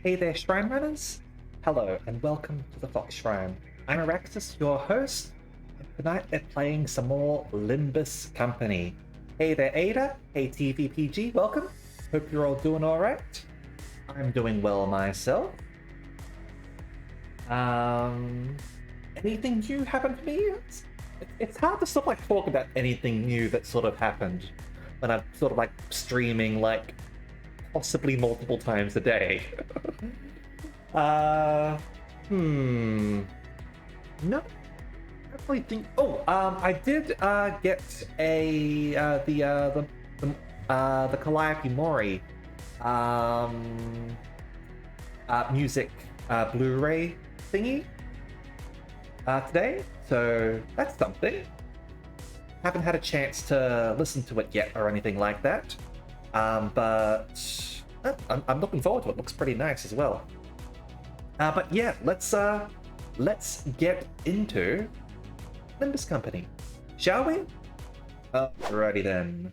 Hey there, Shrine Runners! Hello, and welcome to the Fox Shrine. I'm Araxis, your host, and tonight they're playing some more Limbus Company. Hey there, Ada! Hey TVPG, welcome! Hope you're all doing alright. I'm doing well myself. Anything new happened to me? It's hard to sort of like talk about anything new that sort of happened when I'm sort of like streaming like possibly multiple times a day. No, I really think. Oh, I did get a the Calliope Mori music Blu-ray thingy today, so that's something. Haven't had a chance to listen to it yet or anything like that, but I'm looking forward to it. Looks pretty nice as well. But yeah, let's get into Limbus Company, shall we? Alrighty then.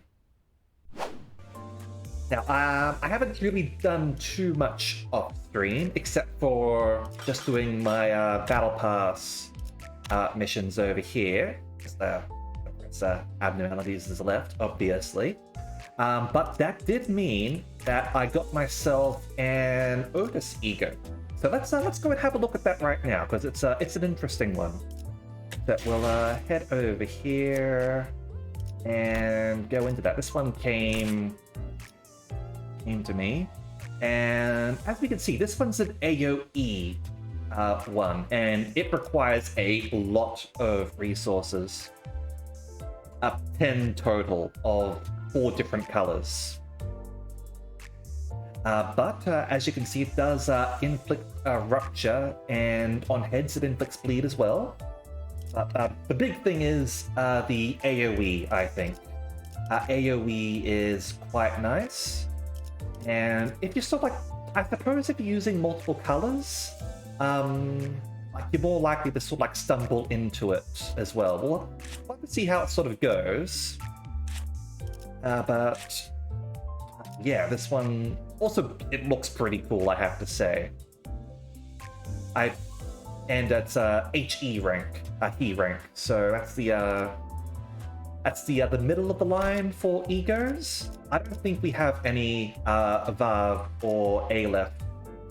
Now, I haven't really done too much off stream except for just doing my Battle Pass missions over here. It's abnormalities is left, obviously. But that did mean that I got myself an Otis ego. So let's go and have a look at that right now, because it's an interesting one. That we'll head over here and go into that. This one came to me, and as we can see, this one's an AoE one, and it requires a lot of resources. 10 total of 4 different colors. But as you can see, it does inflict rupture, and on heads it inflicts bleed as well. The big thing is the AoE, I think. AoE is quite nice, and if you're sort of like, I suppose if you're using multiple colors, like you're more likely to sort of like stumble into it as well. We'll have to see how it sort of goes. But yeah, this one also, it looks pretty cool, I have to say. And it's HE rank, he rank. So that's the middle of the line for egos. I don't think we have any Vav or Aleph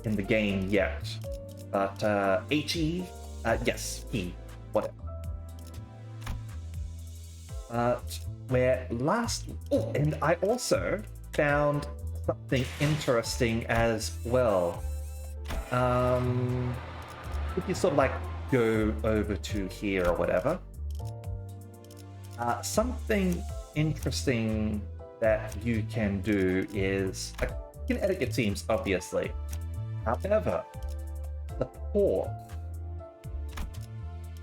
in the game yet. But HE, yes, he, whatever. But where last... Oh, and I also found something interesting as well. If you sort of like go over to here or whatever, something interesting that you can do is, like, you can edit your teams, obviously. However, the port,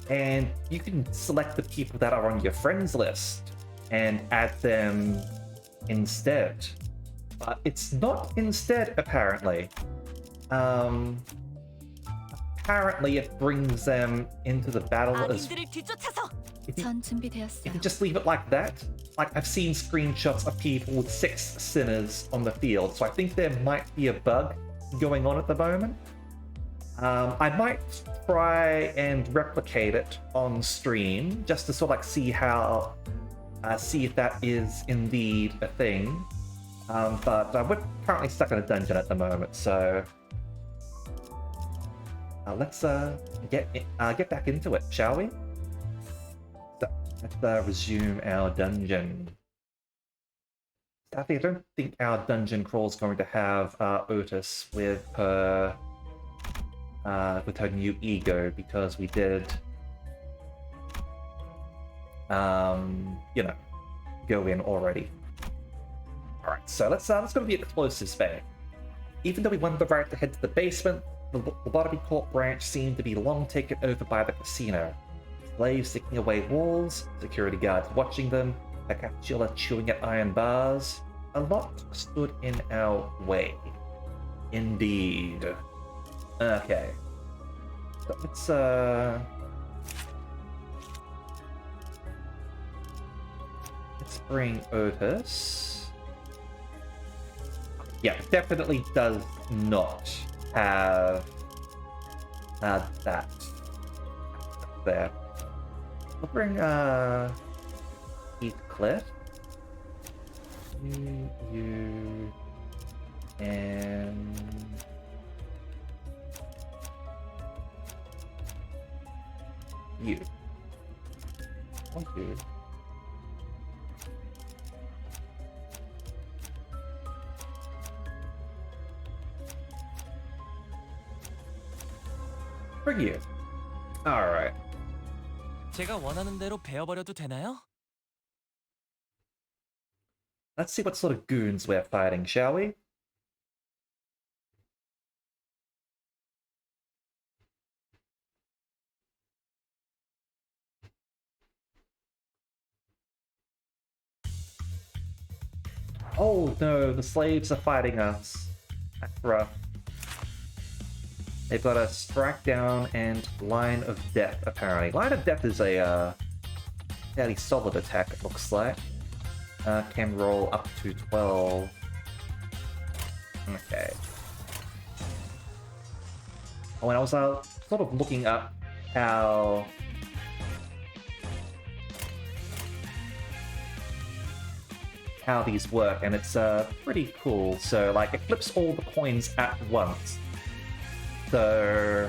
and you can select the people that are on your friends list and add them instead. But it's not instead, apparently. Apparently it brings them into the battle as... If you just leave it like that, like I've seen screenshots of people with 6 sinners on the field, so I think there might be a bug going on at the moment. I might try and replicate it on stream just to sort of like see how, see if that is indeed a thing. But we're currently stuck in a dungeon at the moment, so let's get back into it, shall we? So, let's resume our dungeon. Sadly, I don't think our dungeon crawl is going to have Otis with her new ego, because we did, you know, go in already. Alright, so let's go to the explosives bay. Even though we wanted the right to head to the basement, the Lobotomy Court branch seemed to be long taken over by the casino. Slaves sticking away walls, security guards watching them, a capsula chewing at iron bars. A lot stood in our way. Indeed. Okay. So let's bring Otis. Yeah, definitely does not have that there. We'll bring Heathcliff. You and you. Thank you. For you. Alright. 제가 원하는 대로 베어버려도 되나요? Let's see what sort of goons we're fighting, shall we? Oh no, the slaves are fighting us. That's rough. They've got a strike down and line of death, apparently. Line of death is a fairly solid attack, it looks like. Can roll up to 12. Okay. Oh, and I was sort of looking up how these work, and it's pretty cool. So, like, it flips all the coins at once. So,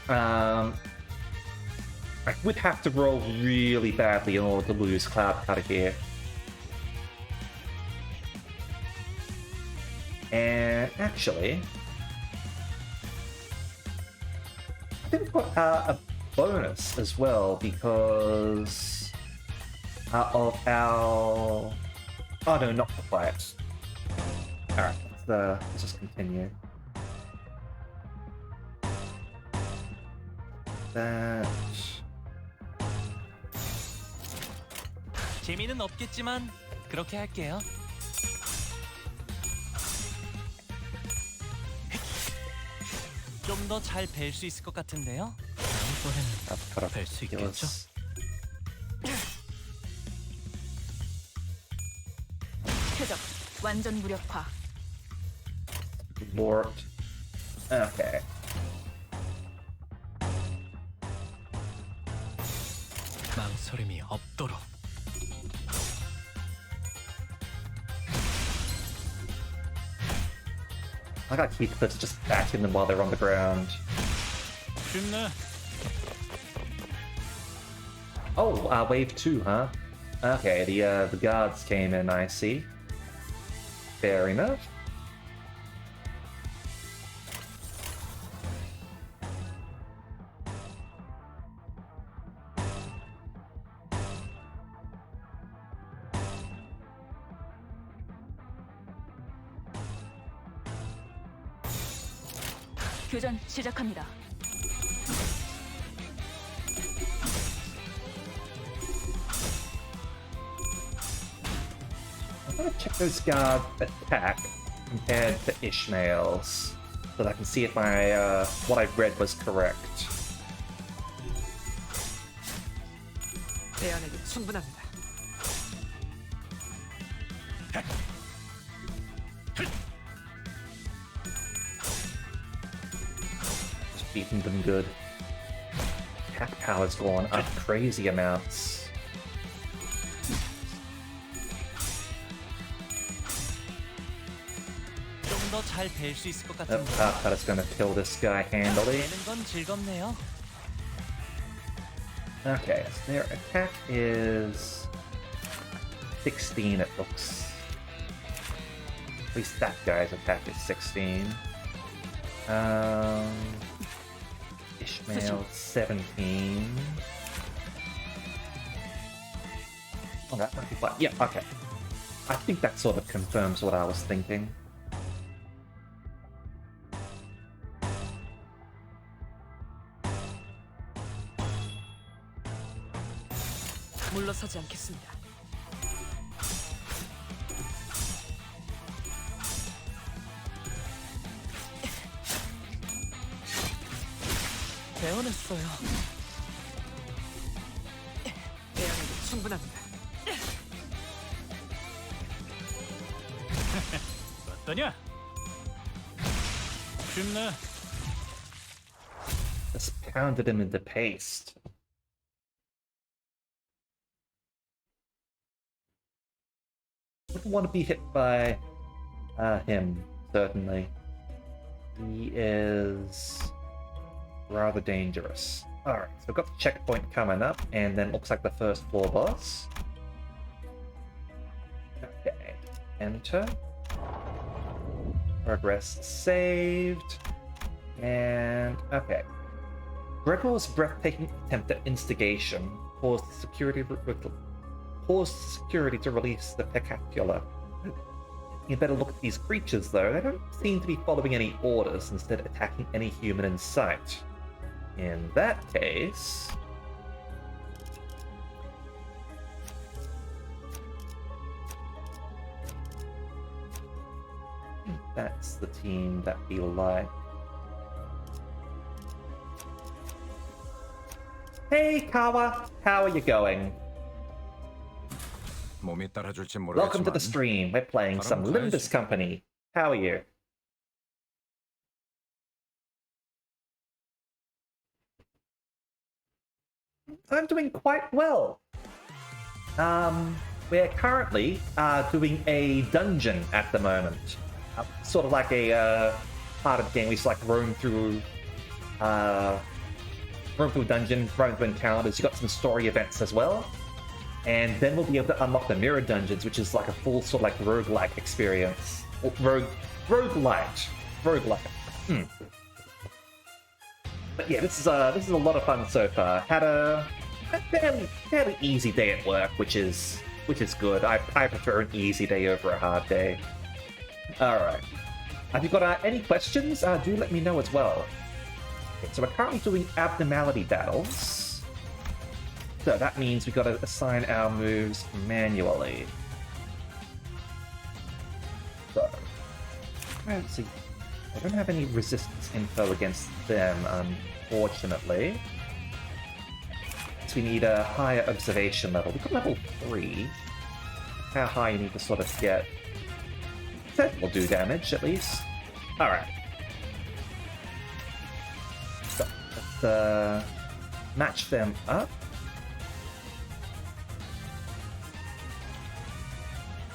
I would have to roll really badly in order to lose Cloud Cutter here. And actually, I think we've got a bonus as well because of our... Oh no, not quite. Alright, let's just continue. That... 재미는 없겠지만 그렇게 할게요. 좀 더 잘 뵐 수 있을 것 같은데요. 다음번에는 뵐 수 있겠죠? 표적 완전 무력화. Lord. Okay. 망설임이 없도록. I got Heathcliff just backing them while they're on the ground. 쉽네. Oh, wave 2, huh? Okay, the guards came in, I see. Fair enough. 교전 시작합니다. I'm gonna check those guards' attack compared to Ishmael's, so that I can see if my what I read was correct. 대안에게 충분합니다. Just beating them good. Attack power's gone up crazy amounts. 좀 더 잘 뵐 수 있을 것 That 같은데. Cutter's gonna kill this guy handily. 되는 건 즐겁네요. Okay, so their attack is 16, it looks. At least that guy's attack is 16. Ishmael 17. Oh, that might be fine. Yeah, okay. I think that sort of confirms what I was thinking. 물러서지 않겠습니다. 배워냈어요. 대안에게 충분합니다. 어떠냐? 쉽네. Just pounded him into paste. Wouldn't want to be hit by him, certainly. He is rather dangerous. Alright, so we've got the checkpoint coming up, and then looks like the first floor boss. Okay, enter. Progress saved. And, okay. Gregor's breathtaking attempt at instigation caused security to release the Pecapula. You better look at these creatures, though. They don't seem to be following any orders, instead attacking any human in sight. In that case... that's the team that we like. Hey, Kawa! How are you going? 몸이 따라줄지 모르겠지만 Welcome to the stream. We're playing some Limbus Company. How are you? I'm doing quite well. We're currently doing a dungeon at the moment. Sort of like a part of the game we just like roam through a dungeon, roam through encounters. You've got some story events as well. And then we'll be able to unlock the mirror dungeons, which is like a full sort of like roguelike experience. Roguelite. But yeah, this is a lot of fun so far. Had a fairly easy day at work, which is good. I prefer an easy day over a hard day. Alright. Have you got any questions? Do let me know as well. Okay, so we're currently doing abnormality battles. So that means we've got to assign our moves manually. So, let's see. I don't have any resistance info against them, unfortunately. So we need a higher observation level. We've got level 3. How high you need to sort of get. That will do damage, at least. Alright. So, let's match them up.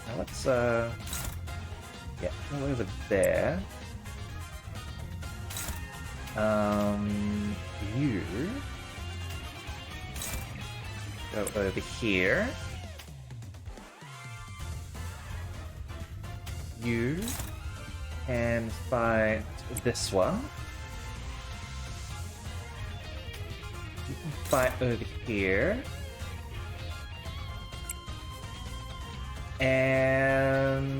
Now let's, yeah, go over there. You go over here. You can fight this one. You can fight over here. And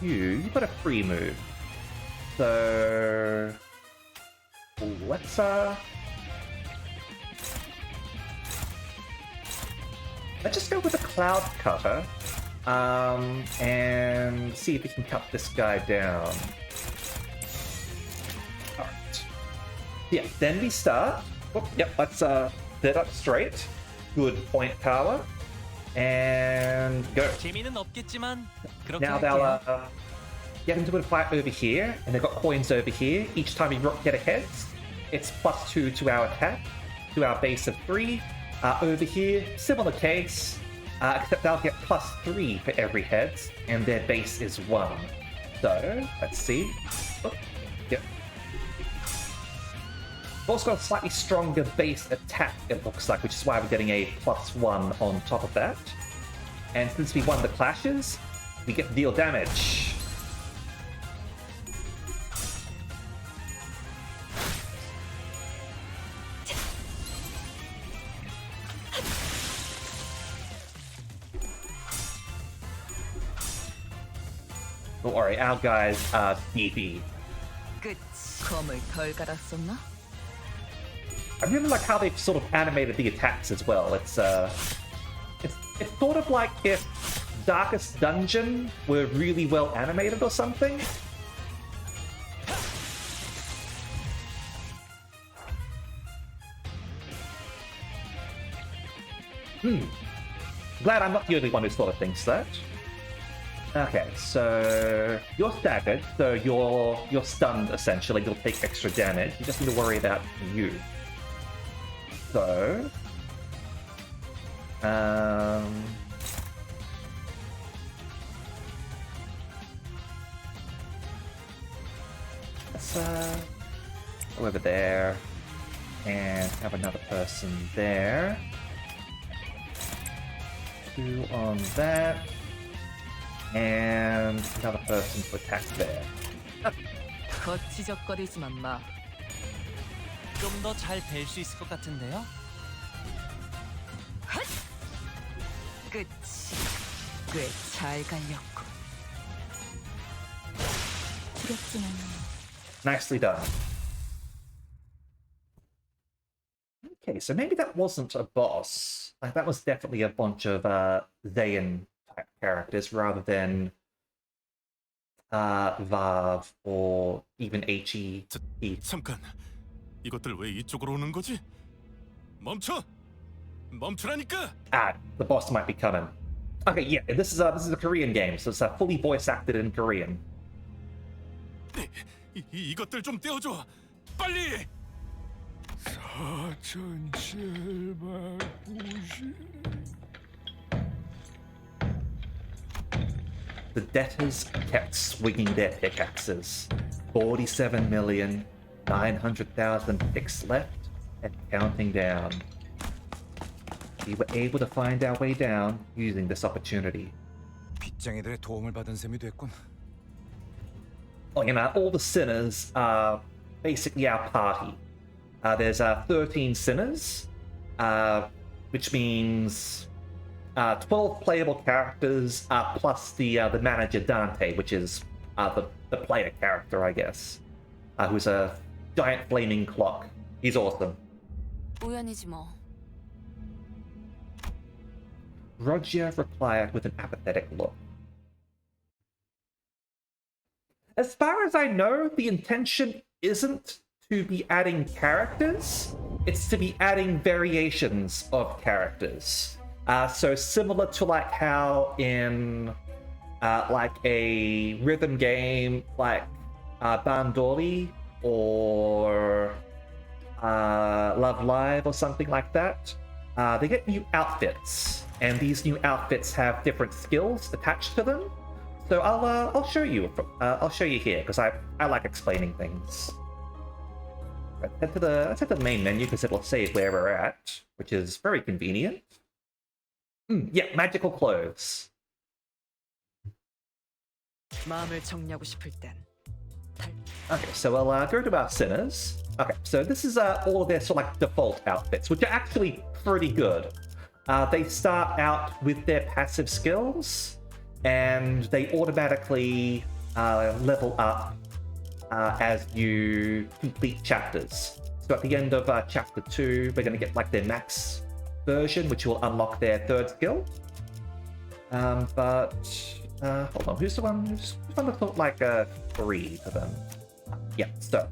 you've got a free move. So let's just go with a cloud cutter. And see if we can cut this guy down. Alright. Yeah, then we start. Oh, yep, let's set up straight. Good point power. And go. 재미는 없겠지만 그렇게 Now they'll get into a fight over here, and they've got coins over here. Each time you get a head, it's +2 to our attack, to our base of 3. Over here, similar case. Except they'll get +3 for every head, and their base is 1. So, let's see. Oh, yep. We've also got a slightly stronger base attack, it looks like, which is why we're getting a +1 on top of that. And since we won the clashes, we get to deal damage. Don't worry, our guys are beefy. 끝. 검을 덜 갈았었나? I really like how they've sort of animated the attacks as well. It's sort of like if Darkest Dungeon were really well animated or something. Glad I'm not the only one who sort of thinks that. Okay, so you're staggered, so you're stunned essentially. You'll take extra damage. You just need to worry about you. So, let's go over there and have another person there. 2 on that. And another person to attack there. 거치적거리지만 마. 좀 더 잘 뵐 수 있을 것 같은데요? 끝이 꽤 잘 갈렸고. 두렵지만 Nicely done. Okay, so maybe that wasn't a boss. Like, that was definitely a bunch of Zayn type characters rather than Vav or even HE. 잠깐, 이것들 왜 이쪽으로 오는 거지? 멈춰! 멈추라니까! The boss might be coming. Okay, yeah, this is a Korean game, so it's fully voice acted in Korean. 이것들 좀 떼어줘! 빨리! The debtors kept swinging their pickaxes. 47,900,000 picks left and counting down. We were able to find our way down using this opportunity. 빗장이들의 도움을 받은 셈이 됐군. Oh, you know, all the sinners are basically our party. There's 13 sinners, which means 12 playable characters plus the manager Dante, which is the player character, I guess, who's a giant flaming clock. He's awesome. 우연이지 뭐. Roger replied with an apathetic look. As far as I know, the intention isn't to be adding characters, it's to be adding variations of characters. So similar to like how in like a rhythm game like Bandori or Love Live or something like that, they get new outfits, and these new outfits have different skills attached to them. So I'll show you. I'll show you here because I like explaining things. Let's head to the main menu because it'll say where we're at, which is very convenient. Yeah, magical clothes. 마음을 정리하고 싶을 땐. Okay, so we'll go to our sinners. Okay, so this is all of their sort of like default outfits, which are actually pretty good. They start out with their passive skills, and they automatically level up as you complete chapters. So at the end of chapter 2, we're going to get like their max version, which will unlock their third skill. But hold on, who's the one that thought like 3 for them? Yeah, so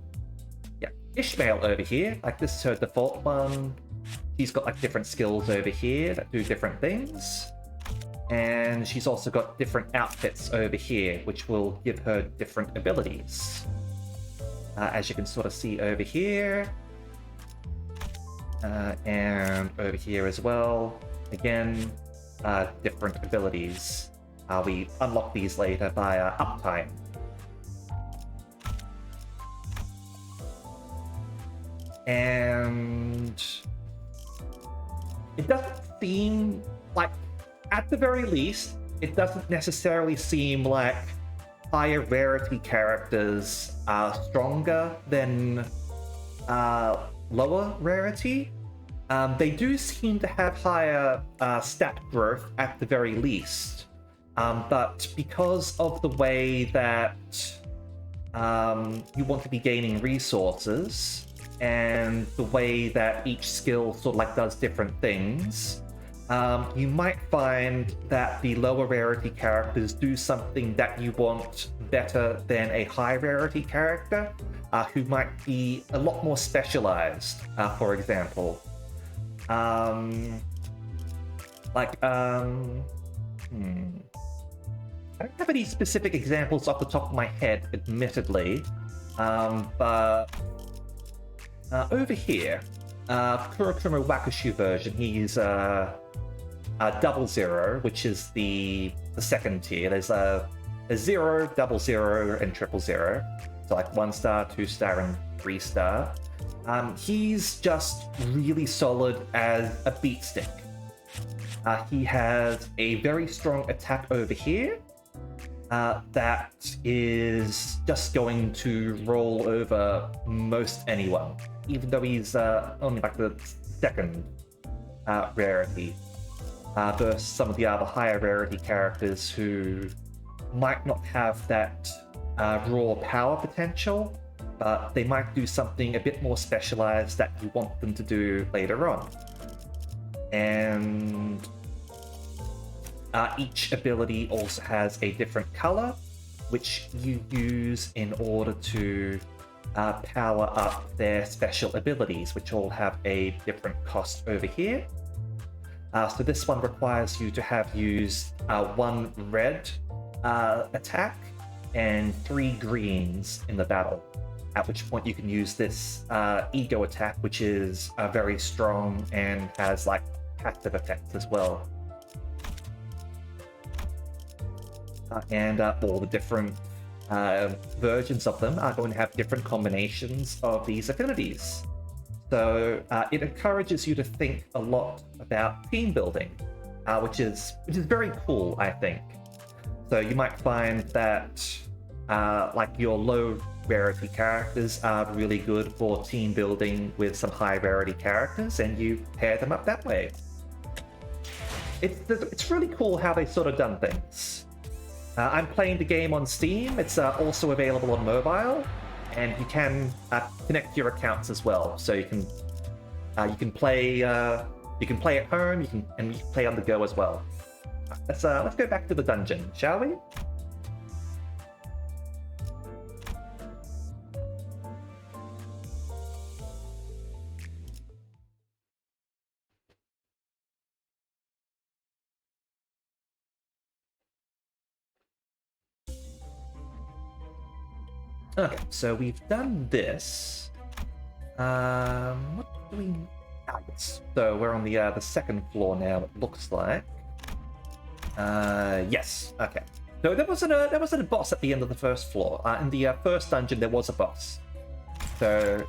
yeah, Ishmael over here, like this is her default one. She's got like different skills over here that do different things. And she's also got different outfits over here, which will give her different abilities. As you can sort of see over here. And over here as well. Again, different abilities. We unlock these later by uptime. And it doesn't seem like, at the very least, it doesn't necessarily seem like higher rarity characters are stronger than lower rarity. They do seem to have higher stat growth at the very least. But because of the way that you want to be gaining resources and the way that each skill sort of like does different things, you might find that the lower rarity characters do something that you want better than a high rarity character, who might be a lot more specialized, for example. I don't have any specific examples off the top of my head, admittedly, but over here, Kurokuma Wakushu version, he's 00, which is the second tier. There's 0, 00, and 000. So like 1-star, 2-star, and 3-star. He's just really solid as a beat stick. He has a very strong attack over here that is just going to roll over most anyone, even though he's only like the second rarity versus some of the other higher rarity characters who might not have that raw power potential, but they might do something a bit more specialized that you want them to do later on. And each ability also has a different color, which you use in order to power up their special abilities, which all have a different cost over here. So this one requires you to have used 1 red attack and 3 greens in the battle, at which point you can use this ego attack, which is very strong and has like passive effects as well. And all the different versions of them are going to have different combinations of these affinities. So it encourages you to think a lot about team building, which is very cool, I think. So you might find that like your low rarity characters are really good for team building with some high rarity characters, and you pair them up that way. It's really cool how they sort of done things. I'm playing the game on Steam. It's also available on mobile, and you can connect your accounts as well. So you can play at home. You can play on the go as well. Let's go back to the dungeon, shall we? Okay, so we've done this. What do we? Yes. So we're on the second floor now. It looks like. Yes. Okay. So there wasn't a boss at the end of the first floor. In the first dungeon, there was a boss. So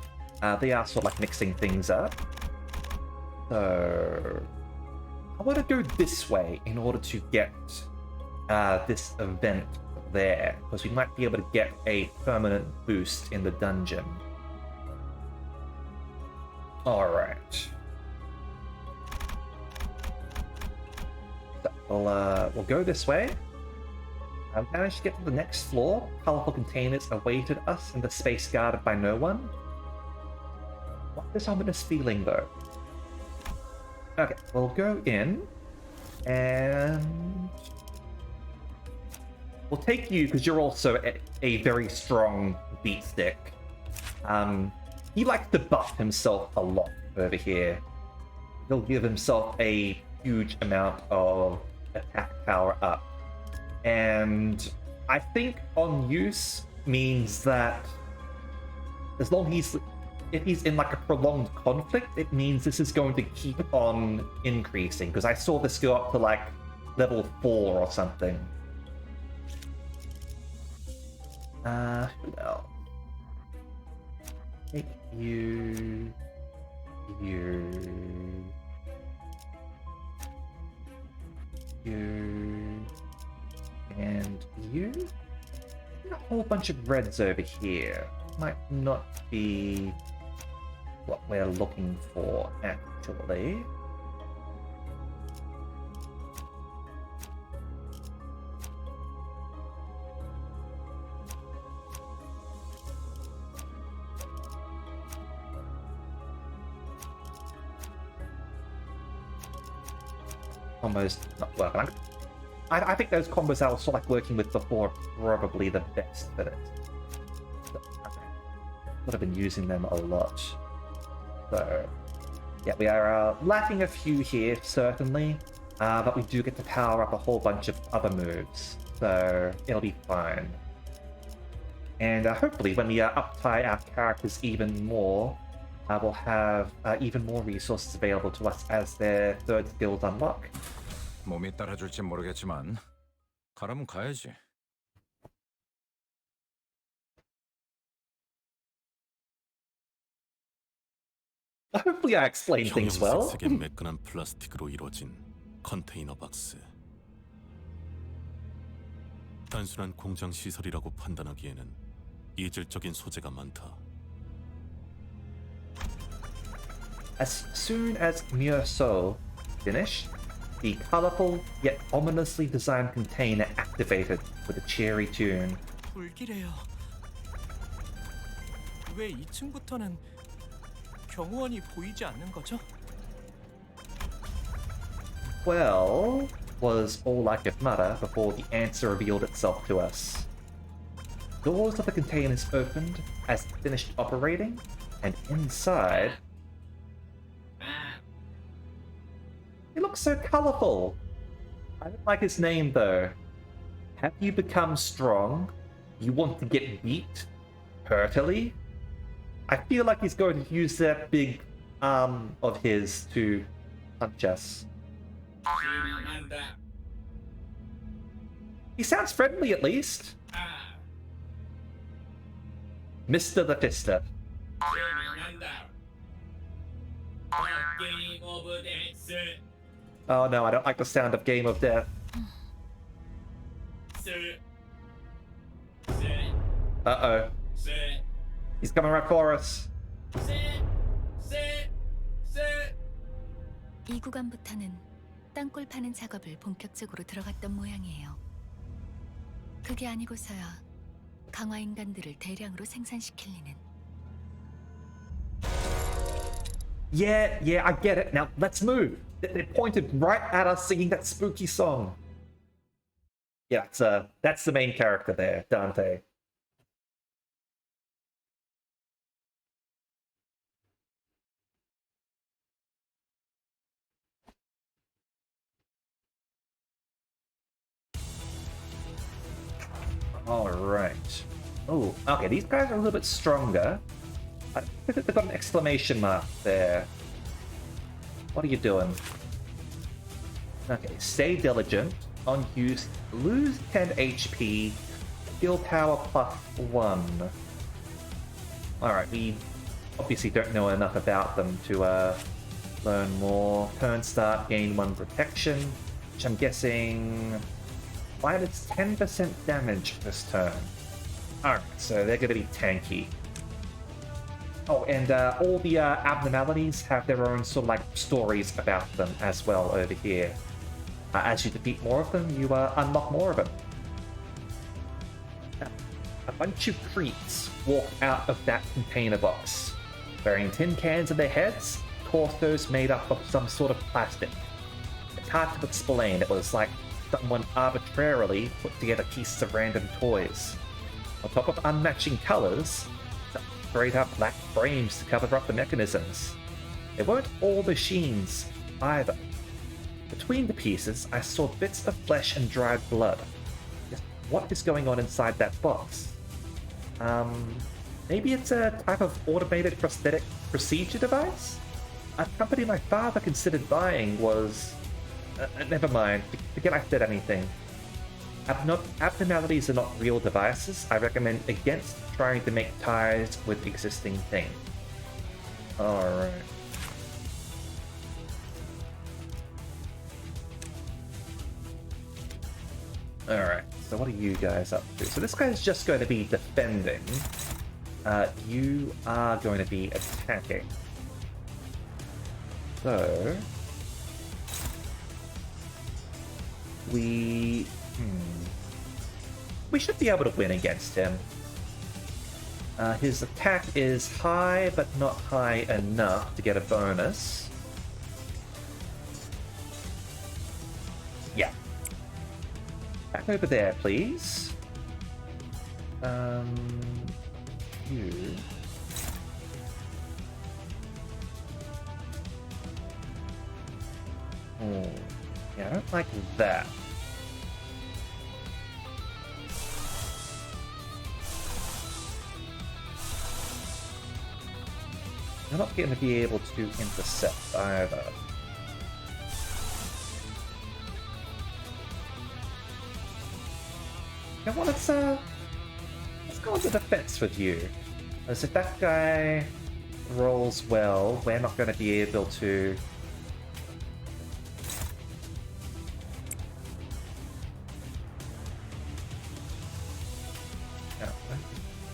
they are sort of like mixing things up. So I want to go this way in order to get this event there, because we might be able to get a permanent boost in the dungeon. Alright. So we'll go this way. I've managed to get to the next floor. Colorful containers awaited us in the space guarded by no one. What's this ominous feeling, though? Okay, we'll go in, and we'll take you because you're also a very strong beat stick. He likes to buff himself a lot over here. He'll give himself a huge amount of attack power up. And I think on use means that as long as if he's in like a prolonged conflict, it means this is going to keep on increasing, because I saw this go up to like level 4 or something. Who else? Take you, and you. A whole bunch of reds over here. Might not be what we're looking for, actually. Almost not working. I think those combos I was sort of like working with before are probably the best for it. Would have been using them a lot. So, yeah, we are lacking a few here, certainly, but we do get to power up a whole bunch of other moves. So it'll be fine. And hopefully when we uptie our characters even more, we'll have even more resources available to us as their third skills unlock. 몸이 따라줄지 모르겠지만 가라면 가야지. Hopefully I explained things well. 형형색색의 매끈한 플라스틱으로 이루어진 컨테이너 박스. 단순한 공장 시설이라고 판단하기에는 이질적인 소재가 많다. As soon as Muir Soul finished, the colorful yet ominously designed container activated with a cheery tune. 불길해요. 왜 2층부터는 경호원이 보이지 않는 거죠? Well, was all I could mutter before the answer revealed itself to us. Doors of the containers opened as it finished operating, and inside... He looks so colorful! I don't like his name though. Have you become strong? You want to get beat? Heartily? I feel like he's going to use that big arm of his to punch us. He sounds friendly at least. Mr. the Fister. Oh no, I don't like the sound of Game of Death. Uh-oh. He's coming right for us. 이 구간부터는 땅굴 파는 작업을 본격적으로 들어갔던 모양이에요. 그게 아니고서야 강화 인간들을 대량으로 생산시킬 리는. Yeah, I get it. Now let's move. They pointed right at us singing that spooky song. Yeah, that's the main character there, Dante. Alright. Oh, okay, these guys are a little bit stronger. I think they've got an exclamation mark there. What are you doing? Okay, stay diligent. On use, lose 10 HP. Skill power +1. Alright, we obviously don't know enough about them to learn more. Turn start, gain 1 protection, which I'm guessing minus 10% damage this turn. Alright, so they're gonna be tanky. Oh, and all the abnormalities have their own sort of like stories about them as well over here. As you defeat more of them, you unlock more of them. A bunch of creeps walk out of that container box, wearing tin cans on their heads, torsos made up of some sort of plastic. It's hard to explain. It was like someone arbitrarily put together pieces of random toys. On top of unmatching colors, straight up black frames to cover up the mechanisms. They weren't all machines either. Between the pieces, I saw bits of flesh and dried blood. What is going on inside that box? Maybe it's a type of automated prosthetic procedure device? A company my father considered buying was... never mind, forget I said anything. Abnormalities are not real devices. I recommend against trying to make ties with existing things. Alright. Alright, so what are you guys up to? So this guy's just going to be defending. You are going to be attacking. So... We should be able to win against him. His attack is high, but not high enough to get a bonus. Yeah. Back over there, please. You. Oh, yeah, I don't like that. They're not going to be able to intercept either. You know what, let's go into defense with you. As if that guy rolls well, we're not going to be able to...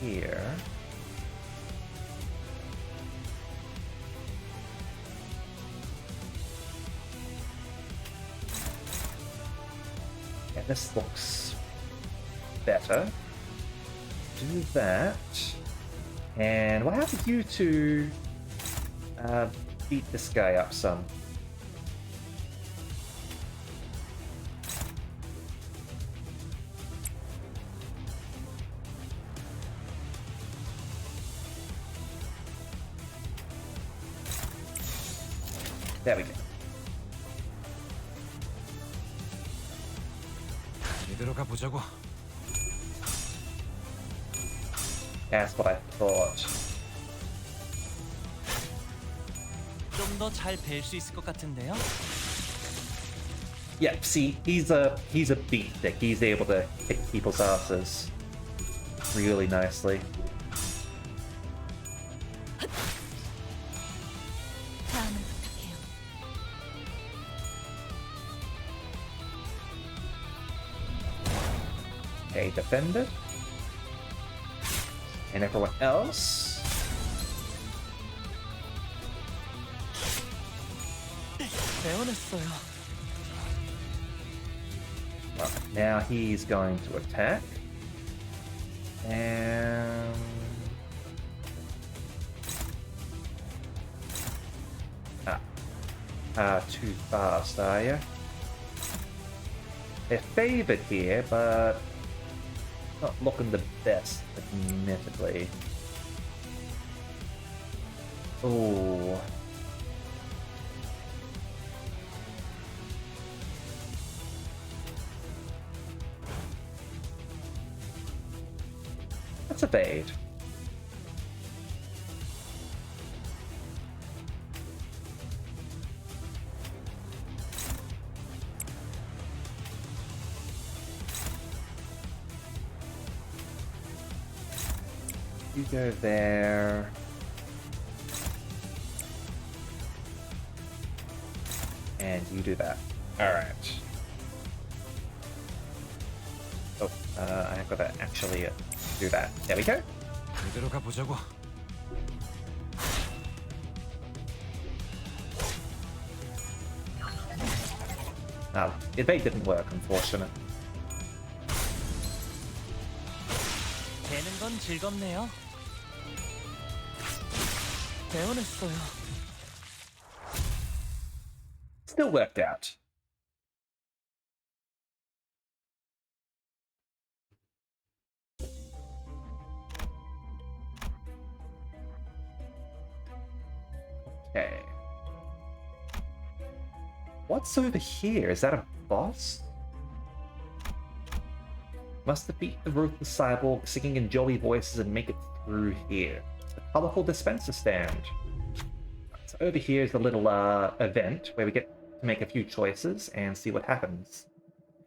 Here. Yeah, this looks better. Do that. And we'll have you two beat this guy up some. There we go. 이대로 가보자고. That's what I thought. 좀 더 잘 뵐 수 있을 것 같은데요? Yep, see, he's a beatnik. He's able to kick people's asses really nicely. 다음은 부탁해요. Okay, defended. And everyone else. 배워냈어요. Well, now he's going to attack. And... too fast, are you? They're favored here, but not looking the best, admittedly. Oh. Let's evade. You go there. And you do that. Alright. Oh, I've got to actually do that. There we go. 이대로 가보자고. Oh, evade didn't work, unfortunate. 되는 건 즐겁네요. 배워냈어요. Still worked out. Okay. What's over here? Is that a boss? Must defeat the ruthless cyborg, singing in jolly voices, and make it through here. The colorful dispenser stand. So over here is a little event where we get to make a few choices and see what happens.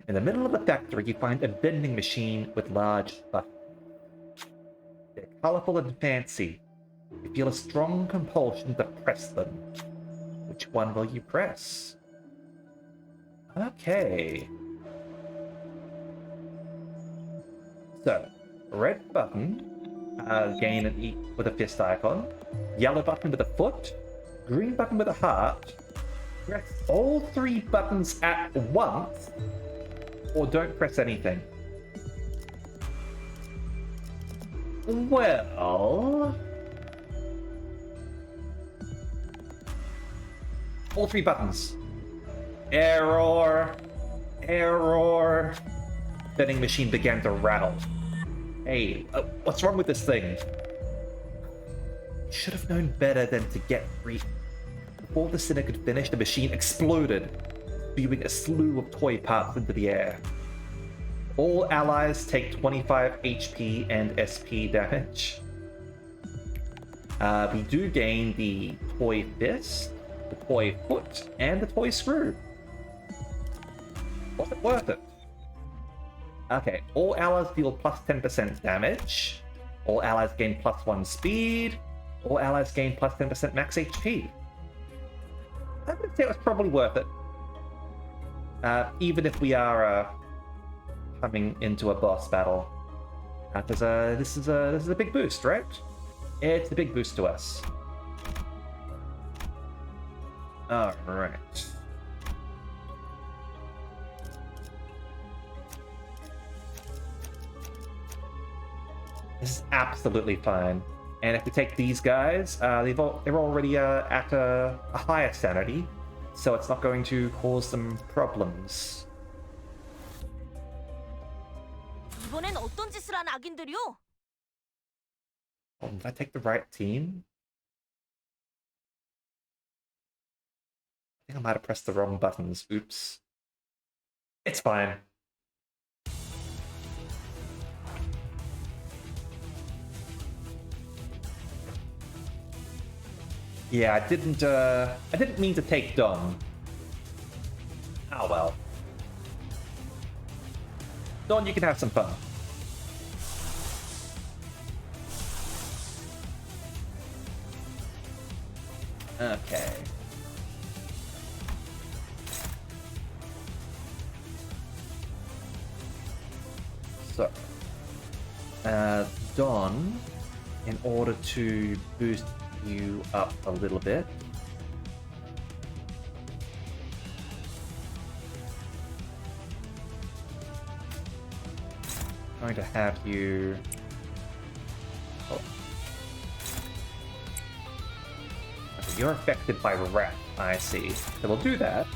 In the middle of the factory, you find a vending machine with large buttons. They're colorful and fancy. You feel a strong compulsion to press them. Which one will you press? Okay. So, red button, gain and eat with a fist icon. Yellow button with a foot. Green button with a heart. Press all three buttons at once, or don't press anything. Well... all three buttons. Error. Error. Vending machine began to rattle. Hey, what's wrong with this thing? Should have known better than to get free. Before the cynic could finish, the machine exploded, spewing a slew of toy parts into the air. All allies take 25 HP and SP damage. we do gain the toy fist, the toy foot, and the toy screw. Was it worth it? Okay, all allies deal plus 10% damage. All allies gain plus 1 speed. All allies gain plus 10% max HP. I would say it was probably worth it. Even if we are coming into a boss battle. Because this is a big boost, right? It's a big boost to us. Alright. This is absolutely fine. And if we take these guys, they're already at a higher sanity, so it's not going to cause them problems. 이번엔 어떤 짓을 한 악인들이요? Oh, did I take the right team? I think I might have pressed the wrong buttons. Oops. It's fine. Yeah, I didn't mean to take Don. Oh well. Don, you can have some fun. Okay. So, Don, in order to boost you up a little bit, I'm going to have you... Oh. Okay, you're affected by wrath, I see. So we'll do that.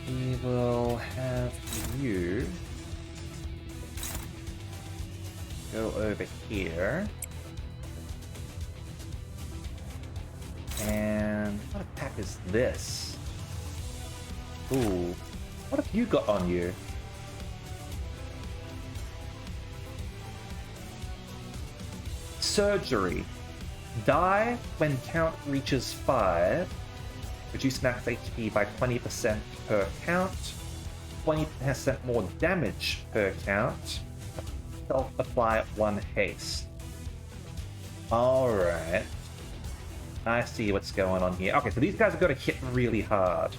We will have you go over here. And what attack is this? Ooh, what have you got on you? Surgery. Die when count reaches 5. Reduce max HP by 20% per count. 20% more damage per count. Self-apply 1 haste. Alright. I see what's going on here. Okay, so these guys are going to hit really hard.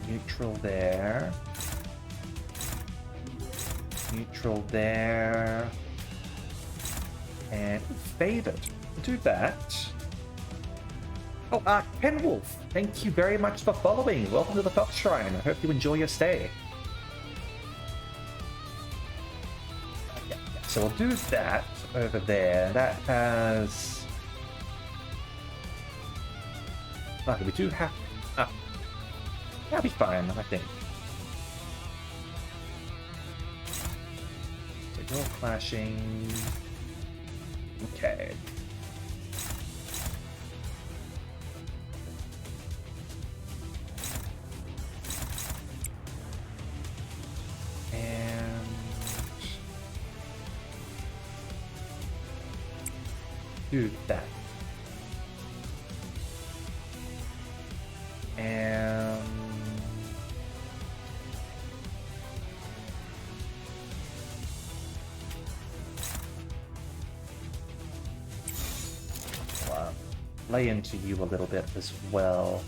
Neutral there. Neutral there. And favored. Do that. Oh, Kenwolf, thank you very much for following. Welcome to the Fox Shrine. I hope you enjoy your stay. Yeah. So we'll do that over there. That has... Okay, we do have... that'll be fine, I think. So you're clashing... Okay. And... do that. And... lay into you a little bit as well.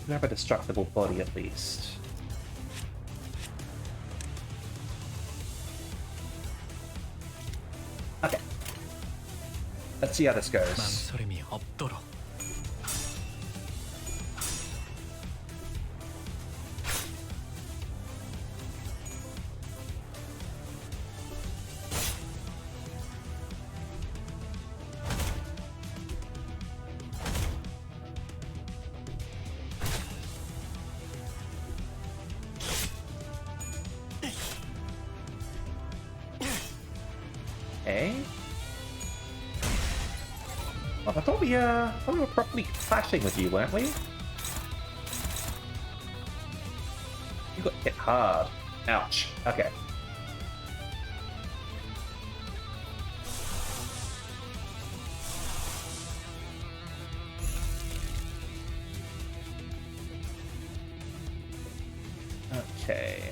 You have a destructible body at least. Okay. Let's see how this goes. 망설임이 없도록. Well, I thought we were properly clashing with you, weren't we? You got hit hard. Ouch. Okay. Okay.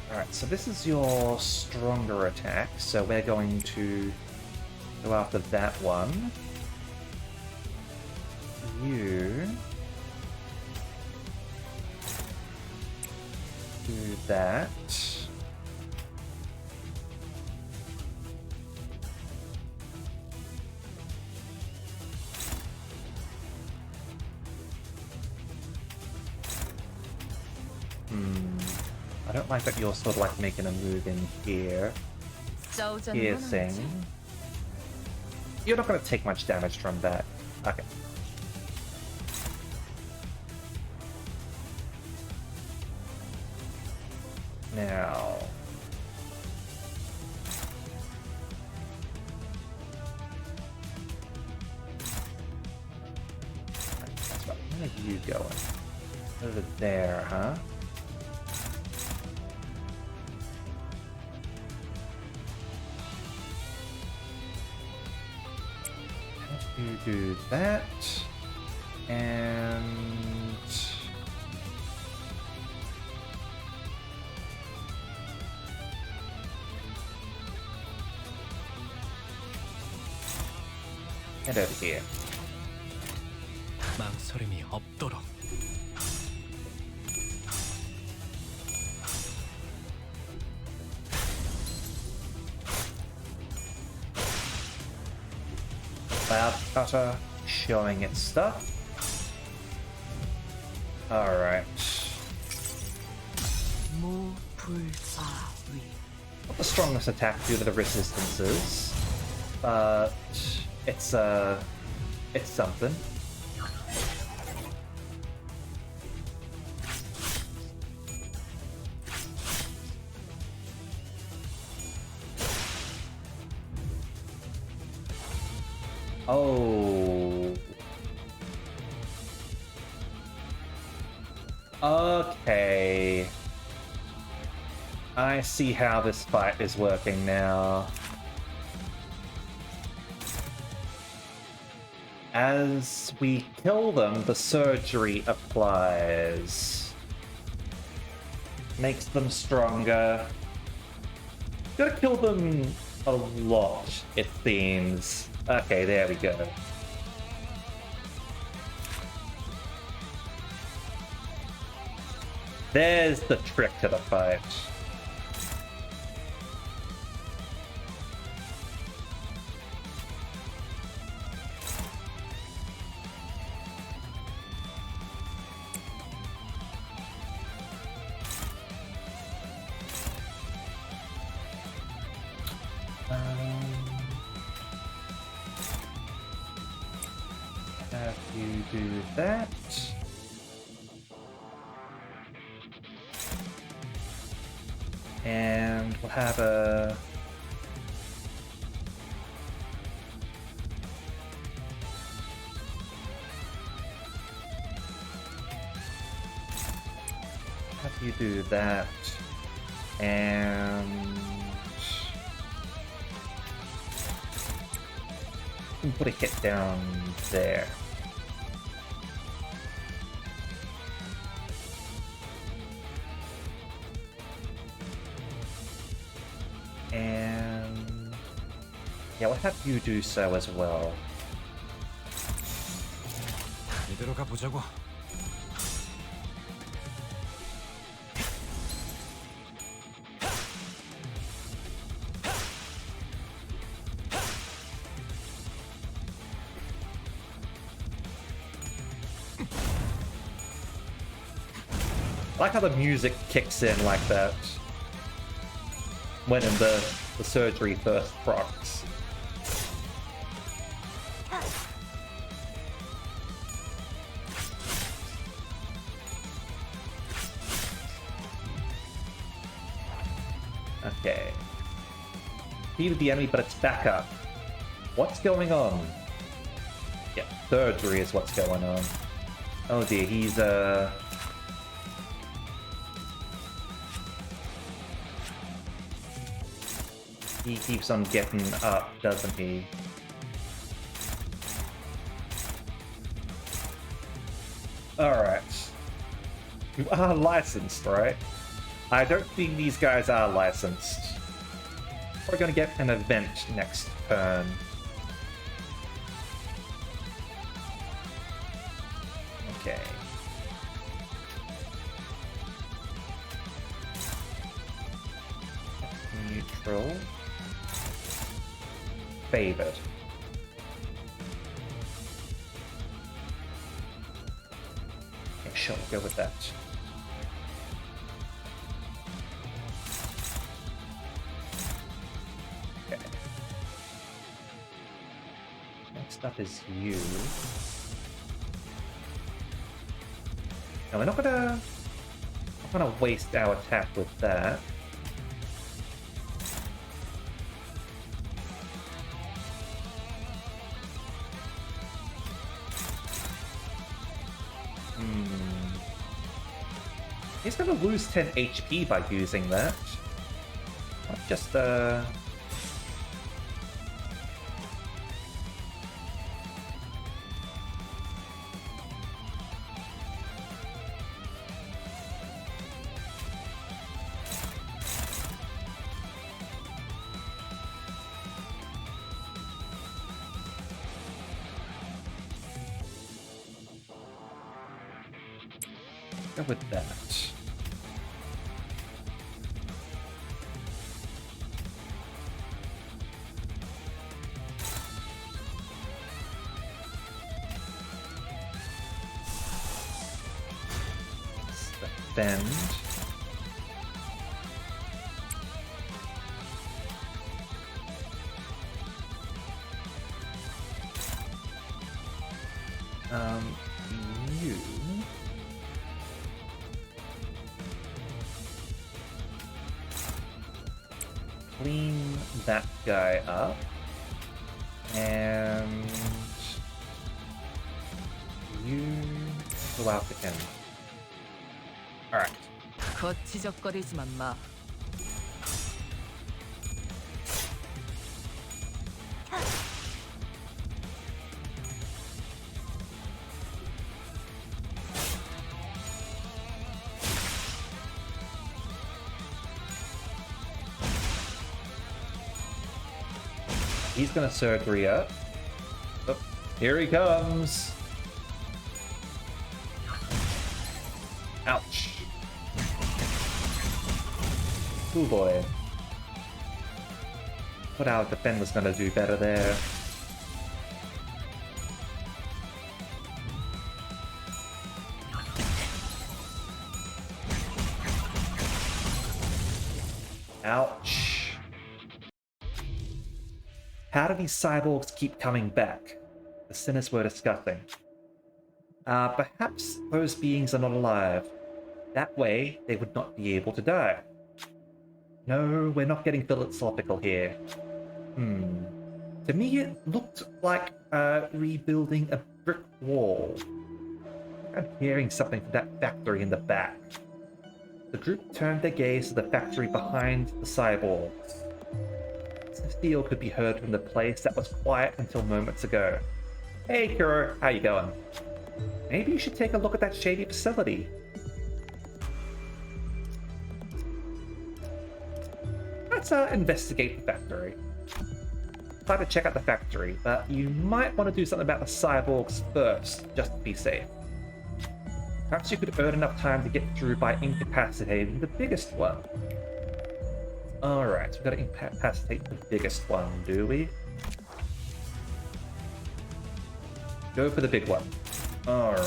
Alright, so this is your stronger attack, so we're going to go after that one. You do that. I don't like that you're sort of like making a move in here. Piercing. You're not going to take much damage from that. Okay. Now. That's right. Where are you going? Over there, huh? You do that, and head over here. 망설임이 없도록. Cloud Cutter showing its stuff. Alright. Not the strongest attack due to the resistances, but it's something. Oh. Okay. I see how this fight is working now. As we kill them, the surgery applies. Makes them stronger. Gotta kill them a lot, it seems. Okay, there we go. There's the trick to the fight. Have you do that. And we'll have a... Have you do that. And... we can put a hit down there. And yeah, we'll have you do so as well. 이대로 가보자고. I like how the music kicks in like that when in the surgery first procs. Okay. Defeated the enemy, but it's back up. What's going on? Yeah, surgery is what's going on. Oh dear, he's he keeps on getting up, doesn't he? Alright. You are licensed, right? I don't think these guys are licensed. We're gonna get an event next turn. Okay. Neutral. Favored. Okay, sure, we'll go with that. Okay. Next up is you. Now we're not gonna waste our attack with that. He's gonna lose 10 HP by using that. Not just go with that. Defend. You. Clean that guy up. And you go out to him. Alright. 거치적거리지만 마. He's gonna surgery up. Oh, here he comes. Ouch. Oh boy. Thought our defend was gonna do better there. Ouch. How do these cyborgs keep coming back? The sinners were discussing. Perhaps those beings are not alive. That way, they would not be able to die. No, we're not getting philosophical here. To me, it looked like rebuilding a brick wall. I'm hearing something from that factory in the back. The group turned their gaze to the factory behind the cyborgs. The steel could be heard from the place that was quiet until moments ago. Hey Kuro, how you going? Maybe you should take a look at that shady facility. Let's investigate the factory. Try to check out the factory, but you might want to do something about the cyborgs first, just to be safe. Perhaps you could earn enough time to get through by incapacitating the biggest one. Alright, so we've got to incapacitate the biggest one, do we? Go for the big one. Alright.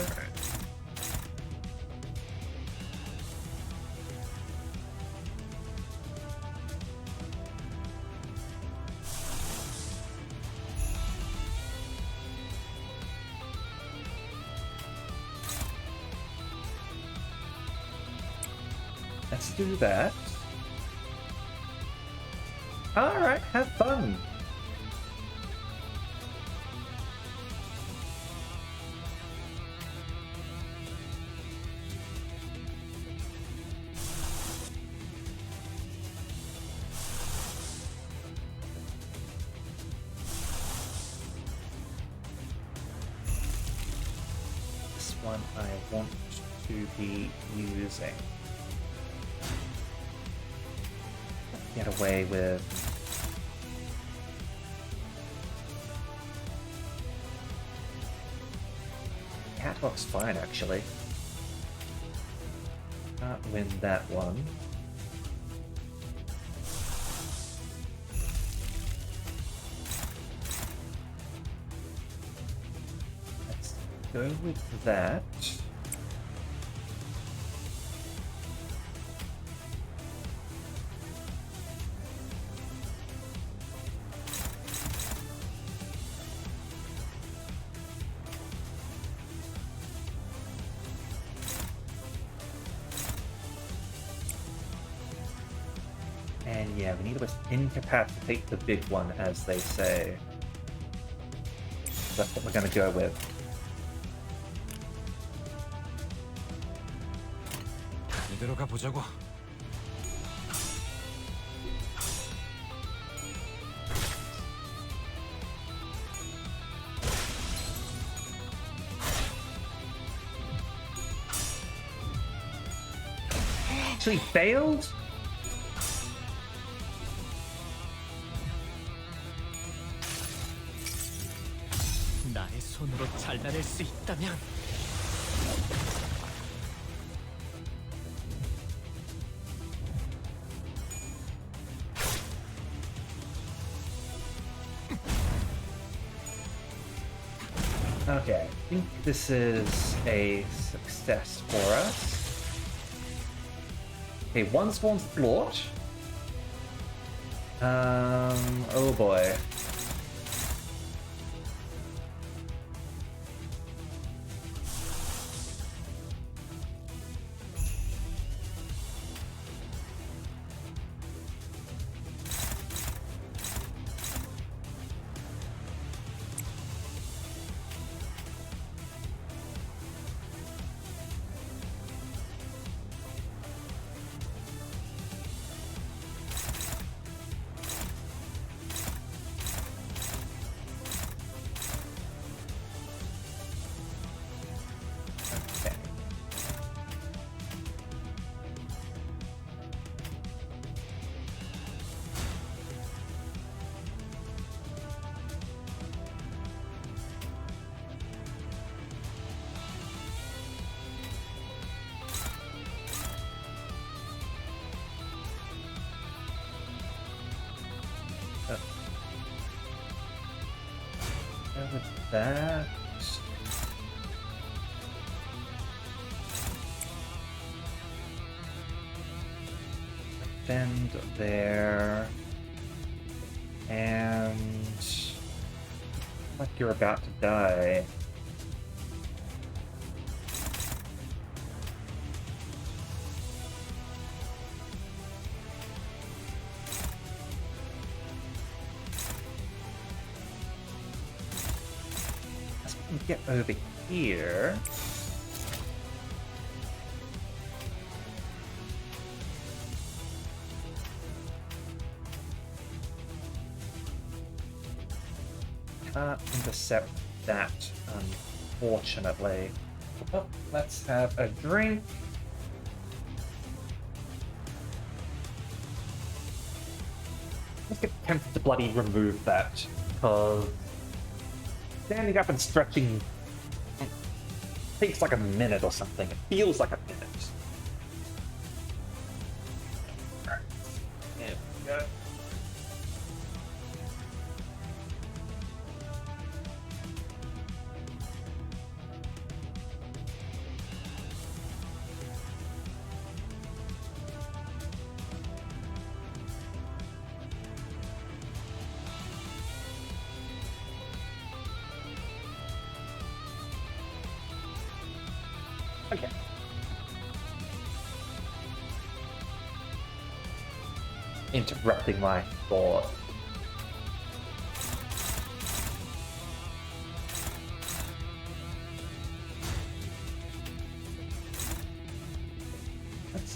Let's do that. Alright, have fun. This one I want to be using. Get away with Catwalk's fine actually. Can't win that one. Let's go with that. And yeah, we need to incapacitate the big one, as they say. That's what we're gonna go with. 이대로 가보자고. Actually failed? 나의 손으로 잘라낼 수 있다면 Okay, I think this is a success for us. Okay, one spawn's flaught. Oh boy. Okay. With that. Defend there. And like you're about to die. Get over here. Can't intercept that, unfortunately. Well, let's have a drink. Let's get tempted to bloody remove that, because standing up and stretching takes like a minute or something. It feels like a minute. Alright. There we go. Okay. interrupting my thought.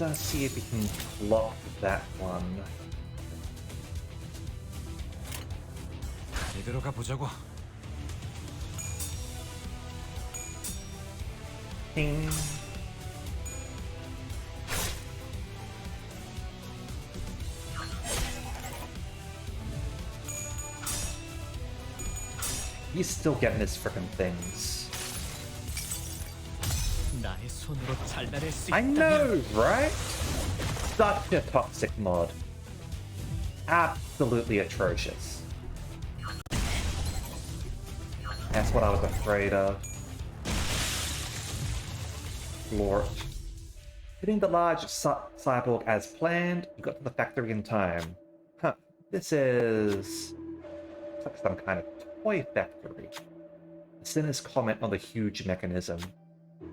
Let's see if we can block that one. 이대로 가보자고. Ping. He's still getting his frickin' things. 나의 손으로 잘라낼 수 I 있다면 know, right? Such a toxic mod. Absolutely atrocious. That's what I was afraid of. Lord. Hitting the large cyborg as planned, you got to the factory in time. Huh, this is like some kind of toy factory. Sinner's comment on the huge mechanism.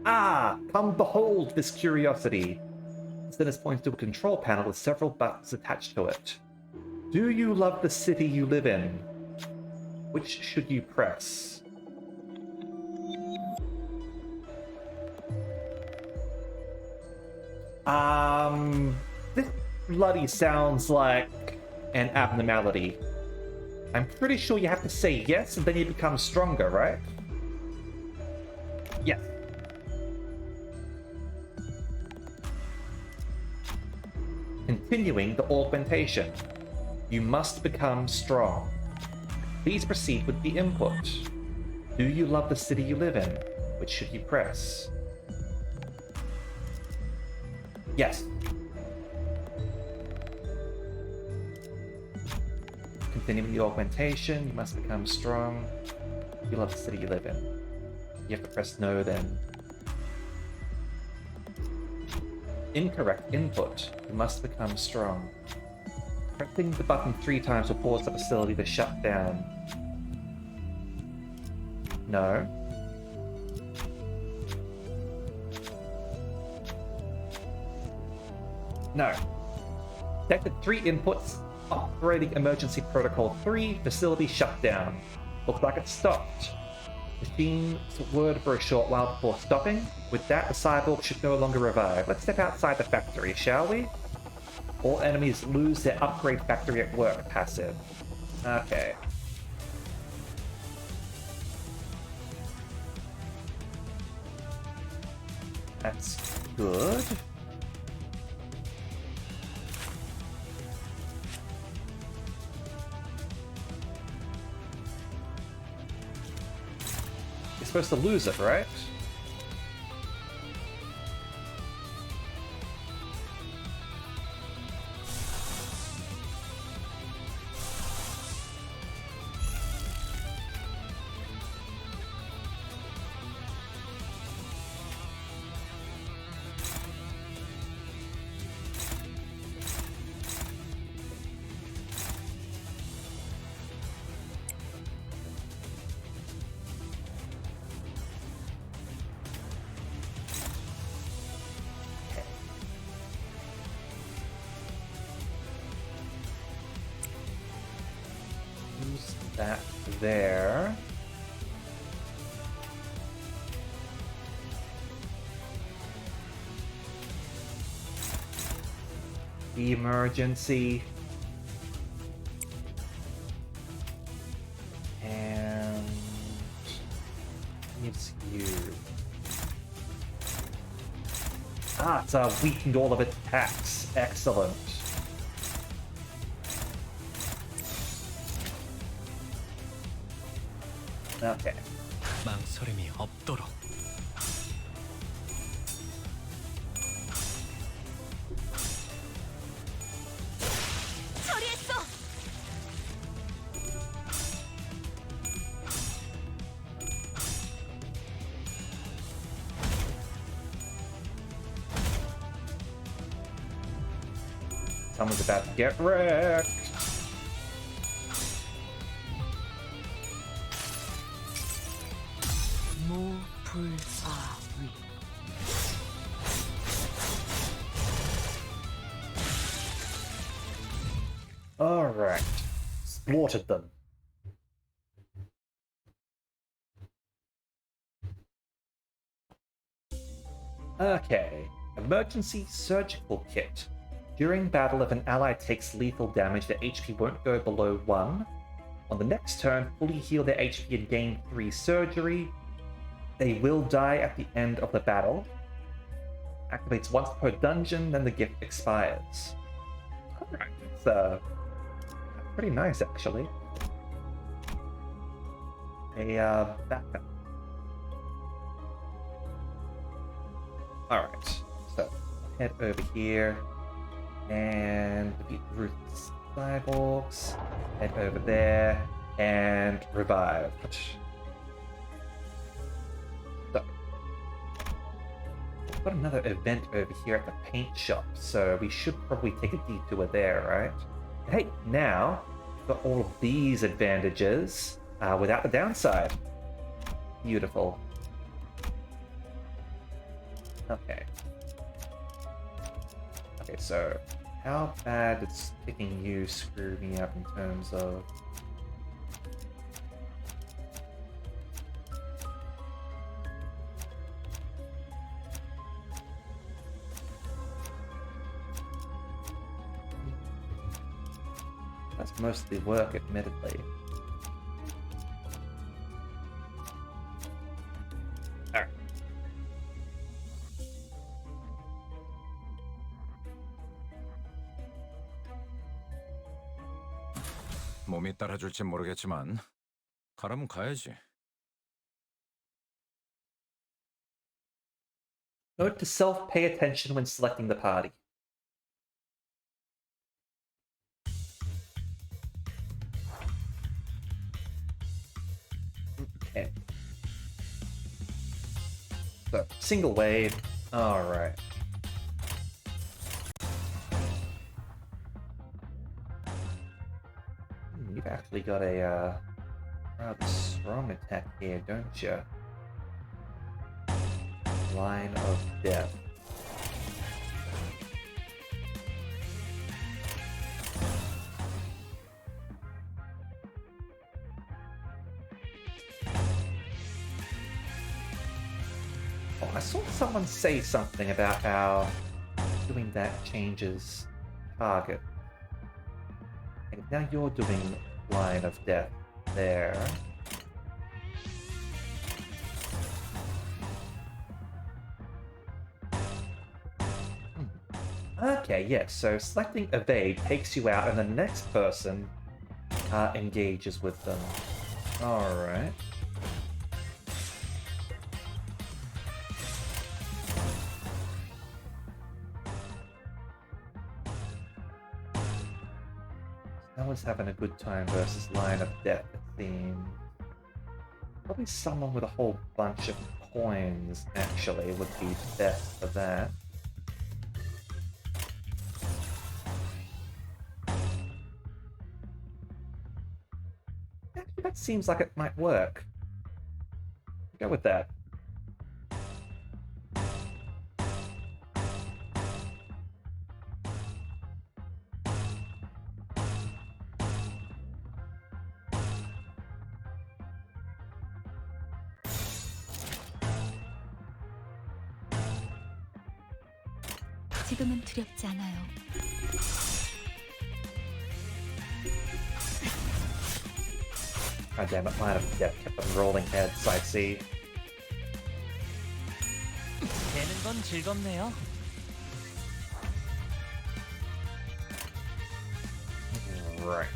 Ah, come behold this curiosity. Sinner's points to a control panel with several buttons attached to it. Do you love the city you live in? Which should you press? This bloody sounds like an abnormality. I'm pretty sure you have to say yes and then you become stronger, right? Yes. Continuing the augmentation. You must become strong. Please proceed with the input. Do you love the city you live in? Which should you press? Yes. Continuing the augmentation, you must become strong. You love the city you live in. You have to press no then. Incorrect input. You must become strong. Pressing the button 3 times will force the facility to shut down. No. No. Detected 3 inputs. Operating emergency protocol 3. Facility shut down. Looks like it stopped. Machine's word for a short while before stopping. With that, the cyborg should no longer revive. Let's step outside the factory, shall we? All enemies lose their upgrade factory at work passive. Okay. That's good. You're supposed to lose it, right? That there. Emergency. And it's you. Ah, it's weakened all of its attacks. Excellent. Okay. 망설임이 없도록. 처리했어. Someone's about to get wrecked. 무불아위. Alright. Slaughtered them. Okay. Emergency surgical kit. During battle, if an ally takes lethal damage, their HP won't go below 1. On the next turn, fully heal their HP and gain 3 surgery. They will die at the end of the battle. Activates once per dungeon, then the gift expires. Alright, that's pretty nice, actually. A backup. Alright, so head over here and defeat Ruth's cyborgs. Head over there and revive. So, we've got another event over here at the paint shop, so we should probably take a detour there, right? Hey, now we've got all of these advantages without the downside. Beautiful. Okay. Okay, so how bad did sticking you screw me up in terms of... That's mostly work, admittedly. Alright. 몸이 따라줄지 모르겠지만 가라면 가야지. Note to self, pay attention when selecting the party. Okay. So, single wave. Alright. You've actually got a rather strong attack here, don't you? Line of Death. Oh, I saw someone say something about how doing that changes target. And now you're doing Line of Death there. Okay, yes, so selecting Evade takes you out and the next person engages with them. Alright. No one's having a good time versus Line of Death, it seems. Probably someone with a whole bunch of coins, actually, would be best for that. Actually, that seems like it might work. Go with that. 지금은 두렵지 않아요. God damn it, Line of Death kept on rolling heads, I see. 되는 건 즐겁네요. Right.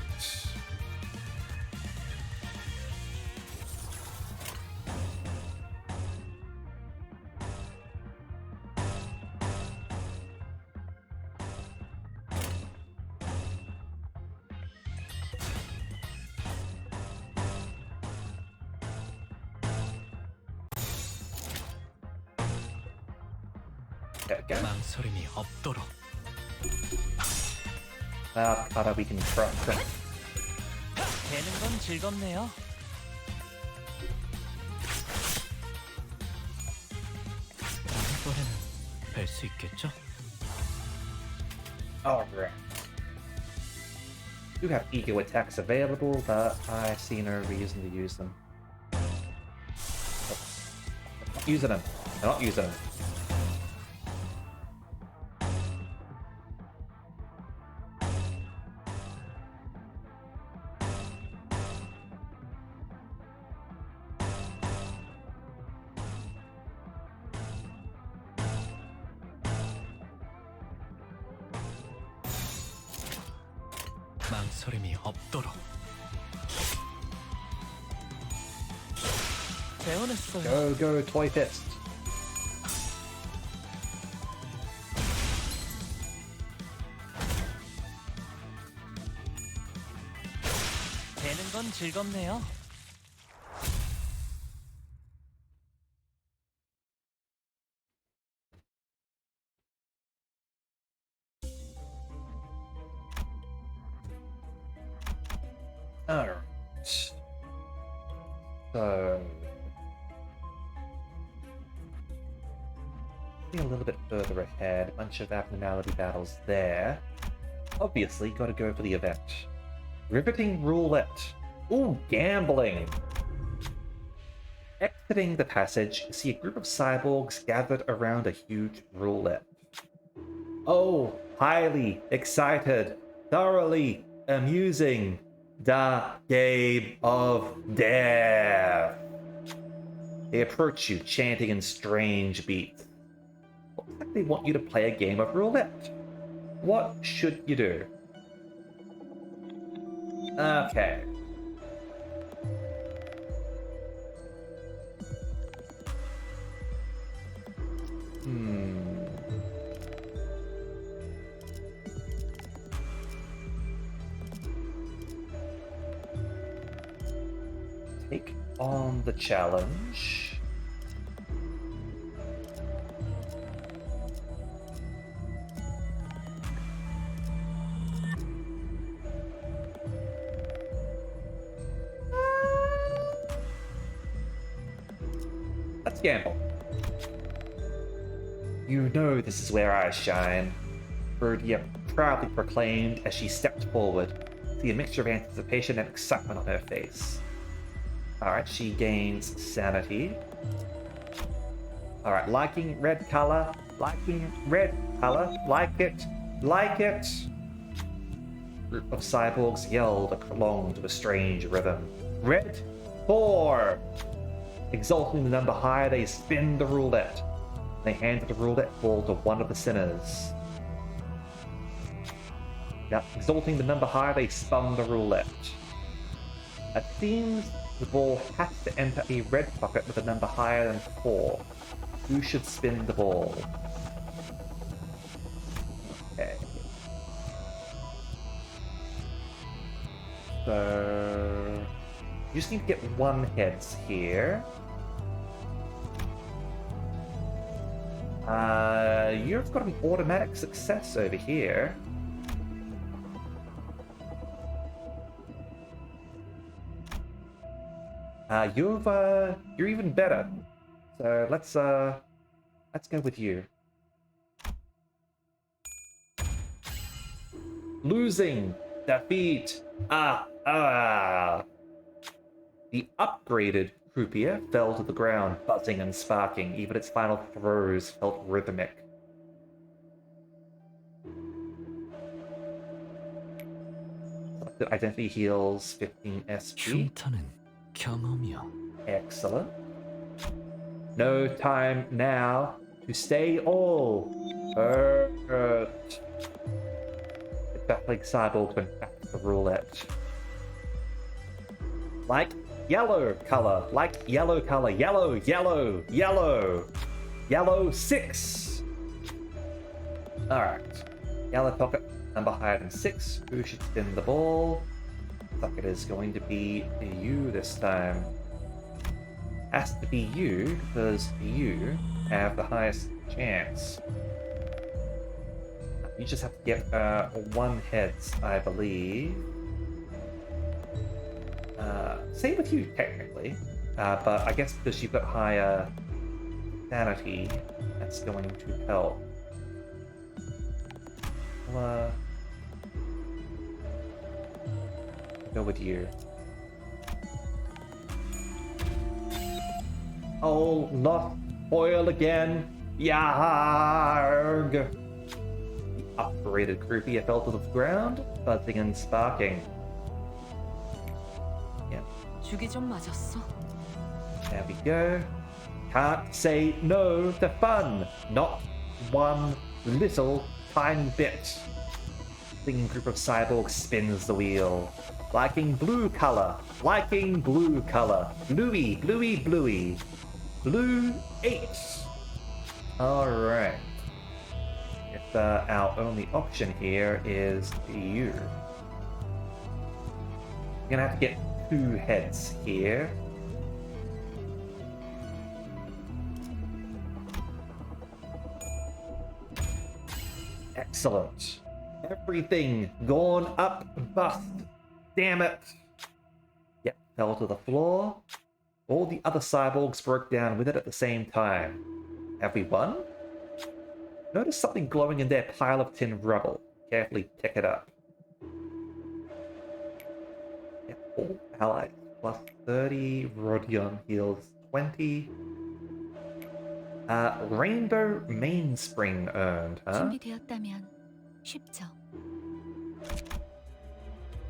There we go. 망설임이 없도록. Cutter, we can trust him. 되는 건 즐겁네요. 다음번에는 뵐 수 있겠죠? Alright. Do have ego attacks available, but I see no reason to use them. Not using them. Not using them. 망설임이 없도록. 배워냈어요. Go, Toy Fist. 되는 건 즐겁네요. Alright. So... a little bit further ahead, a bunch of abnormality battles there. Obviously, gotta go for the event. Riveting Roulette. Ooh, gambling! Exiting the passage, you see a group of cyborgs gathered around a huge roulette. Oh, highly excited, thoroughly amusing, the game of death. They approach you, chanting in strange beats. Looks like they want you to play a game of roulette. What should you do? Okay. Take on the challenge. Let's gamble. You know this is where I shine, Verdia proudly proclaimed as she stepped forward, see a mixture of anticipation and excitement on her face. Alright, she gains sanity. Alright, liking red color, like it. Group of cyborgs yelled along to a strange rhythm. Red 4! Exalting the number higher, they spin the roulette. They handed the roulette ball to one of the sinners. Now, exalting the number higher, they spun the roulette. It seems the ball has to enter a red pocket with a number higher than 4. Who should spin the ball? Okay. So... you just need to get 1 heads here. You've got an automatic success over here. You're even better. So let's go with you. Losing, defeat. The upgraded croupier fell to the ground, buzzing and sparking. Even its final throws felt rhythmic. Selected identity heals 15 SP. 흉터는 경험이요. Excellent. No time now to stay all. Perfect. The battling cyborg went back to the roulette. Like yellow color, yellow 6. Alright. Yellow pocket, number higher than 6. Who should spin the ball? Looks like it is going to be you this time. Has to be you, because you have the highest chance. You just have to get 1 heads, I believe. Same with you, technically. But I guess because you've got higher sanity, that's going to help. Go with you. Oh, not oil again. Yarg! The upgraded groupie fell to the ground, buzzing and sparking. Yeah, 죽이 좀 맞았어. there we go. Can't say no to fun. Not one little tiny bit. Singing group of cyborgs spins the wheel. Liking blue color. Liking blue color. Bluey, bluey, bluey. Blue 8. Alright. If our only option here is you. We're gonna have to get 2 heads here. Excellent. Everything gone up bust. Damn it. Yep, fell to the floor. All the other cyborgs broke down with it at the same time. Have we won? Notice something glowing in their pile of tin rubble. Carefully pick it up. Yep, all allies plus 30. Rodion heals 20. Rainbow mainspring earned, huh? 준비되었다면 쉽죠.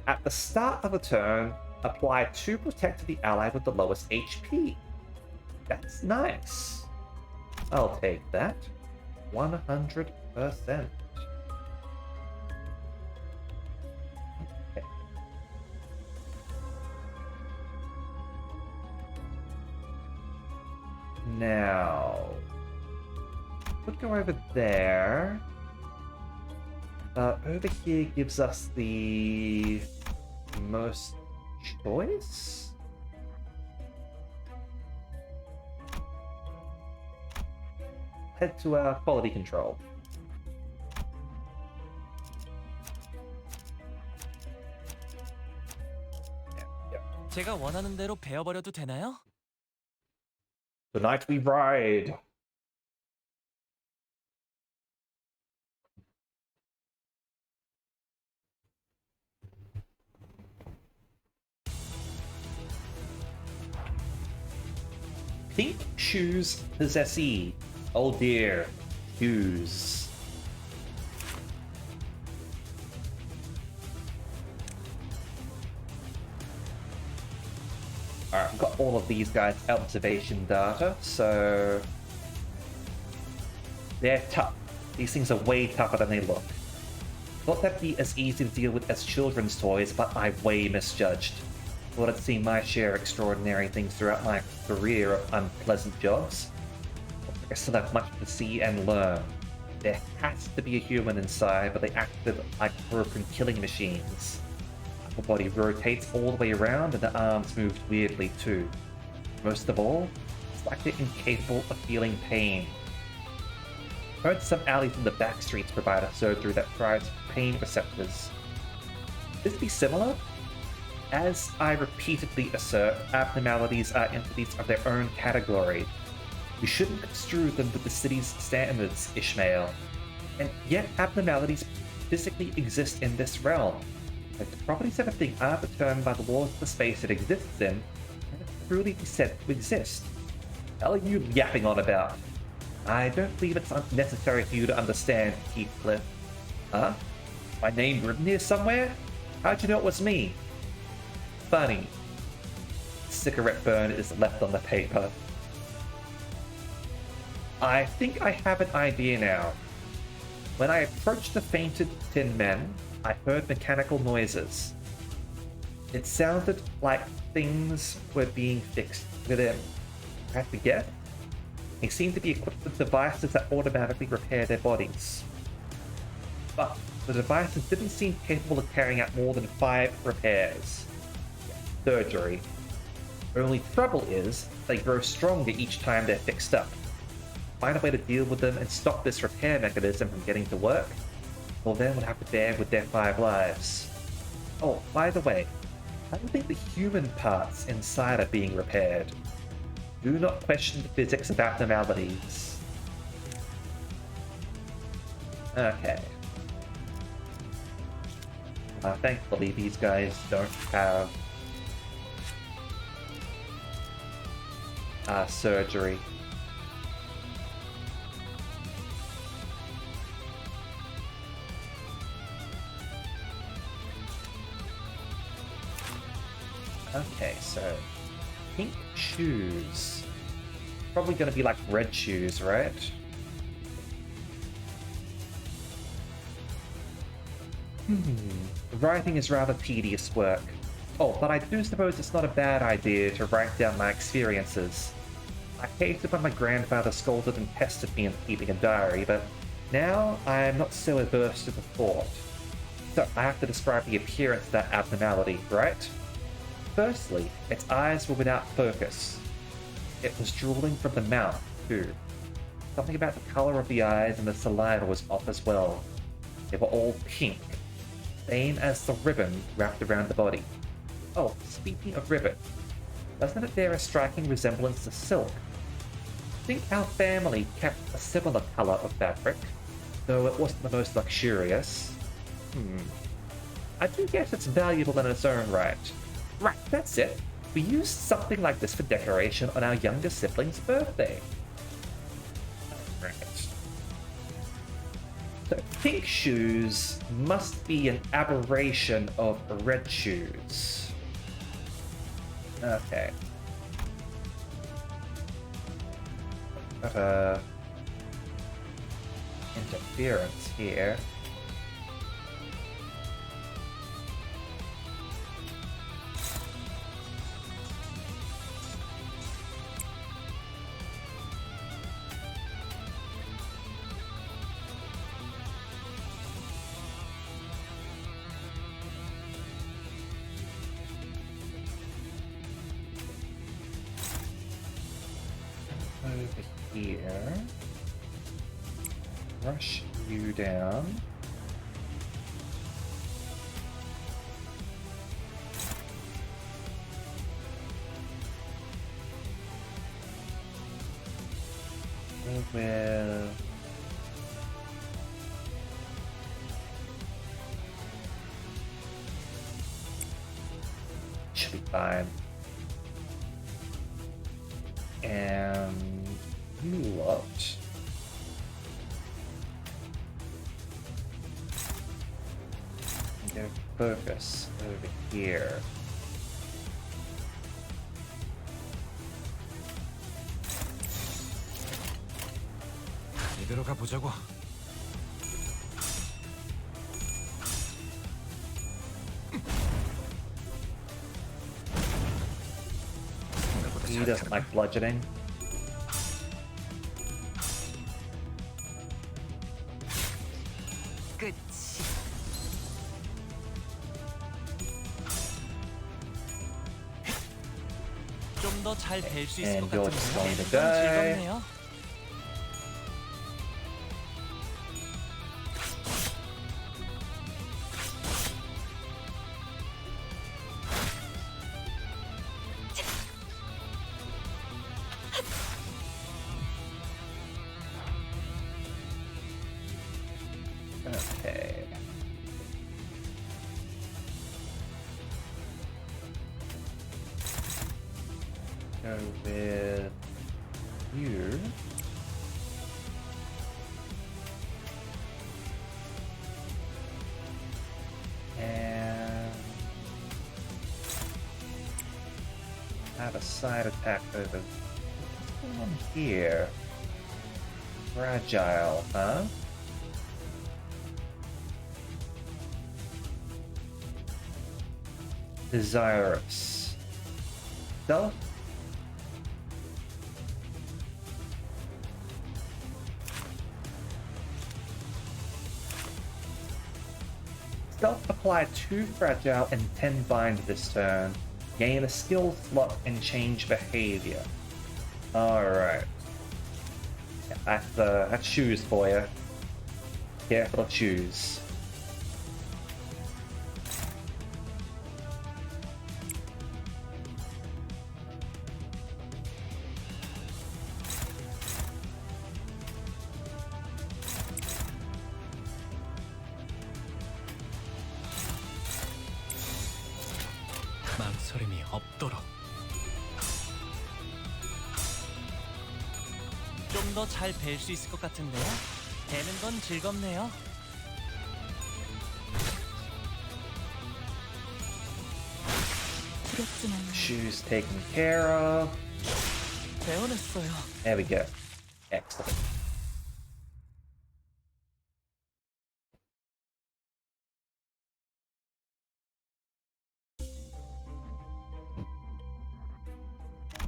At the start of a turn, apply 2 protect to the ally with the lowest HP. That's nice. I'll take that. 100%. Okay. Now, we'll go over there. Over here gives us the most choice? Head to our quality control. 제가 원하는 대로 베어버려도 되나요? Tonight we ride. Pink shoes possessee. Oh dear. Shoes. Alright, I've got all of these guys' observation data, so they're tough. These things are way tougher than they look. Thought that'd be as easy to deal with as children's toys, but I way misjudged. Thought I'd seen my share of extraordinary things throughout my career of unpleasant jobs. I still have much to see and learn. There has to be a human inside, but they acted like broken killing machines. The body rotates all the way around and the arms moved weirdly too. Most of all, it's like they're incapable of feeling pain. Heard some alleys in the back streets provide a surgery that thrives pain receptors. Could this be similar? As I repeatedly assert, abnormalities are entities of their own category. We shouldn't construe them with the city's standards, Ishmael. And yet abnormalities physically exist in this realm. If the properties of a thing are determined by the laws of the space it exists in, can it truly be said to exist? What are you yapping on about? I don't believe it's unnecessary for you to understand, Heathcliff. Huh? My name written here somewhere? How'd you know it was me? Funny. Cigarette burn is left on the paper. I think I have an idea now. When I approached the fainted tin men, I heard mechanical noises. It sounded like things were being fixed within. I have to guess. They seem to be equipped with devices that automatically repair their bodies. But the devices didn't seem capable of carrying out more than 5 repairs. Surgery. Only trouble is, they grow stronger each time they're fixed up. Find a way to deal with them and stop this repair mechanism from getting to work, well then we'll have to bear with their 5 lives. Oh, by the way, how do you think the human parts inside are being repaired? Do not question the physics of abnormalities. Okay. Thankfully, these guys don't have surgery. Okay, so pink shoes. Probably gonna be like red shoes, right? Writing is rather tedious work. Oh, but I do suppose it's not a bad idea to write down my experiences. I hated when my grandfather scolded and pestered me into keeping a diary, but now I am not so averse to the thought. So I have to describe the appearance of that abnormality, right? Firstly, its eyes were without focus. It was drooling from the mouth, too. Something about the color of the eyes and the saliva was off as well. They were all pink, same as the ribbon wrapped around the body. Oh, speaking of ribbon, doesn't it bear a striking resemblance to silk? I think our family kept a similar color of fabric, though it wasn't the most luxurious. I do guess it's valuable in its own right. Right, that's it. We used something like this for decoration on our younger sibling's birthday. Right. So pink shoes must be an aberration of red shoes. Okay. Got interference here. Over here. Rush you down. We will should be fine. And you lot. Go focus over here. 이대로 가보자고. He doesn't like bludgeoning. 끝이. 좀 더 잘 뵐 수 있을 것 And you're just going to 같은데요. 좀 die. 즐겁네요. Okay. Go with you. And have a side attack over. What's going on here? Fragile, huh? Desirous. Stealth? Stealth apply 2 fragile and 10 bind this turn. Gain a skill slot and change behavior. Alright. That's shoes for you. Careful of shoes. 망설임이 없도록. 좀 더 잘 뵐 수 있을 것 같은데요? 배는 건 즐겁네요. 두렵지만 Shoes taken care of. 배워냈어요. There we go. Excellent.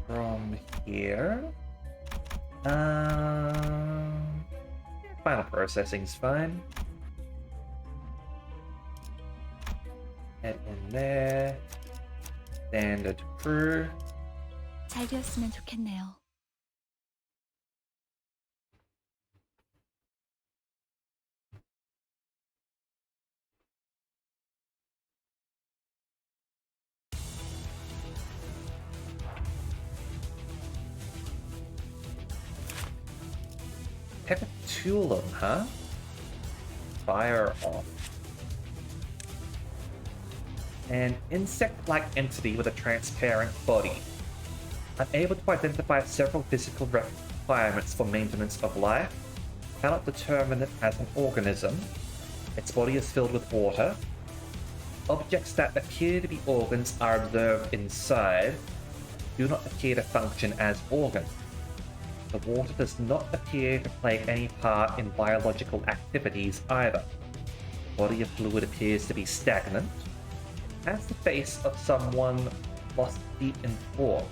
From here, final processing's fine. Head in there. Standard crew. 잘 되었으면 좋겠네요. Pepitulum, huh? Fire off. An insect-like entity with a transparent body. Unable to identify several physical requirements for maintenance of life. Cannot determine it as an organism. Its body is filled with water. Objects that appear to be organs are observed inside. Do not appear to function as organs. The water does not appear to play any part in biological activities either. The body of fluid appears to be stagnant. Has the face of someone lost deep in thought.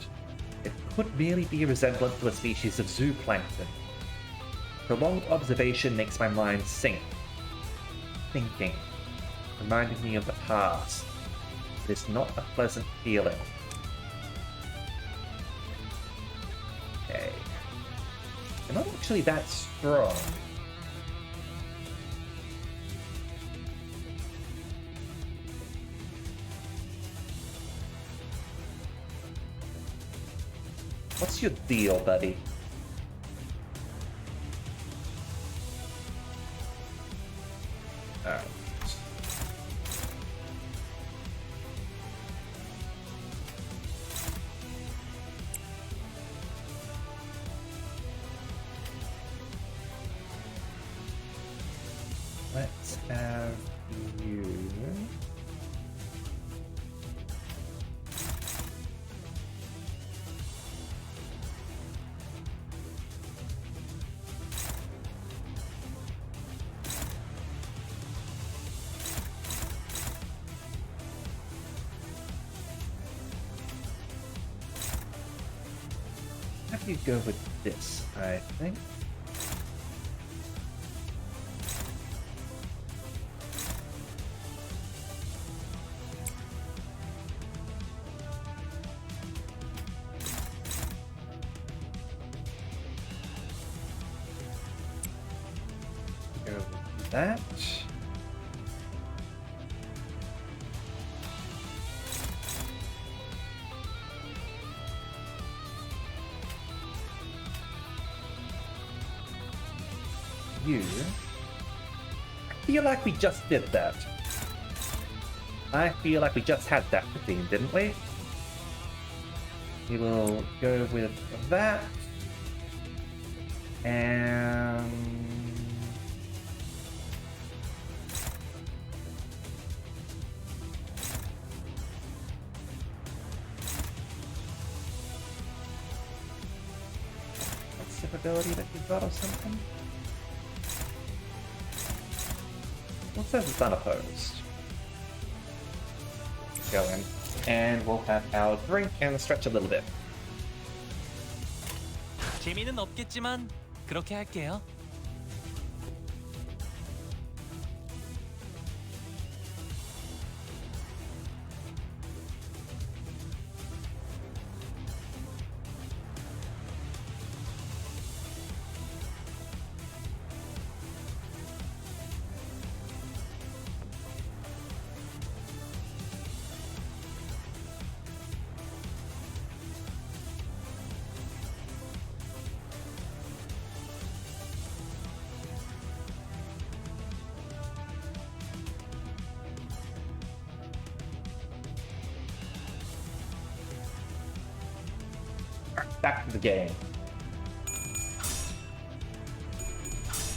It could merely be resemblant to a species of zooplankton. Prolonged observation makes my mind sink. Thinking. Reminding me of the past. It is not a pleasant feeling. Okay. They're not actually that strong. What's your deal, buddy? Alright. Let's have you. How do you go with this, I think? Go with that. You. I feel like we just did that. I feel like we just had that theme, didn't we? We will go with that. And what's the ability that you got or something? What says it's unopposed? Go in. And we'll have our drink and stretch a little bit. 재미는 없겠지만 그렇게 할게요. back to the game.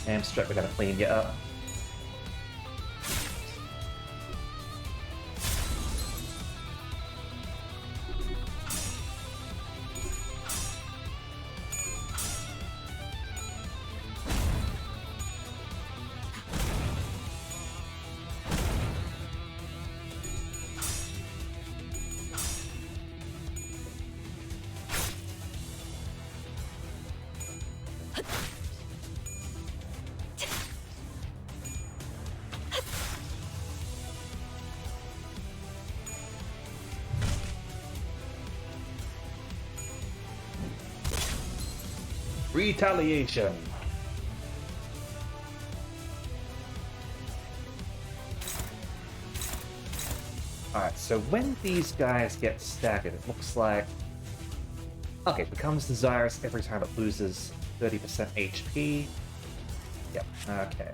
Damn straight, we gotta clean you up. Retaliation. Alright, so when these guys get staggered, it looks like... Okay, it becomes desirous every time it loses 30% HP. Yep, okay.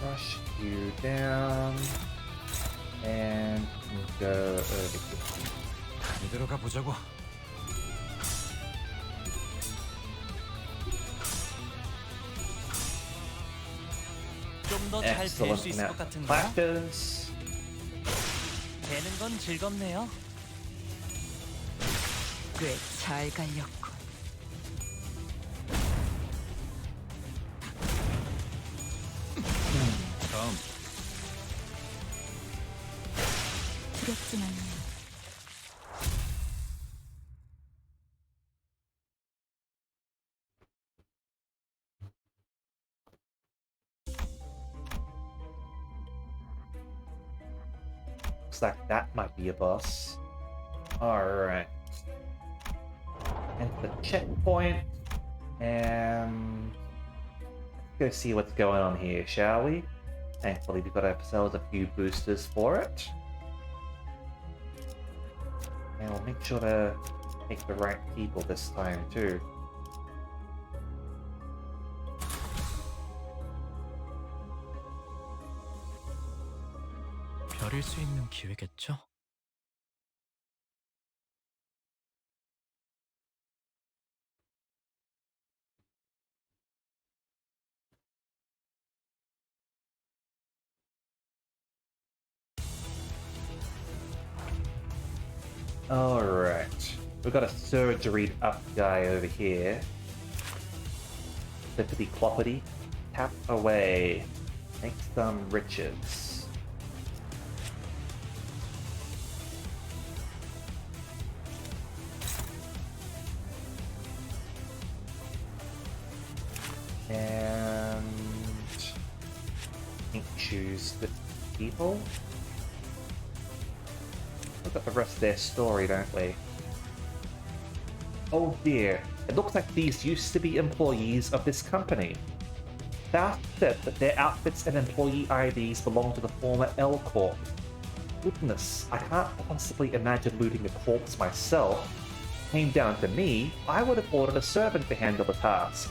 Rush you down and go over here. 이대로 가보자고. 좀 더 잘 뵐 수 Excellent 있을 것 amount of 같은데요? platters. 되는 건 즐겁네요. 꽤 잘 갈렸군. 다음. 두렵지만요. Looks like that might be a boss. Alright. Enter the checkpoint. And go see what's going on here, shall we? Thankfully, we've got ourselves a few boosters for it. And we'll make sure to take the right people this time, too. 별일 수 있는 기회겠죠? Alright. We've got a surgeried up guy over here. Flippity cloppity. Tap away. Make some riches. And I think choose the people. Look at the rest of their story, don't we? Oh dear, it looks like these used to be employees of this company. Staff said that their outfits and employee IDs belong to the former L Corp. Goodness, I can't possibly imagine looting a corpse myself. Came down to me, I would have ordered a servant to handle the task.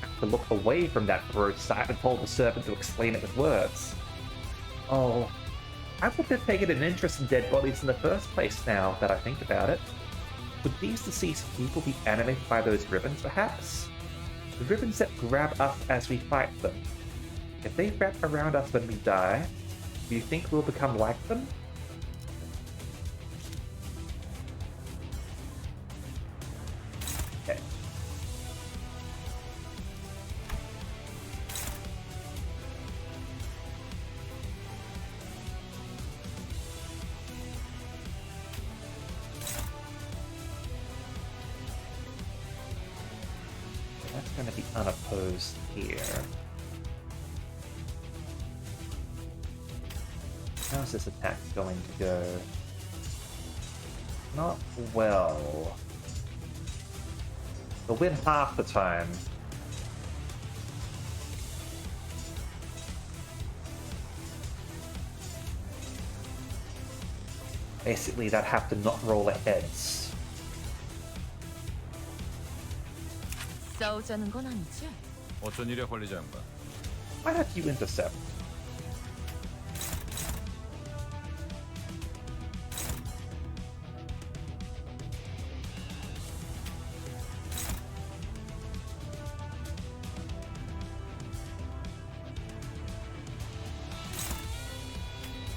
I have to look away from that gross sight and told the servant to explain it with words. Oh, I would have taken an interest in dead bodies in the first place now that I think about it. Would these deceased people be animated by those ribbons, perhaps? The ribbons that grab us as we fight them. If they wrap around us when we die, do you think we'll become like them? Okay. That's going going to be unopposed here. How's this attack going to go? Not well. They'll win half the time. Basically, they'd have to not roll their heads. 싸우자는 건 아니지? 어쩐 일이야 관리자 양반. Why don't you intercept?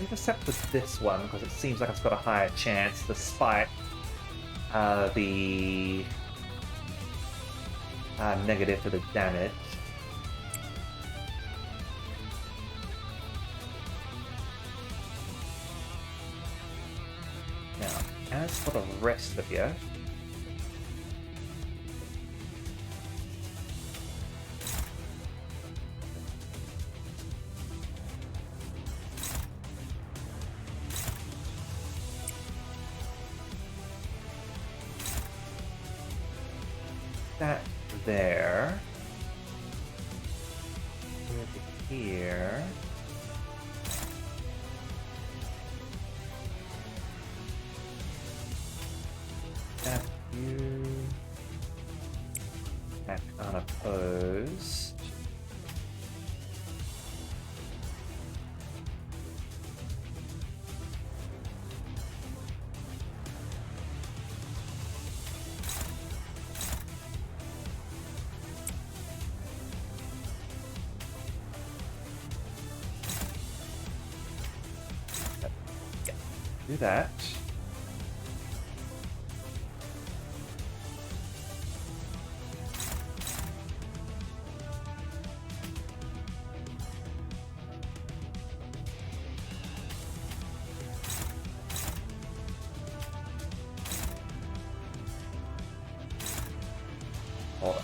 Intercept with this one because it seems like it's got a higher chance despite the negative for the damage. Now, as for the rest of you, that there. Over here. That you. Back unopposed. Do that. Hold on.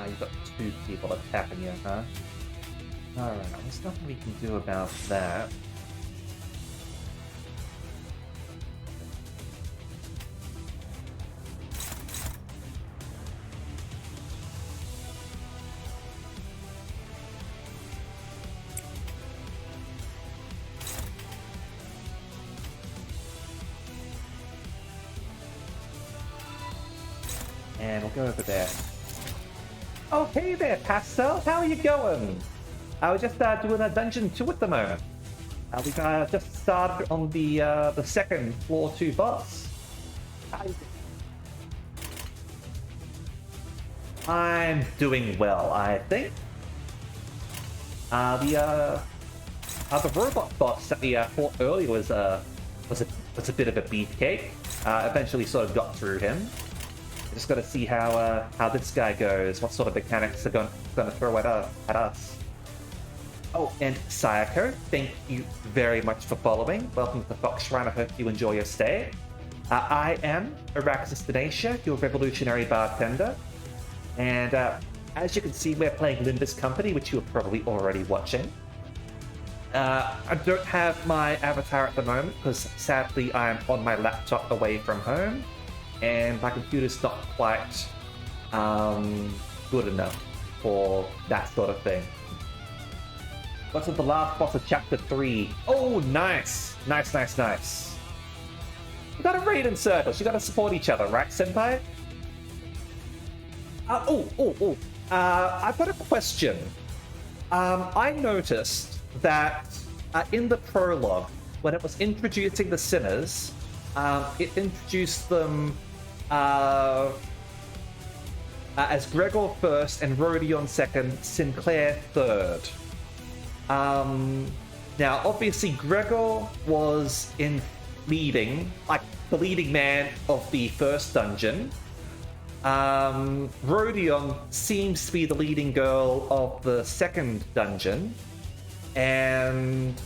You've got two people attacking you, huh? Alright, there's nothing we can do about that. And we'll go over there. Oh, hey there, Pastel. How are you going? I was just doing a dungeon 2 at the moment. We just started on the second floor 2 boss. How you doing? I'm doing well, I think. The robot boss that we fought earlier was a bit of a beefcake. Eventually, sort of got through him. Just got to see how this guy goes. What sort of mechanics are going to throw at us? Oh, and Sayako, thank you very much for following. Welcome to the Fox Shrine. I hope you enjoy your stay. I am Araxis Denacia, your revolutionary bartender, and as you can see, we're playing Limbus Company, which you are probably already watching. I don't have my avatar at the moment because sadly I'm on my laptop away from home. And my computer's not quite good enough for that sort of thing. What's with the last boss of Chapter 3? Oh, nice! Nice. You gotta raid in circles, you gotta support each other, right, Senpai? I've got a question. I noticed that in the prologue, when it was introducing the sinners, it introduced them as Gregor first and Rodion second, Sinclair third. Now, obviously, Gregor was in leading, like the leading man of the first dungeon. Rodion seems to be the leading girl of the second dungeon, and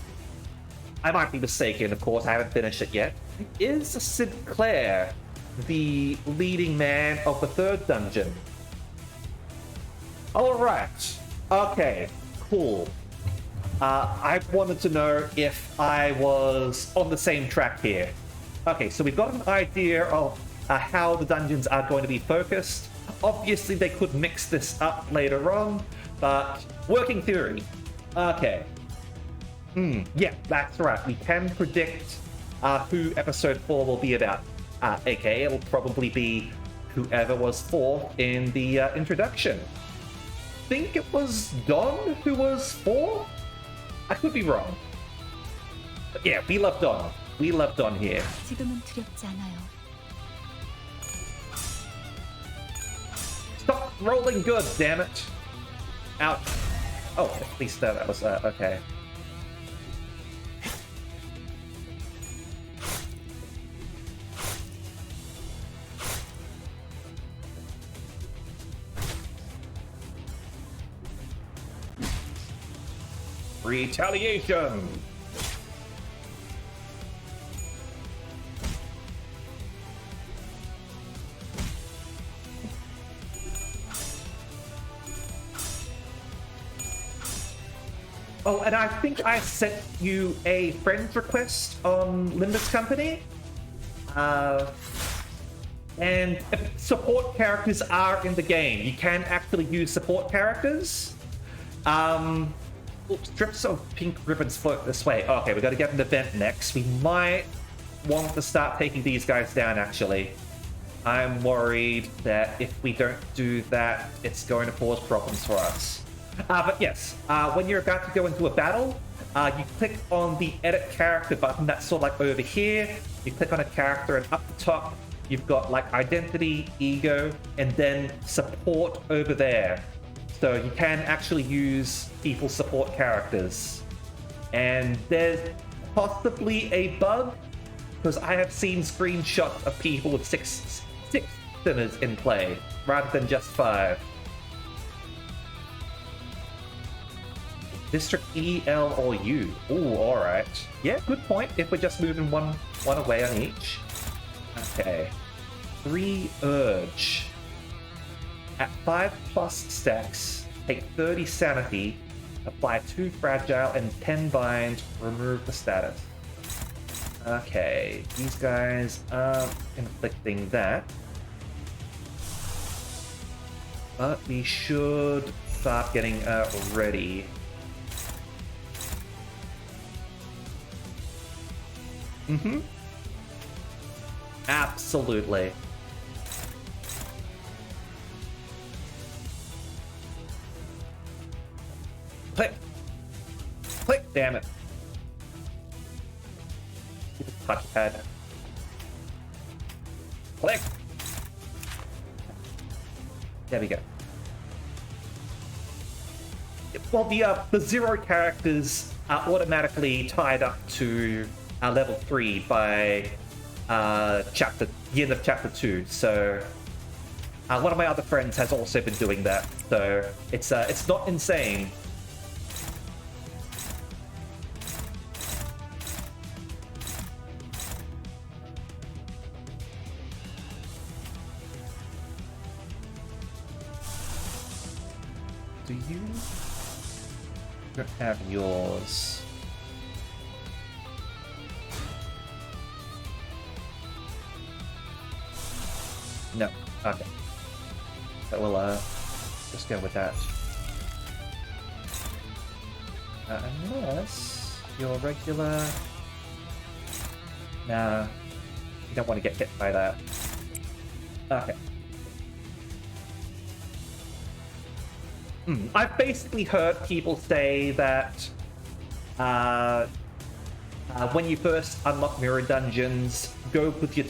I might be mistaken, of course, I haven't finished it yet. Is Sinclair the leading man of the third dungeon? Alright. Okay, cool. I wanted to know if I was on the same track here. Okay, so we've got an idea of how the dungeons are going to be focused. Obviously, they could mix this up later on, but working theory. Okay. Yeah, that's right. We can predict who episode 4 will be about. AKA, it'll probably be whoever was 4 in the introduction. I think it was Don who was 4? I could be wrong. But yeah, we love Don. We love Don here. 지금은 두렵지 않아요. Stop rolling good, damn it. Ouch. Oh, at least that was, okay. Retaliation! Oh, and I think I sent you a friend request on Limbus Company. And support characters are in the game. You can actually use support characters. Oops, strips of pink ribbons float this way. Okay, we got to get an event next. We might want to start taking these guys down, actually. I'm worried that if we don't do that, it's going to cause problems for us. But yes, when you're about to go into a battle, you click on the edit character button that's sort of like over here. You click on a character, and up the top, you've got like identity, ego, and then support over there. So you can actually use people's support characters. And there's possibly a bug, because I have seen screenshots of people with six sinners in play, rather than just 5. District E, L, or U. Ooh, alright. Yeah, good point, if we're just moving one away on each. Okay. 3 Urge. At 5+ stacks, take 30 sanity, apply 2 fragile and 10 bind, remove the status. Okay, these guys aren't inflicting that. But we should start getting ready. Absolutely. Click! Click, damn it. Touchpad. Click! There we go. Well, the 0 characters are automatically tied up to level 3 by the end of chapter 2, so one of my other friends has also been doing that, so it's not insane. Do you don't have yours? No. Okay. So we'll just go with that. Unless your regular. Nah. You don't want to get hit by that. Okay. I've basically heard people say that when you first unlock mirror dungeons, go with your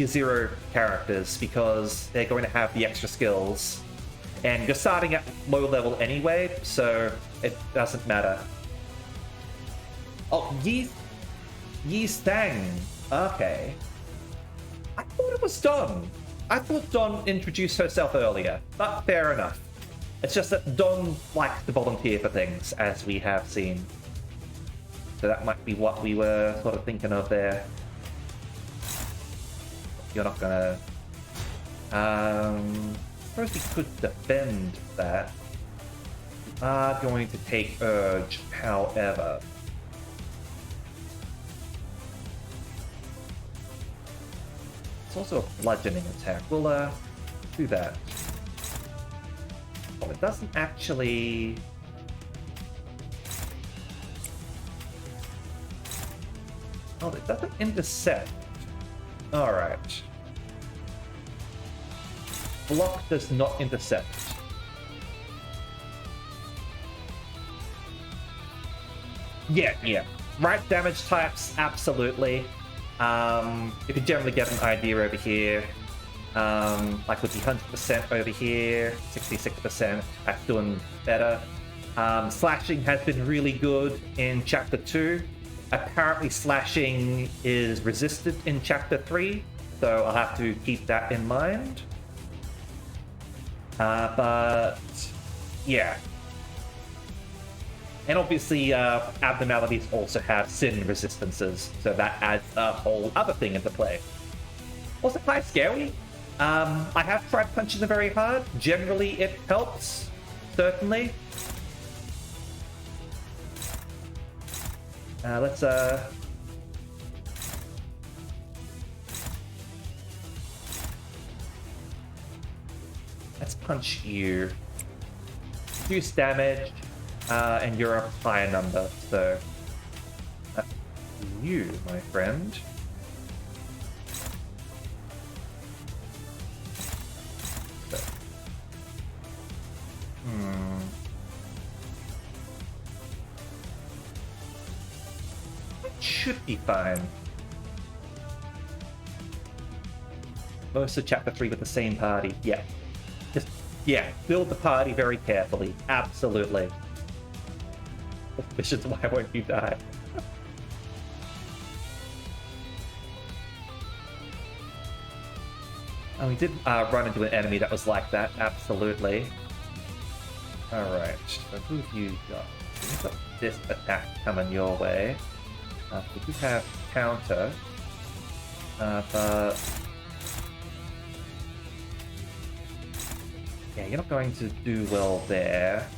0 characters because they're going to have the extra skills, and you're starting at low level anyway, so it doesn't matter. Oh, Yi Stang. Okay. I thought it was done. I thought Dawn introduced herself earlier, but fair enough. It's just that Dawn likes to volunteer for things, as we have seen. So that might be what we were sort of thinking of there. You're not gonna... suppose we could defend that. We are going to take Urge, however. It's also a bludgeoning attack. We'll do that. Oh, it doesn't actually... Oh, it doesn't intercept. Alright. Block does not intercept. Yeah. Right damage types, absolutely. You can generally get an idea over here. Like with the 100% over here, 66%, that's doing better. Slashing has been really good in Chapter 2. Apparently slashing is resisted in Chapter 3, so I'll have to keep that in mind. But yeah. And obviously abnormalities also have sin resistances, so that adds a whole other thing into play. Also quite scary. I have tried punching them very hard. Generally it helps, certainly. Let's punch you. Reduce damage, and you're a higher number, so that's you, my friend. So. Should be fine. Most of Chapter 3 with the same party. Yeah. Just, yeah, build the party very carefully. Absolutely. Suspicions, why won't you die? Oh, we did run into an enemy that was like that. Absolutely. Alright, so who have you got? You've got this attack coming your way. We do have counter, but yeah, you're not going to do well there.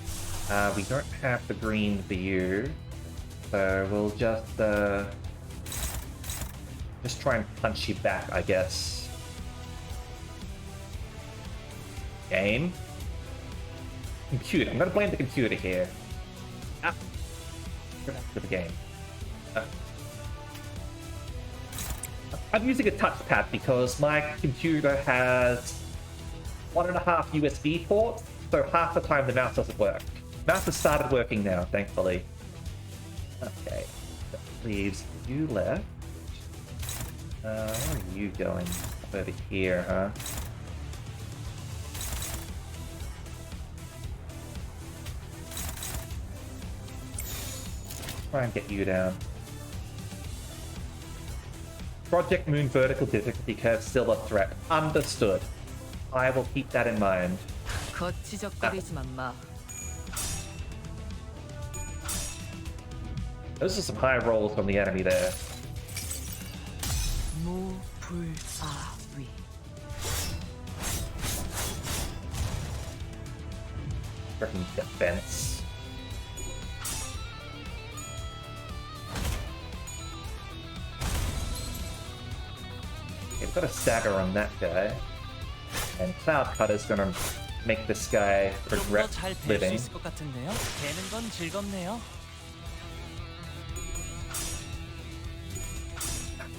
We don't have the green for you, so we'll just try and punch you back, I guess. Game. Computer. I'm gonna blame the computer here. Go back to the game. I'm using a touchpad because my computer has 1.5 USB ports, so half the time the mouse doesn't work. Mouse has started working now, thankfully. Okay, that leaves you left. Where are you going? Up over here, huh? Try and get you down. Project Moon vertical difficulty curve still a threat. Understood. I will keep that in mind. 거치적거리지만 마. Those are some high rolls from the enemy there. 무불아위. Freaking defense. We've got a stagger on that guy. And Cloud Cutter's gonna make this guy regret 좀더 잘 뵐 수 living. 있을 것 같은데요. 되는 건 즐겁네요.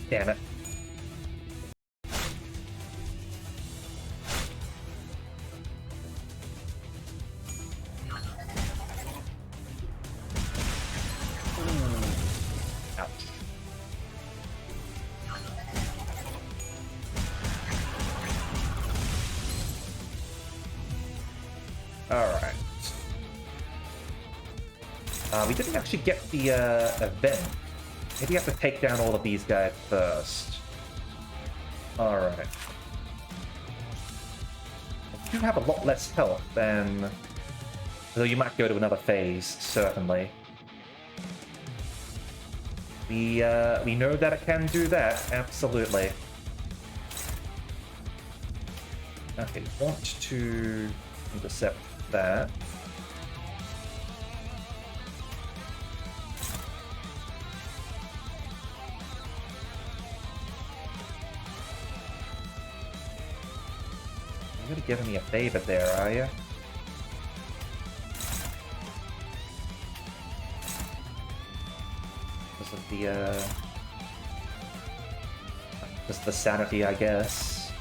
Damn it. Ouch. Alright. We didn't actually get the event. Maybe you have to take down all of these guys first. Alright. do have a lot less health than... Though you might go to another phase, certainly. We know that it can do that, absolutely. Okay, want to intercept that. You're gonna give me a favor there, are you? Because of the, just the sanity, I guess.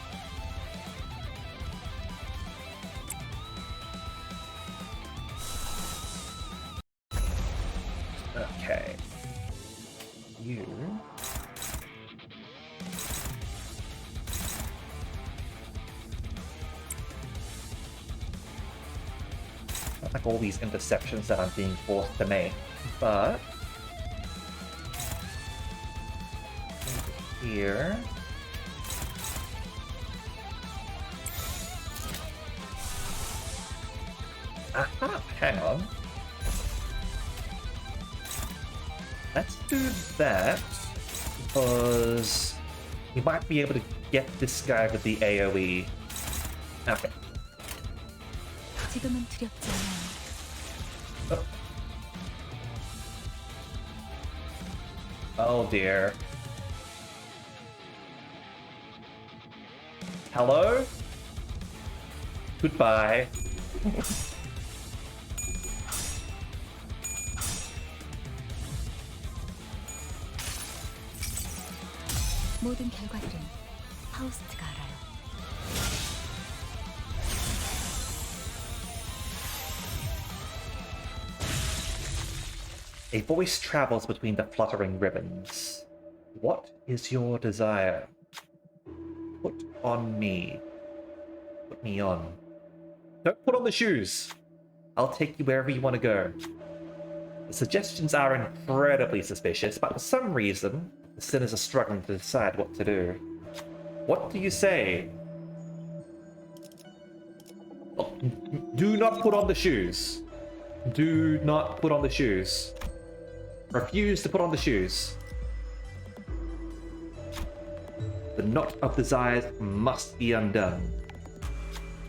Okay. You... Not like all these interceptions that I'm being forced to make, but... Here... Aha, hang on. Let's do that, because we might be able to get this guy with the AoE. Okay. 지금은 두렵지 않아요. Oh dear. Hello? Goodbye. 모든 결과들은 파우스트가 알아요. A voice travels between the fluttering ribbons. What is your desire? Put on me. Put me on. Don't put on the shoes. I'll take you wherever you want to go. The suggestions are incredibly suspicious, but for some reason, the sinners are struggling to decide what to do. What do you say? Oh, do not put on the shoes. Do not put on the shoes. Refuse to put on the shoes. The knot of desires must be undone.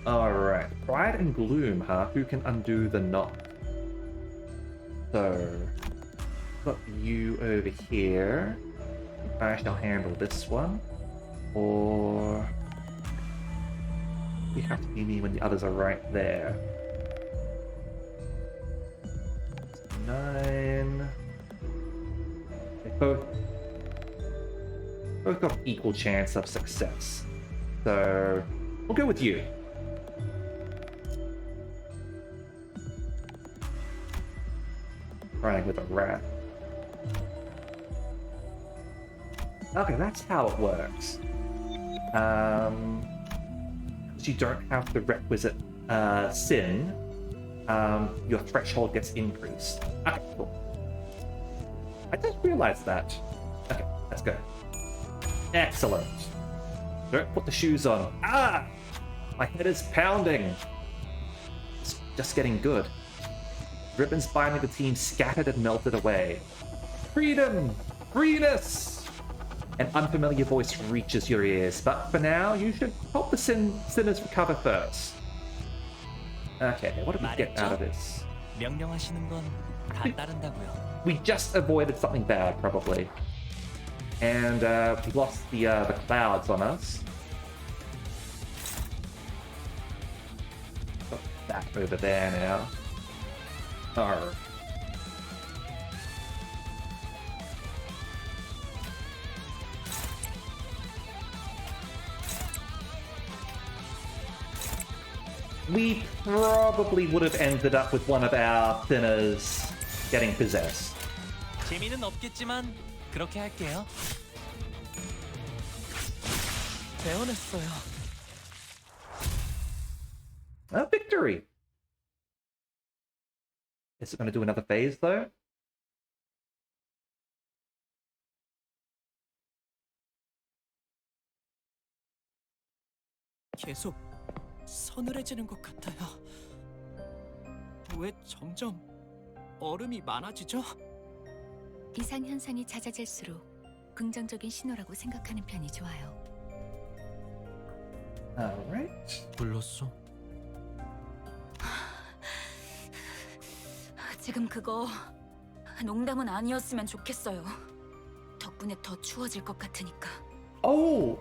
Alright. Pride and gloom, huh? Who can undo the knot? So, got you over here. I shall handle this one. Or... you have to be me when the others are right there. 9... They both got equal chance of success. So, we'll go with you. Running with a rat. Okay, that's how it works. Because you don't have the requisite sin, your threshold gets increased. Okay, cool. I just realized that. Okay, let's go. Excellent. Don't put the shoes on. Ah! My head is pounding. It's just getting good. Ribbons binding the team scattered and melted away. Freedom! Freeness! An unfamiliar voice reaches your ears, but for now, you should help the sinners recover first. Okay, what did we get out of this? 명령하시는 건 다 따른다고요. We just avoided something bad, probably. And we lost the clouds on us. Got that over there now. Arr. We probably would have ended up with one of our thinners getting possessed. 재미는 없겠지만 그렇게 할게요. 배워냈어요. A victory! Is it going to do another phase, though? 계속 서늘해지는 것 같아요. 왜 점점 얼음이 많아지죠? 이상 현상이 잦아질수록 긍정적인 신호라고 생각하는 편이 좋아요. Alright. 불렀어? 지금 그거 농담은 아니었으면 좋겠어요. 덕분에 더 추워질 것 같으니까. Oh,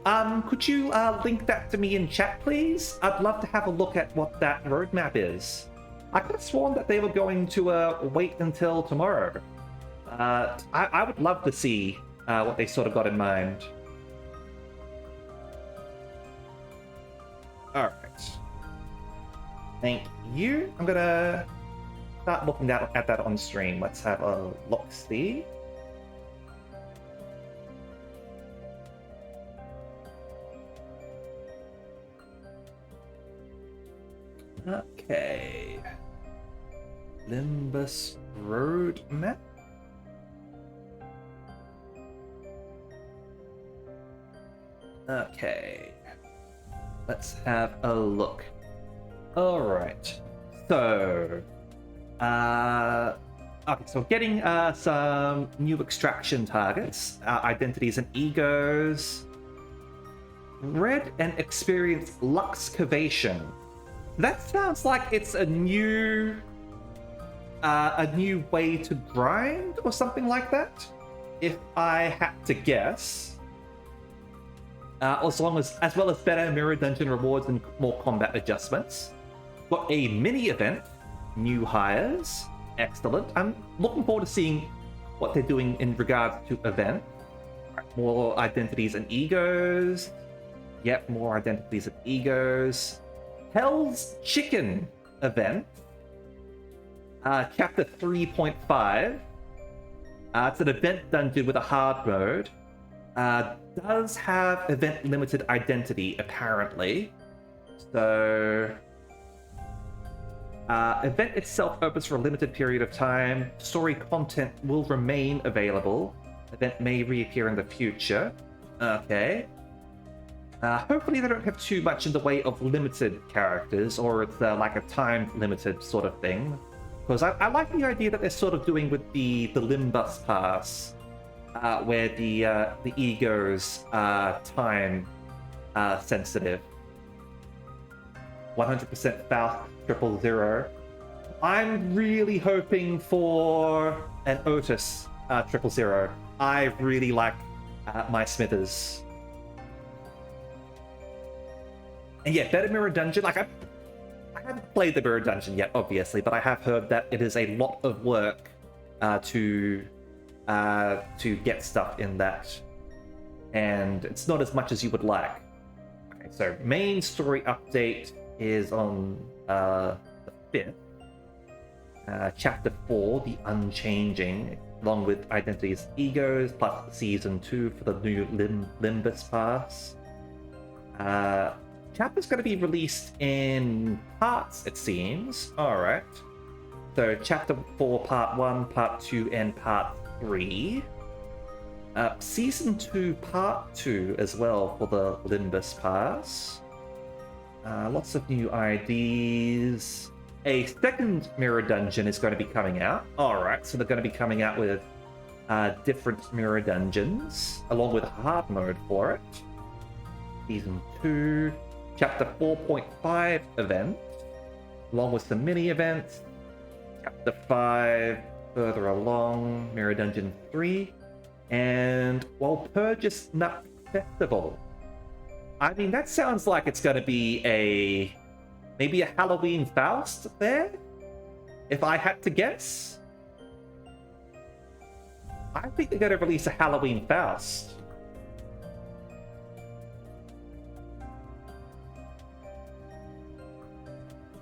could you link that to me in chat, please? I'd love to have a look at what that roadmap is. I could have sworn that they were going to wait until tomorrow. I would love to see what they sort of got in mind. Alright. Thank you. I'm gonna start looking at that on stream. Let's have a look-see. Okay. Limbus roadmap. Okay. Let's have a look. Alright. So, okay, so getting some new extraction targets, identities and egos. Read and experience luxcavation. That sounds like it's a new way to grind or something like that. If I had to guess. As well as better mirror dungeon rewards and more combat adjustments. Got a mini event, new hires, excellent. I'm looking forward to seeing what they're doing in regards to event. More identities and egos. Yep, more identities and egos. Hell's Chicken event. Chapter 3.5. It's an event dungeon with a hard mode. Does have event limited identity, apparently. So, event itself opens for a limited period of time. Story content will remain available. Event may reappear in the future. Okay. Hopefully they don't have too much in the way of limited characters, or it's like a time-limited sort of thing. Because I like the idea that they're sort of doing with the Limbus pass, where the egos are time sensitive. 100% Faust 000. I'm really hoping for an Otis 000. I really like my Smithers. And yeah, better mirror dungeon. Like I haven't played the mirror dungeon yet, obviously, but I have heard that it is a lot of work to get stuff in that, and it's not as much as you would like. Okay, so main story update is on the 5th. Chapter 4, The Unchanging, along with Identities Egos, plus Season 2 for the new Limbus pass. Chapter's going to be released in parts, it seems. Alright. So, Chapter 4, Part 1, Part 2, and Part 3. Season 2, Part 2 as well for the Limbus pass. Lots of new IDs. A second mirror dungeon is going to be coming out. Alright, so they're going to be coming out with different mirror dungeons, along with a hard mode for it. Season 2, Chapter 4.5 event, along with some mini events. Chapter 5, further along, Mirror Dungeon 3, and Walpurgis Nut Festival. I mean, that sounds like it's going to be maybe a Halloween Faust there, if I had to guess. I think they're going to release a Halloween Faust.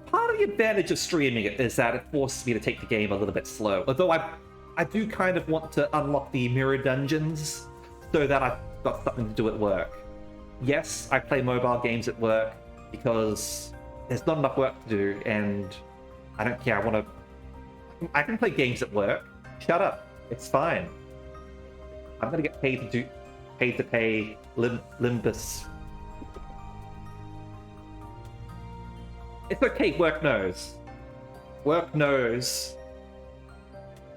Part of the advantage of streaming it is that it forces me to take the game a little bit slow. Although I do kind of want to unlock the mirror dungeons so that I've got something to do at work. Yes, I play mobile games at work because there's not enough work to do, and I don't care. I can play games at work. Shut up. It's fine. I'm gonna get paid to pay Limbus. It's okay, work knows. Work knows.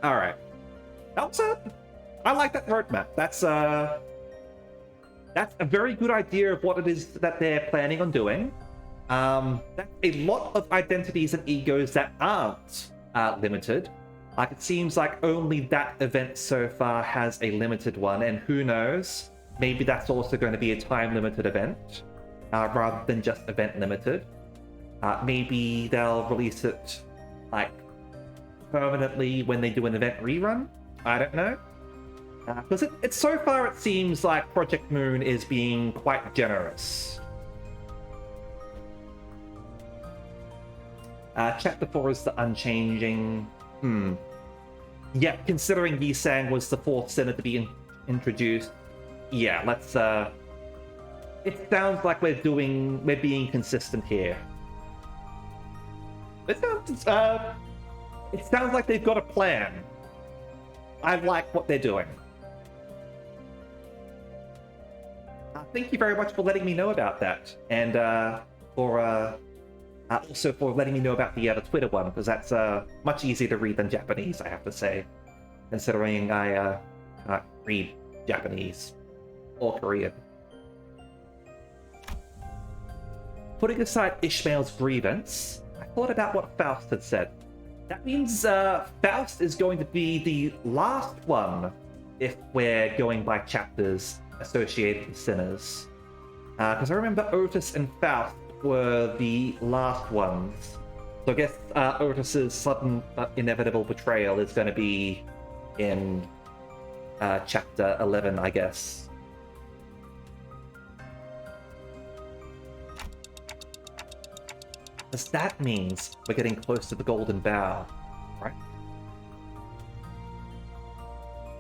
Alright. I like that roadmap. That's a very good idea of what it is that they're planning on doing. That's a lot of identities and egos that aren't limited. Like, it seems like only that event so far has a limited one, and who knows, maybe that's also going to be a time-limited event, rather than just event limited. Maybe they'll release it, like, permanently when they do an event rerun? I don't know. Because it's so far it seems like Project Moon is being quite generous. Chapter 4 is the Unchanging. Yeah, considering Yisang was the fourth sinner to be introduced, yeah, let's it sounds like we're being consistent here. It sounds like they've got a plan. I like what they're doing. Thank you very much for letting me know about that, and also for letting me know about the Twitter one, because that's much easier to read than Japanese, I have to say, considering I can't read Japanese or Korean. Putting aside Ishmael's grievance, I thought about what Faust had said. That means Faust is going to be the last one if we're going by chapters associated with sinners. Because I remember Otis and Faust were the last ones. So I guess Otis's sudden inevitable betrayal is going to be in chapter 11, I guess. Because that means we're getting close to the Golden Bough, right?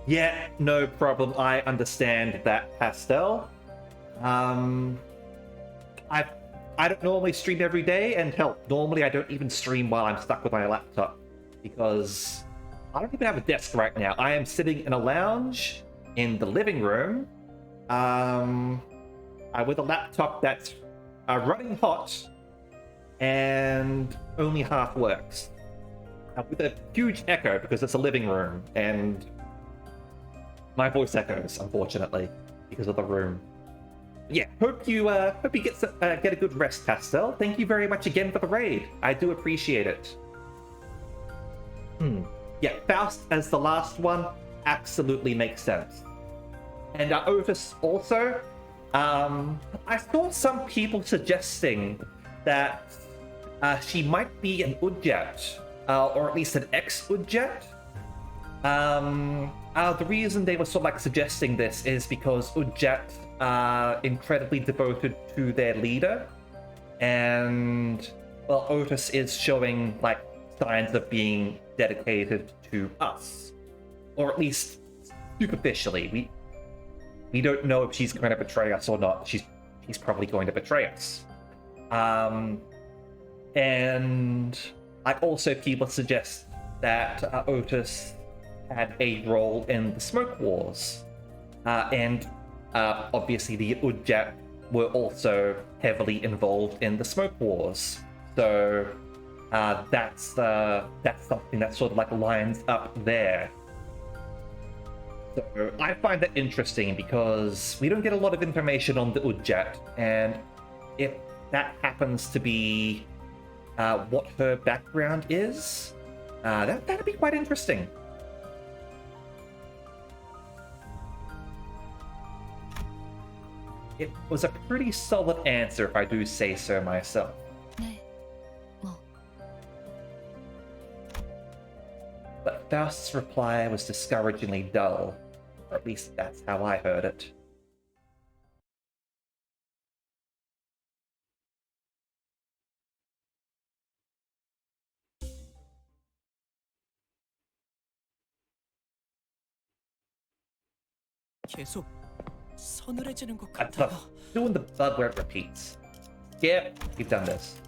Yeah, no problem. I understand that, Pastel. I don't normally stream every day, and hell, normally I don't even stream while I'm stuck with my laptop, because I don't even have a desk right now. I am sitting in a lounge in the living room, with a laptop that's running hot and only half works, with a huge echo because it's a living room, and my voice echoes, unfortunately, because of the room. Yeah, hope you get a good rest, Pastel. Thank you very much again for the raid. I do appreciate it. Yeah, Faust as the last one absolutely makes sense. And Otis also. I saw some people suggesting that she might be an Udjet, or at least an ex-Udjet. The reason they were sort of like suggesting this is because Udjet are incredibly devoted to their leader, and well, Otis is showing like signs of being dedicated to us, or at least superficially. We don't know if she's going to betray us or not. She's probably going to betray us. And like also people suggest that Otis had a role in the Smoke Wars, and obviously the Udjet were also heavily involved in the Smoke Wars. So that's something that sort of like lines up there. So I find that interesting because we don't get a lot of information on the Udjet, and if that happens to be what her background is, that'd be quite interesting. It was a pretty solid answer, if I do say so myself. But Faust's reply was discouragingly dull, or at least that's how I heard it. 계속 서늘해지는 것 That's 같아요. doing the bug where it repeats. Yep, you've done this.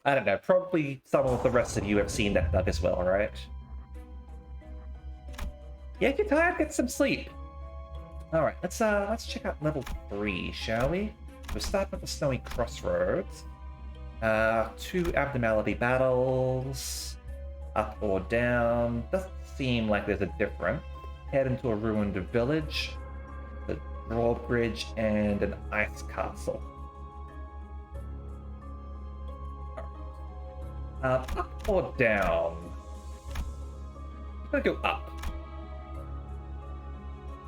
I don't know, probably some of the rest of you have seen that bug as well, right? Yeah, if you're tired, get some sleep. Alright, let's check out level 3, shall we? We'll start with the Snowy Crossroads. 2 abnormality battles. Up or down. Doesn't seem like there's a difference. Head into a ruined village. The drawbridge and an ice castle. Up or down? I'm gonna go up.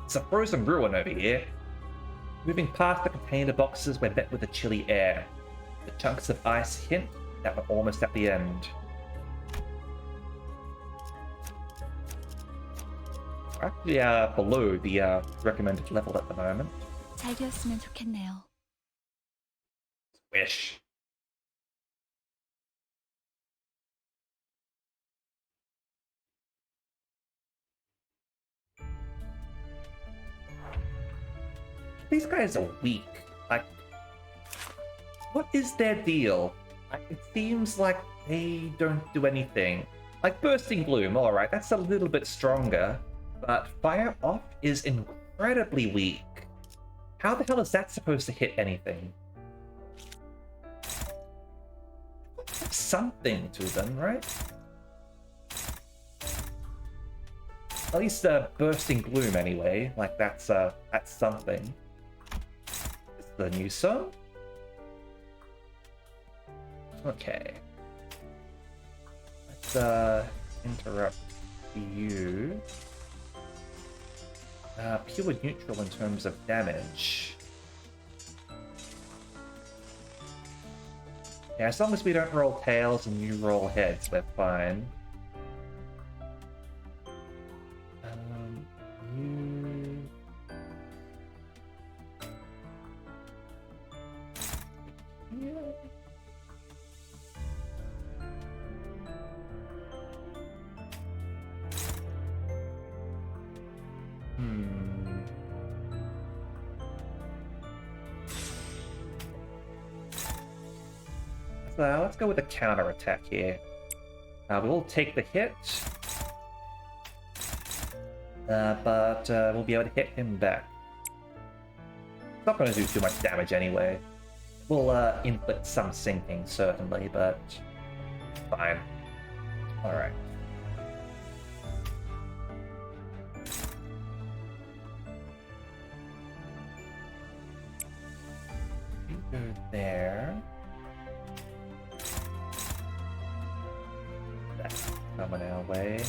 It's a frozen ruin over here. Moving past the container boxes, we're met with a chilly air. The chunks of ice hint that we're almost at the end. We're actually below the recommended level at the moment. 잘 되었으면 좋겠네요. Wish. These guys are weak. Like, what is their deal? Like, it seems like they don't do anything. Like Bursting Gloom, alright, that's a little bit stronger. But Fire Off is incredibly weak. How the hell is that supposed to hit anything? Something to them, right? At least Bursting Gloom anyway. Like that's something. Is the new song? Okay. Let's interrupt you. Pure neutral in terms of damage. Yeah, as long as we don't roll tails and you roll heads, we're fine. You... Yeah. So let's go with a counter attack here. We'll take the hit, but we'll be able to hit him back. It's not going to do too much damage anyway. We'll inflict some sinking certainly, but fine. All right. Go there. That's coming our way.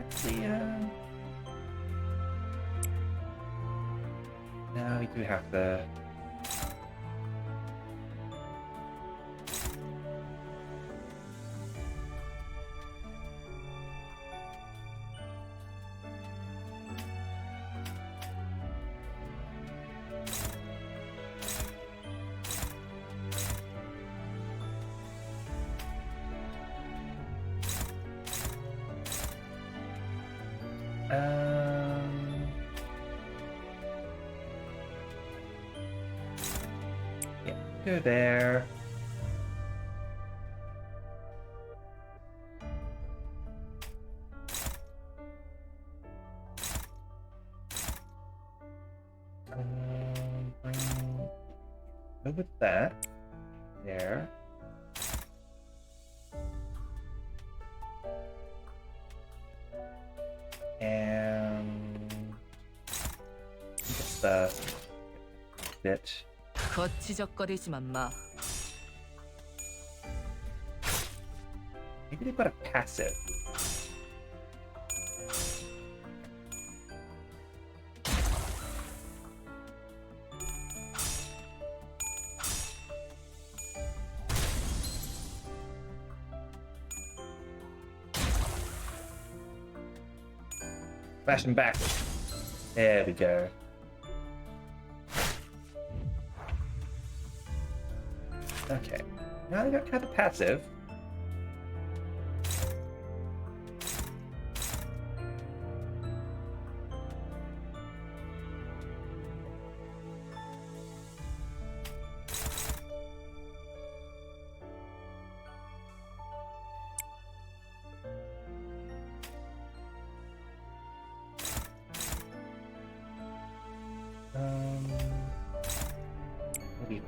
Actually, now we do have to. Yeah, go there. Go with that. There. And just a bit. 거치적거리지만 마. Maybe they've got a passive. Smash him back. There we go. Okay. Now they got kind of passive.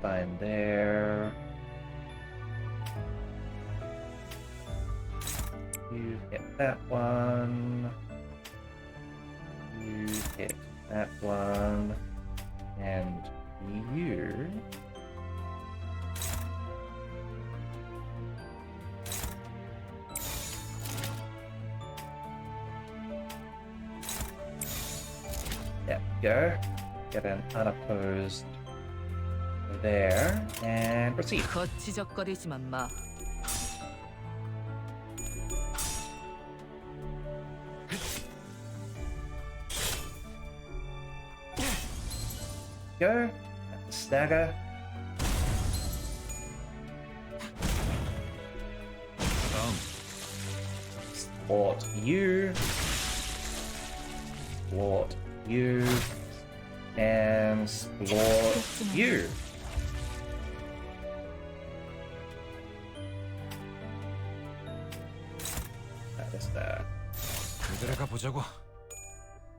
fine there. You hit that one. You hit that one. And you... There we go. Get an unopposed there, and proceed. 거치적거리지만 마. Go. That's a stagger. Thwart you. Thwart you. And thwart you. That is that. 들어가 보자고.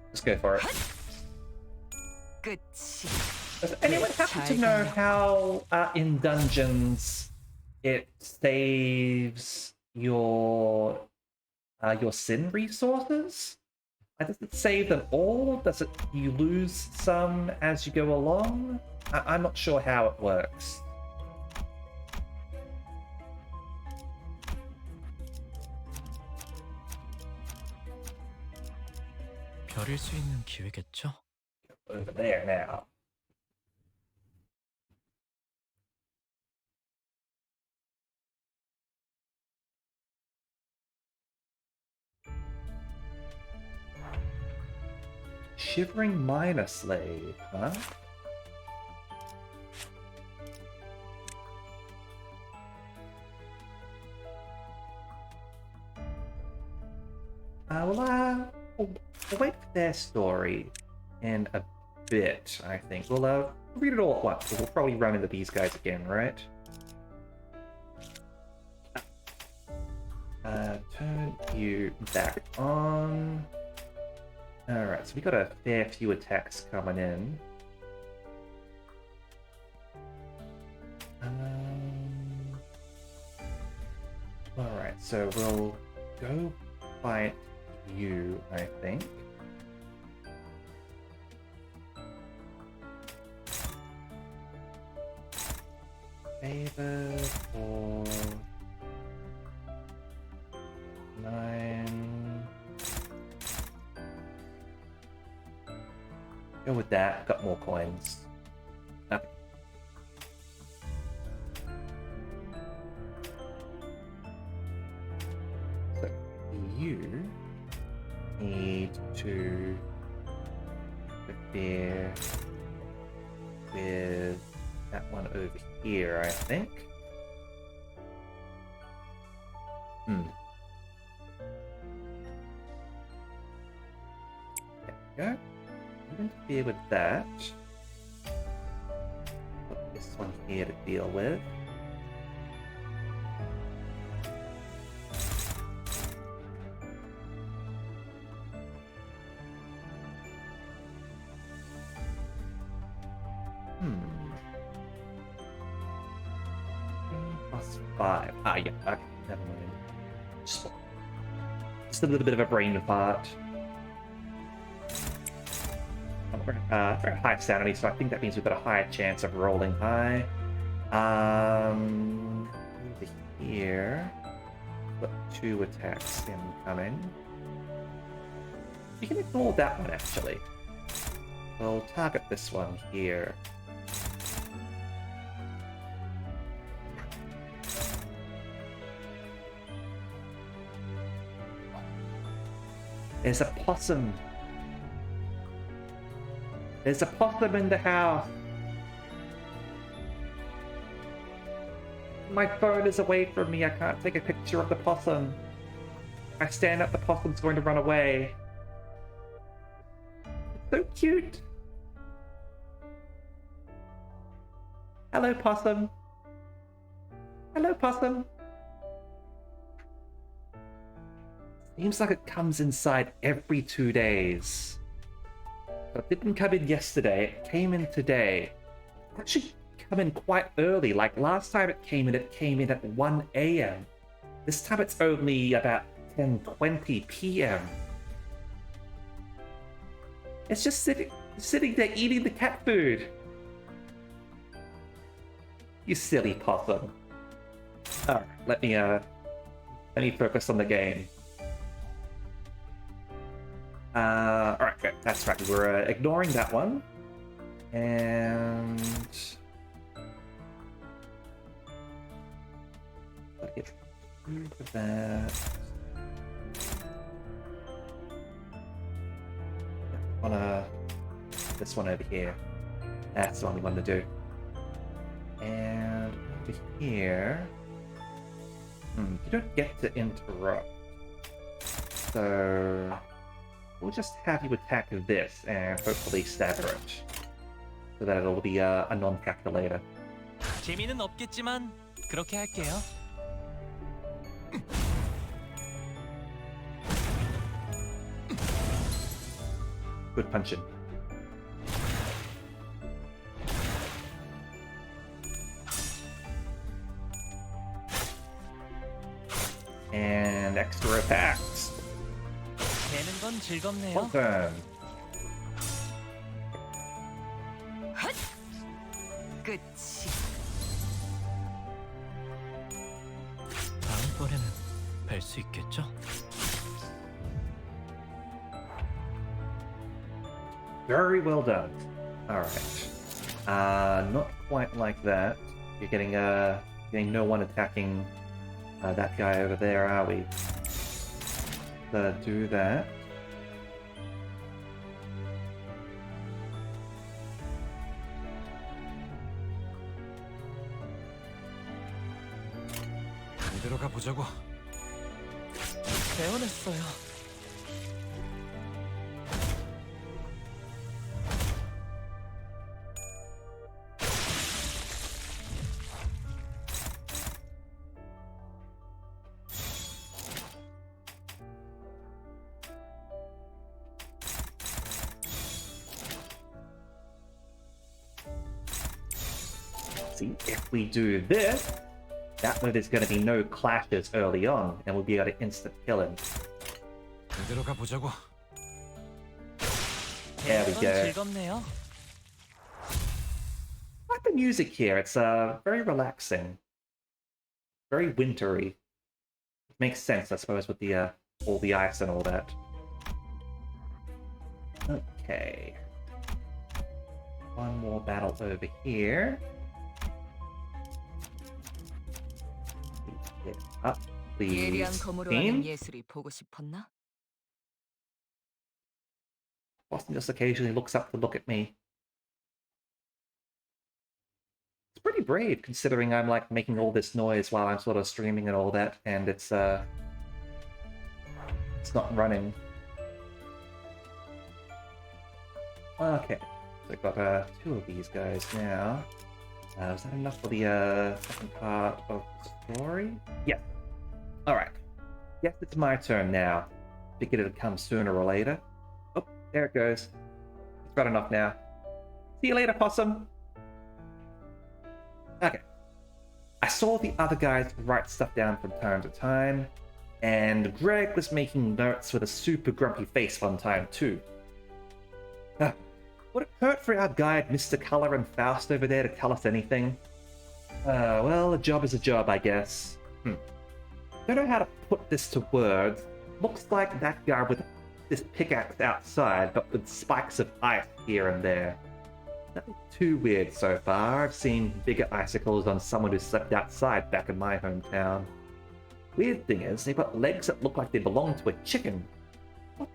Let's go for it. 끝이. Does anyone happen to know how in dungeons it saves your sin resources? Does it save them all? Does it you lose some as you go along? I'm not sure how it works. 별일 수 있는 기회겠죠? Over there now. Shivering Miner Slave, huh? We'll wait for their story in a bit, I think. We'll read it all at once. We'll probably run into these guys again, right? Turn you back on. Alright, so we got a fair few attacks coming in. Alright, so we'll go fight you, I think. Favor for 9. Go with that. Got more coins. Okay. So you need to prepare with that one over here, I think. There we go. Interfere with that. Put this one here to deal with. +5. Ah, yeah. Okay, never mind. Just a little bit of a brain fart. Very high sanity, so I think that means we've got a higher chance of rolling high. Over here, got 2 attacks incoming. You can ignore that one actually. We'll target this one here. There's a possum. There's a possum in the house. My phone is away from me. I can't take a picture of the possum. If I stand up, the possum's going to run away. It's so cute. Hello, possum. Hello, possum. Seems like it comes inside every 2 days. It didn't come in yesterday, it came in today. Actually, come in quite early. Like last time it came in at 1 a.m. This time it's only about 10:20 p.m. It's just sitting there eating the cat food. You silly possum. Alright, let me focus on the game. Alright, good. That's right. We're ignoring that one. And let's get rid of that. This one over here. That's the one we want to do. And over here, you don't get to interrupt. So we'll just have you attack this and hopefully stagger it. So that it'll be a non-calculator. 재미는 없겠지만 그렇게 할게요. Good punching. And extra attacks. 되는 건 즐겁네요. One turn. 끝이. 다음번에는 뵐 수 있겠죠? Very well done. Alright. Not quite like that. You're getting no one attacking that guy over there, are we? Do that. 이대로 가보자고. 배워냈어요. See, if we do this, that way there's going to be no clashes early on, and we'll be able to instant kill him. 이대로 가보자고. There we 되는 건 go. 즐겁네요. I like the music here. It's very relaxing, very wintry. It makes sense, I suppose, with the all the ice and all that. Okay. One more battle over here. Get up, 예리한 please. 검으로 Team. 하는 예술이 보고 싶었나? Boston just occasionally looks up to look at me. It's pretty brave, considering I'm like making all this noise while I'm sort of streaming and all that, and it's not running. Okay, so I've got two of these guys now. Was that enough for the second part of the story? Yeah. Alright. Guess it's my turn now. Figured it'd come sooner or later. Oh, there it goes. It's got enough now. See you later, possum! Okay. I saw the other guys write stuff down from time to time, and Greg was making notes with a super grumpy face one time too. Would it hurt for our guide, Mr. Color and Faust over there to tell us anything? Well, a job is a job, I guess. Don't know how to put this to words. Looks like that guy with this pickaxe outside, but with spikes of ice here and there. Nothing too weird so far. I've seen bigger icicles on someone who slept outside back in my hometown. Weird thing is, they've got legs that look like they belong to a chicken. What's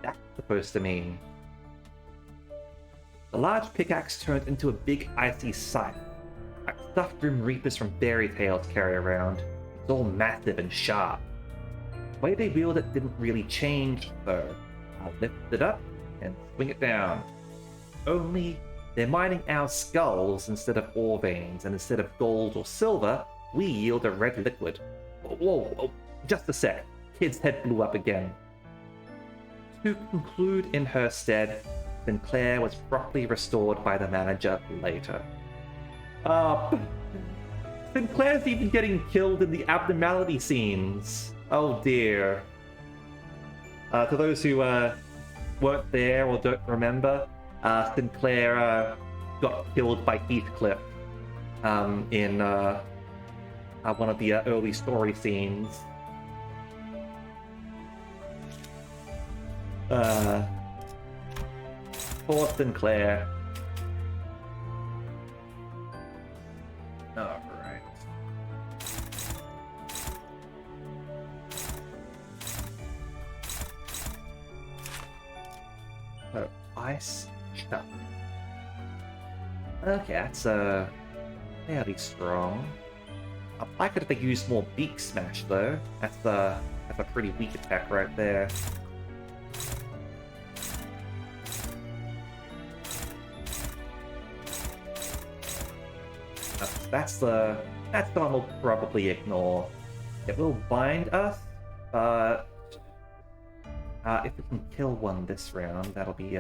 that supposed to mean? The large pickaxe turned into a big icy scythe, like stuff Grim Reapers from fairy tales carry around. It's all massive and sharp. The way they wield it didn't really change, though. I lift it up and swing it down. Only they're mining our skulls instead of ore veins, and instead of gold or silver, we yield a red liquid. Whoa, just a sec. Kid's head blew up again. To conclude in her stead, Sinclair was properly restored by the manager later. Uh, Sinclair's even getting killed in the abnormality scenes. Oh dear. To those who weren't there or don't remember, Sinclair got killed by Heathcliff in one of the early story scenes. Poor Sinclair. Alright. So, ice chuck. Okay, that's fairly strong. I could have used more beak smash though. That's a pretty weak attack right there. That's the one we'll probably ignore. It will bind us, but if we can kill one this round, that'll be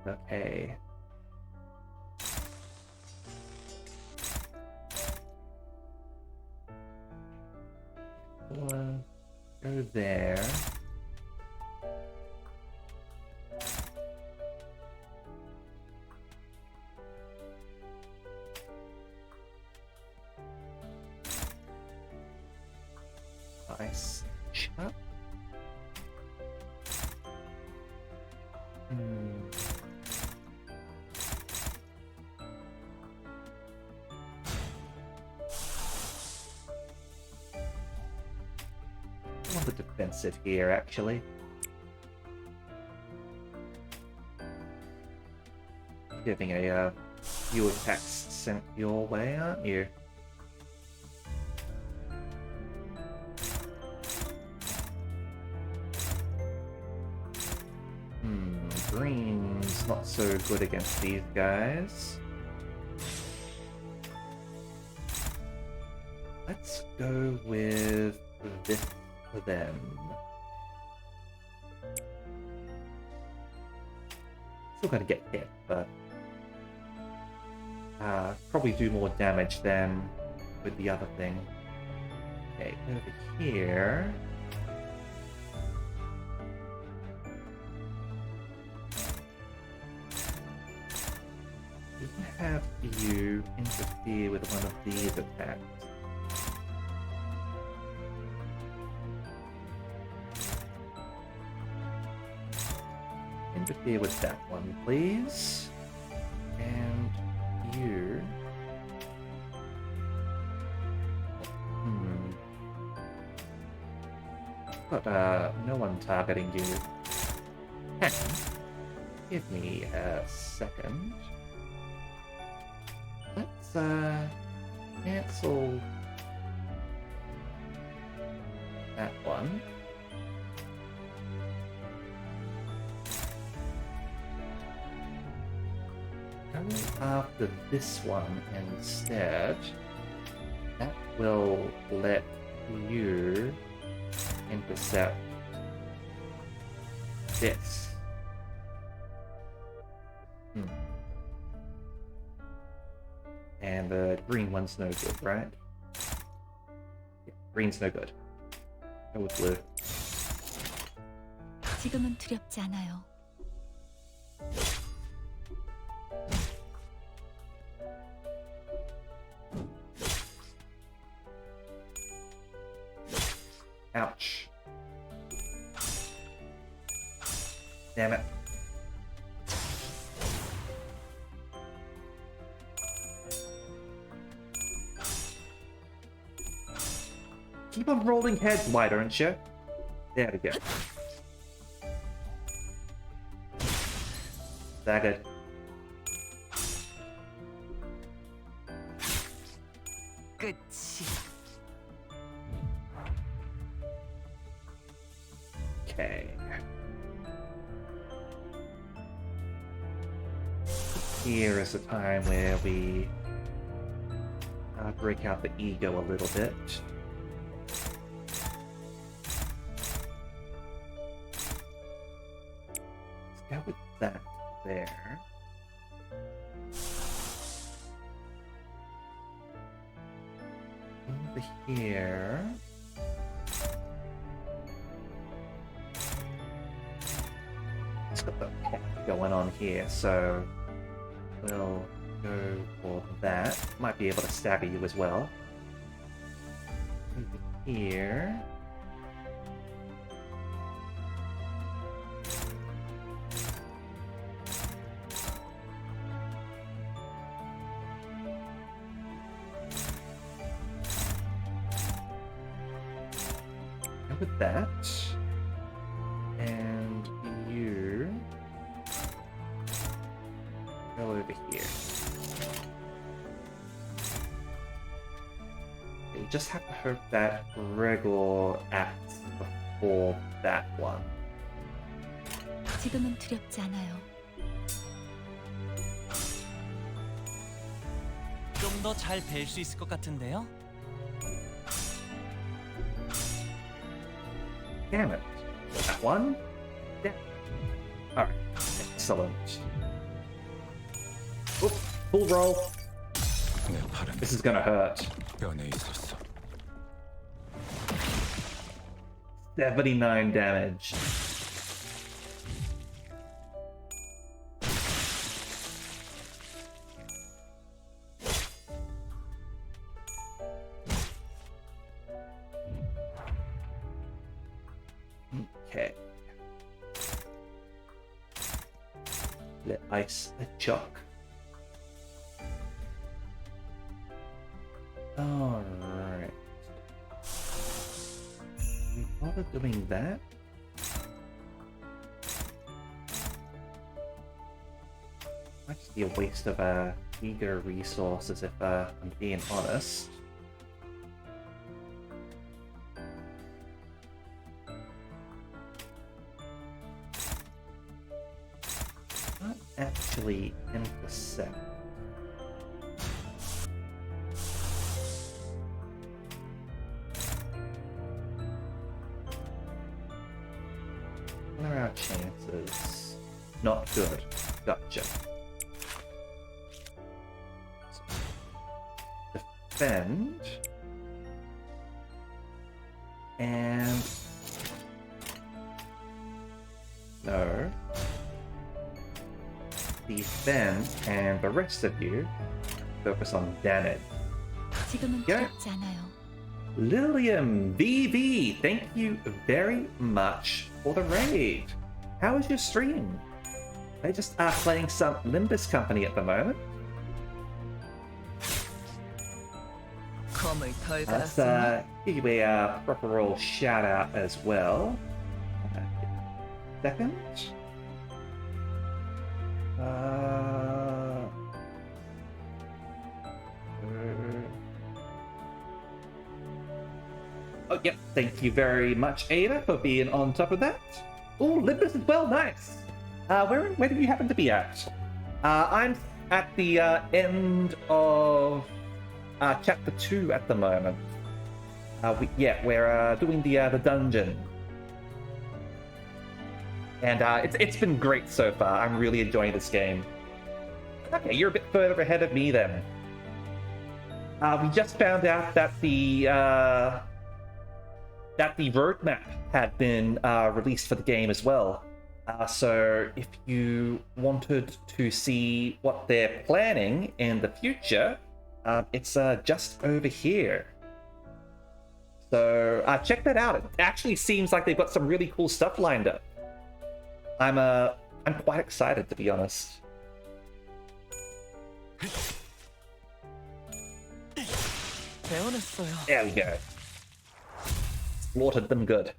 okay. We'll go there. Nice. Chuck. I want the defensive here, actually. Giving a few attacks sent your way, aren't you? Green's not so good against these guys. Let's go with this for them. Still gonna get hit, but probably do more damage than with the other thing. Okay, over here. We can have you interfere with one of these attacks. Interfere with that one, please. And you. But no one targeting you. Hang on. Give me a second. Let's cancel that one. Go after this one instead. That will let you intercept this. And the green one's no good, right? Yeah, green's no good. Go with blue. 지금은 두렵지 않아요. Ouch. Damn it. Keep on rolling heads, why don't you? There we go. That good. 끝이. Okay. Here is a time where we break out the ego a little bit. Let's go with that there. over here. It's got the pet going on here, so we'll go for that. Might be able to stab you as well. Over here. With that, and you go over here. You just have to hope that Gregor acts before that one. 지금은 두렵지 않아요. 좀 더 잘 뵐 수 있을 것 같은데요? Damn it. That one? Yeah. Alright. Excellent. Oop, full roll. 내 팔은 This is gonna hurt. 뼈에 있었어. 79 damage. Okay. Let ice a chuck. Alright. We bother doing that? Might just be a waste of ego resources if I'm being honest. Not actually intersect. What are our chances? Not good. Gotcha. Defend. And... no. Defend, and the rest of you focus on damage. 지금은 Yeah. 두렵지 않아요. Lilium VV, thank you very much for the raid. How is your stream? They just are playing some Limbus company at the moment. 검을 덜 Let's 갈았으니 give you a proper old shout out as well. Second. Oh, yep. Thank you very much, Ada, for being on top of that. Oh, Limbus as well. Nice. Where do you happen to be at? I'm at the end of chapter 2 at the moment. We're doing the dungeon, and it's been great so far. I'm really enjoying this game. Okay, you're a bit further ahead of me then. We just found out that the roadmap had been released for the game as well. So if you wanted to see what they're planning in the future, it's just over here. So check that out. It actually seems like they've got some really cool stuff lined up. I'm quite excited, to be honest. 배워냈어요. There we go. Slaughtered them good.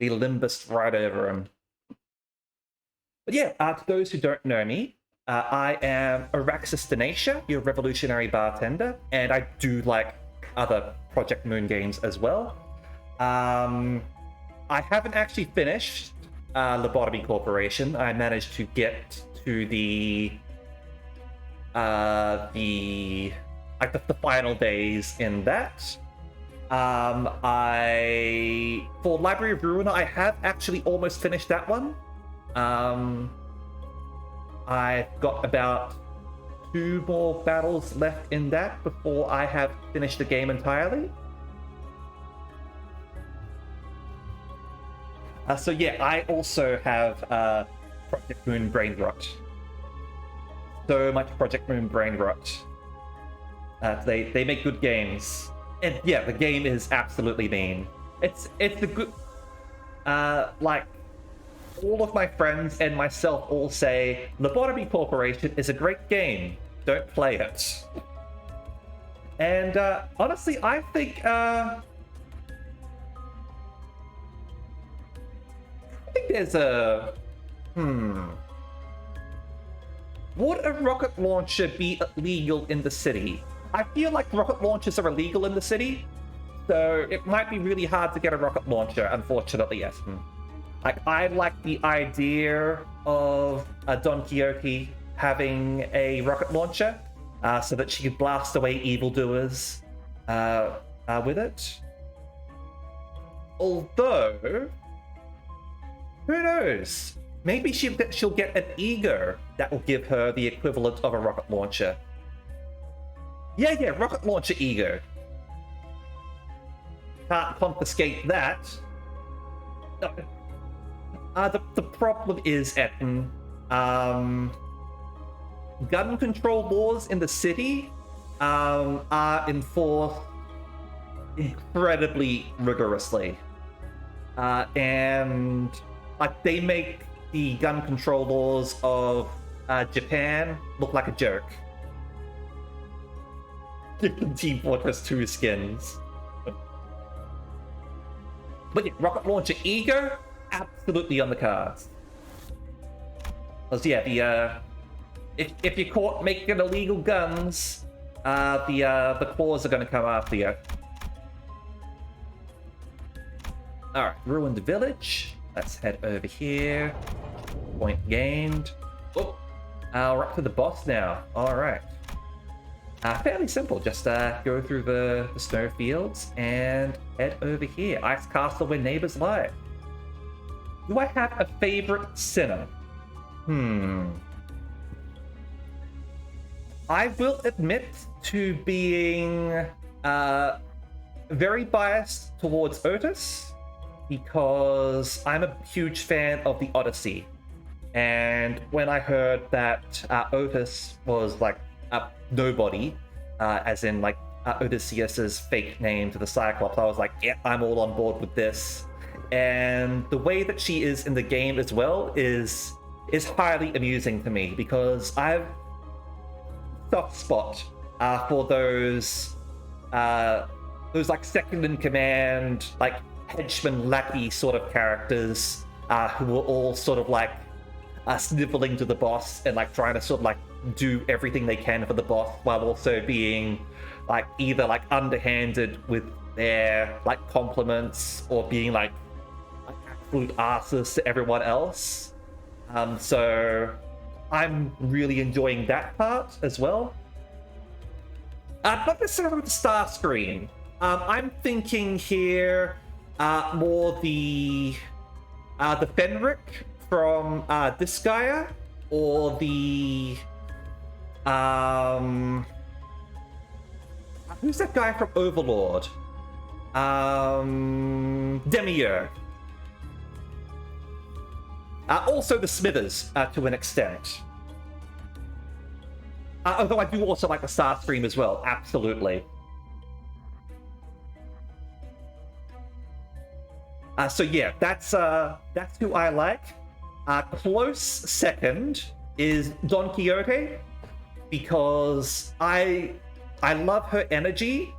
We limbused right over them. But yeah, to those who don't know me, I am Araxis Denacia, your revolutionary bartender, and I do like other Project Moon games as well. I haven't actually finished Lobotomy Corporation. I managed to get to the final days in that. For Library of Ruina, I have actually almost finished that one. I've got about 2 more battles left in that before I have finished the game entirely. So yeah, I also have Project Moon Brain Rot. So much Project Moon Brain Rot. They make good games. And yeah, the game is absolutely mean. It's a good... like, all of my friends and myself all say, Lobotomy Corporation is a great game. Don't play it. And honestly, I think there's a... Would a rocket launcher be illegal in the city? I feel like rocket launchers are illegal in the city, so it might be really hard to get a rocket launcher, unfortunately, Essen. Like, I like the idea of Don Quixote having a rocket launcher, so that she could blast away evildoers with it. Although... who knows? Maybe she'll get an ego that will give her the equivalent of a rocket launcher. Yeah, rocket launcher ego. Can't confiscate that. The problem is, Etten, gun control laws in the city are enforced incredibly rigorously. And like, they make the gun control laws of Japan look like a joke. Team Fortress 2 skins. But yeah, rocket launcher ego, absolutely on the cards. Because yeah, if you're caught making illegal guns, the claws are going to come after you. All right, ruined village. Let's head over here. Point gained. Oh, we're up to the boss now. All right. Fairly simple. Just go through the snow fields and head over here. Ice Castle where neighbors lie. Do I have a favorite sinner? I will admit to being very biased towards Otis, because I'm a huge fan of the Odyssey. And when I heard that Otis was like nobody, as in like Odysseus's fake name to the Cyclops, I was like, yeah, I'm all on board with this. And the way that she is in the game as well is highly amusing to me, because I've soft spot for those like second in command, like henchman lackey sort of characters who were all sort of like sniveling to the boss and like trying to sort of like do everything they can for the boss, while also being like either like underhanded with their like compliments or being like absolute asses to everyone else. So I'm really enjoying that part as well. Not necessarily with the star screen. I'm thinking here more the Fenric from Disgaea, or the who's that guy from Overlord? Demiurge. Also the Smithers to an extent. Although I do also like the Starscream as well, absolutely. So yeah, that's who I like. Close second is Don Quixote, because I love her energy,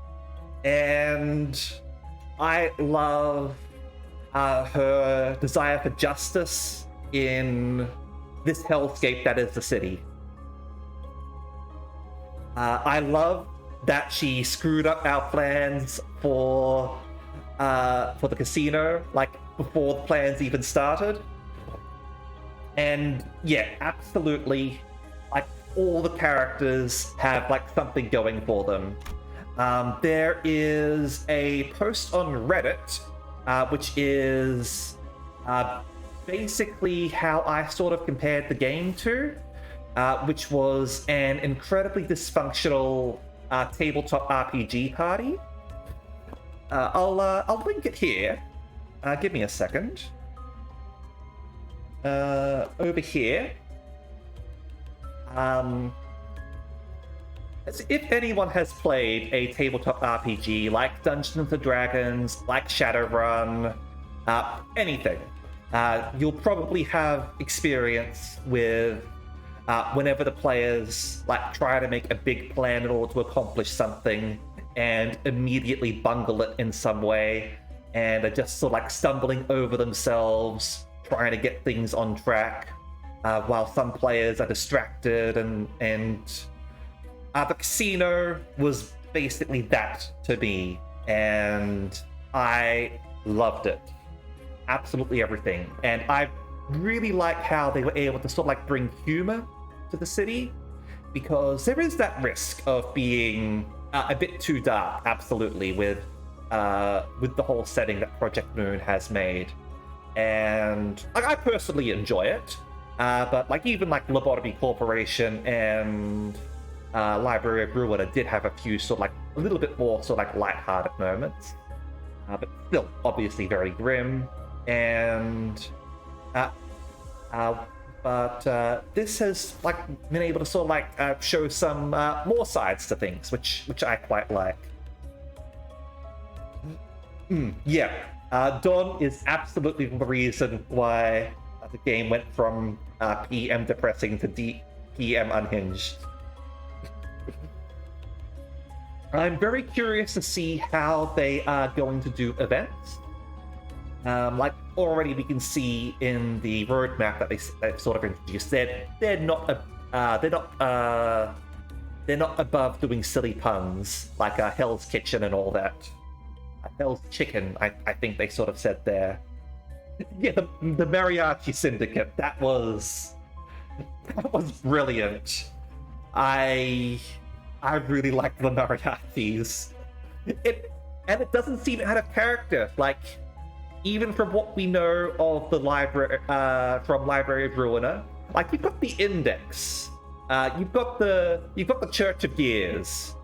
and I love her desire for justice in this hellscape that is the city. I love that she screwed up our plans for the casino, like before the plans even started. And yeah, absolutely, like all the characters have like something going for them. There is a post on Reddit, which is basically how I sort of compared the game to. which was an incredibly dysfunctional tabletop RPG party. I'll link it here. Give me a second. Over here. As if anyone has played a tabletop RPG like Dungeons and Dragons, like Shadowrun, anything, you'll probably have experience with whenever the players like try to make a big plan in order to accomplish something and immediately bungle it in some way, and are just sort of like stumbling over themselves, trying to get things on track, while some players are distracted, and the casino was basically that to me, and I loved it. Absolutely everything. And I really like how they were able to sort of like bring humor to the city, because there is that risk of being a bit too dark, absolutely, with the whole setting that Project Moon has made. And like, I personally enjoy it, but like even like Lobotomy Corporation and Library of Ruina did have a few sort of like a little bit more sort of like lighthearted moments, but still obviously very grim. And but this has like been able to sort of like show some more sides to things, which I quite like. Yeah, Dawn is absolutely the reason why the game went from PM depressing to PM unhinged. I'm very curious to see how they are going to do events. Like already we can see in the roadmap that they've sort of introduced, they're not above doing silly puns like Hell's Kitchen and all that. Hell's Chicken, I think they sort of said there. Yeah, the Mariachi Syndicate, that was brilliant. I really like the mariachis. It doesn't seem out of character. Like, even from what we know of the library, from Library of Ruina, like you've got the Index, you've got the Church of Gears,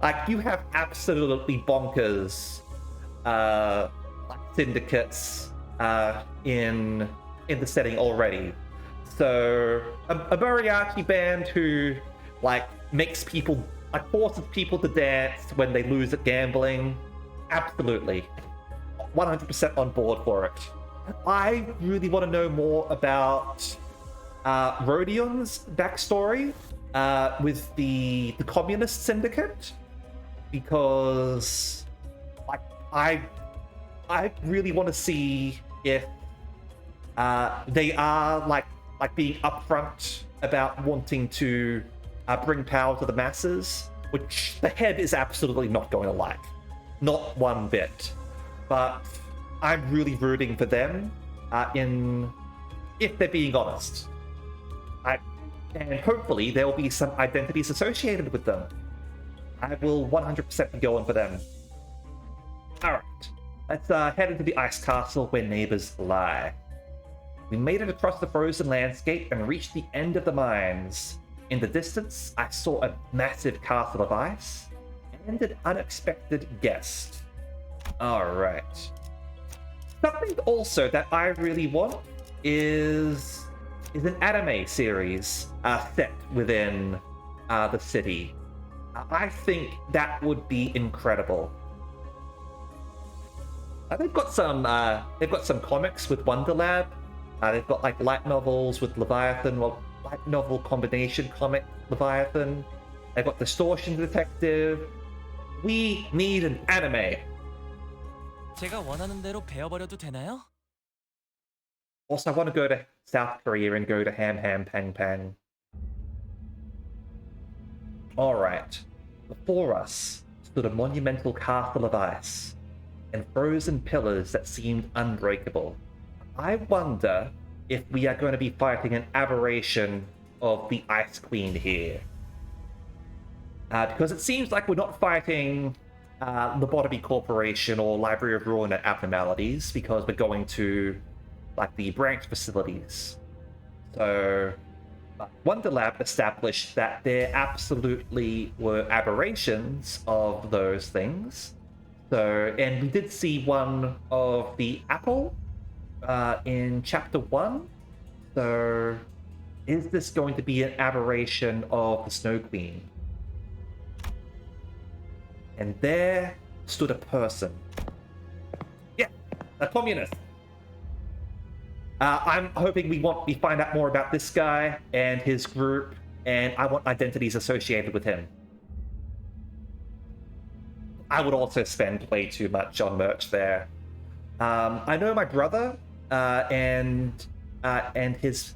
like you have absolutely bonkers syndicates in the setting already. So a mariachi band who like makes people, like forces people to dance when they lose at gambling, absolutely 100% on board for it. I really want to know more about Rodion's backstory with the communist syndicate, because like I really want to see if they are like being upfront about wanting to bring power to the masses, which the head is absolutely not going to like, not one bit. But I'm really rooting for them if they're being honest. And hopefully there will be some identities associated with them. I will 100% be going for them. Alright, let's head into the ice castle where neighbors lie. We made it across the frozen landscape and reached the end of the mines. In the distance, I saw a massive castle of ice and an unexpected guest. Alright. Something also that I really want is an anime series set within the city. I think that would be incredible. They've got some comics with Wonder Lab. They've got like light novels with Leviathan, well, light novel combination comic Leviathan. They've got Distortion Detective. We need an anime. 제가 원하는 대로 베어버려도 되나요? Also, I want to go to South Korea and go to Ham Ham Pang Pang. Alright. Before us stood a monumental castle of ice and frozen pillars that seemed unbreakable. I wonder if we are going to be fighting an aberration of the Ice Queen here. Because it seems like we're not fighting Lobotomy Corporation or Library of Ruina abnormalities, because we're going to like the branch facilities. So But Wonderlab established that there absolutely were aberrations of those things. So, and we did see one of the apple in chapter 1. So, is this going to be an aberration of the Snow Queen? And there stood a person. Yeah, a communist. I'm hoping we find out more about this guy and his group, and I want identities associated with him. I would also spend way too much on merch there. I know my brother and his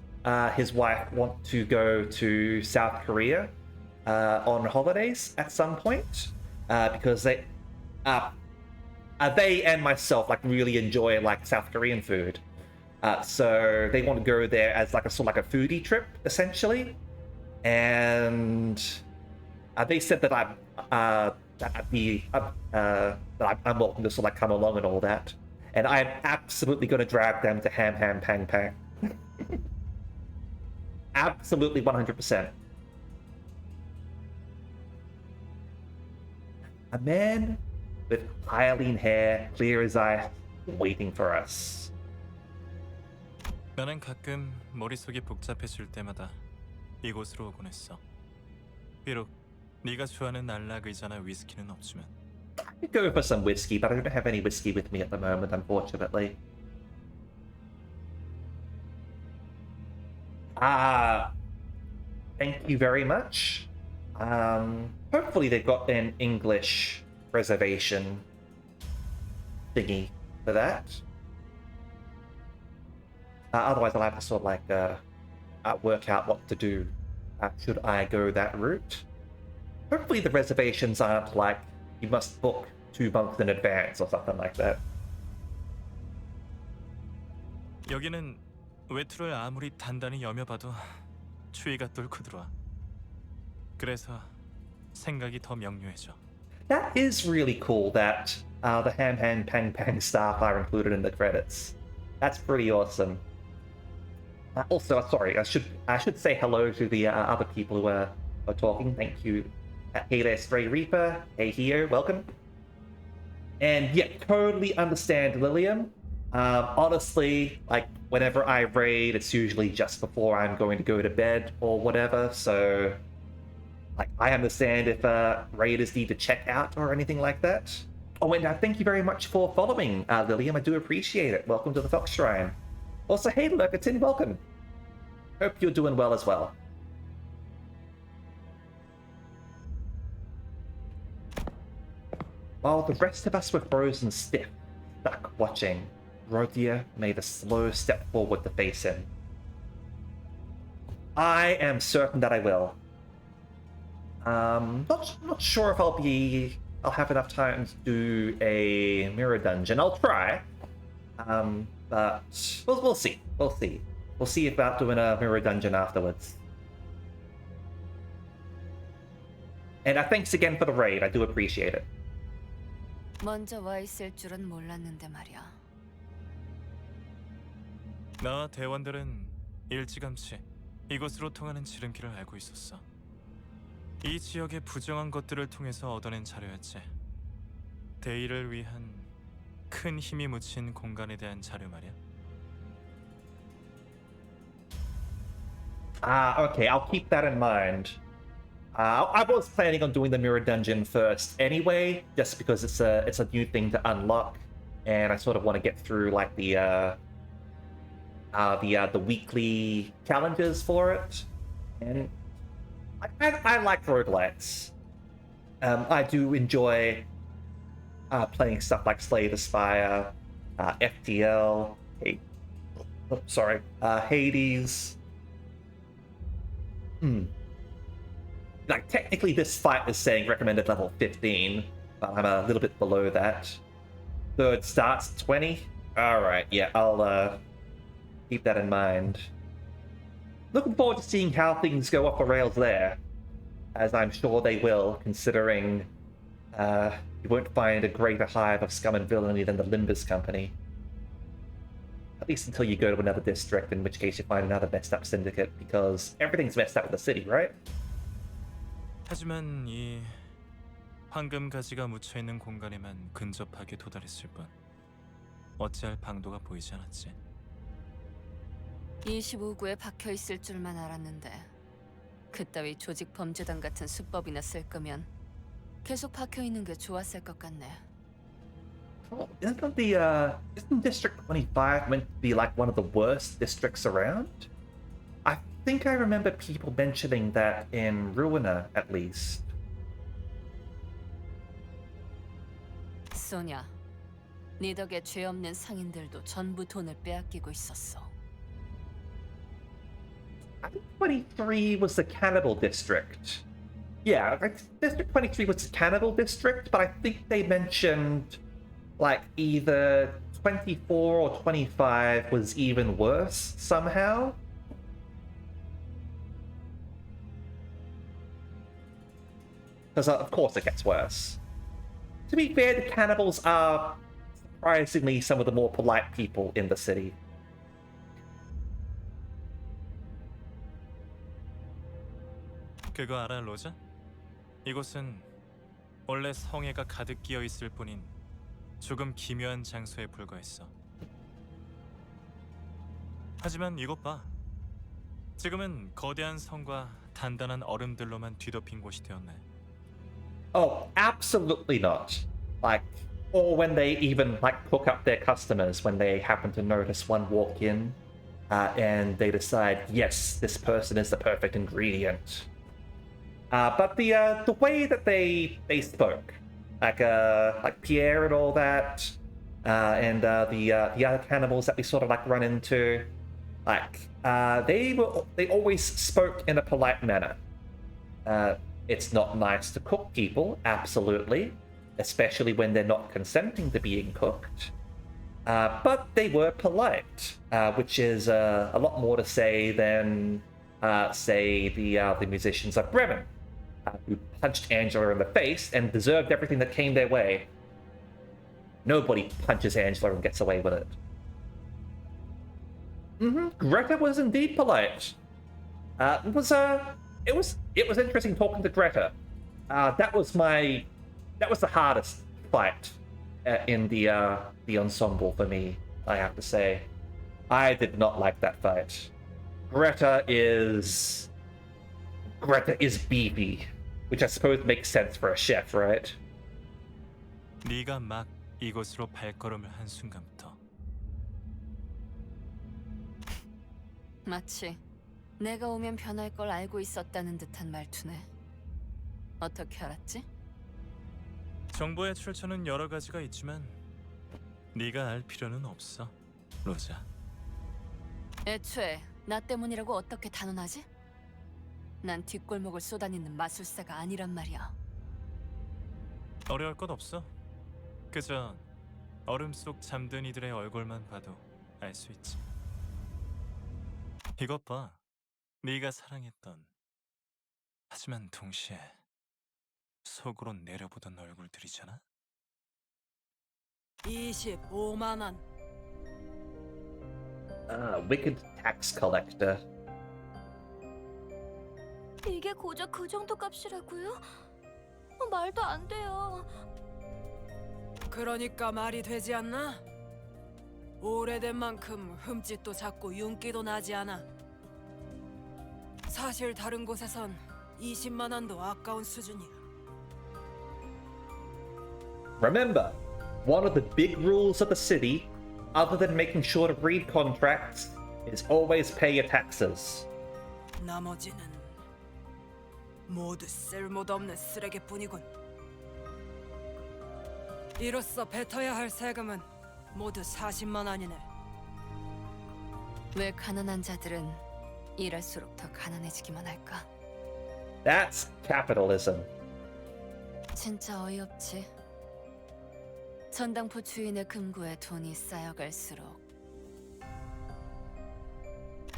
wife want to go to South Korea on holidays at some point because they and myself like really enjoy like South Korean food. So they want to go there as like a sort of like a foodie trip, essentially. And they said that I'm welcome to sort of like come along and all that. And I'm absolutely going to drag them to Ham Ham Pang Pang. Absolutely 100%. A man with hyaline hair, clear as ice, waiting for us. 나는 가끔 머릿속이 복잡해질 때마다 이곳으로 오곤 했어. 비록 네가 좋아하는 안락 의자나 위스키는 없지만. I could go for some whiskey, but I don't have any whiskey with me at the moment, unfortunately. Thank you very much. Hopefully they've got an English reservation thingy for that. Otherwise, I'll have to sort of like work out what to do should I go that route. Hopefully the reservations aren't like you must book 2 months in advance or something like that. 여기는 외투를 아무리 단단히 여며봐도 추위가 뚫고 들어와. 그래서 생각이 더 명료해져. That is really cool that the Ham Ham Pang Pang staff are included in the credits. That's pretty awesome. Also, sorry, I should say hello to the other people who are talking. Thank you. Hey there, Stray Reaper. Hey here, welcome. And yeah, totally understand Lilium. Honestly, like whenever I raid, it's usually just before I'm going to go to bed or whatever. So, like, I understand if raiders need to check out or anything like that. Oh, and thank you very much for following, Lilium. I do appreciate it. Welcome to the Fox Shrine. Also, hey, Lurkerton, welcome. Hope you're doing well as well. While the rest of us were frozen stiff, stuck watching, Rodia made a slow step forward to face him. I am certain that I will. Not sure if I'll have enough time to do a mirror dungeon. I'll try. But we'll see. We'll see. We'll see about doing a mirror dungeon afterwards. And thanks again for the raid. I do appreciate it. 먼저 와 있을 줄은 몰랐는데 말이야. 나와 대원들은 일찌감치 이곳으로 통하는 지름길을 알고 있었어. 이 지역의 부정한 것들을 통해서 얻어낸 자료였지. 대의를 위한 큰 힘이 묻힌 공간에 대한 자료 말이야. Okay, I'll keep that in mind. I was planning on doing the mirror dungeon first anyway, just because it's a new thing to unlock, and I sort of want to get through like the weekly challenges for it. And I like roguelites. I do enjoy playing stuff like Slay the Spire, FTL, Hades. Like, technically this fight is saying recommended level 15, but I'm a little bit below that. Third starts 20. Alright, yeah, I'll keep that in mind. Looking forward to seeing how things go off the rails there, as I'm sure they will, considering you won't find a greater hive of scum and villainy than the Limbus company. At least until you go to another district, in which case you find another messed up syndicate, because everything's messed up in the city, right? 하지만 이 황금 가지가 묻혀 있는 공간에만 근접하게 도달했을 뿐 어찌할 방도가 보이지 않았지. 25구에 박혀 있을 줄만 알았는데 그따위 조직 범죄단 같은 수법이나 쓸 거면 계속 박혀 있는 게 좋았을 것 같네. Oh, isn't District 25 meant to be like one of the worst districts around? I think I remember people mentioning that in Ruiner, at least. 소냐, 네 덕에 죄 없는 상인들도 전부 돈을 빼앗기고 있었어. I think 23 was the cannibal district. Yeah, District 23 was the cannibal district, but I think they mentioned like either 24 or 25 was even worse somehow. Because of course it gets worse. To be fair, the cannibals are surprisingly some of the more polite people in the city. 그거 알아, 로자? 이곳은 원래 성애가 가득 끼어 있을 뿐인 조금 기묘한 장소에 불과했어. 하지만 이것 봐. 지금은 거대한 성과 단단한 얼음들로만 뒤덮인 곳이 되었네. Oh, absolutely not. Like, or when they even like hook up their customers when they happen to notice one walk in, and they decide, yes, this person is the perfect ingredient. But the way that they spoke, like Pierre and all that, and the other cannibals that we sort of like run into, like they always spoke in a polite manner. It's not nice to cook people, absolutely, especially when they're not consenting to being cooked. But they were polite, which is a lot more to say than, say, the musicians of Bremen, who punched Angela in the face and deserved everything that came their way. Nobody punches Angela and gets away with it. Greta was indeed polite. It was interesting talking to Greta. That was the hardest fight in the ensemble for me, I have to say. I did not like that fight. Greta is beefy, which I suppose makes sense for a chef, right? 네가 막 이곳으로 발걸음을 한 순간부터 마치 내가 오면 변할 걸 알고 있었다는 듯한 말투네. 어떻게 알았지? 정보의 출처는 여러 가지가 있지만 네가 알 필요는 없어, 로자. 애초에 나 때문이라고 어떻게 단언하지? 난 뒷골목을 쏘다니는 마술사가 아니란 말이야. 어려울 것 없어. 그저 얼음 속 잠든 이들의 얼굴만 봐도 알 수 있지. 이것 봐. 네가 사랑했던, 하지만 동시에 속으로 내려보던 얼굴들이잖아. 25만 원. Wicked tax collector. 이게 고작 그 정도 값이라고요? 말도 안 돼요. 그러니까 말이 되지 않나? 오래된 만큼 흠집도 작고 윤기도 나지 않아. 사실 다른 곳에선 20만 원도 아까운 수준이야. Remember, one of the big rules of the city, other than making sure to read contracts, is always pay your taxes. 나머지는 모두 쓸모도 없는 쓰레기뿐이군. 이로써 뱉어야 할 세금은 모두 40만 원이네. 왜 가난한 자들은 일할수록 더 가난해지기만 할까? That's capitalism. 진짜 어이없지. 전당포 주인의 금고에 돈이 쌓여갈수록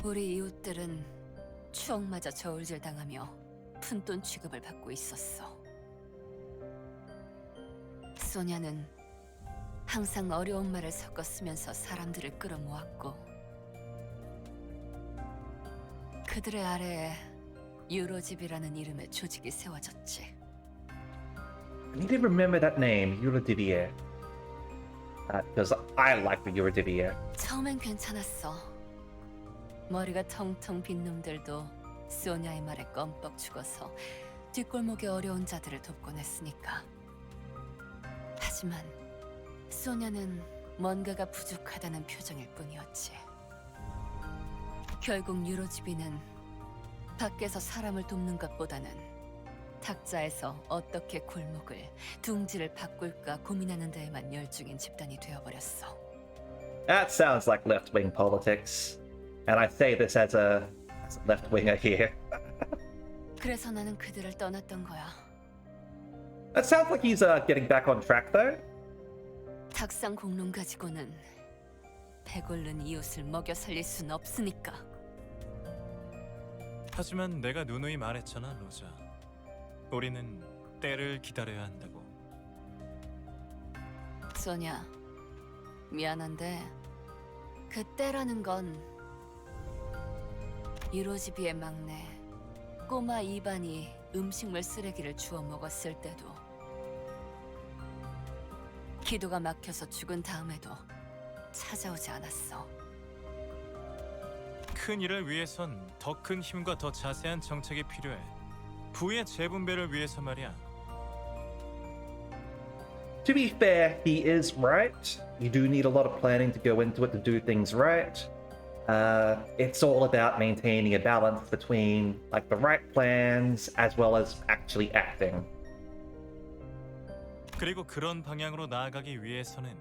우리 이웃들은 추억마저 저울질당하며 푼돈 취급을 받고 있었어. 소냐는 항상 어려운 말을 섞어 쓰면서 사람들을 끌어모았고 그들의 아래에 유로집이라는 이름의 조직이 세워졌지. I need to remember that name, Eurodivier. Because I like the Eurodivier. 처음엔 괜찮았어. 머리가 텅텅 빈 놈들도 소냐의 말에 껌뻑 죽어서 뒷골목의 어려운 자들을 돕곤 했으니까. 하지만 소냐는 뭔가가 부족하다는 표정일 뿐이었지. 결국 유로지비는 밖에서 사람을 돕는 것보다는 탁자에서 어떻게 골목을, 둥지를 바꿀까 고민하는 데에만 열중인 집단이 되어버렸어. That sounds like left-wing politics. And I say this as a left-winger here. 그래서 나는 그들을 떠났던 거야. That sounds like he's getting back on track though. 탁상 공론 가지고는 배고른 이웃을 먹여 살릴 순 없으니까. 하지만 내가 누누이 말했잖아, 로자. 우리는 때를 기다려야 한다고. 소냐, 미안한데 그 때라는 건 유로지비의 막내 꼬마 이반이 음식물 쓰레기를 주워 먹었을 때도, 기도가 막혀서 죽은 다음에도 찾아오지 않았어. 큰 일을 위해선 더 큰 힘과 더 자세한 정책이 필요해. 부의 재분배를 위해서 말이야. To be fair, he is right. You do need a lot of planning to go into it to do things right. It's all about maintaining a balance between like the right plans as well as actually acting. 그리고 그런 방향으로 나아가기 위해서는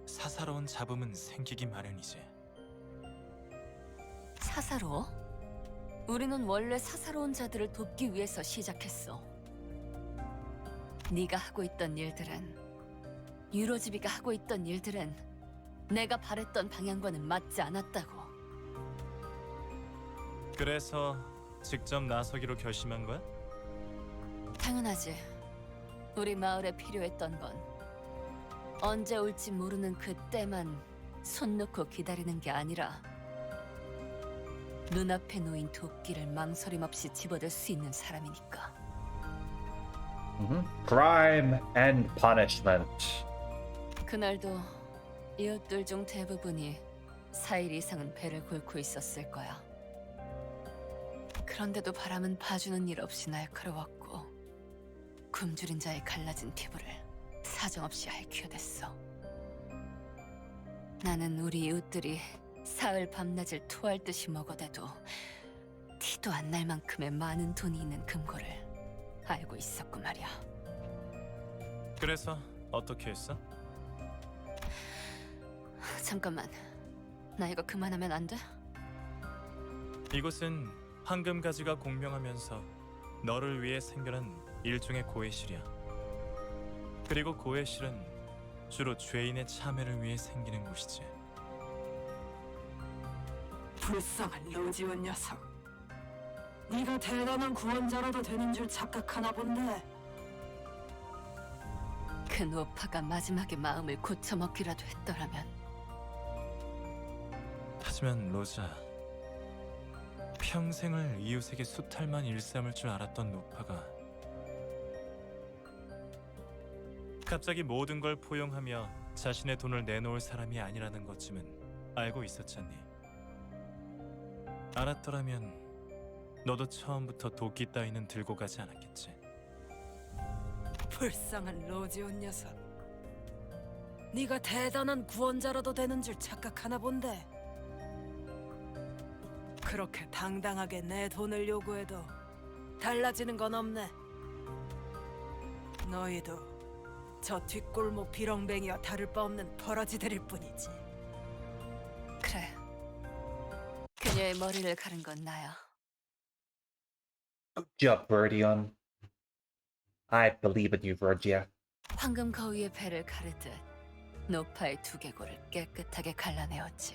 사사로운 잡음은 생기기 마련이지. 사사로워? 우리는 원래 사사로운 자들을 돕기 위해서 시작했어. 네가 하고 있던 일들은, 유로지비가 하고 있던 일들은 내가 바랬던 방향과는 맞지 않았다고. 그래서 직접 나서기로 결심한 거야? 당연하지. 우리 마을에 필요했던 건 언제 올지 모르는 그때만 손 놓고 기다리는 게 아니라 눈앞에 놓인 도끼를 망설임 없이 집어들 수 있는 사람이니까. Crime and punishment. 그날도 이웃들 중 대부분이 4일 이상은 배를 곪고 있었을 거야. 그런데도 바람은 봐주는 일 없이 날카로웠고 굶주린 자의 갈라진 피부를 사정없이 핥혀댔어. 나는 우리 이웃들이 사흘 밤낮을 토할 듯이 먹어대도 티도 안 날 만큼의 많은 돈이 있는 금고를 알고 있었고 말이야. 그래서 어떻게 했어? 잠깐만, 나 이거 그만하면 안 돼? 이곳은 황금가지가 공명하면서 너를 위해 생겨난 일종의 고해실이야. 그리고 고해실은 주로 죄인의 참회를 위해 생기는 곳이지. 불쌍한 로지온 녀석. 네가 대단한 구원자라도 되는 줄 착각하나 본데. 그 노파가 마지막에 마음을 고쳐먹기라도 했더라면. 하지만 로자, 평생을 이웃에게 수탈만 일삼을 줄 알았던 노파가 갑자기 모든 걸 포용하며 자신의 돈을 내놓을 사람이 아니라는 것쯤은 알고 있었잖니. 알았더라면 너도 처음부터 도끼 따위는 들고 가지 않았겠지. 불쌍한 로지온 녀석. 네가 대단한 구원자라도 되는 줄 착각하나 본데. 그렇게 당당하게 내 돈을 요구해도 달라지는 건 없네. 너희도 저 뒷골목 비렁뱅이와 다를 바 없는 버러지들일 뿐이지. 그래, 그녀의 머리를 가른 건 나야. Good job, Verdion. I believe in you, Vergia. 황금 거위의 배를 가르듯 노파의 두개골을 깨끗하게 갈라내었지.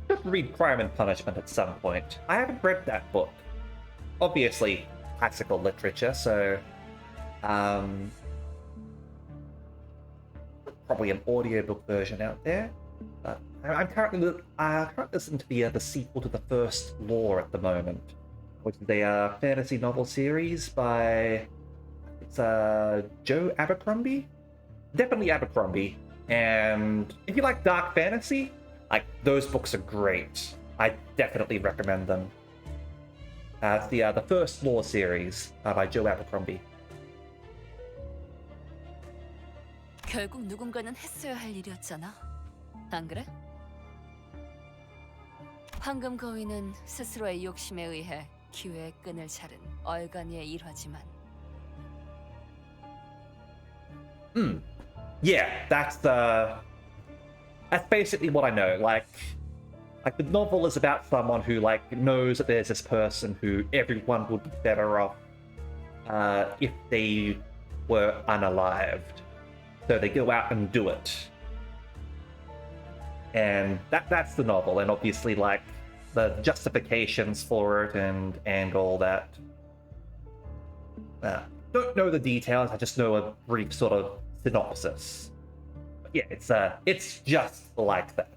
Just read Crime and Punishment at some point. I haven't read that book. Obviously, classical literature, so probably an audiobook version out there. But I'm currently listening to the sequel to the first Lore at the moment, which is a fantasy novel series by Joe Abercrombie, definitely Abercrombie. And if you like dark fantasy, like those books are great. I definitely recommend them. It's the first Lore series by Joe Abercrombie. 결국 누군가는 했어야 할 일이었잖아. 안 그래? 황금 거위는 스스로의 욕심에 의해 기회의 끈을 자른 얼간이의 일화지만. Yeah, that's basically what I know. Like the novel is about someone who knows that there's this person who everyone would be better off if they were unalived. So they go out and do it. And that's the novel, and obviously the justifications for it and all that. Don't know the details, I just know a brief sort of synopsis. But yeah, it's just like that.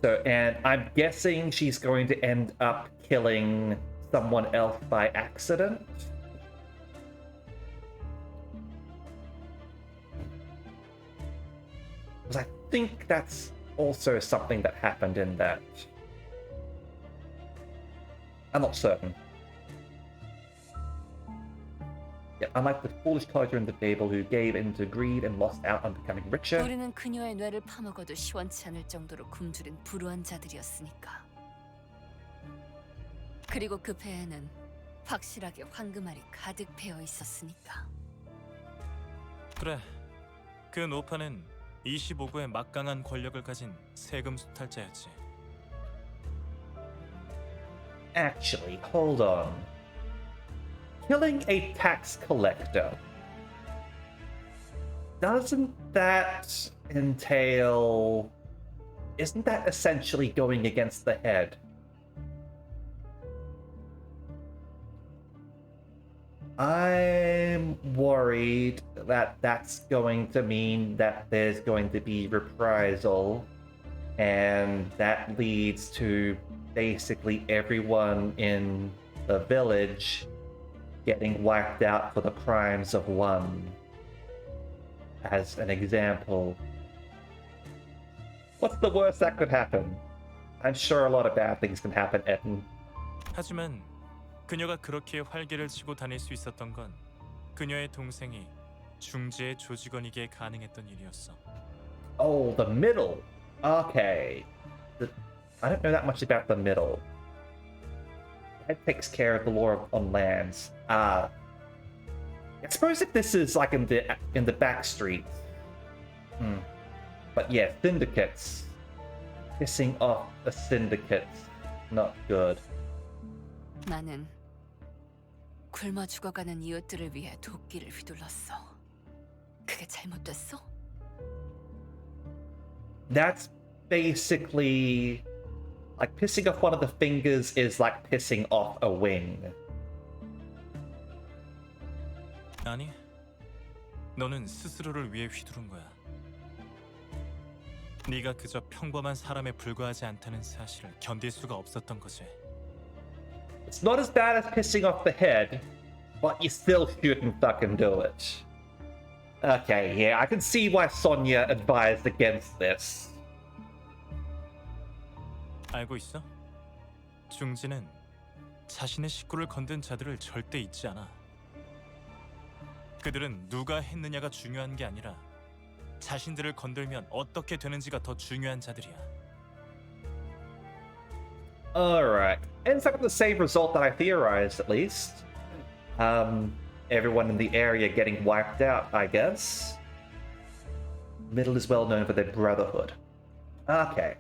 So, and I'm guessing she's going to end up killing someone else by accident. Because I think that's also something that happened in that. I'm not certain. Yeah, unlike the foolish codger in the fable who gave in to greed and lost out on becoming richer. 우리는 그녀의 뇌를 파먹어도 시원치 않을 정도로 굶주린 불우한 자들이었으니까. 그리고 그 배에는 확실하게 황금알이 가득 배어 있었으니까. 그래, 그 노파는 25구의 막강한 권력을 가진 세금 수탈자였지. Actually, hold on. Killing a tax collector. Doesn't that entail... Isn't that essentially going against the head? I'm worried that that's going to mean that there's going to be reprisal, and that leads to basically everyone in the village getting wiped out for the crimes of one. As an example. What's the worst that could happen? I'm sure a lot of bad things can happen, Etten. 하지만 그녀가 그렇게 활개를 치고 다닐 수 있었던 건 그녀의 동생이 중지의 조직원이기에 가능했던 일이었어. Oh, the middle. Okay. I don't know that much about the middle. That takes care of the law on lands. I suppose if this is in the back streets. But yeah, syndicates. Pissing off the syndicates. Not good. 나는 굶어 죽어가는 이웃들을 위해 도끼를 휘둘렀어. 그게 잘못됐어? That's basically pissing off one of the fingers is like pissing off a wing. 아니, 너는 스스로를 위해 휘두른 거야. 네가 그저 평범한 사람에 불과하지 않다는 사실을 견딜 수가 없었던 거지. It's not as bad as pissing off the head, but you still shouldn't fucking do it. Okay, yeah, I can see why Sonya advised against this. 알고 있어? 중지는 자신의 식구를 건든 자들을 절대 잊지 않아. 그들은 누가 했느냐가 중요한 게 아니라 자신들을 건들면 어떻게 되는지가 더 중요한 자들이야. Alright. Ends up with the same result that I theorized, at least. Everyone in the area getting wiped out, I guess. Middle is well known for their brotherhood. Okay.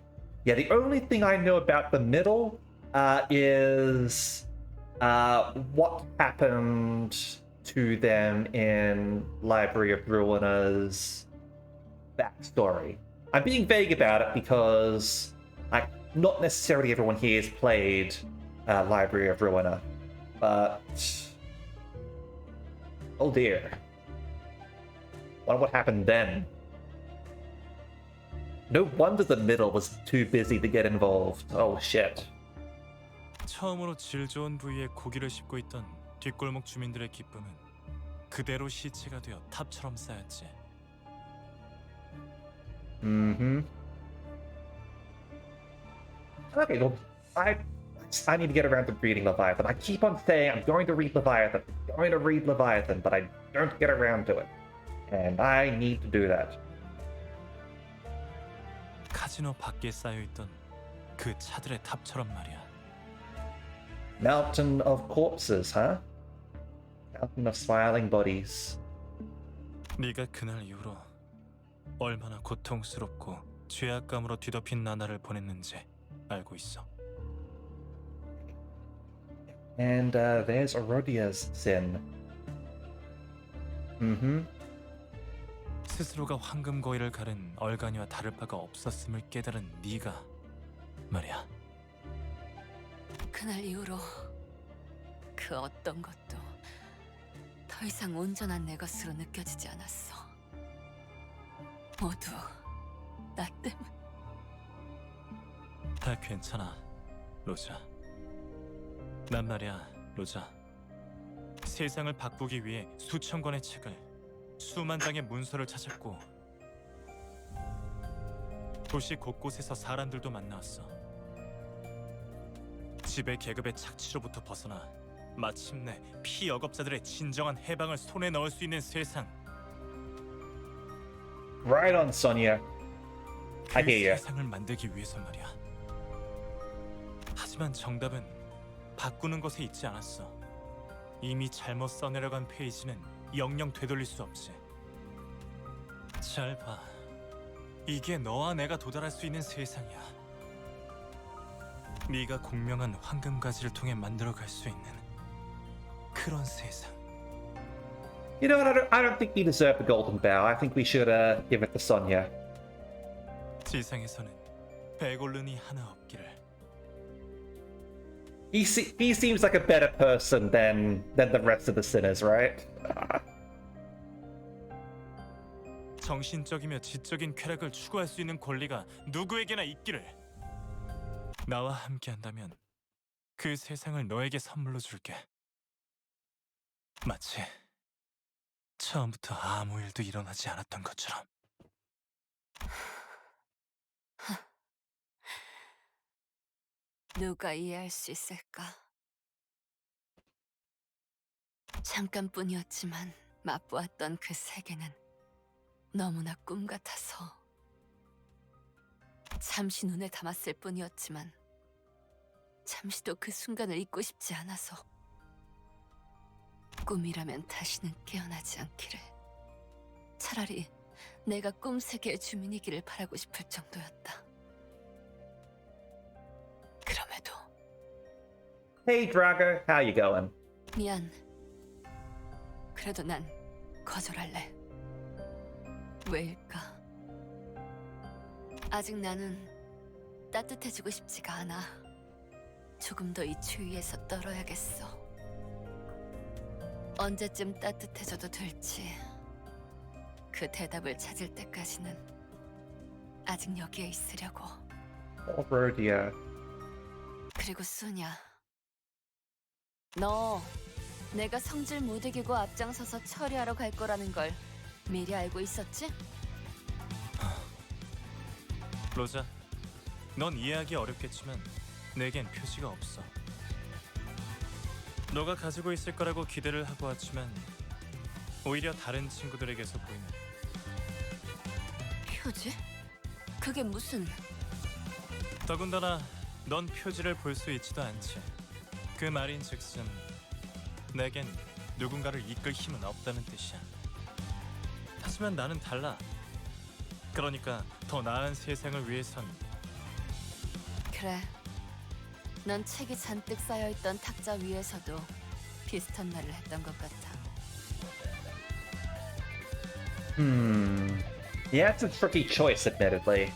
Yeah, the only thing I know about the Middle is what happened to them in Library of Ruina's backstory. I'm being vague about it because not necessarily everyone here has played Library of Ruina, but oh dear. Wonder what happened then. No wonder the middle was too busy to get involved. Oh shit. 처음으로 질 좋은 부위에 고기를 씹고 있던 뒷골목 주민들의 기쁨은 그대로 시체가 되어 탑처럼 쌓였지. Mm-hmm. Okay, well, I need to get around to reading Leviathan. I keep on saying I'm going to read Leviathan, but I don't get around to it. And I need to do that. 카지노 밖에 쌓여있던 그 차들의 탑처럼 말이야. Mountain of corpses, huh? Mountain of smiling bodies. 네가 그날 이후로 얼마나 고통스럽고 죄악감으로 뒤덮인 나날을 보냈는지 알고 있어. And there's Arodia's sin. Mm-hmm. 스스로가 황금 거위를 가른 얼간이와 다를 바가 없었음을 깨달은 네가 말이야. 그날 이후로 그 어떤 것도 더 이상 온전한 내 것으로 느껴지지 않았어. 모두 나 때문에. 다 괜찮아, 로자. 난 말이야, 로자. 세상을 바꾸기 위해 수천 권의 책을, 수만 장의 문서를 찾았고 도시 곳곳에서 사람들도 만나왔어. 지배 계급의 착취로부터 벗어나 마침내 피역업자들의 진정한 해방을 손에 넣을 수 있는 세상. Right on, Sonia. I 그 hear you. 세상을 만들기 위해서 말이야. 하지만 정답은 바꾸는 것에 있지 않았어. 이미 잘못 써내려간 페이지는 영영 되돌릴 수 없지. 잘 봐. 이게 너와 내가 도달할 수 있는 세상이야. 네가 공명한 황금가지를 통해 만들어갈 수 있는 그런 세상. You know what? I don't think you deserve the golden bow. I think we should give it to Sonia. 지상에서는 백올른이 하나 없기를. He seems like a better person than the rest of the sinners, right? 정신적이며 지적인 쾌락을 추구할 수 있는 권리가 누구에게나 있기를. 나와 함께한다면 그 세상을 너에게 선물로 줄게. 마치 처음부터 아무 일도 일어나지 않았던 것처럼. 누가 이해할 수 있을까? 잠깐뿐이었지만 맛보았던 그 세계는 너무나 꿈 같아서 잠시 눈에 담았을 뿐이었지만 잠시도 그 순간을 잊고 싶지 않아서 꿈이라면 다시는 깨어나지 않기를, 차라리 내가 꿈 세계의 주민이기를 바라고 싶을 정도였다. 그럼에도 Hey, Drago, how you going? 미안. 그래도 난 거절할래. 왜일까? 아직 나는 따뜻해지고 싶지가 않아. 조금 더 이 추위에서 떨어야겠어. 언제쯤 따뜻해져도 될지 그 대답을 찾을 때까지는 아직 여기에 있으려고. Arrodia. 그리고 수냐, 너 내가 성질 못 이기고 앞장서서 처리하러 갈 거라는 걸 미리 알고 있었지? 로자, 넌 이해하기 어렵겠지만 내겐 표시가 없어. 너가 가지고 있을 거라고 기대를 하고 왔지만 오히려 다른 친구들에게서 보이는. 표지? 그게 무슨... 더군다나 넌 표지를 볼 수 있지도 않지. 그 말인즉슨 내겐 누군가를 이끌 힘은 없다는 뜻이야. 하지만 나는 달라. 그러니까 더 나은 세상을 위해선 그래, 넌 책이 잔뜩 쌓여있던 탁자 위에서도 비슷한 말을 했던 것 같아. Yeah, it's a tricky choice, admittedly.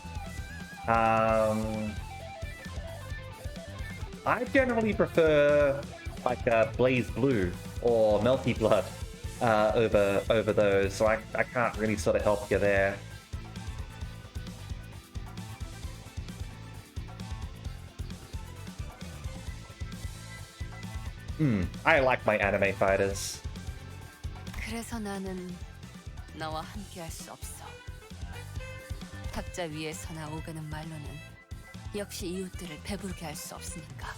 I generally prefer like Blaze Blue or Melty Blood over those, so I can't really sort of help you there. I like my anime fighters. 그래서 나는 너와 함께할 수 없어. 탁자 위에서나 오가는 말로는 역시 이웃들을 배부르게 할 수 없으니까.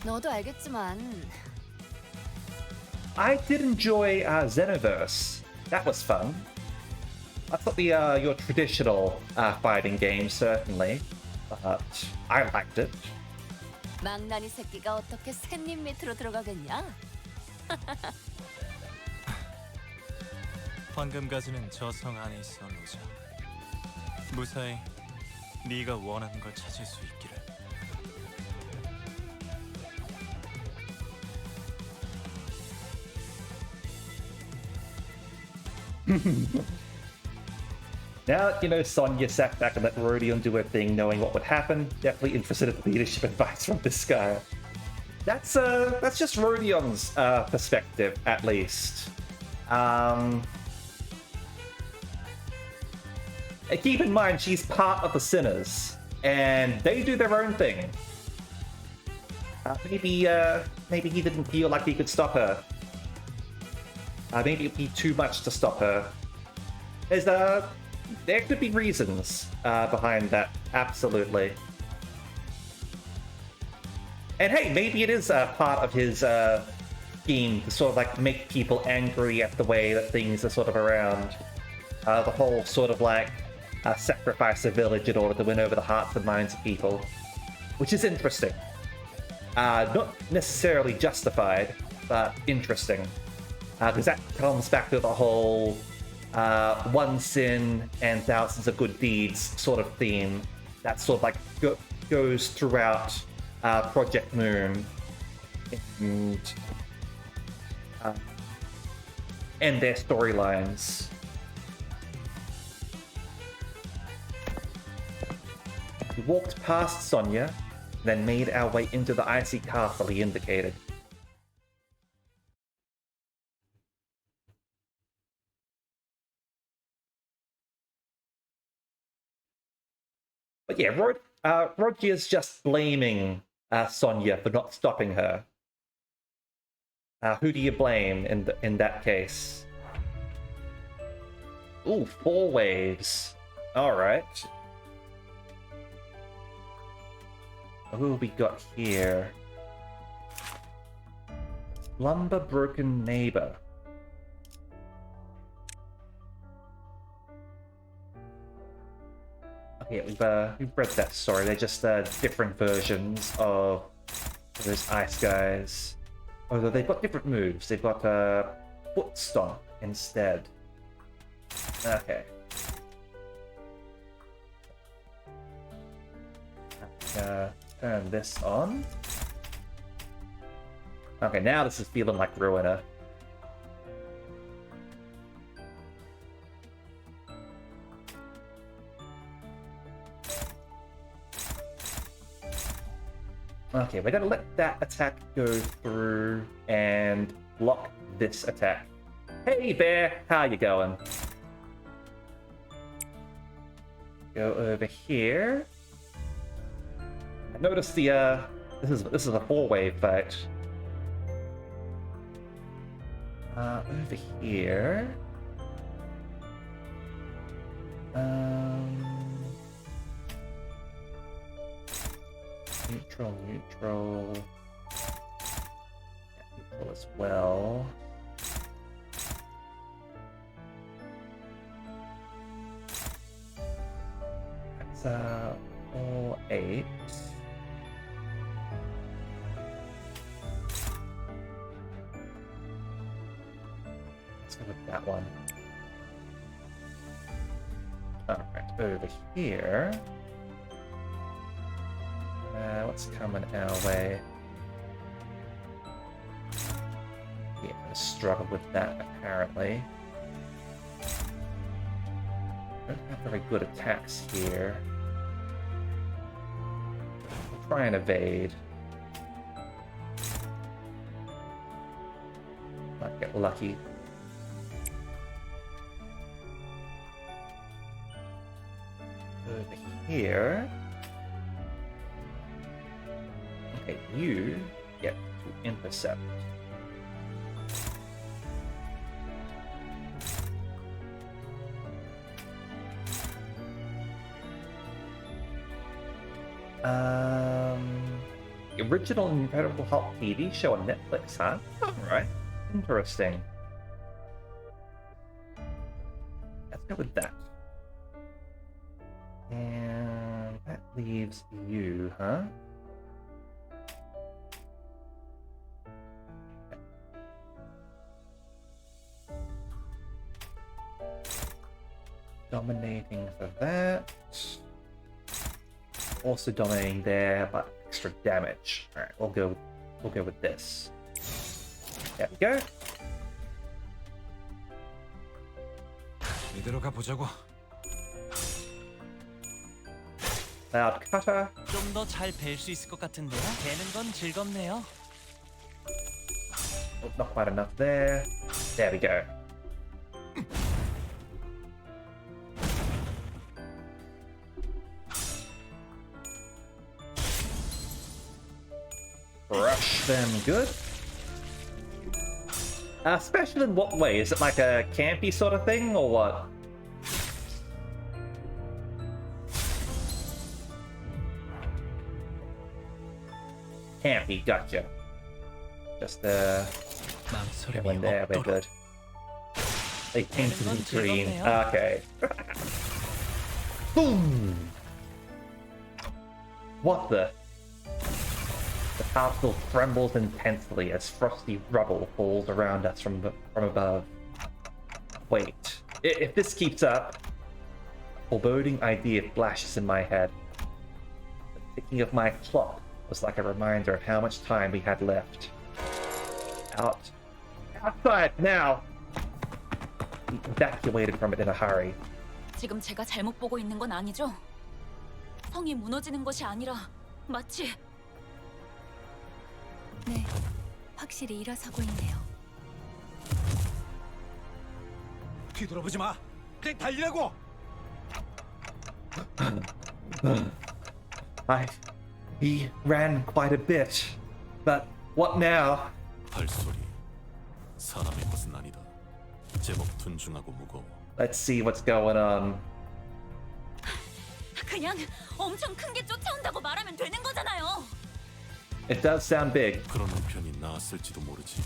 너도 알겠지만 I did enjoy Xenoverse. That was fun. That's not the your traditional fighting game, certainly, but I liked it. 망나니 새끼가 어떻게 샌잎 밑으로 들어가겠냐? 황금 가지는 저 성 안에 있어, 로자. 무사히 네가 원하는 걸 찾을 수 있기를. Now that you know Sonya sat back and let Rodion do her thing, knowing what would happen, definitely interested in leadership advice from this guy. That's just Rodion's perspective, at least. And keep in mind, she's part of the Sinners, and they do their own thing. Maybe he didn't feel like he could stop her. Maybe it'd be too much to stop her. There could be reasons behind that, absolutely. And hey, maybe it is part of his scheme to sort of like make people angry at the way that things are sort of around. The whole sort of like sacrifice a village in order to win over the hearts and minds of people. Which is interesting. Not necessarily justified, but interesting. Because that comes back to the whole one sin and thousands of good deeds sort of theme that sort of like goes throughout Project Moon and their storylines. We walked past Sonya, then made our way into the icy castle he indicated. But yeah, Roger's just blaming Sonya for not stopping her. Who do you blame in that case? Ooh, 4 waves. Alright. Who have we got here? Lumber Broken Neighbor. Okay, we've read that story. They're just different versions of those ice guys. Although they've got different moves. They've got foot stomp instead. Okay. Turn this on. Okay, now this is feeling like Ruiner. Okay, we're gonna let that attack go through and block this attack. Hey Bear, how you going? Go over here. I noticed the this is a 4-wave fight. Over here. Neutral. Neutral as well. That's 4, 8. Let's go with that one. Alright, over here. What's coming our way? Yeah, I struggle with that apparently. Don't have very good attacks here. I'll try and evade. Might get lucky. Over here. Okay, you get to intercept. The original Incredible Hulk TV show on Netflix, huh? Alright. Interesting. Let's go with that. And that leaves you, huh? Dominating for that. Also dominating there, but extra damage. Alright, we'll go with this. There we go. 이대로 가보자고. Cloud Cutter. 좀 더 잘 뵐 수 있을 것 같은데요. 베는 건 즐겁네요. Oh, not quite enough there. There we go. Crush them good. Special in what way? Is it like a campy sort of thing, or what? Campy, gotcha. Just go in there, we're good. They came to the green. Okay. Boom! What the? The castle trembles intensely as frosty rubble falls around us from above. Wait, if this keeps up, a foreboding idea flashes in my head. The ticking of my clock was like a reminder of how much time we had left. Outside now! We evacuated from it in a hurry. 지금 제가 잘못 보고 있는 건 아니죠? 성이 무너지는 것이 아니라 마치 네, 확실히 일어서고 있네요. 뒤돌아보지 마. 그냥 달리라고. He ran quite a bit, but what now? 발소리. 사람의 것은 아니다. 제법 둔중하고 무거워. Let's see what's going on. 그냥 엄청 큰 게 쫓아온다고 말하면 되는 거잖아요. It does sound big. 그러는 편이 나았을지도 모르지.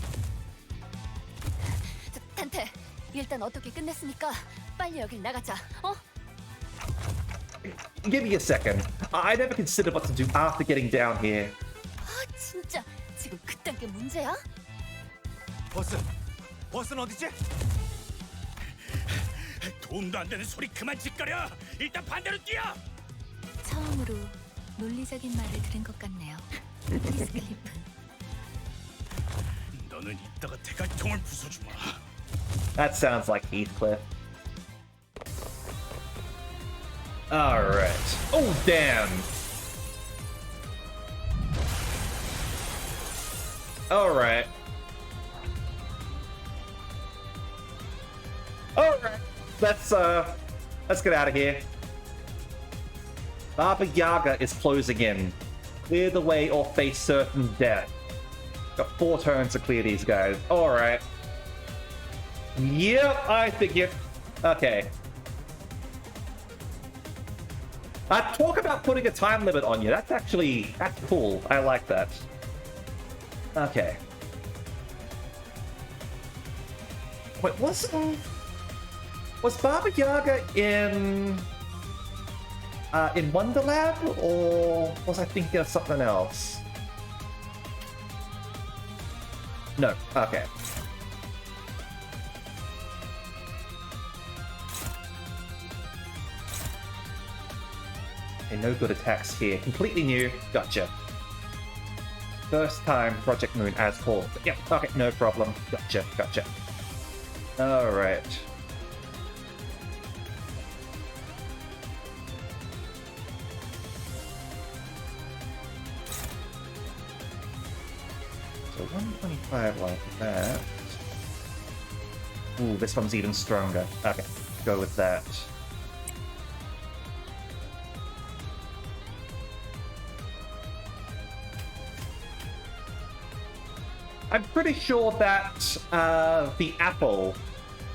탄테, 일단 어떻게 끝냈으니까 빨리 여길 나가자. 어? Give me a second. I never considered what to do after getting down here. 아, 진짜 지금 그딴 게 문제야? 버스는 어디지? 도움도 안 되는 소리 그만 짓거려. 일단 반대로 뛰어. 처음으로 논리적인 말을 들은 것 같네요. 히스클리프. 너는 이따가 대갈통을 부숴주마. That sounds like Heathcliff. Alright. Oh, damn! Alright. Alright. Let's get out of here. Baba Yaga is closing in. Clear the way or face certain death. Got 4 turns to clear these guys. Alright. Yep, I figured. Okay. Talk about putting a time limit on you. That's cool. I like that. Okay. Wait, was Baba Yaga in Wonderland, or was I thinking of something else? No. Okay. Okay, no good attacks here. Completely new. Gotcha. First time Project Moon as called. Yep, okay, no problem. Gotcha. Alright. So 125 like that. Ooh, this one's even stronger. Okay, go with that. I'm pretty sure that the apple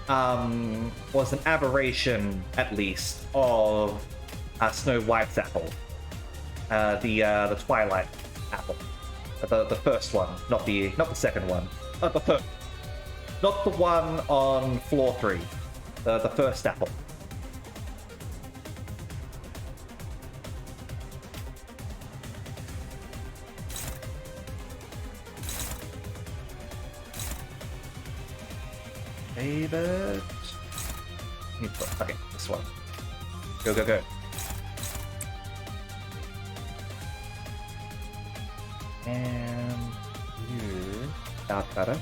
was an aberration, at least, of Snow White's apple. The Twilight apple. The first one, not the second one. The first. Not the one on floor 3. The first apple. David. Okay, this one. Go, go, go. And you got better.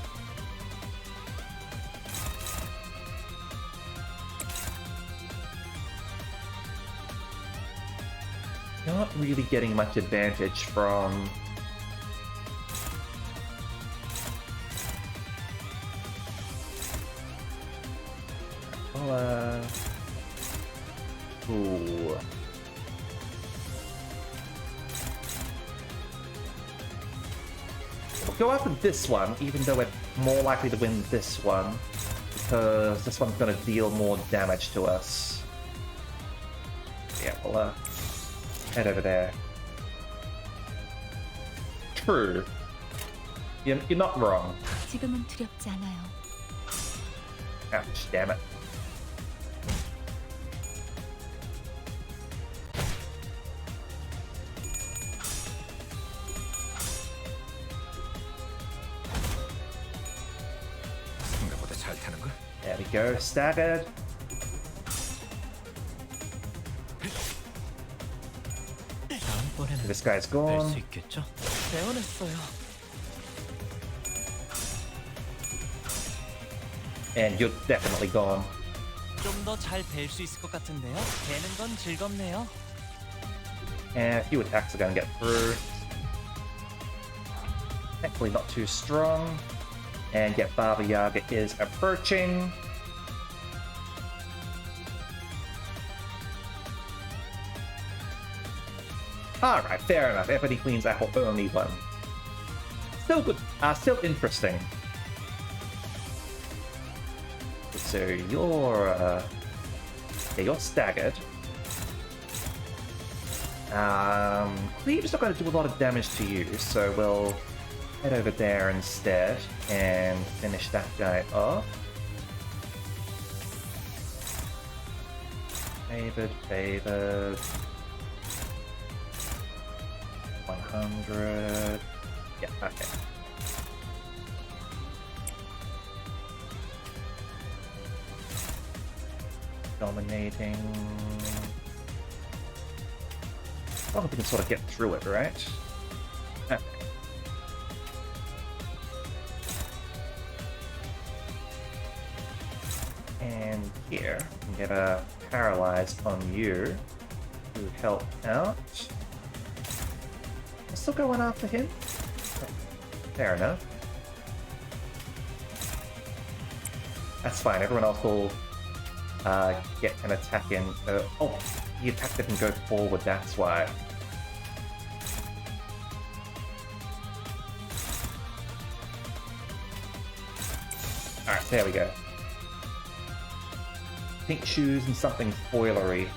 Not really getting much advantage from ooh. We'll go after this one, even though we're more likely to win this one, because this one's going to deal more damage to us. Yeah, we'll head over there. True. You're not wrong. 지금은 두렵지 않아요. Ouch, damn it. 생각보다 잘 타는 걸. There we go, staggered. 다음번에는 This guy's 뺄 gone. 수 있겠죠? 배운했어요. And you're definitely gone. 좀 더 잘 뵐 수 있을 것 같은데요? 배는 건 즐겁네요. And a few attacks are going to get through. Thankfully not too strong. And yet Baba Yaga is approaching. Alright, fair enough. Ebony Queen's apple only one. Still good. Still interesting. So you're staggered. Cleave's not going to do a lot of damage to you, so we'll head over there instead and finish that guy off. Favored. 100. Yeah, okay. Dominating. Oh, we can sort of get through it, right? Okay. And here, we can get a paralyzed on you to help out. I'm still going after him? Fair enough. That's fine, everyone else will get an attack in. Oh, the attack didn't go forward, that's why. Alright, there we go. Pink shoes and something foilery.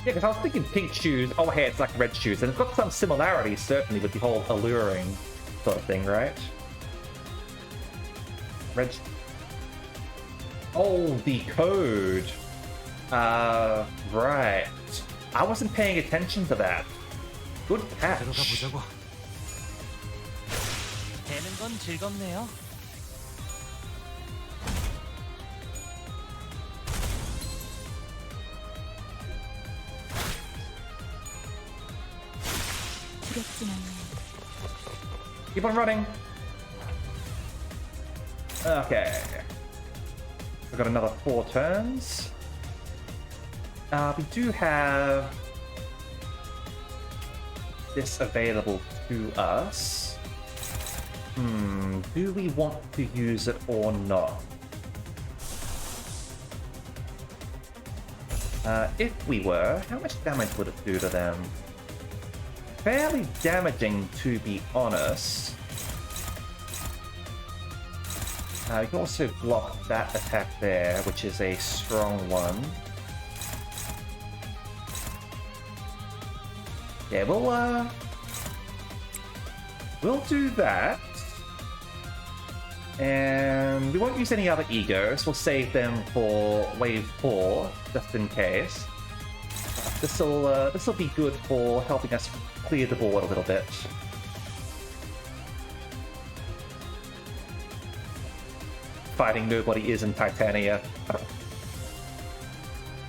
Yeah, because I was thinking pink shoes, oh hey, it's like red shoes, and it's got some similarities, certainly, with the whole alluring sort of thing, right? Red... Oh, the code! Right. I wasn't paying attention to that. Good catch. 배는 건 즐겁네요. 두렵진 않네요. Keep on running. Okay. We've got another 4 turns. We do have this available to us. Do we want to use it or not? If we were, how much damage would it do to them? fairly damaging, to be honest. You can also block that attack there, which is a strong one. Yeah, we'll do that. And we won't use any other egos. We'll save them for wave 4, just in case. This'll be good for helping us clear the board a little bit. Fighting nobody is in Titania.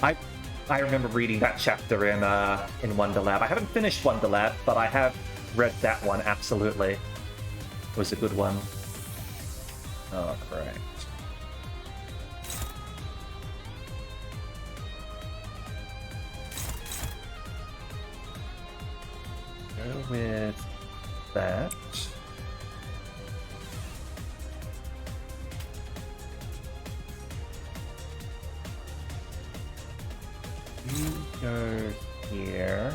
I remember reading that chapter in Wonderlab. I haven't finished Wonderlab, but I have read that one, absolutely. It was a good one. Oh, correct. Go with that. You go here.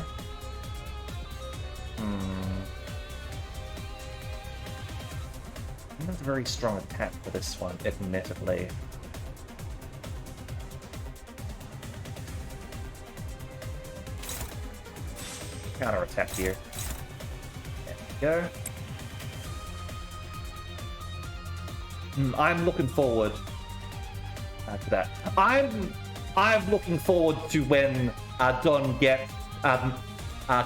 That's a very strong attack for this one, admittedly. Counter attack here. There we go. I'm looking forward to that. I'm looking forward to when Don gets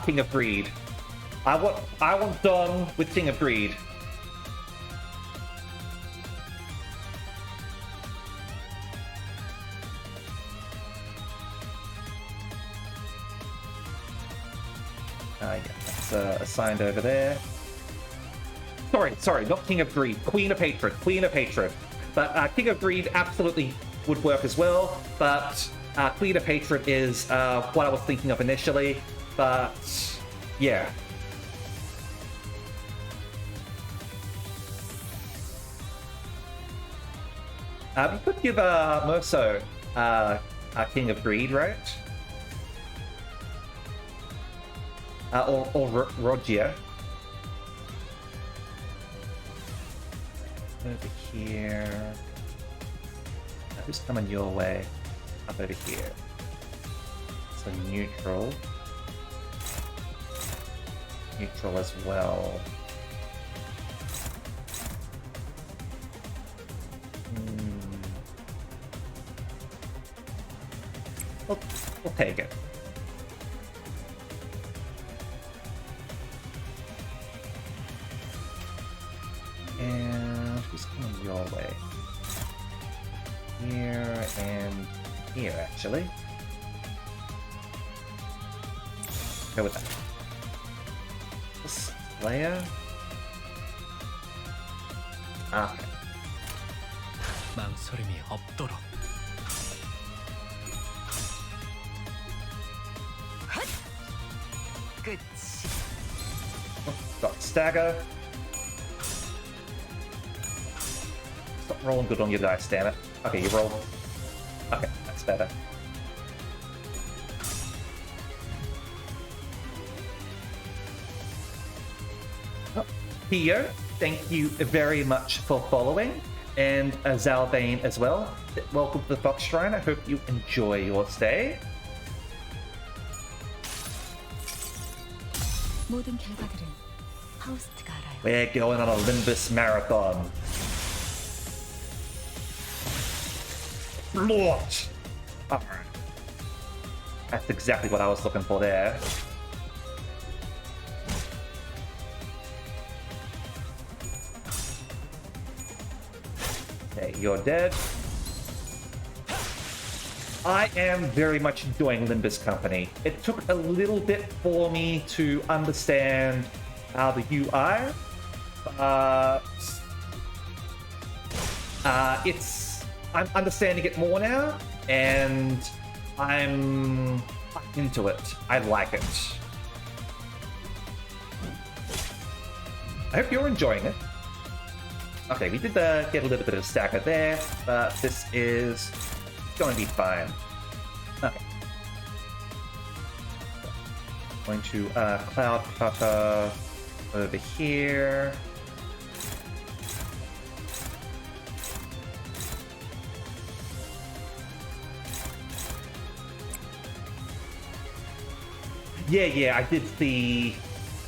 King of Greed. I want Don with King of Greed. Yeah, that's assigned over there. Sorry, not King of Greed. Queen of Hatred. But King of Greed absolutely would work as well, but Queen of Hatred is what I was thinking of initially, but yeah. We could give Merso King of Greed, right? Or Rogia. Over here. Who's coming your way? Up over here. So neutral. Neutral as well. We'll take it. And who's coming your way? Here and here, actually. Go with that. Slayer. Okay. 망설임이 없도록. 끝이. Got stagger. Stop rolling good on your dice, damn it. Okay, you rolled. Okay, that's better. Oh, Theo, thank you very much for following. And Zalbane as well. Welcome to the Fox Shrine. I hope you enjoy your stay. 모든 결과들은 하우스트가 알아요. We're going on a Limbus marathon. Launch! Alright. That's exactly what I was looking for there. Okay, you're dead. I am very much enjoying Limbus Company. It took a little bit for me to understand the UI, but I'm understanding it more now, and I'm into it. I like it. I hope you're enjoying it. Okay, we did get a little bit of stagger there, but this is going to be fine. Okay. Going to Cloud Cutter over here. Yeah, I did see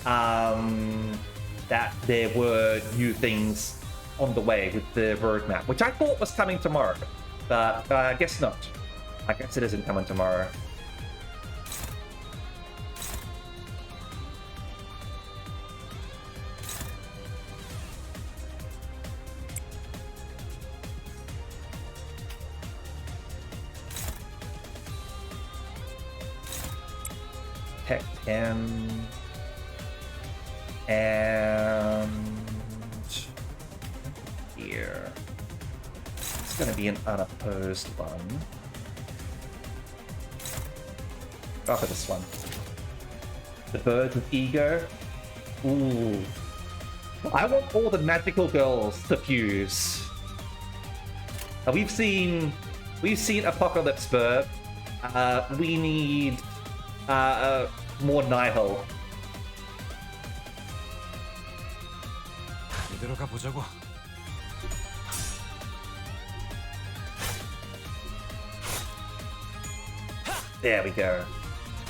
that there were new things on the way with the roadmap, which I thought was coming tomorrow, but I guess not. I guess it isn't coming tomorrow. Protect him. And here. It's going to be an unopposed one. Go for this one. The bird with ego. Ooh. I want all the magical girls to fuse. We've seen Apocalypse Bird. We need more Nihil. 이대로 가보자고. There we go.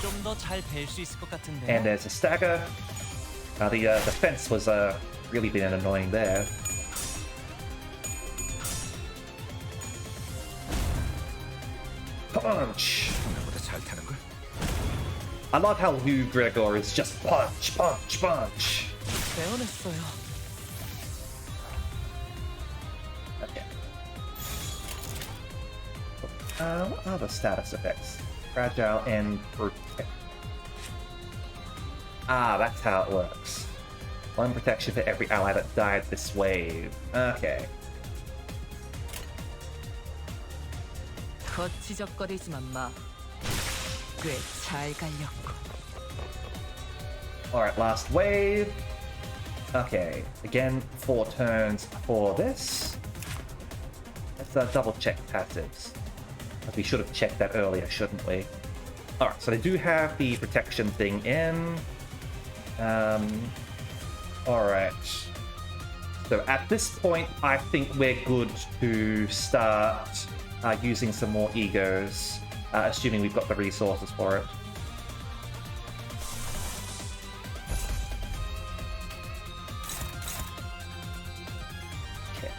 좀 더 잘 뵐 수 있을 것 같은데요. And there's a stagger. The fence was really been annoying there. Punch! 나보다 잘 타는 걸? I love how Lou Gregor is just punch, punch, punch. 배워냈어요. Okay. What are the status effects? Fragile and protect. Ah, that's how it works. One protection for every ally that died this wave. Okay. 거치적거리지만 마. 꽤 잘 갈렸고. Alright, last wave. Okay, again, 4 turns for this. Let's double check passives. We should have checked that earlier, shouldn't we? Alright, so they do have the protection thing in. Alright. So at this point, I think we're good to start using some more egos, assuming we've got the resources for it. Okay.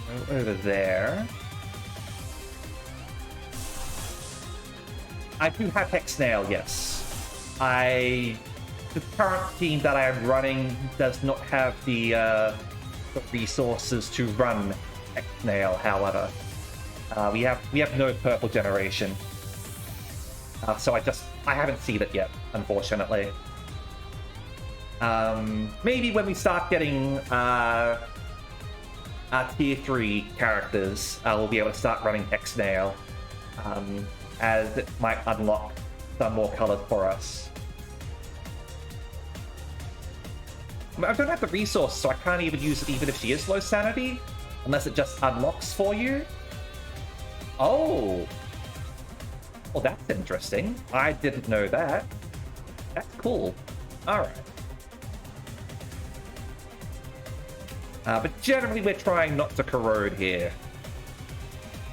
Go over there. I do have Hexnail, yes. The current team that I am running does not have the resources to run Hexnail, however. We have no purple generation. So I haven't seen it yet, unfortunately. Maybe when we start getting tier 3 characters, we'll be able to start running Hexnail. As it might unlock some more colors for us. I don't have the resource, so I can't even use it even if she is low sanity, unless it just unlocks for you. Oh! Well, that's interesting. I didn't know that. That's cool. Alright. But generally we're trying not to corrode here.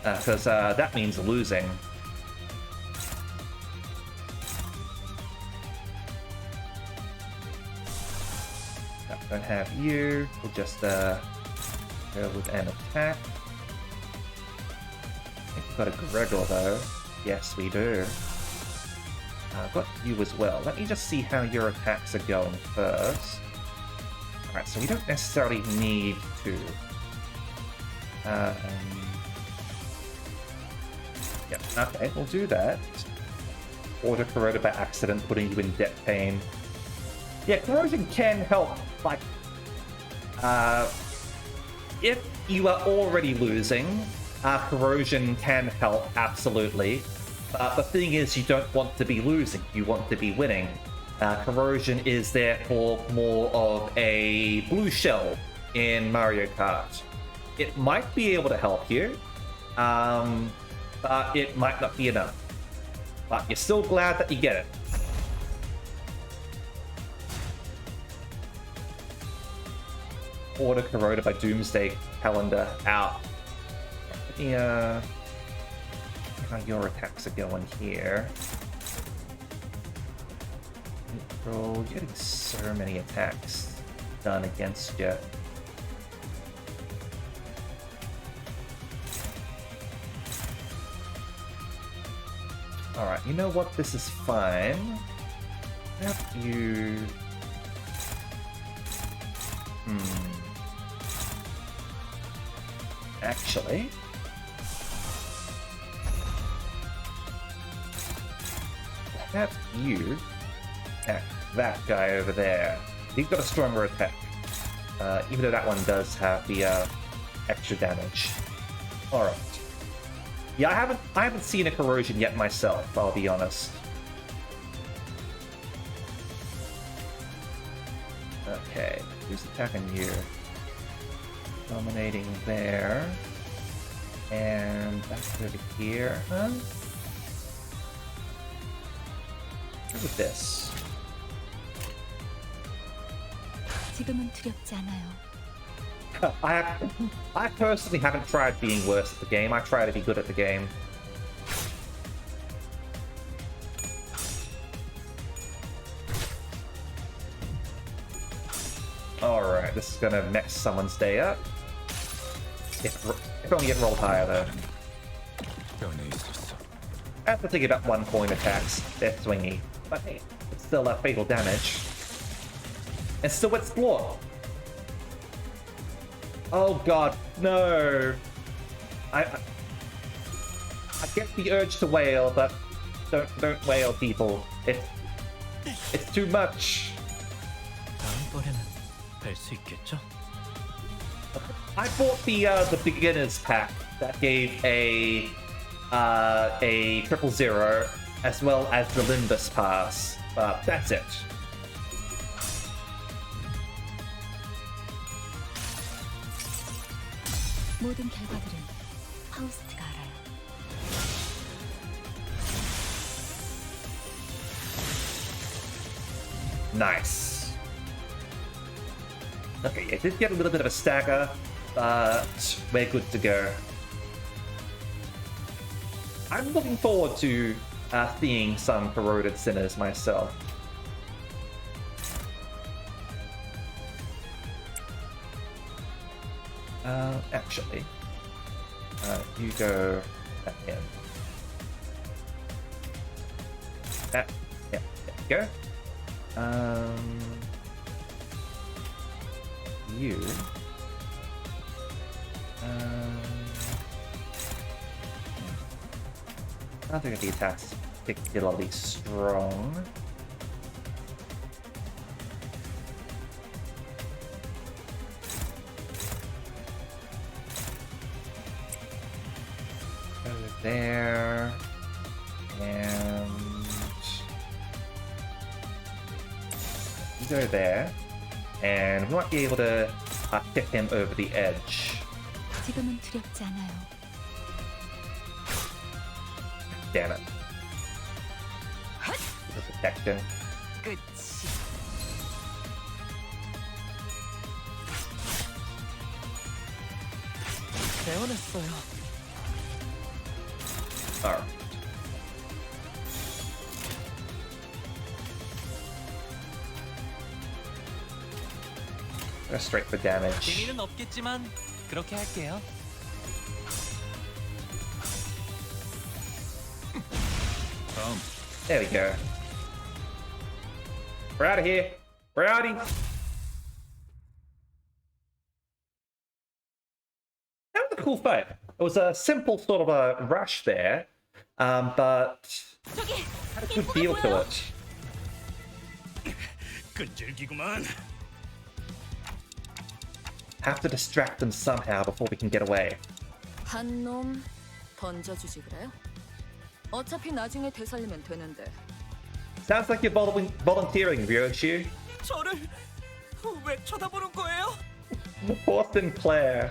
Because that means losing. Don't have you. We'll just go with an attack. I think we've got a Gregor though. Yes, we do. I've got you as well. Let me just see how your attacks are going first. Alright, so we don't necessarily need to. Yep, okay, we'll do that. Auto corroded by accident, putting you in death pain. Yeah, corrosion can help, like, if you are already losing, corrosion can help, absolutely. But the thing is, you don't want to be losing, you want to be winning. Corrosion is therefore more of a blue shell in Mario Kart. it might be able to help you, but it might not be enough. But you're still glad that you get it. Order corroded by Doomsday Calendar out. Let me, how your attacks are going here. Bro, you're getting so many attacks done against you. Alright, you know what? This is fine. Have you... Actually... have you attack that guy over there. He's got a stronger attack. Even though that one does have the extra damage. Alright. Yeah, I haven't seen a corrosion yet myself, I'll be honest. Okay, who's attacking you? Dominating there. And back over here, huh? Look at this. 지금은 두렵지 않아요. I personally haven't tried being worse at the game. I try to be good at the game. Alright, this is gonna mess someone's day up. If only it rolled higher though. As the thing about 1 point attacks, they're swingy. But hey, it's still fatal damage. And still explore. Oh god, no. I get the urge to wail, but don't wail, people. It's too much. 다음번에는 뵐 수 있겠죠? I bought the beginners pack that gave a 000 as well as the Limbus pass, but that's it. 모든 결과들은 파우스트가 알아요. Nice. Okay, it did get a little bit of a stagger, but we're good to go. I'm looking forward to seeing some corroded sinners myself. Actually, you go back in. Yeah, there you go. You. I don't think the attack's particularly strong. Over there. And you go there. And we might be able to tip him over the edge. 지금은 두렵지 않아요. Damn it. The protection. 끝이. 배워냈어요. Alright. Go straight for damage. 재미는 없겠지만 그렇게 할게요. There we go. We're out of here. We're outie. That was a cool fight. It was a simple sort of a rush there, but had a good feel to it. 끈질기구만. Have to distract them somehow before we can get away. 한 놈 던져주지 그래요? 어차피 나중에 되살리면 되는데. Sounds like you're volunteering, Ryoshi. 저를 왜 쳐다보는 거예요? Poor Sinclair.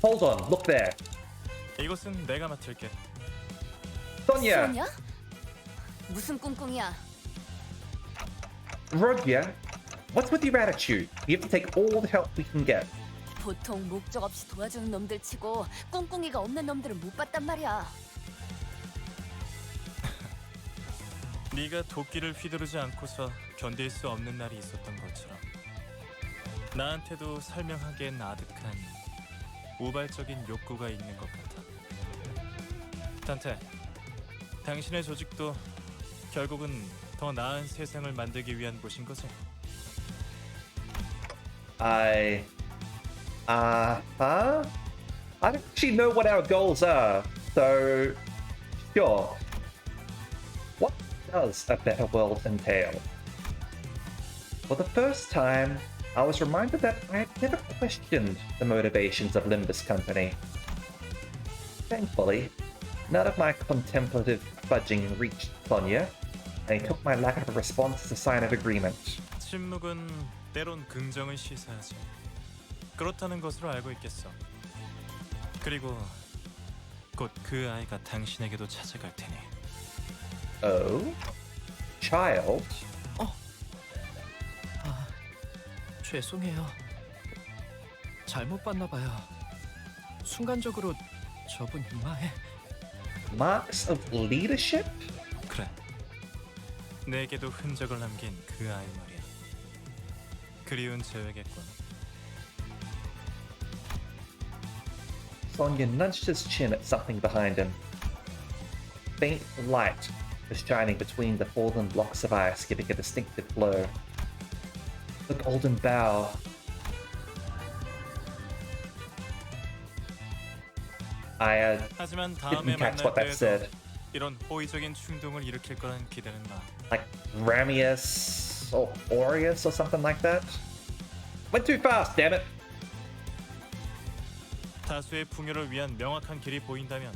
Hold on, look there. 이곳은 내가 맡을게. Sonia, 소냐? 무슨 꿍꿍이야? Rodya, what's with your attitude? You have to take all the help we can get. 보통 목적 없이 도와주는 놈들 치고 꿍꿍이가 없는 놈들은 못 봤단 말이야. 네가 도끼를 휘두르지 않고서 견딜 수 없는 날이 있었던 것처럼 나한테도 설명하기엔 아득한 우발적인 욕구가 있는 것 같아. 단테, 당신의 조직도 결국은 더 나은 세상을 만들기 위한 곳인 거지? I don't actually know what our goals are, so sure. What does a better world entail? For the first time, I was reminded that I had never questioned the motivations of Limbus Company. Thankfully, none of my contemplative fudging reached Sonia, and he took my lack of a response as a sign of agreement. 침묵은 때론 긍정을 시사하지. 그렇다는 것으로 알고 있겠어. 그리고 곧 그 아이가 당신에게도 찾아갈 테니. Oh? Child? 죄송해요. 잘못 봤나 봐요. 순간적으로 저분 이마에 Marks of leadership? 그래. 내게도 흔적을 남긴 그 아이 말이야. 그리운 재회겠군. Sonia nudged his chin at something behind him. Faint light was shining between the fallen blocks of ice, giving a distinctive glow. The golden bow. I 하지만 다음에 didn't catch 만날 what that 때에도 said. 이런 호의적인 충동을 일으킬 거란 기대는 마. Like Ramius or Aureus or something like that? Went too fast, damn it! 다수의 풍요를 위한 명확한 길이 보인다면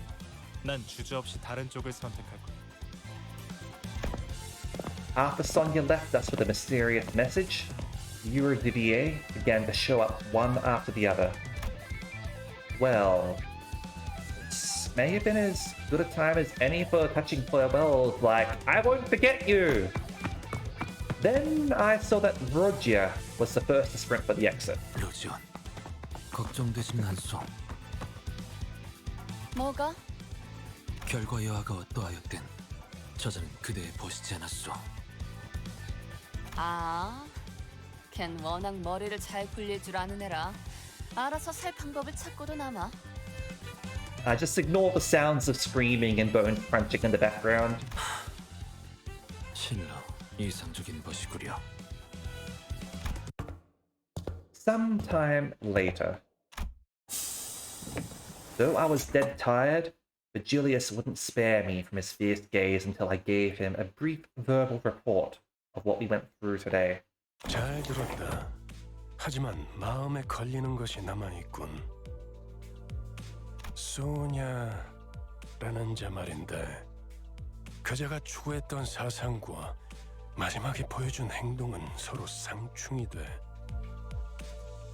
난 주저없이 다른 쪽을 선택할 거야. After Sonia left us with a mysterious message, Euridivier began to show up one after the other. Well, this may have been as good a time as any for touching farewells like, I won't forget you! Then I saw that Rodya was the first to sprint for the exit. 루지온, 걱정되지는 않소. 뭐가? 결과 여하가 어떠하였든 저자는 그대에 보시지 않았소. 아, 걘 워낙 머리를 잘 굴릴 줄 아는 애라 알아서 살 방법을 찾고도 남아. Just ignore the sounds of screaming and bone crunching in the background. 실로 이상적인 것이구려. Sometime later. Though I was dead tired, Virgilius wouldn't spare me from his fierce gaze until I gave him a brief verbal report of what we went through today. 잘 들었다. 하지만 마음에 걸리는 것이 남아있군. 소냐라는 자 말인데 그자가 추구했던 사상과 마지막에 보여준 행동은 서로 상충이 돼.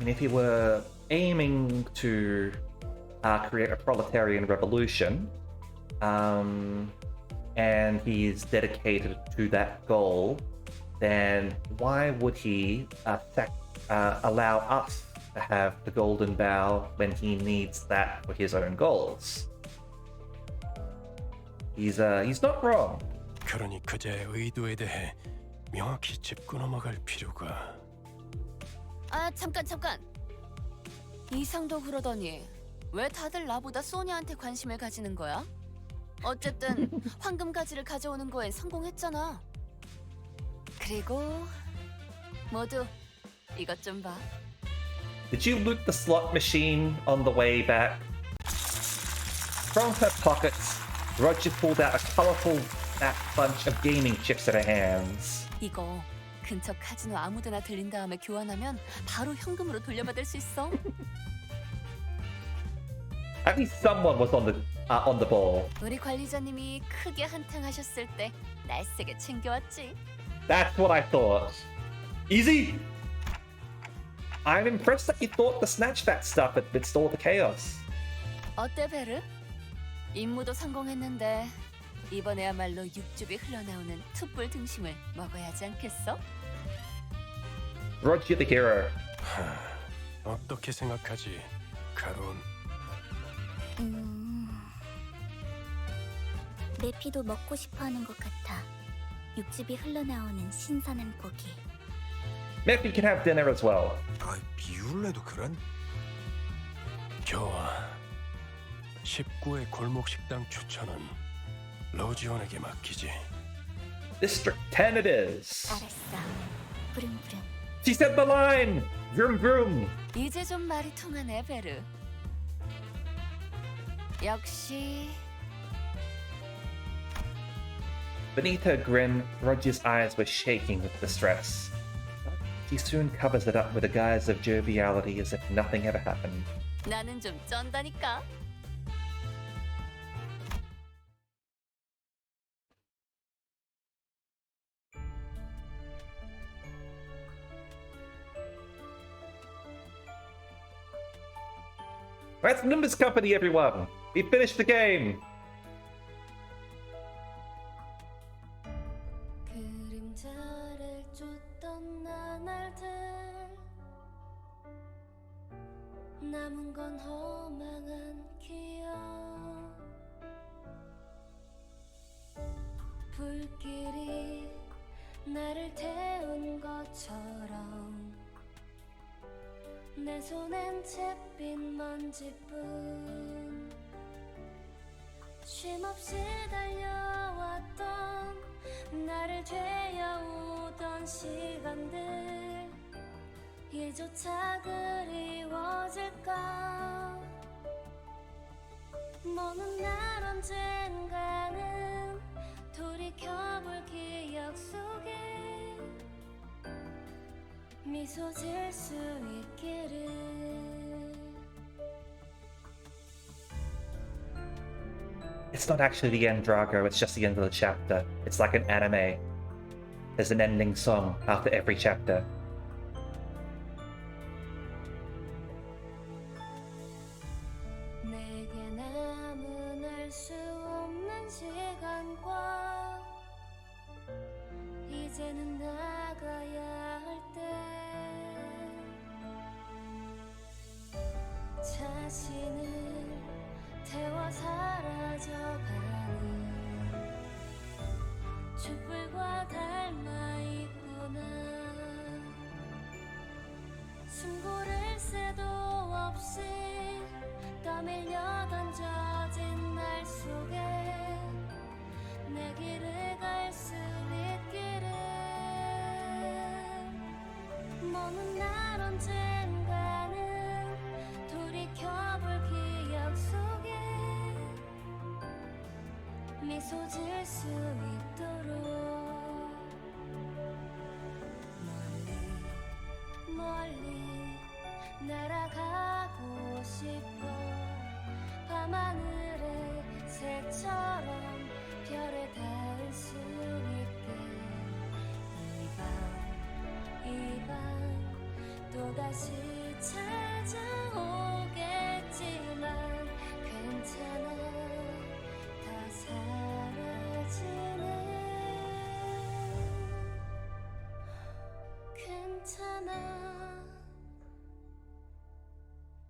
And if he were aiming to create a proletarian revolution, and he's dedicated to that goal, then why would he allow us to have the golden bow when he needs that for his own goals? He's not wrong. 그러니 그자의 의도에 대해 명확히 짚고 넘어갈 필요가. 아, 잠깐. 이상도 그러더니 왜 다들 나보다 소니한테 관심을 가지는 거야? 어쨌든 황금 가지를 가져오는 거엔 성공했잖아. 그리고 모두 이것 좀 봐. Did you loot the slot machine on the way back? From her pockets, Roger pulled out a colorful fat bunch of gaming chips in her hands. 이거 근처 카지노 아무데나 들린 다음에 교환하면 바로 현금으로 돌려받을 수 있어. At least someone was on the ball. 우리 관리자님이 크게 한탕하셨을 때 날쌔게 챙겨왔지. That's what I thought. Easy. I'm impressed that you thought to snatch that stuff amidst all the chaos. 어때 베르? 임무도 성공했는데 이번에야말로 육즙이 흘러나오는 툭불 등심을 먹어야 하지 않겠어? Roger the hero. 어떻게 생각하지, 카론? 내피도 먹고 싶어하는 것 같아. 육즙이 흘러나오는 신선한 고기. Maybe you can have dinner as well. 아, 비울래도 그런? 좋아. 19의 골목 식당 추천은 로지온에게 맡기지. District 10 it is. 알았어. 부릉부릉. She said the line. Vroom vroom. 이제 좀 말이 통하네 베르. 역시 Beneath her grin, Roger's eyes were shaking with distress. She soon covers it up with a guise of joviality as if nothing ever happened. 나는 좀 쩐다니까. That's Limbus Company, everyone. We finished the game. 그림자를 쫓던 나날들 남은 건 허망한 기억 불길이 나를 태운 것처럼 내 손엔 잿빛 먼지뿐 쉼없이 달려왔던 나를 죄어오던 시간들 이조차 그리워질까 먼 날 언젠가는 돌이켜볼 기억 속에 미소 지을 수 있기를 It's not actually the end, Drago. It's just the end of the chapter. It's like an anime. There's an ending song after every chapter. 내게 남은 알 수 없는 시간과 이제는 나가야 할 때 자신을 태워 사라져가는 촛불과 닮아 있구나 숨고를 새도 없이 떠밀려 던져진 날 속에 내 길을 갈 수 있기를 먼 날 언젠가는 돌이켜볼 기억 속에 미소 지을 수 있도록 멀리 멀리 날아가고 싶어 밤하늘의 새처럼 별에 닿을 수 있게 이 밤 또다시 찾아오겠지만 괜찮아 다 사라지네 괜찮아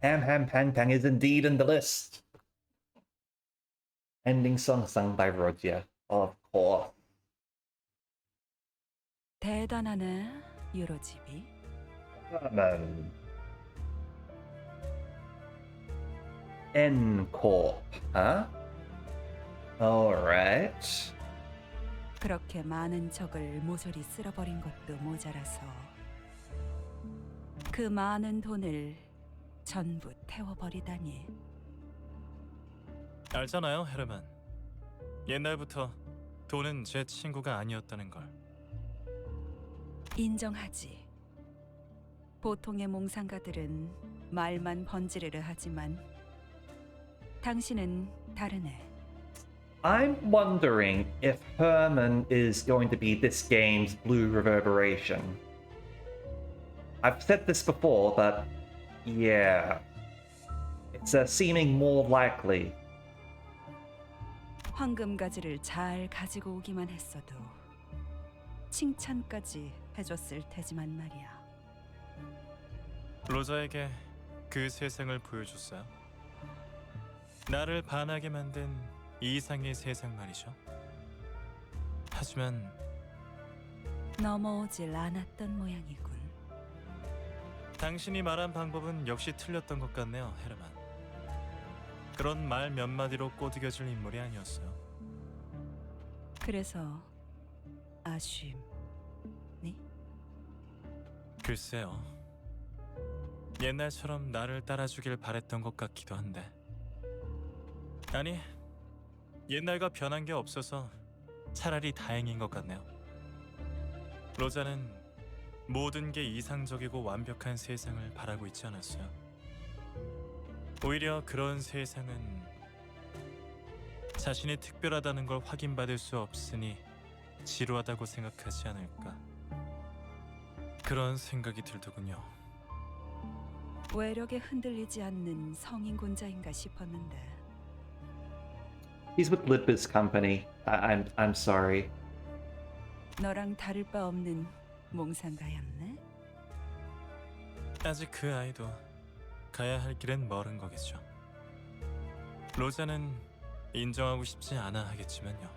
Ham Ham Pang Pang is indeed in the list. Ending song sung by Roger, of course. 대단하네, 유로집이. N-Corp, huh? Alright. 그렇게 많은 적을 모조리 쓸어버린 것도 모자라서 그 많은 돈을 전부 태워버리다니. 알잖아요, 헤르만. 옛날부터 돈은 제 친구가 아니었다는 걸. 인정하지. 보통의 몽상가들은 말만 번지르르 하지만 당신은 다르네. I'm wondering if Herman is going to be this game's blue reverberation. I've said this before, but yeah. If It's seeming more likely. 황금가지를 잘 가지고 오기만 했어도 칭찬까지 해줬을 테지만 말이야. 로자에게 그 세상을 보여줬어요. 나를 반하게 만든 이상의 세상 말이죠. 하지만 넘어오질 않았던 모양이군. 당신이 말한 방법은 역시 틀렸던 것 같네요, 헤르만. 그런 말 몇 마디로 꼬드겨질 인물이 아니었어요. 그래서 아쉬움니? 글쎄요. 옛날처럼 나를 따라주길 바랬던 것 같기도 한데. 아니, 옛날과 변한 게 없어서 차라리 다행인 것 같네요. 로자는 모든 게 이상적이고 완벽한 세상을 바라고 있지 않았어요. 오히려 그런 세상은 자신이 특별하다는 걸 확인받을 수 없으니 지루하다고 생각하지 않을까. 그런 생각이 들더군요. 외력에 흔들리지 않는 성인군자인가 싶었는데. He's with Limbus company. I'm sorry. 너랑 다를 바 없는 몽상가였네? 아직 그 아이도 가야 할 길은 멀은 거겠죠. 로자는 인정하고 싶지 않아 하겠지만요.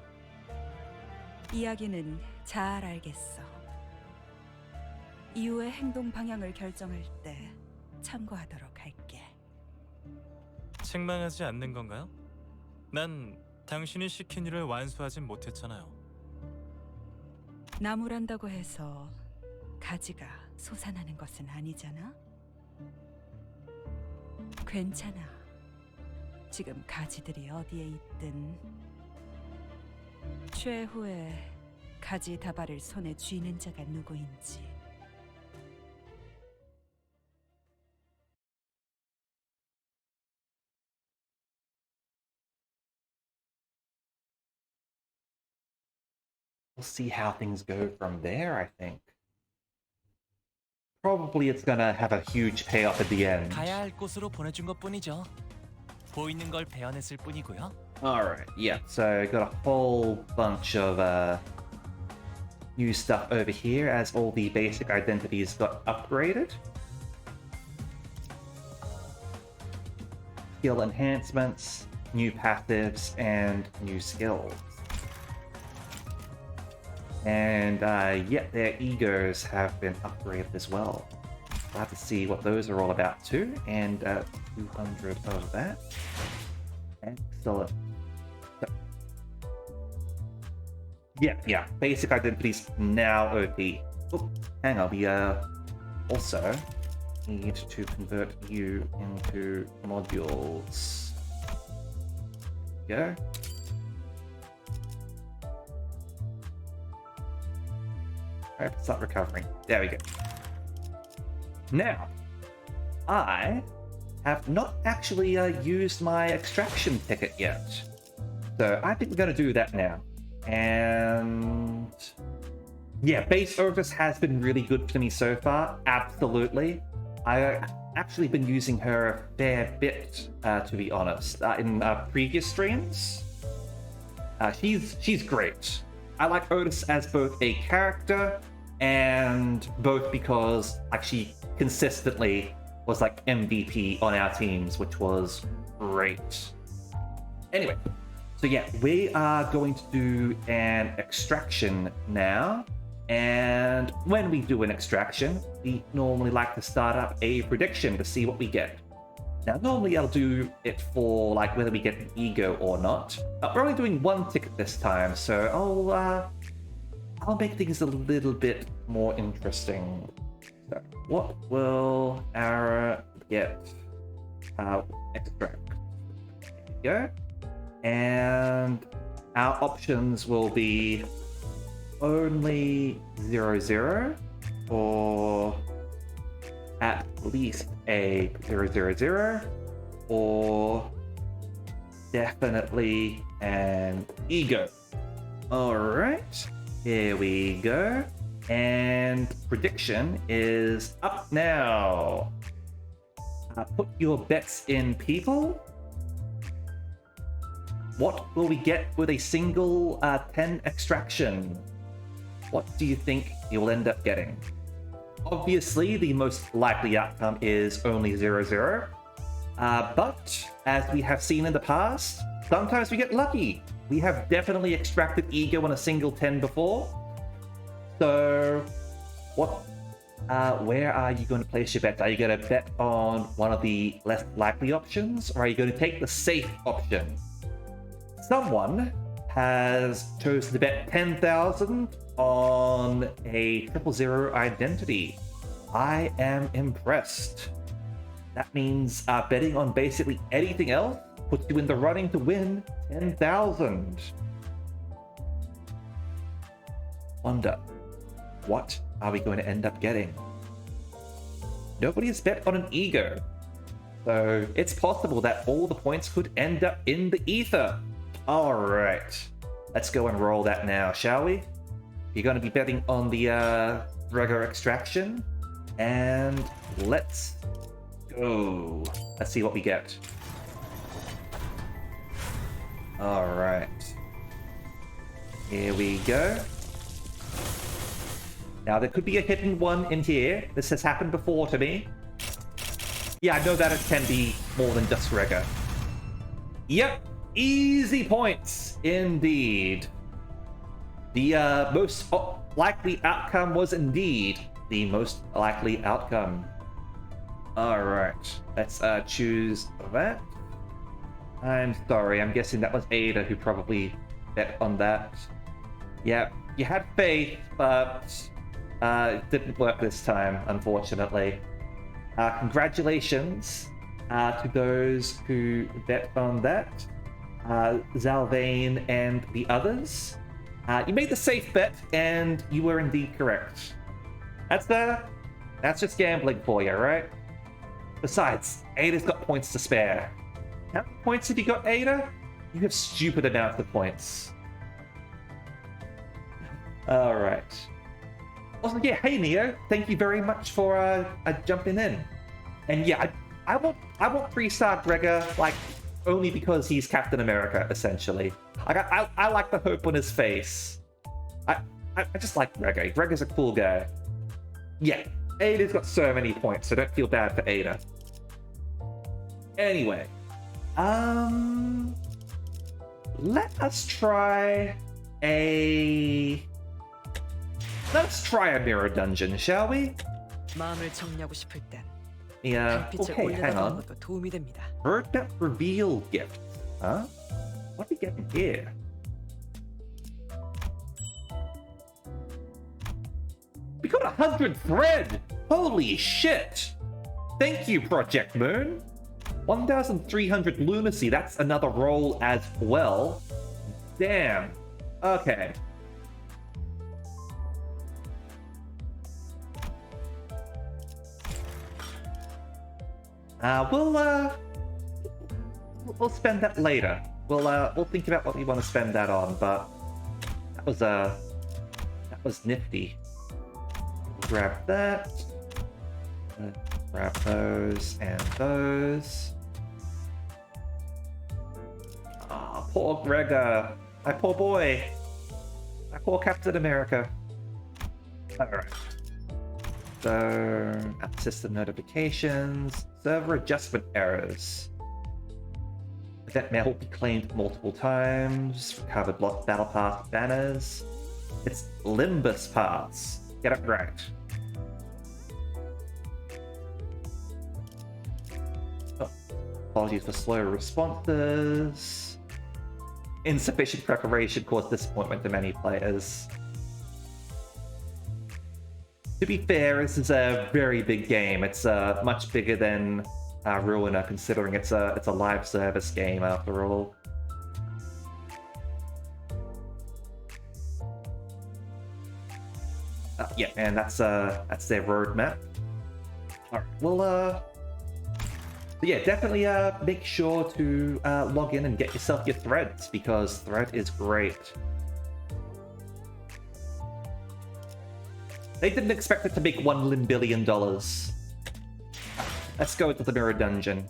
이야기는 잘 알겠어. 이후의 행동 방향을 결정할 때 참고하도록 할게. 책망하지 않는 건가요? 난 당신이 시킨 일을 완수하진 못했잖아요. 나무란다고 해서 가지가 솟아나는 것은 아니잖아. 괜찮아. 지금 가지들이 어디에 있든 최후의 가지 다발을 손에 쥐는 자가 누구인지 We'll see how things go from there, I think. Probably it's gonna have a huge payoff at the end. 가야 할 곳으로 보내준 것뿐이죠. 보이는 걸 베어냈을 뿐이고요. Alright, yeah, so got a whole bunch of new stuff over here as all the basic identities got upgraded. Skill enhancements, new passives, and new skills. And yeah, their egos have been upgraded as well. We'll have to see what those are all about too. And 200 of that. Excellent. So, yeah. Basic identities now OP. Oh, hang on, we also need to convert you into modules. There we go. Alright, start recovering. There we go. Now, I have not actually used my extraction ticket yet. So I think we're going to do that now. And yeah, base Otis has been really good for me so far. Absolutely. I've actually been using her a fair bit, to be honest. In previous streams, she's great. I like Otis as both a character and both because like she consistently was like MVP on our teams, which was great. Anyway, so yeah, we are going to do an extraction now. And when we do an extraction, we normally like to start up a prediction to see what we get. Now, normally I'll do it for like whether we get an ego or not, but we're only doing one ticket this time, so I'll make things a little bit more interesting. So, what will Ara get? Extract. There we go. And our options will be only 0, or at least a 0, or definitely an ego. Alright, here we go. And prediction is up now. Put your bets in people. What will we get with a single 10 extraction? What do you think you'll end up getting? Obviously, the most likely outcome is only 0-0. But, as we have seen in the past, sometimes we get lucky. We have definitely extracted ego on a single 10 before. So, where are you going to place your bet? Are you going to bet on one of the less likely options, or are you going to take the safe option? Someone has chosen to bet 10,000 on a 000 identity. I am impressed. That means betting on basically anything else puts you in the running to win 10,000. Wonder, what are we going to end up getting? Nobody has bet on an ego, so it's possible that all the points could end up in the ether. All right, let's go and roll that now, shall we? You're going to be betting on the regular extraction, and let's go. Let's see what we get. All right, here we go. Now, there could be a hidden one in here. This has happened before to me. Yeah, I know that it can be more than just Rega. Yep, easy points indeed. The most likely outcome was indeed the most likely outcome. All right, let's choose that. I'm sorry, I'm guessing that was Ada who probably bet on that. Yeah, you had faith, but it didn't work this time, unfortunately. Congratulations to those who bet on that. Zalvain and the others. You made the safe bet, and you were indeed correct. That's just gambling for you, right? Besides, Ada's got points to spare. How many points have you got, Ada? You have stupid amounts of points. Alright. Also, yeah, hey Neo, thank you very much for jumping in. And yeah, I want 3-star Gregor, like, only because he's Captain America, essentially. I like the hope on his face. I just like Gregor. Gregor's a cool guy. Yeah, Ada's got so many points, so don't feel bad for Ada. Anyway, let us try a mirror dungeon, shall we? 마음을 정리하고 싶을 땐 Yeah. 빛을 Okay, hang 올려다보는 on. 것도 도움이 됩니다. Heard that reveal gift. Huh? What are we getting here? We got 100 thread! Holy shit! Thank you, Project Moon! 1,300 lunacy, that's another roll as well. Damn. Okay. We'll spend that later. We'll think about what we want to spend that on, but that was nifty. Grab that. Grab those and those. Ah, oh, poor Gregor. My poor boy. My poor Captain America. Alright. So, app system notifications, server adjustment errors. Event mail will be claimed multiple times, recovered lost battle pass banners. It's Limbus pass. Get it right. Oh, apologies for slow responses. Insufficient preparation caused disappointment to many players. To be fair, this is a very big game. It's much bigger than Ruiner, considering it's a live service game after all. Yeah, and that's their roadmap. All right, well, so yeah, definitely make sure to log in and get yourself your threads, because thread is great. They didn't expect it to make $1 billion. let's go into the mirror dungeon.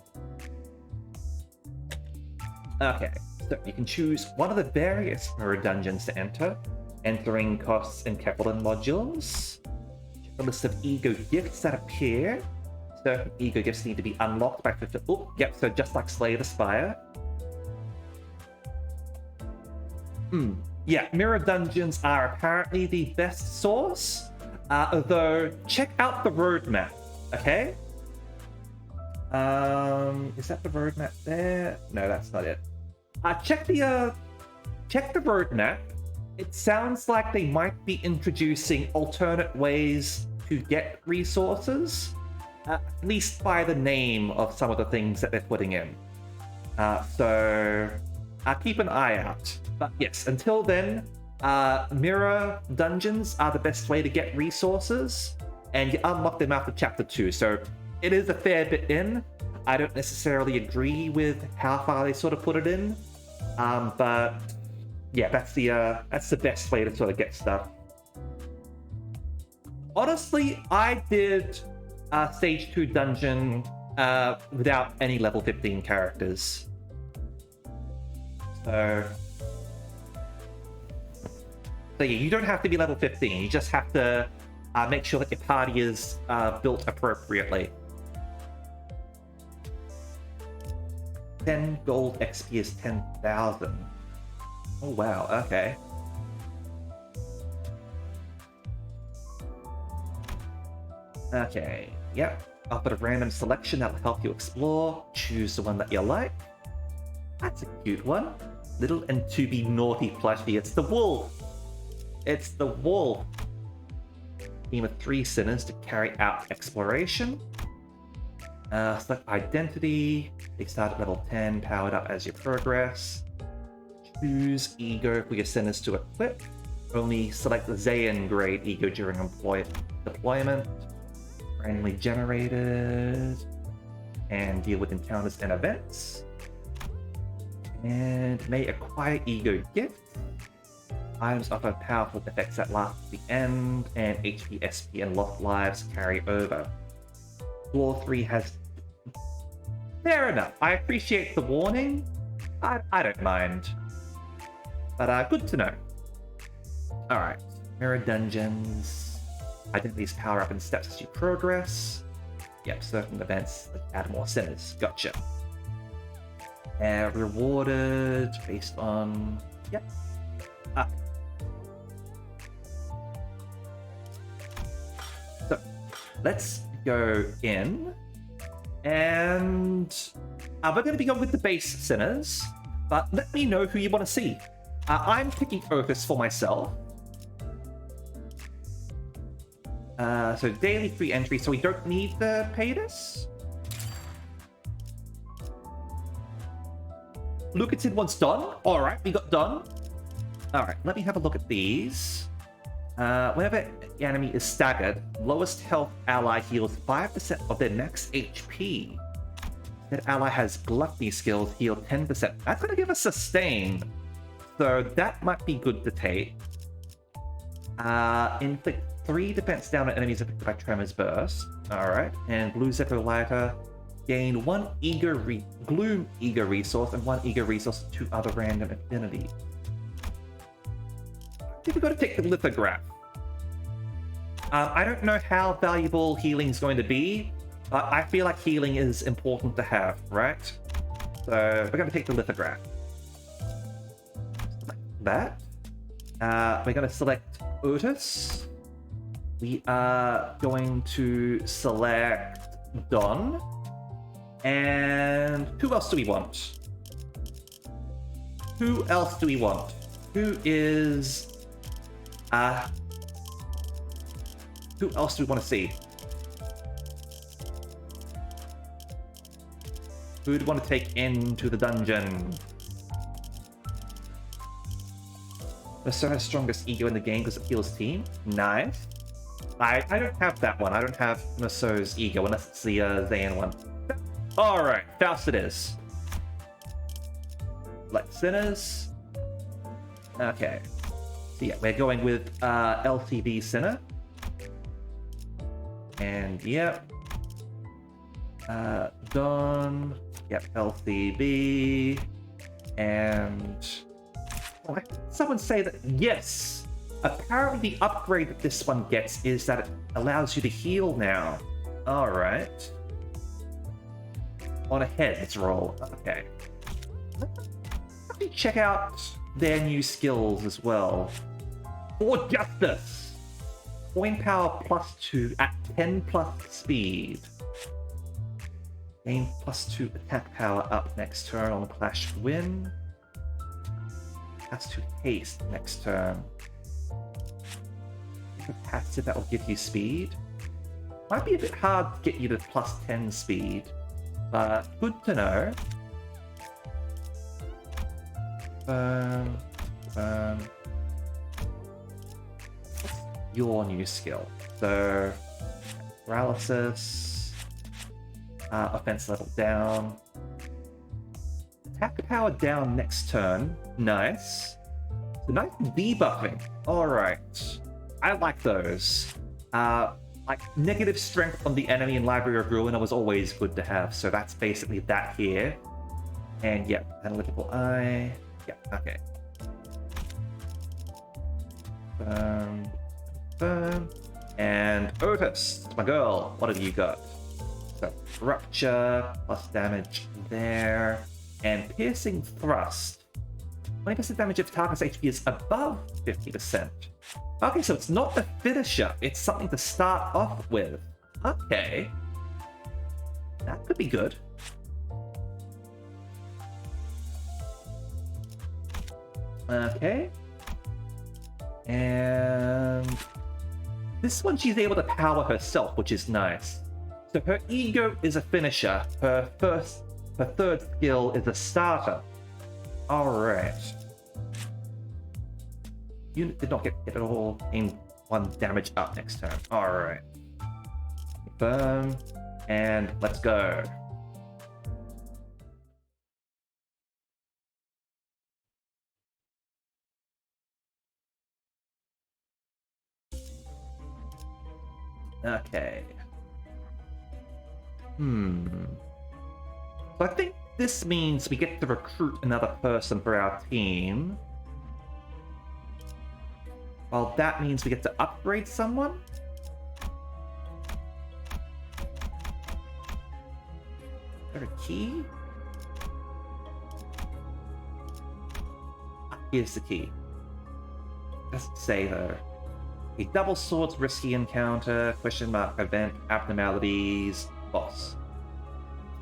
Okay, so you can choose one of the various mirror dungeons to enter. Entering costs in Keplern modules. Check the list of ego gifts that appear. Certain ego gifts need to be unlocked by 50. Oh, yep, so just like Slay the Spire. Yeah, mirror dungeons are apparently the best source. Although, check out the roadmap, okay? Is that the roadmap there? No, that's not it. Check the roadmap. It sounds like they might be introducing alternate ways to get resources, at least by the name of some of the things that they're putting in. So keep an eye out. But yes, until then, mirror dungeons are the best way to get resources, and you unlock them after chapter 2. So it is a fair bit in. I don't necessarily agree with how far they sort of put it in, but yeah, that's the best way to sort of get stuff. Honestly, I did stage 2 dungeon without any level 15 characters. So yeah, you don't have to be level 15. You just have to make sure that your party is built appropriately. 10 gold XP is 10,000. Oh wow, okay. Okay, yep. I'll put a random selection that will help you explore. Choose the one that you like. That's a cute one. Little and to be naughty plushie. It's the wolf. It's the wolf. Team of 3 sinners to carry out exploration. Select identity. They start at level 10, powered up as you progress. Choose ego for your sinners to equip. Only select the Zayan grade ego during deployment. Randomly generated. And deal with encounters and events. And may acquire ego gift. Items offer powerful effects that last to the end, and HP, SP, and lost lives carry over. Floor 3 has... Fair enough. I appreciate the warning. I don't mind. But good to know. Alright. Mirror dungeons. Identities power up in steps as you progress. Yep, certain events add more sinners. Gotcha. Rewarded based on... Yep. So, let's go in. And we're going to be going with the base sinners. But let me know who you want to see. I'm picking Opus for myself. So daily free entry, so we don't need to pay this. Lucatin wants Don. Alright, we got Don. Alright, let me have a look at these. Whenever the enemy is staggered, lowest health ally heals 5% of their max HP. That ally has gluttony skills, heal 10%. That's going to give us sustain. So that might be good to take. Inflict 3 defense down on enemies affected by Tremor's Burst. Alright. And Blue Zephyr Lighter. Gain 1 Gloom Eager resource and 1 Eager resource to 2 other random affinities. I think we've got to take the Lithograph. I don't know how valuable healing is going to be, but I feel like healing is important to have, right? So we're going to take the Lithograph. Select that. We're going to select Otis. We are going to select Don. And who else do we want? Who else do we want? Who is... who else do we want to see? Who do we want to take into the dungeon? Merceau has strongest ego in the game because it heals team. Nice. I don't have that one. I don't have Merceau's ego unless it's the Zayn one. Alright, Faust it is. Like Sinners. Okay. So yeah, we're going with LTV Sinner. And yeah. Done. Yep, LCB. And... Oh, I heard someone say that, yes! Apparently the upgrade that this one gets is that it allows you to heal now. Alright. On a head, let's roll. Okay. Let me check out their new skills as well. For Justice! Coin power +2 at 10 plus speed. Gain +2 attack power up next turn on Clash Win. +2 haste next turn. Passive that will give you speed. Might be a bit hard to get you to +10 speed, but good to know. Your new skill. So, paralysis, offense level down, attack power down next turn. Nice. So nice debuffing. Alright. I like those. Like, negative strength on the enemy in Library of Ruin was always good to have, so that's basically that here. And yep, Analytical Eye. Yep, okay. And Otis, my girl, what have you got? So, Rupture, plus damage there, and Piercing Thrust. 20% damage if target's HP is above 50%. Okay, so it's not the finisher, it's something to start off with. Okay. That could be good. Okay. And this one she's able to power herself, which is nice. So her ego is a finisher, her third skill is a starter. Alright. Unit did not get hit at all, in 1 damage up next turn. Alright. Confirm. And let's go. Okay. So I think this means we get to recruit another person for our team. Well, that means we get to upgrade someone? Is there a key? Here's the key. Doesn't say though. A double swords risky encounter, question mark, event, abnormalities, boss.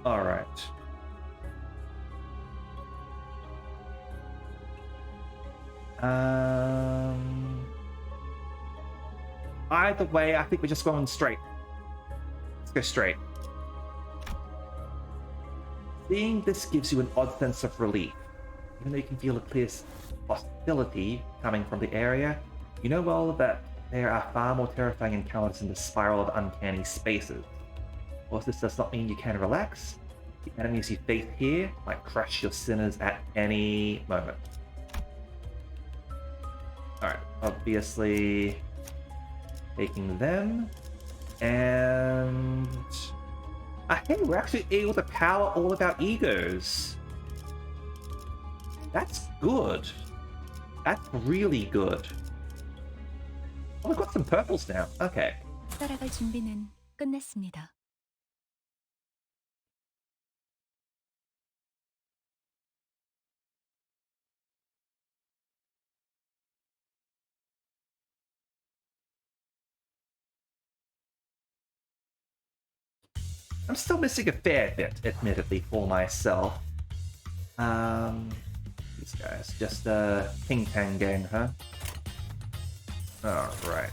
Alright. Either way, I think we're just going straight. Let's go straight. Seeing this gives you an odd sense of relief. Even though you can feel a clear hostility coming from the area, you know well that there are far more terrifying encounters in the spiral of uncanny spaces. Of course, this does not mean you can relax. The enemies you face here might crush your sinners at any moment. Alright, obviously taking them. And... hey, we're actually able to power all of our egos. That's good. That's really good. Oh, we've got some purples now. Okay. 따라갈 준비는 끝났습니다. I'm still missing a fair bit, admittedly, for myself. These guys, just a King Tang gang, huh? Alright.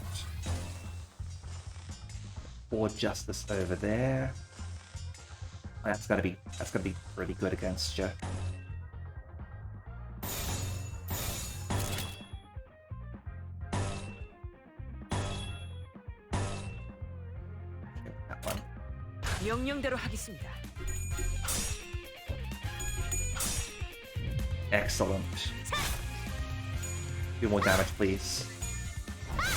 4 Justice over there. That's gonna be pretty good against you. That one. 명령대로 하겠습니다. Excellent. Do more damage, please.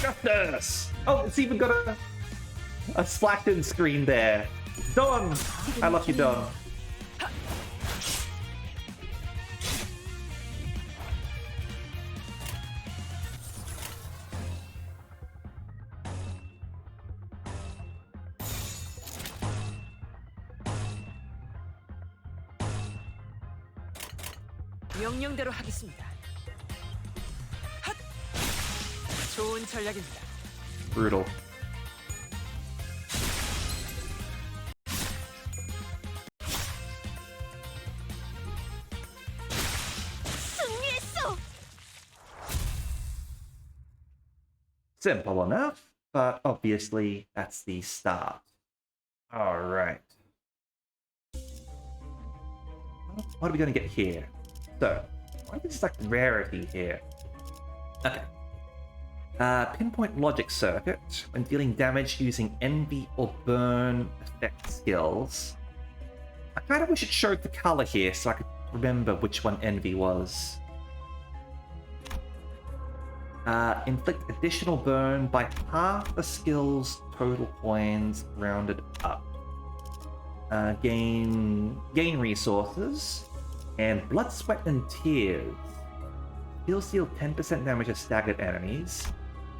Justice! Oh, it's even got a splattered screen there. Don! I love you, Don. 명령대로 하겠습니다. 핫! 좋은 전략입니다. Brutal. 승리했어. Simple enough, but obviously that's the start. Alright. What are we going to get here? So, what is this like rarity here? Okay. Pinpoint logic circuit. When dealing damage using envy or burn effect skills. I kind of wish it showed the color here so I could remember which one envy was. Inflict additional burn by half the skill's total coins rounded up. Gain resources. And blood, sweat, and tears. Skills deal 10% damage to staggered enemies.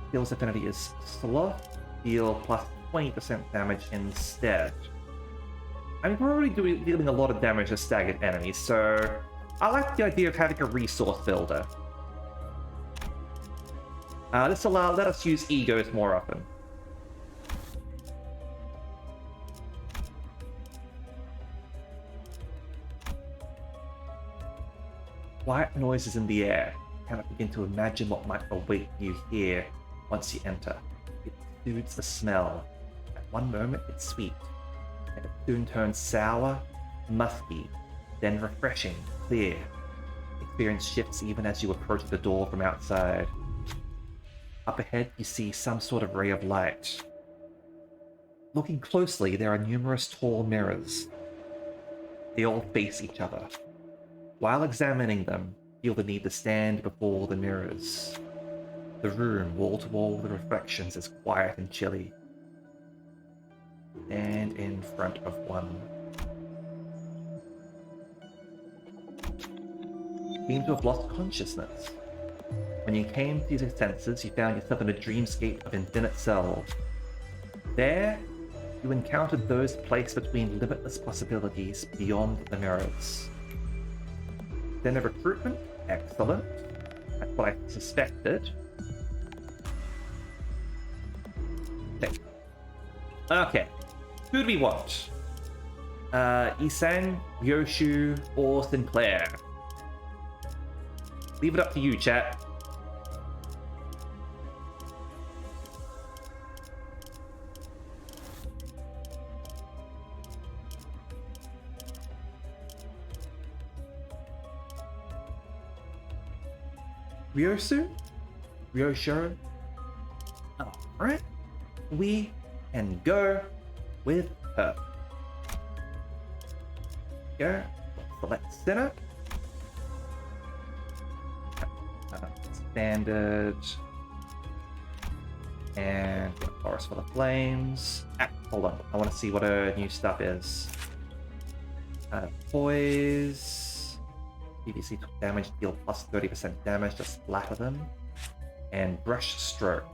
Skills affinity is sloth. Deal plus 20% damage instead. I mean, we're already dealing a lot of damage to staggered enemies, so I like the idea of having a resource builder. This will let us use egos more often. Quiet noises in the air. You cannot begin to imagine what might await you here once you enter. It soothes the smell. At one moment it's sweet, and it soon turns sour, musky, then refreshing, clear. Experience shifts even as you approach the door from outside. Up ahead you see some sort of ray of light. Looking closely, there are numerous tall mirrors. They all face each other. While examining them, feel the need to stand before the mirrors. The room, wall to wall with reflections, is quiet and chilly. Stand in front of one. You seem to have lost consciousness. When you came to your senses, you found yourself in a dreamscape of infinite cells. There, you encountered those placed between limitless possibilities beyond the mirrors. Then a recruitment, excellent. That's what I suspected. Okay, who do we want? Isang, Yoshu, or Sinclair? Leave it up to you, chat. Ryosu? Ryoshu? Alright. We can go with her. Go. Select center. Standard. And Forest for the Flames. Hold on. I want to see what her new stuff is. Poise. PVC took damage, deal plus 30% damage to splatter them. And Brush Stroke.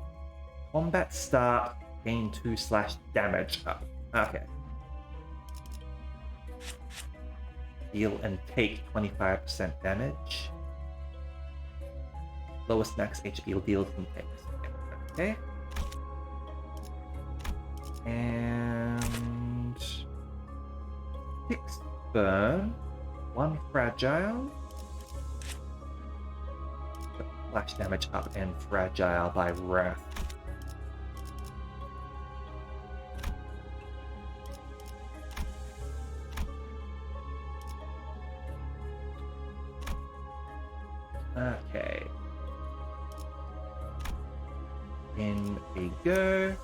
Combat start, gain 2/ damage up. Okay. Deal and take 25% damage. Lowest max HP deals and takes. Okay. And 6 burn, 1 fragile. Flash damage up and fragile by wrath. Okay. In we go.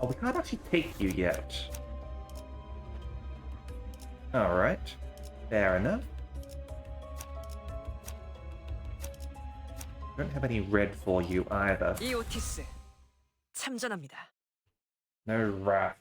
Oh, we can't actually take you yet. Alright. Fair enough. Don't have any red for you either. 이 오티스 참전합니다. No wrath.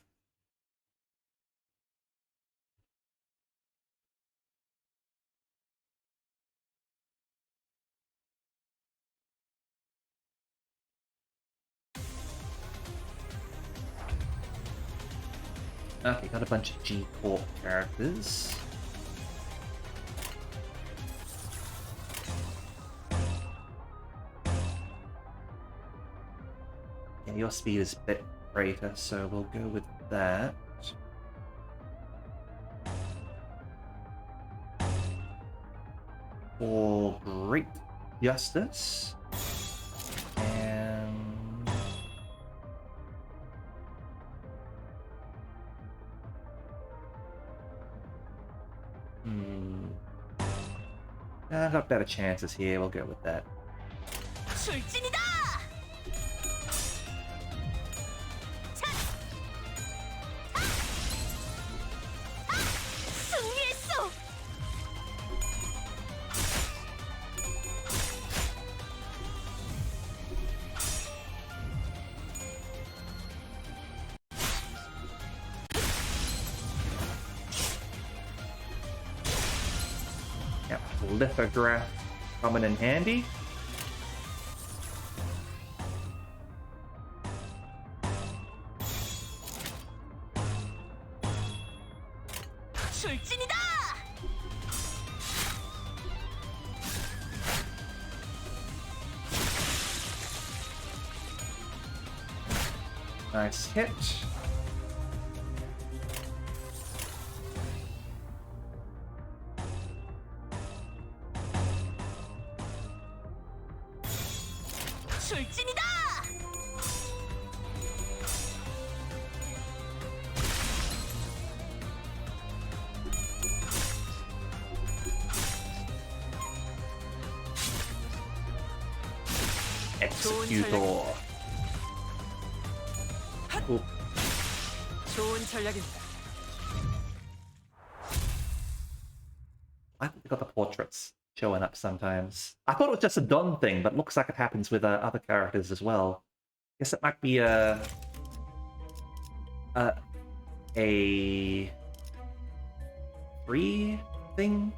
Okay, got a bunch of G Corp characters. Yeah, your speed is a bit greater, so we'll go with that. For great justice. And I've got better chances here, we'll go with that. 출진이다! 승리했어! Yep, lithograph coming in handy. 출진이다! Nice hit. 출진이다! Executor. Oop. 좋은 전략입니다. I think they got the portraits showing up sometimes. I thought it was just a Don thing, but looks like it happens with other characters as well. Guess it might be a free thing.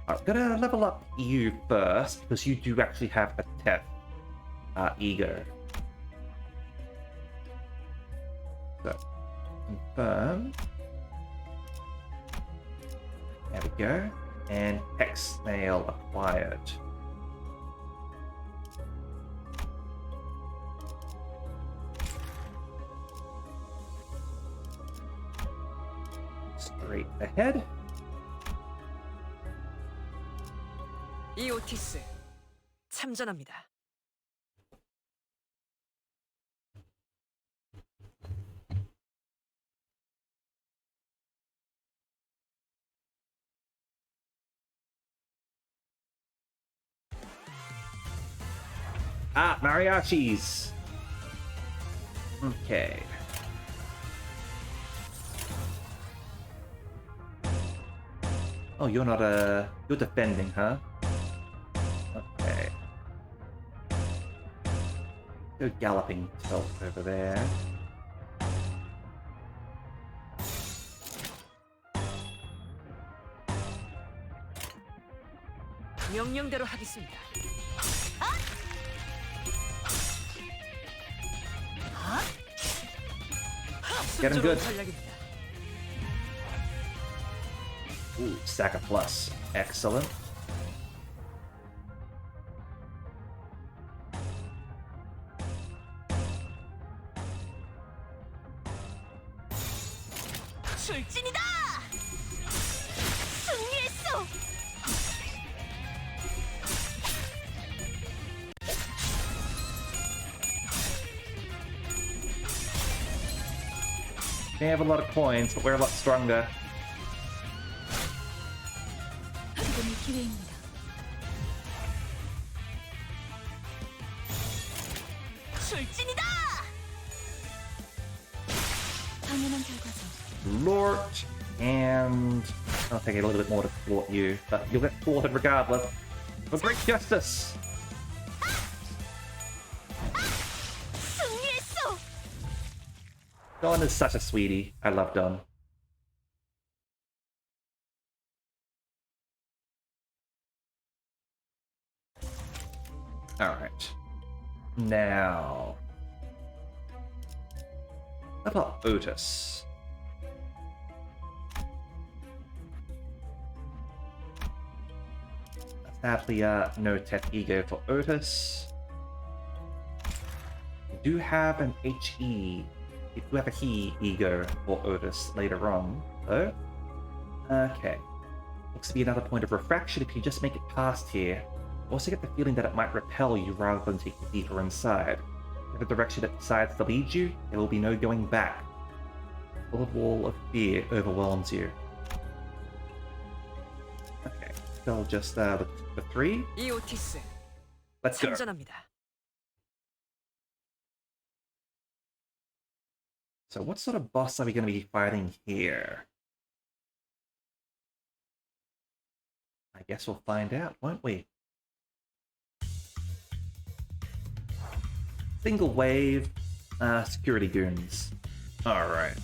I'm gonna level up you first because you do actually have a Teth ego. So confirm. There we go. And Hex Snail acquired. Straight ahead. 이 오티스 참전합니다. Ah, mariachis. Okay. Oh, you're not you're defending, huh? Okay. Go galloping tilt over there. 명령대로 하겠습니다. Getting good. 전략입니다. Ooh, stack of plus. Excellent. 출진이다! 승리했어! They have a lot of coins, but we're a lot stronger. 지금이 기회입니다. 출진이다! 당연한 결과죠. Lort, and I'll take a little bit more to thwart you, but you'll get thwarted regardless. For great justice! 승리했어! Don is such a sweetie. I love Don. Alright. Now... How about Otis? Sadly, no Tech Ego for Otis. We do have an HE. We do have a He Ego for Otis later on, though. Okay. Looks to be another point of refraction if you just make it past here. Also get the feeling that it might repel you rather than take you deeper inside. In the direction it decides to lead you, there will be no going back. The wall of fear overwhelms you. Okay, still just the 3. 이 오티스 Let's go. 참전합니다. So what sort of boss are we going to be fighting here? I guess we'll find out, won't we? Single wave, security goons. Alright.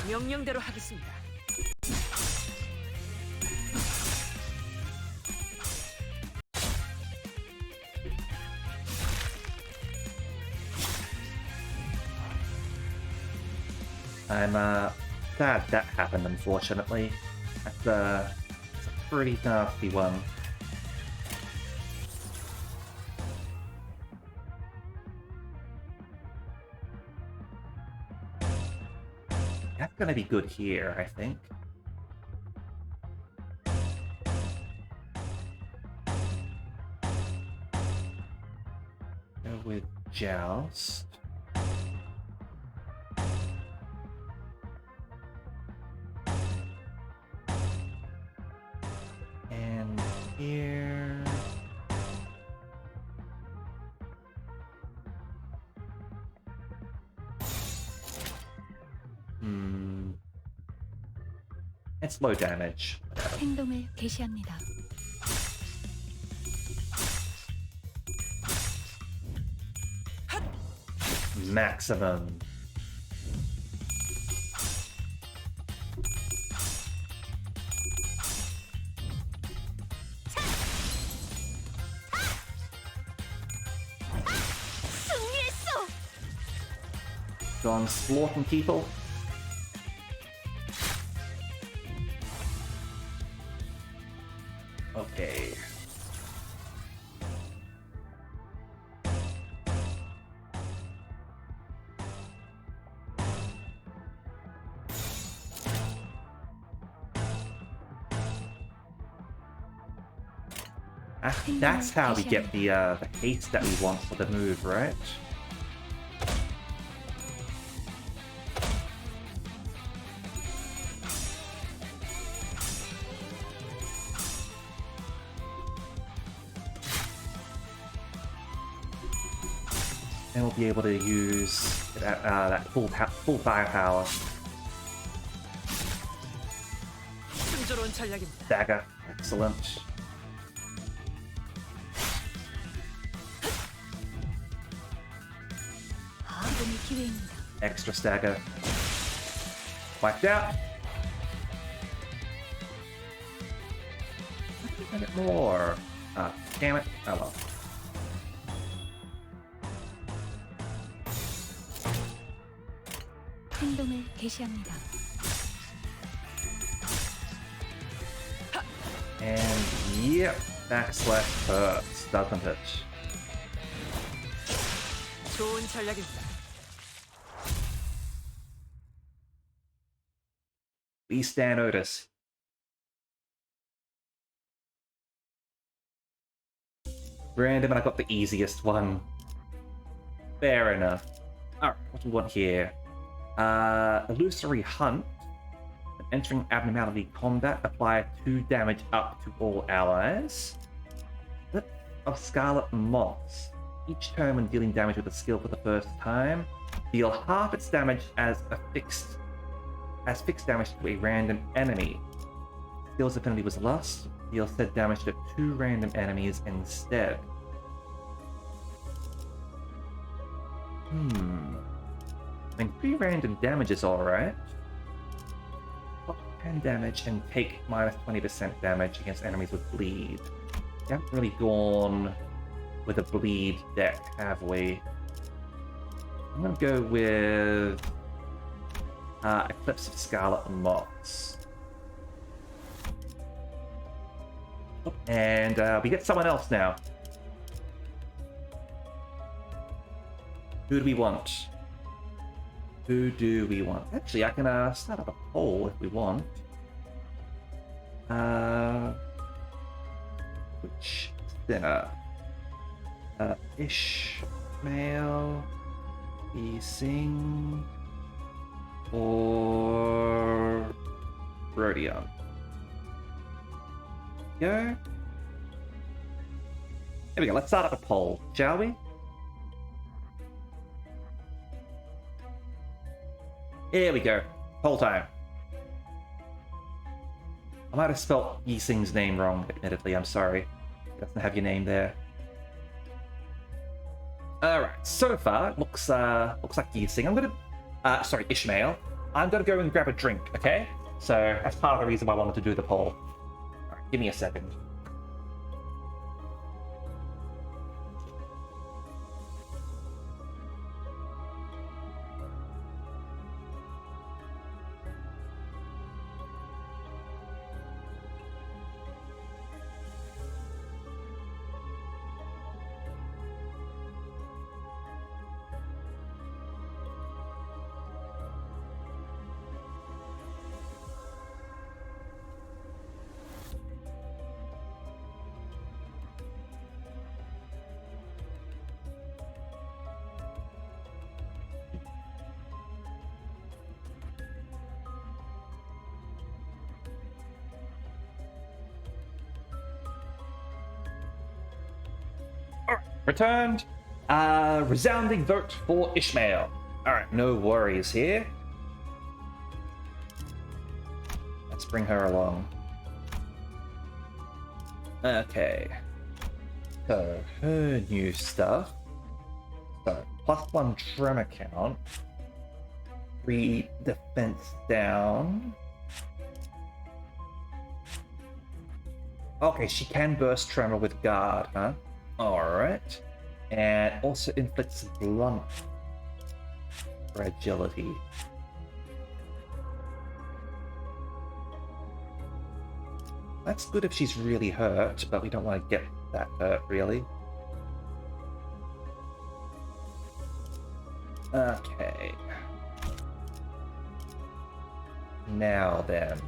명령대로 하겠습니다. I'm sad that happened, unfortunately. That's a pretty nasty one. That's gonna be good here, I think. Go with Joust. And here... It's low damage. 행동을 개시합니다. Maximum. Gone slaughtering people. Okay. That's how we get the haste that we want for the move, right? And we'll be able to use that full firepower. 순조로운 전략입니다. Dagger, excellent. 이번이 기회입니다. Extra stagger. Wiped out. A bit more. Damn it. Oh well. 행동을 개시합니다. And yep, backslash hurts, doesn't it? 좋은 전략입니다. We stand Otis. Random, and I got the easiest one. Fair enough. Alright, what do we want here? Illusory Hunt. Entering abnormality combat, apply 2 damage up to all allies. Lip of Scarlet Moss. Each turn when dealing damage with a skill for the first time, deal half its damage as fixed damage to a random enemy. Skill's affinity was Lust, deal said damage to 2 random enemies instead. I mean, 3 random damage is alright. 10 damage and take minus 20% damage against enemies with bleed. We haven't really gone with a bleed deck, have we? I'm gonna go with Eclipse of Scarlet Moths. And we get someone else now. Who do we want? Who do we want? Actually, I can start up a poll if we want. Which sinner? Ishmael, Sing, or Rodion? Go. There we go. Let's start up a poll, shall we? Here we go. Poll time. I might have spelt Yi Sing's name wrong, admittedly. I'm sorry. It doesn't have your name there. Alright, so far, looks like Yi Sing. I'm gonna... sorry, Ishmael. I'm gonna go and grab a drink, okay? So, that's part of the reason why I wanted to do the poll. Alright, give me a second. Returned. Resounding vote for Ishmael. Alright, no worries here. Let's bring her along. Okay. So, her new stuff. So, +1 tremor count. 3 defense down. Okay, she can burst tremor with guard, huh? Alright. And also inflicts blunt fragility. That's good if she's really hurt, but we don't want to get that hurt, really. Okay. Now then.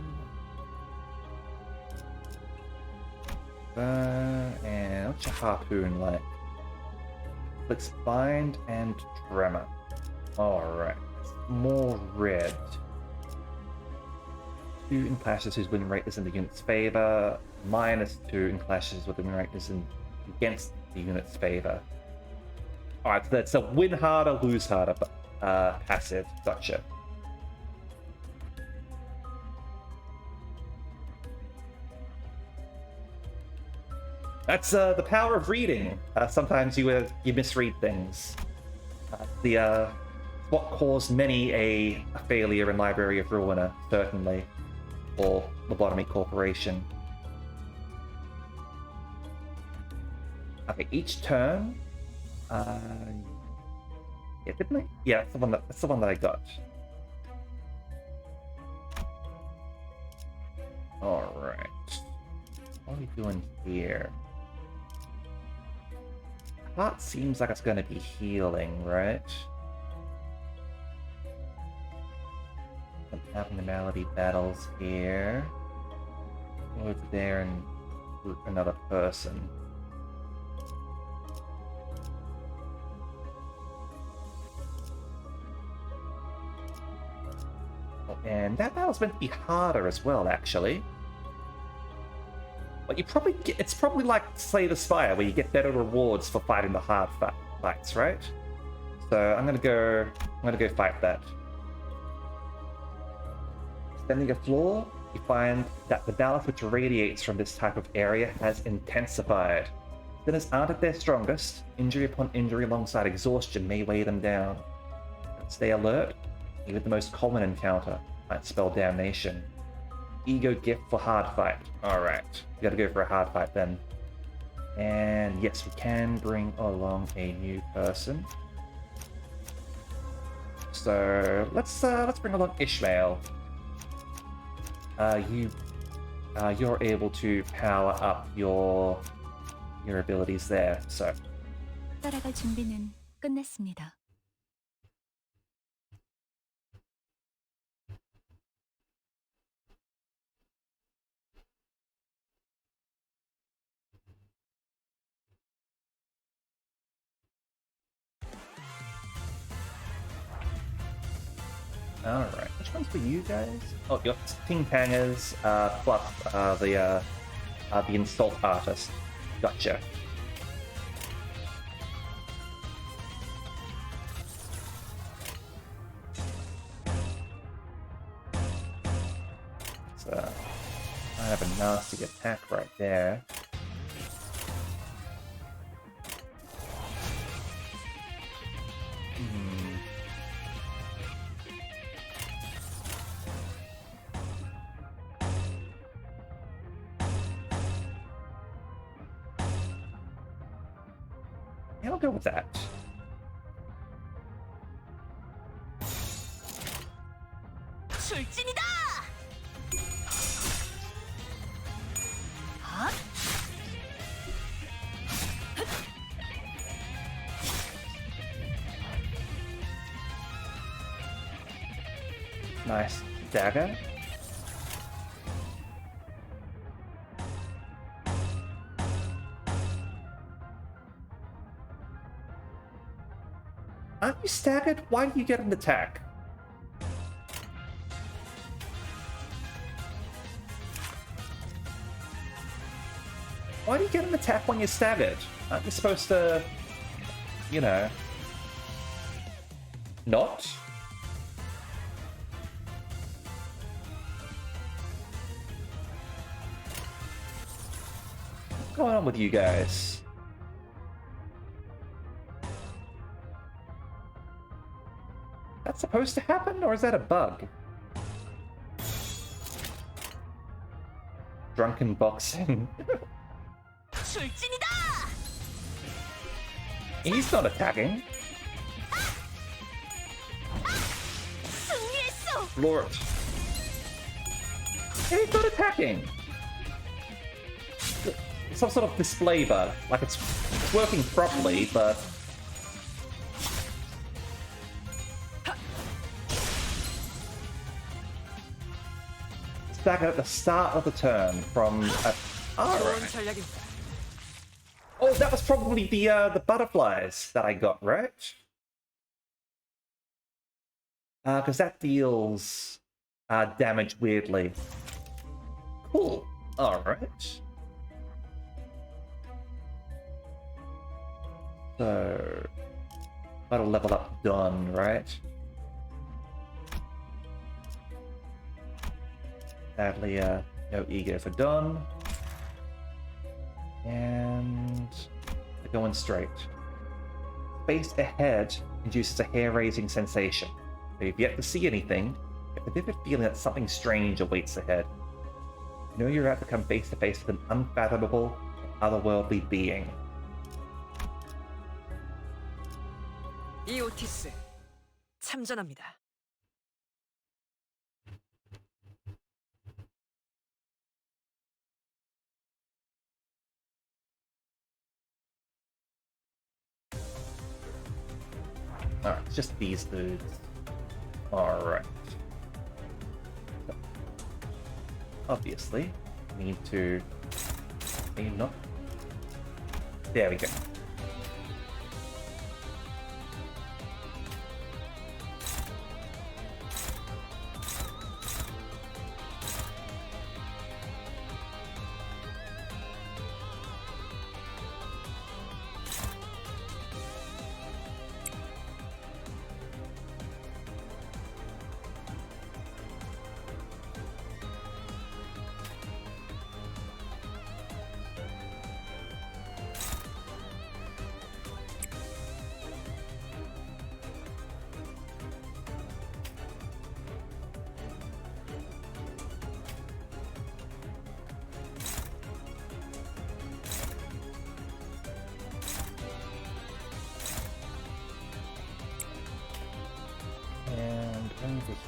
And what's your harpoon like? Let's bind and tremor. Alright. More red. 2 in clashes whose win rate is in the unit's favor. -2 in clashes where the win rate is against the unit's favor. Alright, so that's a win harder, lose harder, passive. Gotcha. That's the power of reading. Sometimes you misread things. What caused many a failure in Library of Ruina, certainly, or Lobotomy Corporation. Okay, each turn. Yeah, didn't I? Yeah, that's the one that I got. All right. What are we doing here? Heart seems like it's going to be healing, right? Some abnormality battles here. Go over there and group another person. Oh, and that battle's meant to be harder as well, actually. But you probably get, it's probably like Slay the Spire, where you get better rewards for fighting the hard fights, right? So I'm gonna go fight that. Standing a floor, you find that the balance which radiates from this type of area has intensified. Sinners aren't at their strongest. Injury upon injury alongside exhaustion may weigh them down. Stay alert. Even the most common encounter might spell damnation. ego gift for hard fight. Alright. We gotta go for a hard fight then. And yes, we can bring along a new person. So let's bring along Ishmael. You're able to power up your abilities there. So 따라갈 준비는 끝났습니다. alright, which ones for you guys? Oh, your Ting Tangers plus the Insult Artist. Gotcha. So I have a nasty attack right there. Yeah, I'll go with that. 출진이다! Nice dagger. Aren't you staggered? Why do you get an attack? Why do you get an attack when you're staggered? Aren't you supposed to, you know, not? What's going on with you guys? That's supposed to happen, or is that a bug? Drunken boxing. 출진이다! He's not attacking. 승리했어! Lord. He's not attacking. Some sort of display bug. Like it's working properly, but... Stagger at the start of the turn from... Alright. Oh, that was probably the butterflies that I got, right? Because that deals damage weirdly. Cool. Alright. So... That'll level up done, right? Sadly, no ego for done. And we're going straight. Space ahead induces a hair-raising sensation. If you've yet to see anything, you have the vivid feeling that something strange awaits ahead. You know you're about to come face to face with an unfathomable, otherworldly being. 이오티스 참전합니다. Alright, it's just these dudes. Alright. Obviously, we need to... Maybe not. There we go.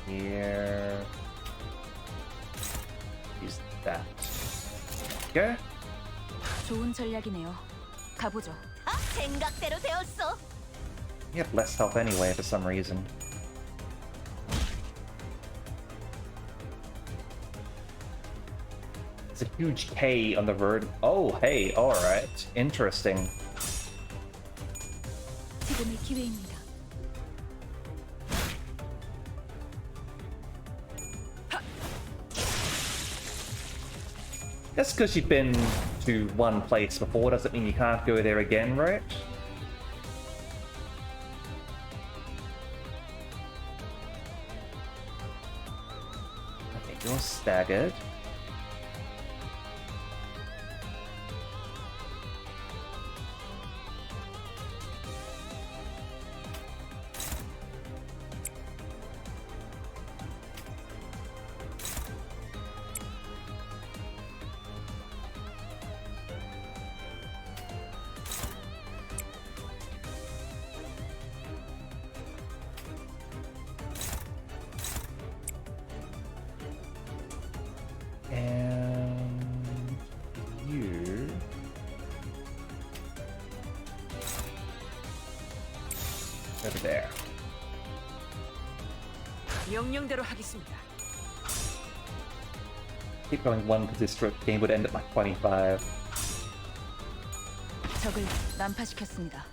here. Use that. Go. 좋은 전략이네요. 가보죠. 생각대로 되었어. You have less health anyway for some reason. There's a huge K on the road. Oh, hey, alright. Interesting. 지금이 기회입니다. Just because you've been to one place before doesn't mean you can't go there again, right? Okay, you're staggered. And you over there. 명령대로 하겠습니다. Keep going one because this game would end at like 25. 적을 난파시켰습니다.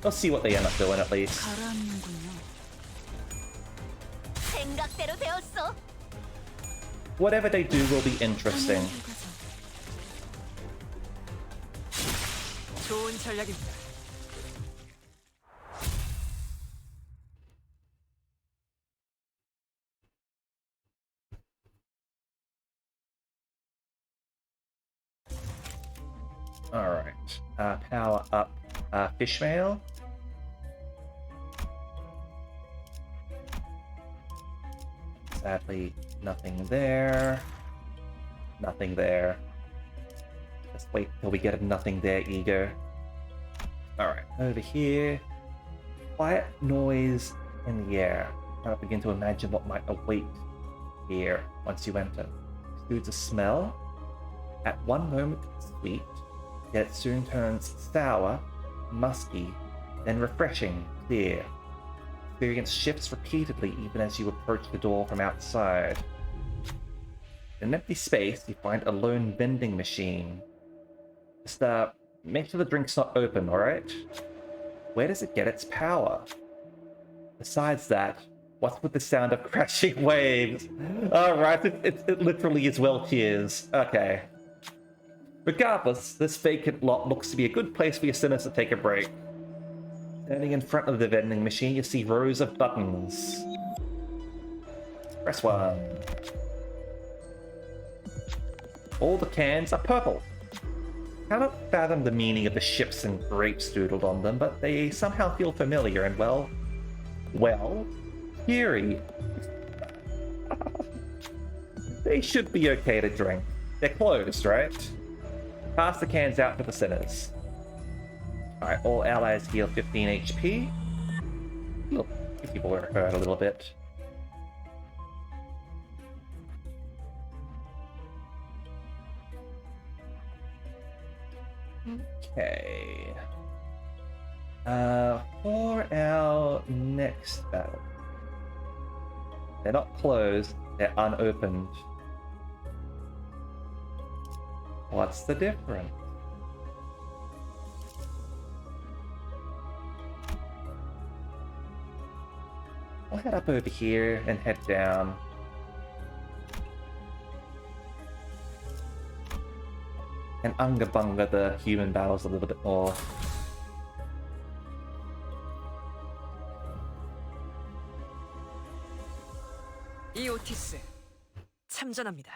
Let's see what they end up doing at least. 가라앉는군요. 생각대로 되었어. Whatever they do will be interesting. 좋은 전략입니다. Alright. Power up Fishmail. Sadly, nothing there. Nothing there. Let's wait till we get a nothing there ego. Alright, over here. Quiet noise in the air. Try to begin to imagine what might await here once you enter. Exudes a smell. At one moment it's sweet, yet it soon turns sour, musky, then refreshing, clear. Experience shifts repeatedly even as you approach the door from outside. In an empty space, you find a lone vending machine. Just make sure the drink's not open, alright? Where does it get its power? Besides that, what's with the sound of crashing waves? Alright, it literally is well tears. Okay. Regardless, this vacant lot looks to be a good place for your sinners to take a break. Standing in front of the vending machine, you see rows of buttons. Press 1. All the cans are purple. Cannot fathom the meaning of the ships and grapes doodled on them, but they somehow feel familiar and well, eerie. They should be okay to drink. They're closed, right? Pass the cans out to the sinners. Alright, all allies heal 15 HP. Look, people were hurt a little bit. Okay. For our next battle. They're not closed, they're unopened. What's the difference? I'll head up over here and head down. And Unga the human battles a little bit more. 이 오티스 참전합니다.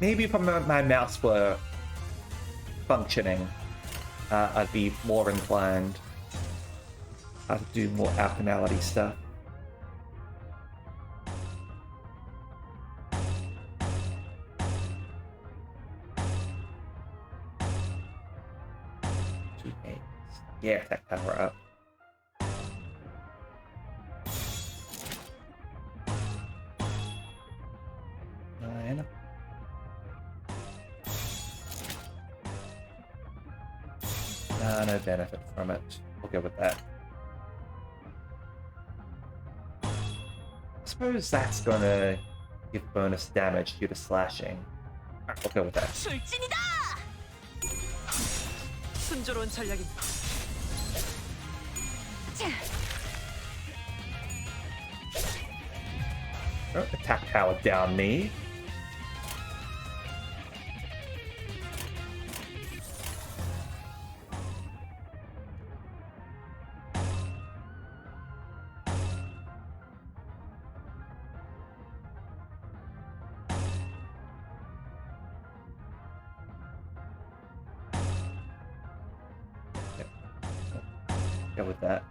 Maybe if my mouse were functioning, I'd be more inclined. how to do more alchemy stuff. Yeah, attack power up. Nine. No benefit from it. We'll go with that. I suppose that's gonna give bonus damage due to slashing. Alright, we'll go with that. 술진이다! 순조로운 전략입니다. Don't attack power down me. Go with that.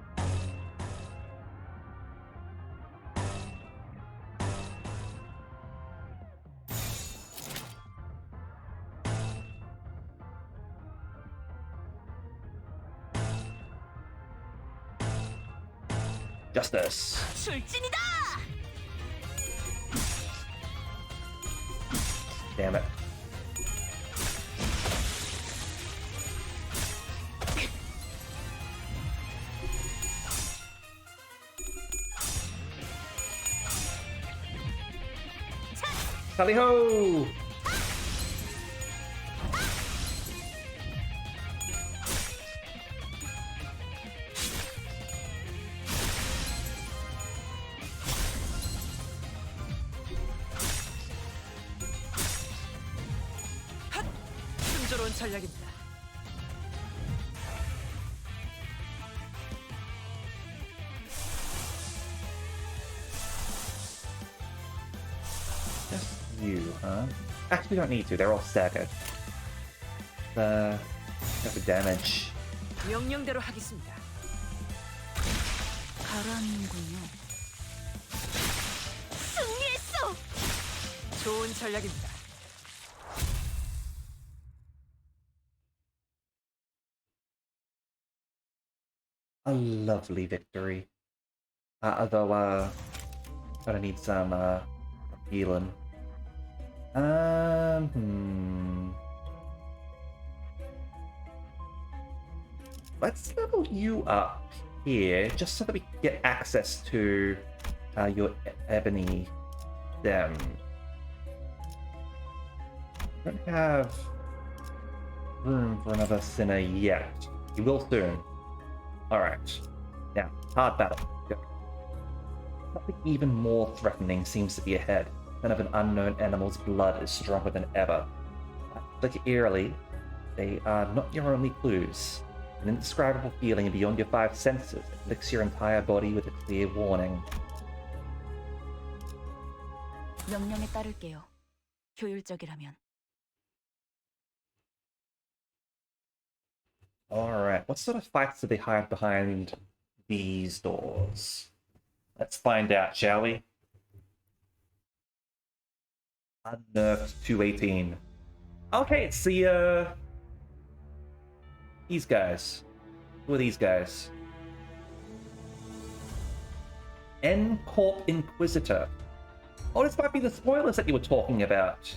Justice. 술진이다! Damn it. Tally ho! 순조로운 전략입니다. Just you, huh? Actually, don't need to. They're all staggered. Go for damage. 명령대로 하겠습니다. 가라앉는군요. 승리했어! 좋은 전략입니다. A lovely victory. Although, gonna need some, healing. Let's level you up here, just so that we can get access to your ebony stem. Don't have room for another sinner yet. You will soon. Alright. Now, hard battle. Go. Something even more threatening seems to be ahead. The scent of an unknown animal's blood is stronger than ever. Like eerily, they are not your only clues. An indescribable feeling beyond your five senses afflicts your entire body with a clear warning. 명령에 따를게요. 효율적이라면. Alright, what sort of fights do they hide behind these doors? Let's find out, shall we? Unnerved 218. Okay, it's the, these guys. Who are these guys? N-Corp Inquisitor. Oh, this might be the spoilers that you were talking about.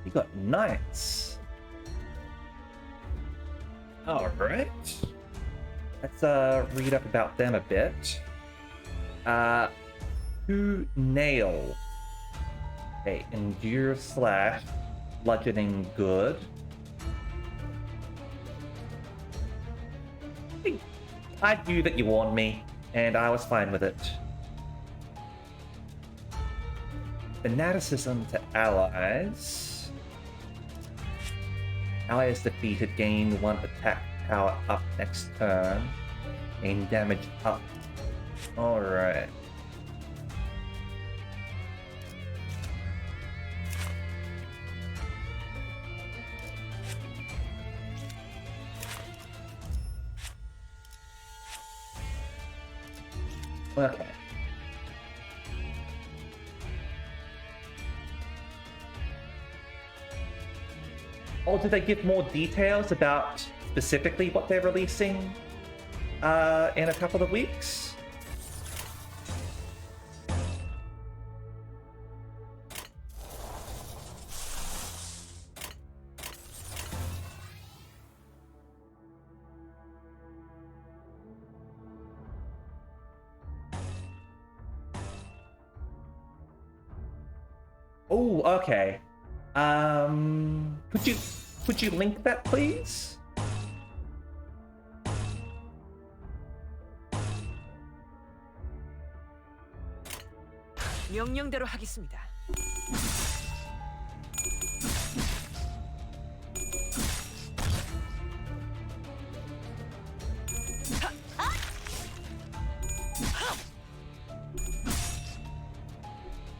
You got knights. Alright. Let's read up about them a bit. Who nail. Okay, endure slash bludgeoning good. I knew that you warned me, and I was fine with it. Fanaticism to allies. Allies defeated gain 1 attack power up next turn. Gain damage up. Alright. Okay. Or did they give more details about specifically what they're releasing in a couple of weeks? Oh, okay. Could you link that, please? 명령대로 하겠습니다.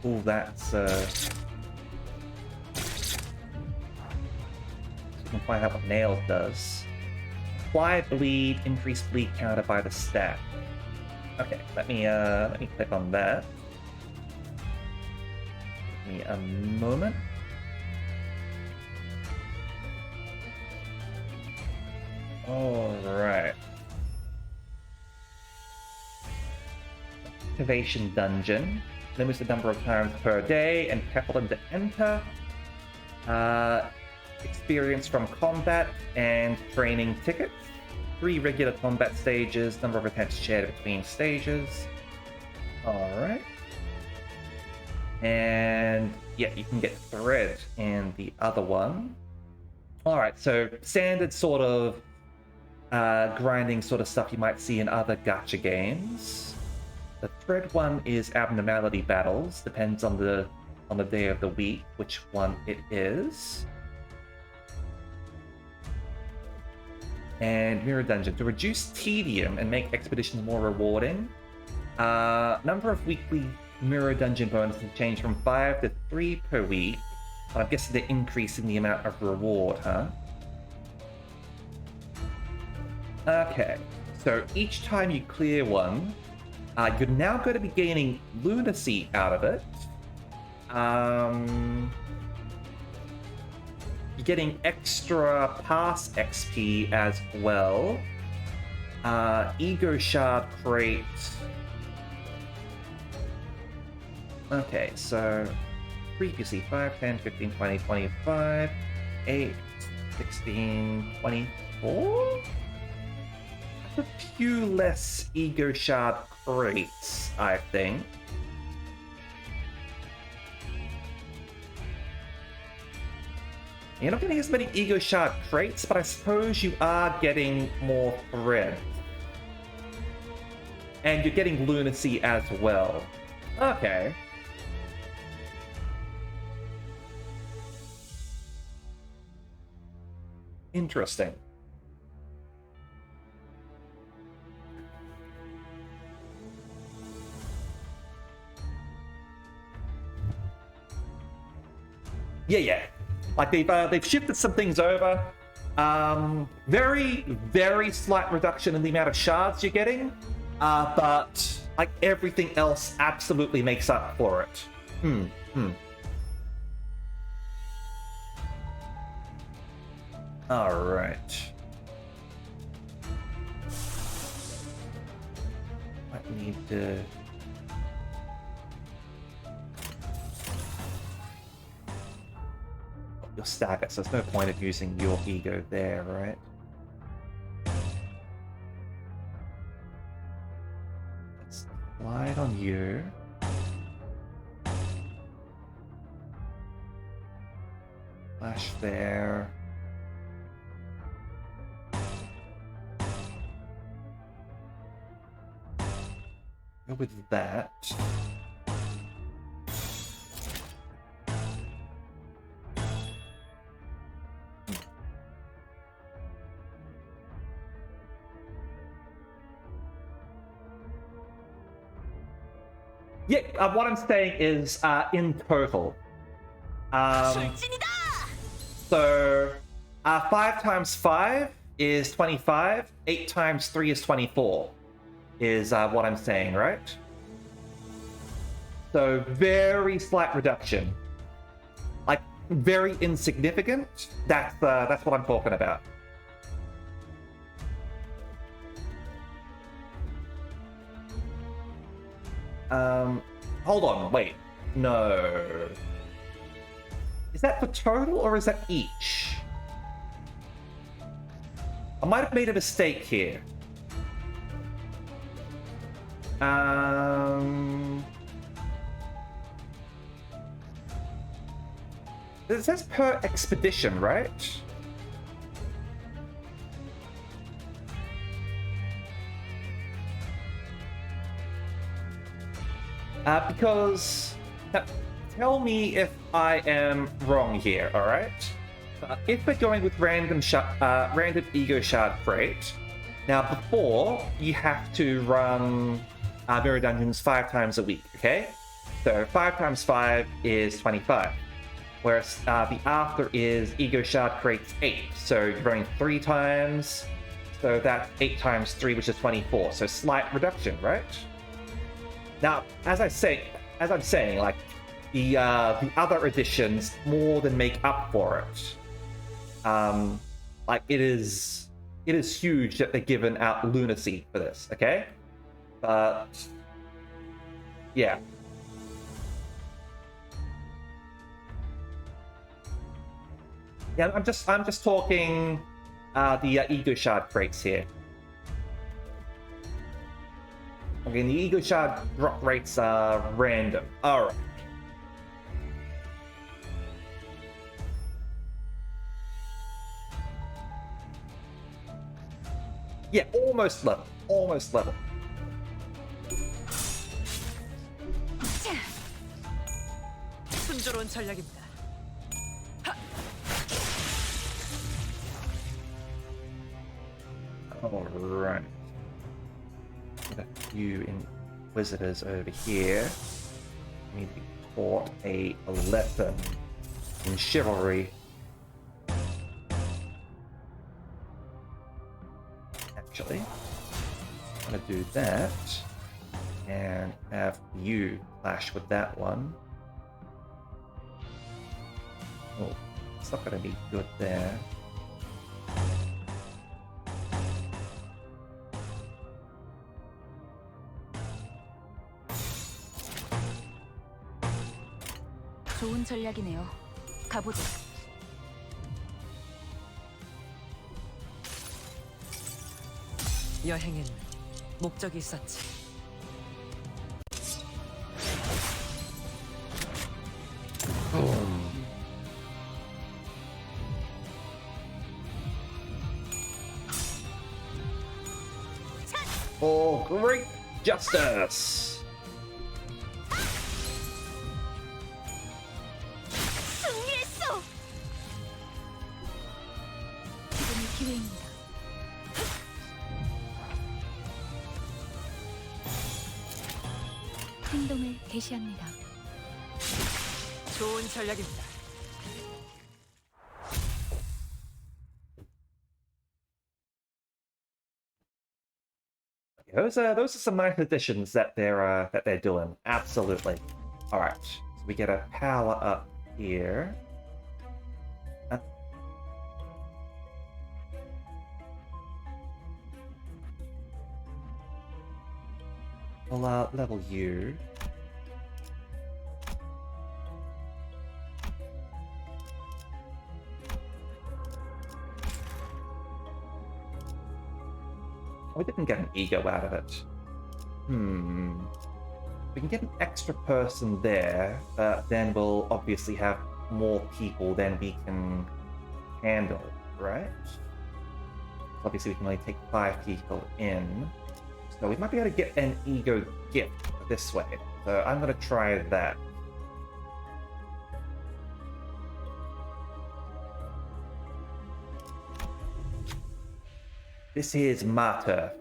Oh, that's can find out what nails does. Apply bleed, increase bleed counter by the stat. Okay, let me click on that. Give me a moment. Alright. Activation dungeon. Limits the number of times per day and careful them to enter. Experience from combat and training tickets. 3 regular combat stages, number of attempts shared between stages. Alright. And yeah, you can get thread in the other one. Alright, so standard sort of grinding sort of stuff you might see in other gacha games. The thread one is abnormality battles, depends on the day of the week which one it is. And Mirror Dungeon. To reduce tedium and make expeditions more rewarding, number of weekly Mirror Dungeon bonuses change from 5 to 3 per week. I'm guessing they're increasing the amount of reward, huh? Okay, so each time you clear one, you're now going to be gaining lunacy out of it. You're getting extra pass XP as well. Ego Shard Crate. Okay, so previously 5, 10, 15, 20, 25, 8, 16, 24? A few less Ego Shard Crates, I think. You're not getting as many Ego Shard Crates, but I suppose you are getting more thread. And you're getting lunacy as well. Okay. Interesting. Yeah. Like they've shifted some things over. Very, very slight reduction in the amount of shards you're getting, but like everything else absolutely makes up for it. All right. I need to. Your stagger, so there's no point of using your ego there, right? Let's slide on you. Flash there. Go with that. Yeah, what I'm saying is in total. So 5 times 5 is 25, 8 times 3 is 24, is what I'm saying, right? So very slight reduction. Like very insignificant. That's what I'm talking about. Hold on, wait. No. Is that for total or is that each? I might have made a mistake here. It says per expedition, right? Because tell me if I am wrong here, all right? If we're going with random ego shard freight, now before you have to run mirror dungeons 5 times a week, okay? So 5 times 5 is 25, whereas the after is ego shard freight 8, so you're running 3 times, so that's 8 times 3, which is 24. So slight reduction, right? Now, as I'm saying, like the other editions more than make up for it. Like it is huge that they're given out lunacy for this, okay? But yeah. Yeah, I'm just talking the ego shard rates here. Okay, the ego shard drop rates are random. Alright. Yeah, almost level. Almost level. 순조로운 전략입니다. Alright. Got a few inquisitors over here. Need to be taught a lesson in chivalry. Actually, I'm gonna do that and have you clash with that one. Oh, it's not gonna be good there. 좋은 전략이네요. 가보죠. 여행엔 목적이 있었지. For great justice! 승리했어! 지금이 기회입니다. 행동을 개시합니다. 좋은 전략입니다. Those are some nice additions that they're doing. Absolutely. All right, so we get a power up here. We'll level you. We didn't get an ego out of it. We can get an extra person there, but then we'll obviously have more people than we can handle, right? Obviously, we can only take 5 people in. So we might be able to get an ego gift this way. So I'm going to try that. This is Martyr.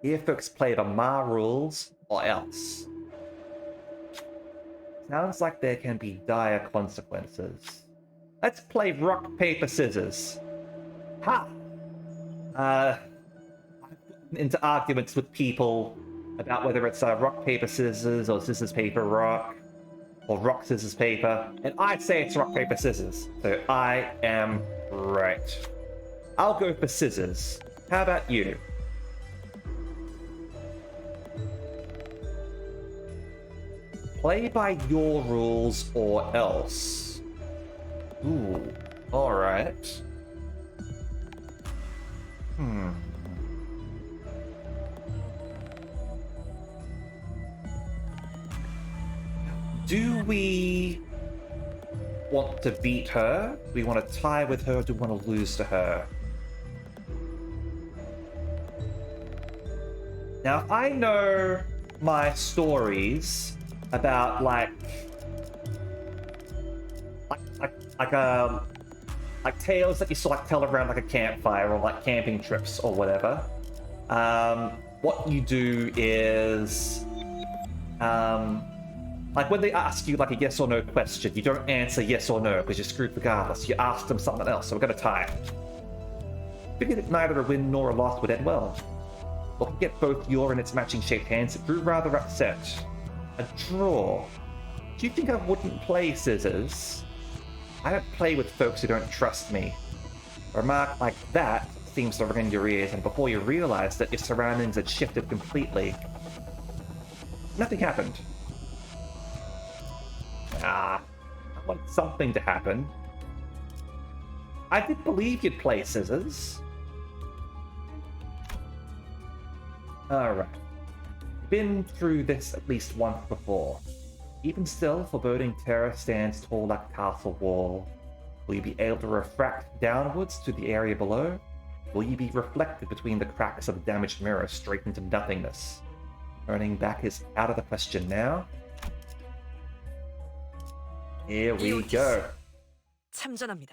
Here folks play the Ma rules or else. Sounds like there can be dire consequences. Let's play rock, paper, scissors. Ha! I've gotten into arguments with people about whether it's rock, paper, scissors, or scissors, paper, rock, or rock, scissors, paper. And I say it's rock, paper, scissors. So I am right. I'll go for scissors. How about you? Play by your rules or else. Ooh, alright. Do we want to beat her? Do we want to tie with her? Or do we want to lose to her? Now, I know my stories about like tales that you sort of tell around like a campfire or like camping trips or whatever. What you do is like when they ask you like a yes or no question, you don't answer yes or no because you're screwed regardless. You ask them something else, so we're gonna tie. Figured that neither a win nor a loss would end well. Looking at both your and its matching shaped hands, it grew rather upset. A draw. Do you think I wouldn't play scissors? I don't play with folks who don't trust me. A remark like that seems to ring in your ears, and before you realized it, your surroundings had shifted completely. Nothing happened. I want something to happen. I did believe you'd play scissors. Alright. Been through this at least once before. Even still, foreboding terror stands tall like a castle wall. Will you be able to refract downwards to the area below? Will you be reflected between the cracks of a damaged mirror straight into nothingness? Turning back is out of the question now. Here we go. 참전합니다.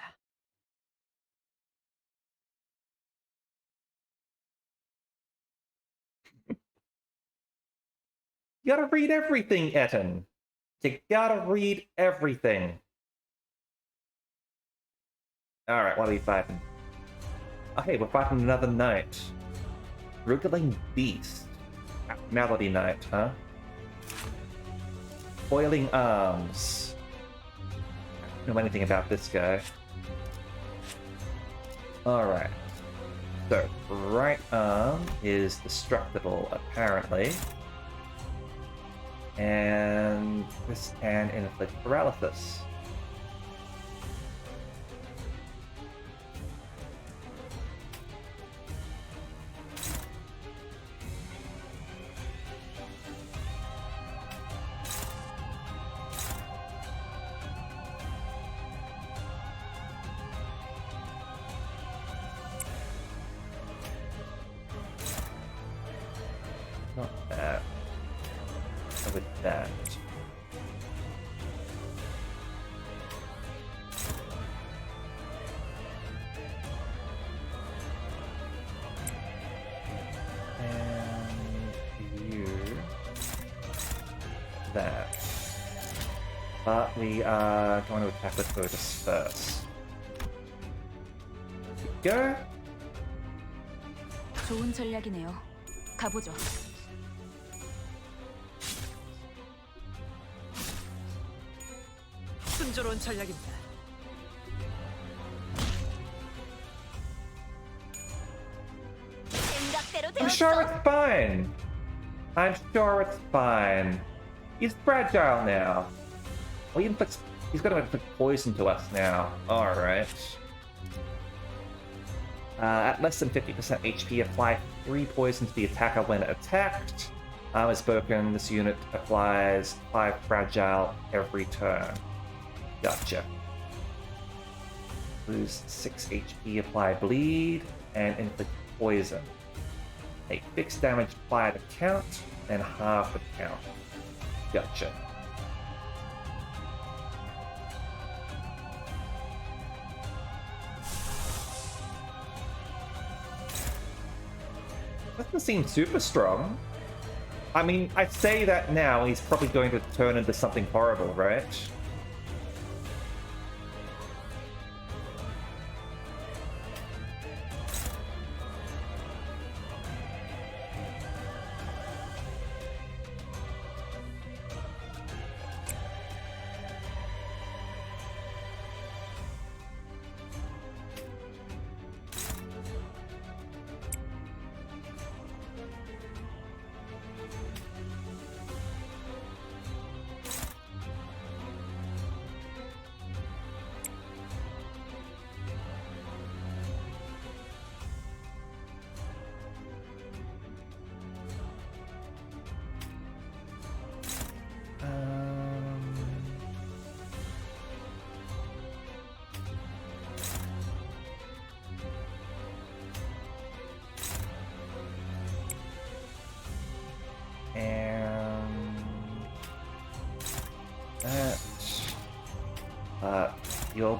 You gotta read everything, Etten. You gotta read everything. Alright, what are we fighting? Oh hey, we're fighting another knight. Wriggling Beast. Melody Knight, huh? Boiling Arms. I don't know anything about this guy. Alright. So, right arm is destructible, apparently. And this can inflict paralysis. Not bad. With that. And you that. But we are going to attack with Otis first. Go. 좋은 전략이네요. 가보죠. 순조로운 전략입니다. I'm sure it's fine. I'm sure it's fine. He's fragile now. Well, he's going to inflict poison to us now. Alright. At less than 50% HP, apply 3 poison to the attacker when attacked. As spoken, this unit applies 5 fragile every turn. Gotcha. Lose 6 HP, apply bleed, and inflict poison. A fixed damage by the count, and half the count. Gotcha. Doesn't seem super strong. I mean, I say that now, he's probably going to turn into something horrible, right?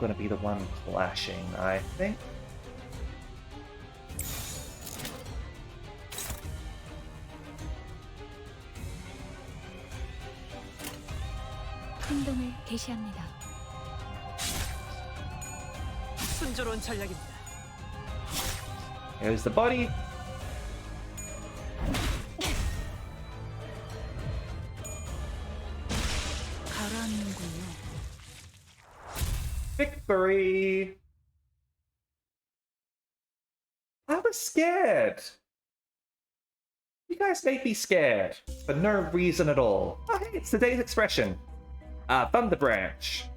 going to be the one clashing, I think. 행동을 개시합니다. 순조로운 전략입니다. Here's the body. 가라앉는군요. Victory! I was scared. You guys made me scared for no reason at all. Oh, hey, it's today's expression. Thunder Branch.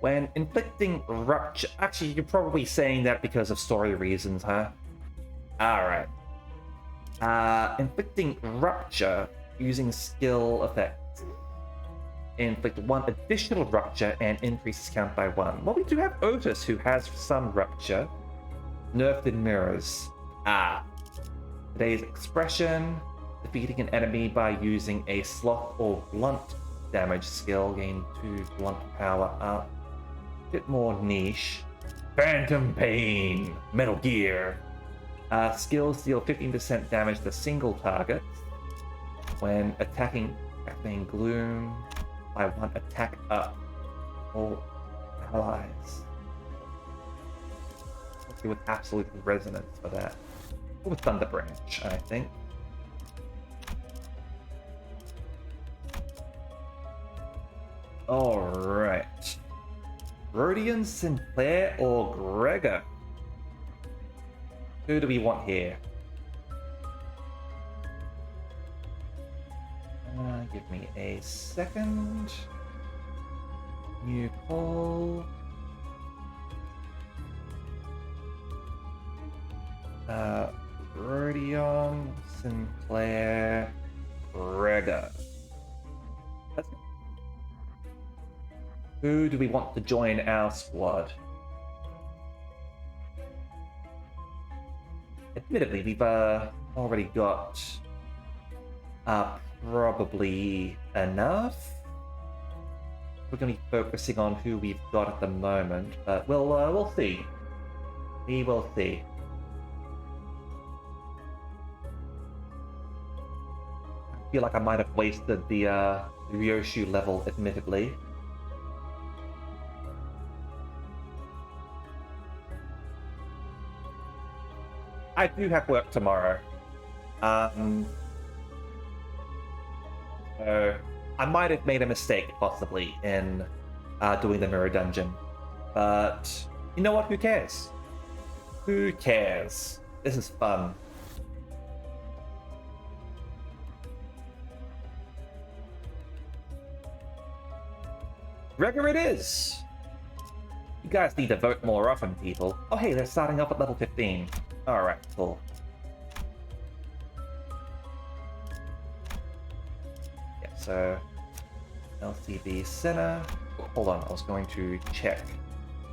When inflicting rupture... Actually, you're probably saying that because of story reasons, huh? Alright. Inflicting rupture using skill effects. Inflict 1 additional rupture and increases count by 1. Well, we do have Otis, who has some rupture. Nerfed in mirrors. Today's expression. Defeating an enemy by using a sloth or blunt damage skill. Gain 2 blunt power up. Bit more niche. Phantom Pain. Metal Gear. Skills deal 15% damage to single targets. When attacking Gloom. By 1 attack up. All allies. Okay, with absolute resonance for that. Or with Thunder Branch, I think. Alright. Rodian, Sinclair, or Gregor? Who do we want here? Give me a second. New call. Rodion, Sinclair, Gregor. Who do we want to join our squad? Admittedly, we've already got probably enough. We're going to be focusing on who we've got at the moment, but we'll see. We will see. I feel like I might have wasted the Ryoshu level, admittedly. I do have work tomorrow. So I might have made a mistake, possibly, in doing the mirror dungeon. But you know what? Who cares? Who cares? This is fun. Gregor it is! You guys need to vote more often, people. Oh hey, they're starting off at level 15. Alright, cool. Yeah, so LCB Center. Hold on, I was going to check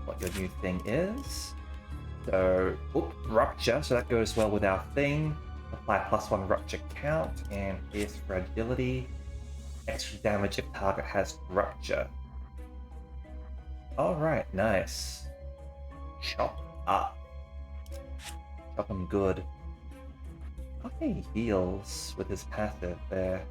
what your new thing is. So, Rupture, so that goes well with our thing. Apply +1 Rupture count, and Pierce Fragility. Extra damage if target has Rupture. Alright, nice. Chop up. Chop him good. Okay, he heals with his passive there.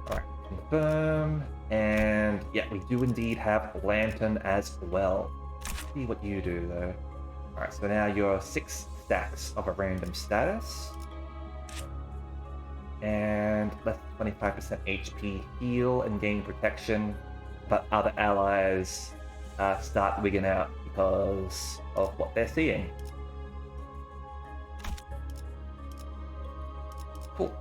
Alright, confirm. And yeah, we do indeed have Lantern as well. Let's see what you do though. Alright, so now you're 6 stacks of a random status. And less than 25% HP heal and gain protection, but other allies start wigging out because of what they're seeing. Cool.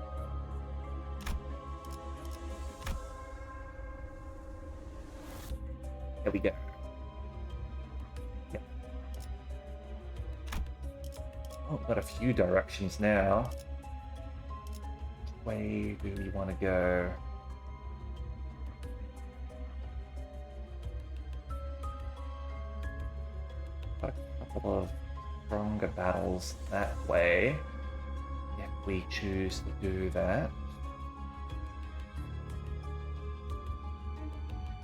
There we go. Yep. Oh, we've got a few directions now. Which way do we want to go? Got a couple of stronger battles that way. Yeah, we choose to do that.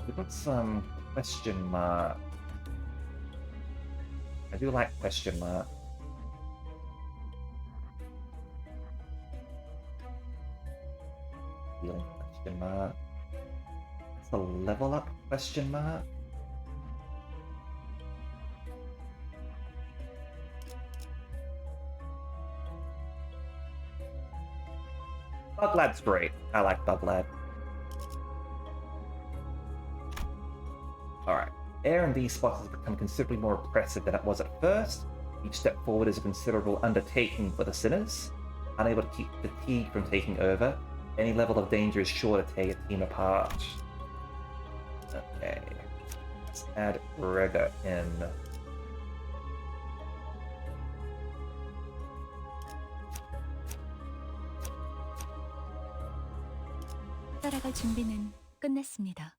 We've got some question mark. I do like question mark. Healing question mark. It's a level up question mark. Bug Lad's great. I like Bug Lad. Alright. Air in these spots has become considerably more oppressive than it was at first. Each step forward is a considerable undertaking for the sinners. Unable to keep fatigue from taking over, any level of danger is sure to tear a team apart. Okay. Let's add Rega in. 따라갈 준비는 끝났습니다.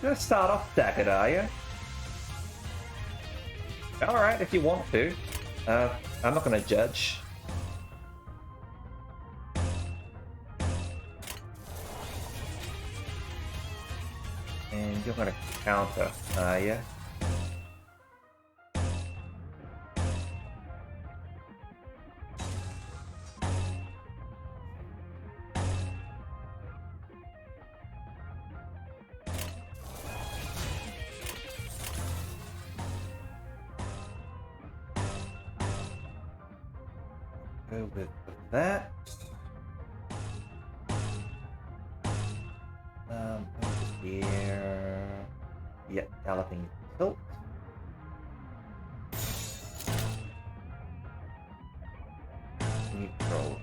Gonna start off Daggett, are you? Alright, if you want to. I'm not gonna judge. And you're gonna counter, are you? Go with that. Over here. Yeah, galloping tilt. Neutral.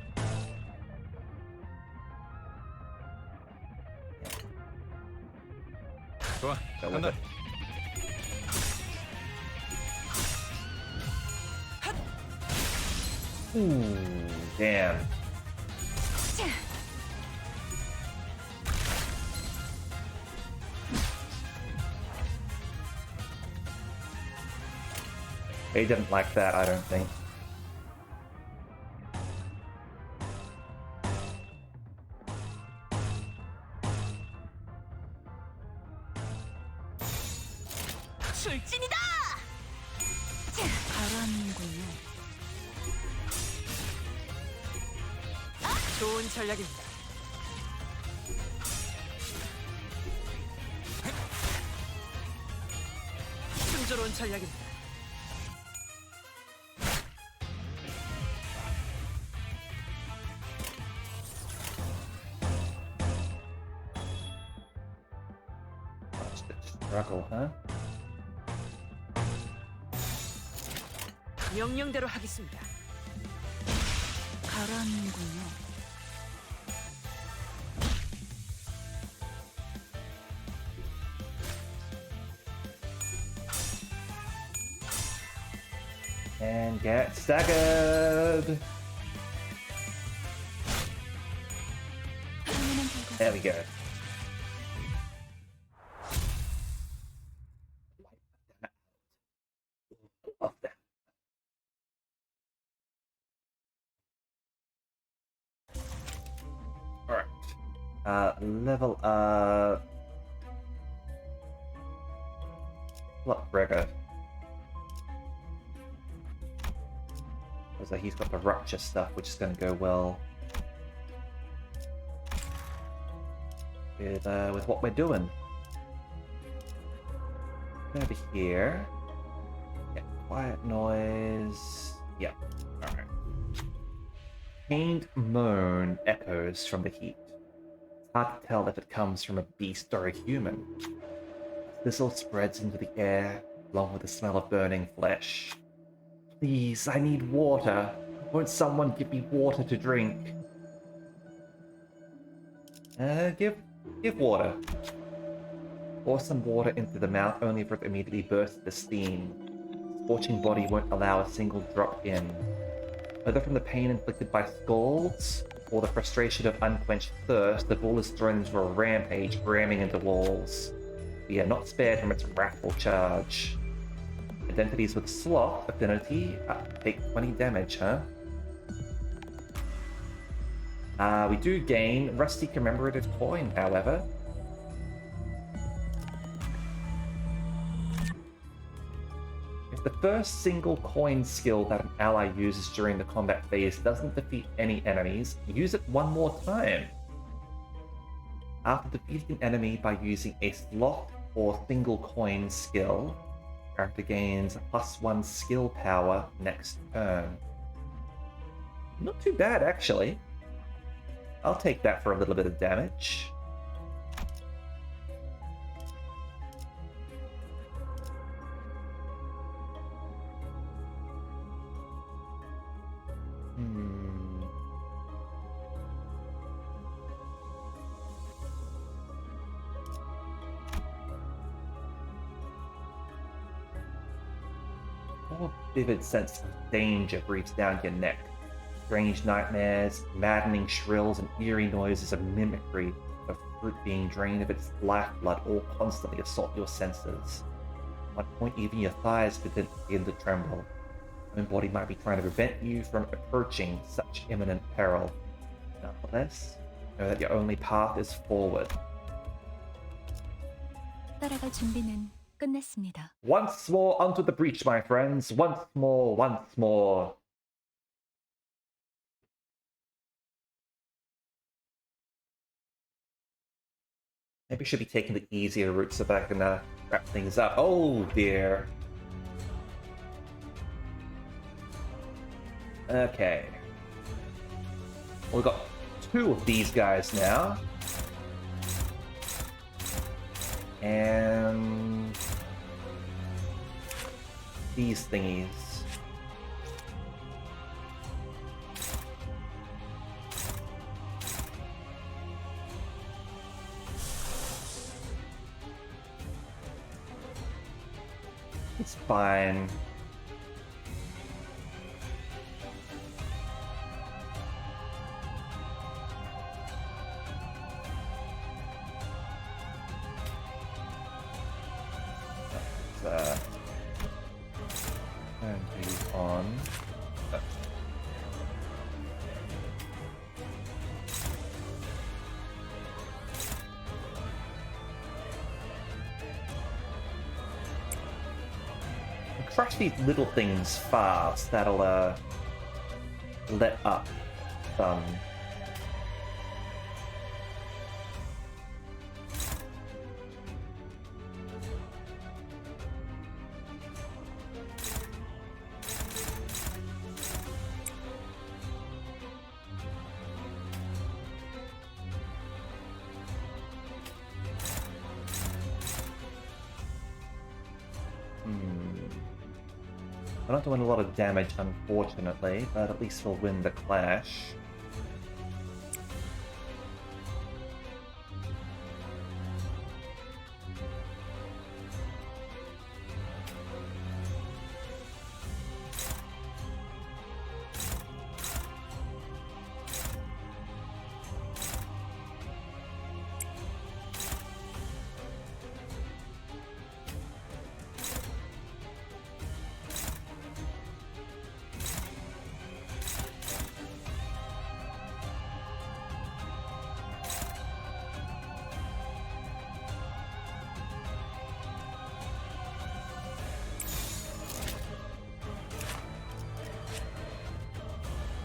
좋아, Go with 간다. it. Ooh, damn. They didn't like that, I don't think. 출진이다! 가라앉는군요. 좋은 전략입니다. 순조로운 전략입니다. Watch the struggle, huh? 명령대로 하겠습니다. 가라앉는군요. And get staggered! There we go. Love that. Alright. Level up. Look, Gregor. Looks like he's got the rupture stuff, which is going to go well with what we're doing. Over here. Yeah, quiet noise. Yeah, alright. Pained moan echoes from the heat. It's hard to tell if it comes from a beast or a human. This all spreads into the air, along with the smell of burning flesh. Please, I need water. Won't someone give me water to drink? Give water. Pour some water into the mouth only for it to immediately burst into steam. Scorching body won't allow a single drop in. Whether from the pain inflicted by scalds or the frustration of unquenched thirst, the bull is thrown into a rampage, ramming into walls. We are not spared from its wrathful charge. Identities with sloth affinity take 20 damage, huh? We do gain Rusty Commemorative Coin, however. If the first single coin skill that an ally uses during the combat phase doesn't defeat any enemies, use it one more time. After defeating an enemy by using a sloth or single coin skill, character gains +1 skill power next turn. Not too bad, actually. I'll take that for a little bit of damage. A vivid sense of danger breathes down your neck. Strange nightmares, maddening shrills, and eerie noises of mimicry of fruit being drained of its lifeblood all constantly assault your senses. At one point, even your thighs begin to tremble. Your own body might be trying to prevent you from approaching such imminent peril. Nonetheless, know that your only path is forward. 따라갈 준비는 끝났습니다. Once more onto the breach, my friends. Once more, once more. Maybe I should be taking the easier route so that I can wrap things up. Oh dear. Okay. We've got 2 of these guys now. And these thingies. It's fine. Turn these on. Crush these little things fast. That'll let up some. We're not doing a lot of damage, unfortunately, but at least we'll win the clash.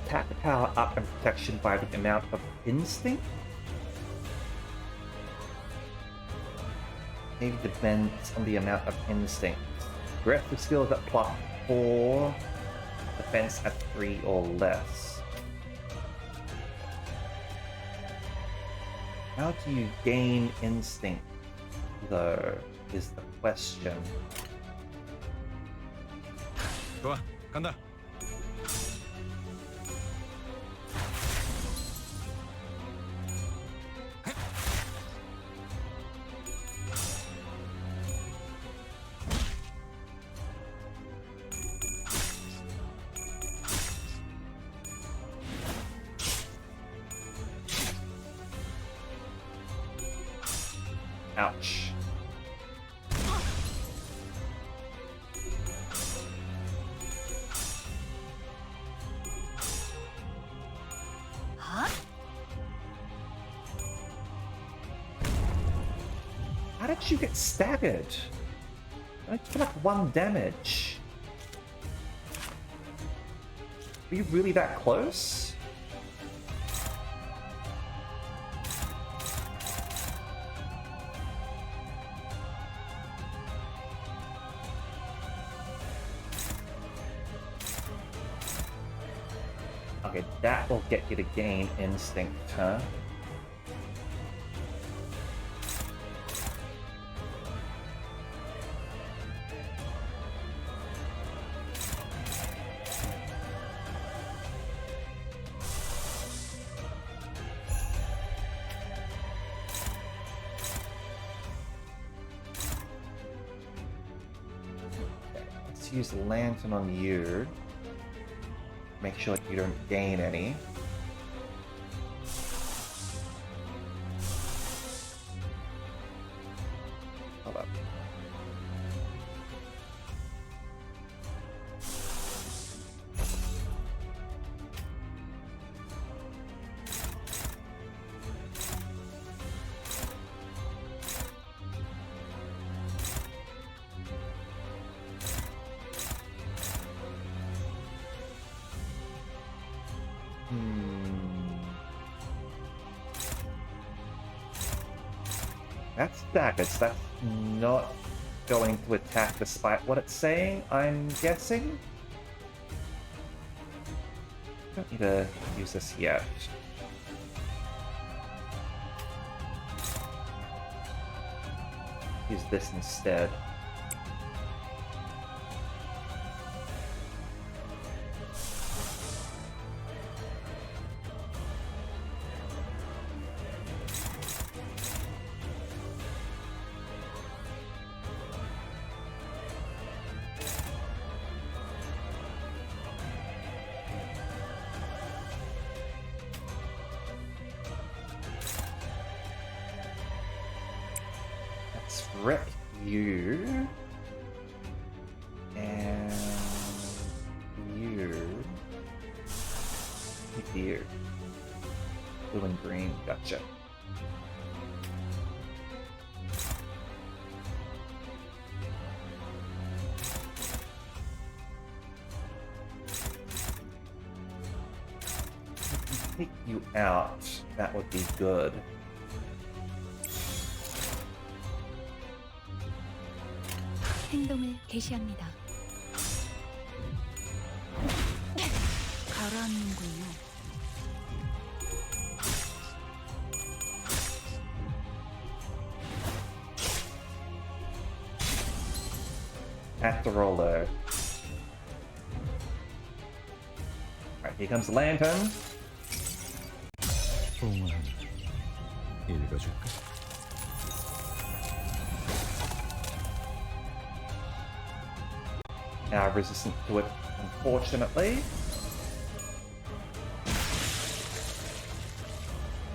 Tap the power up and protection by the amount of instinct? Maybe depends on the amount of instinct. Aggressive skills at +4, defense at 3 or less. How do you gain instinct, though, is the question. 좋아, 간다. Ouch. How did you get staggered? I took like 1 damage. Were you really that close? Okay, that will get you to gain instinct, huh? Let's use the lantern on you. Make sure you don't gain any. Hold up. That's daggers. That's not going to attack despite what it's saying, I'm guessing? Don't need to use this yet. Use this instead. Rip you and you. Here. Blue and green, gotcha. Take you out, that would be good. 행동을 개시합니다. 가라앉는군요. Have to roll there. Alright, here comes the lantern. 봉화 읽어줄까? Now resistant to it, unfortunately.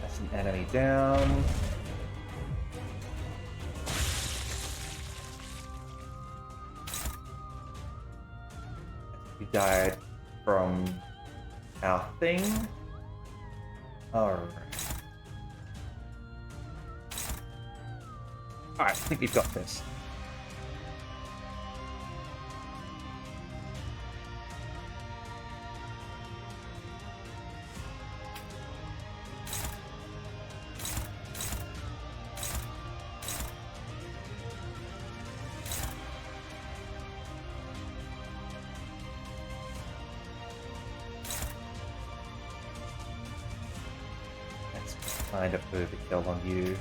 That's an enemy down. He died from our thing. Alright. Alright, I think we've got this. Kind of overkill on you.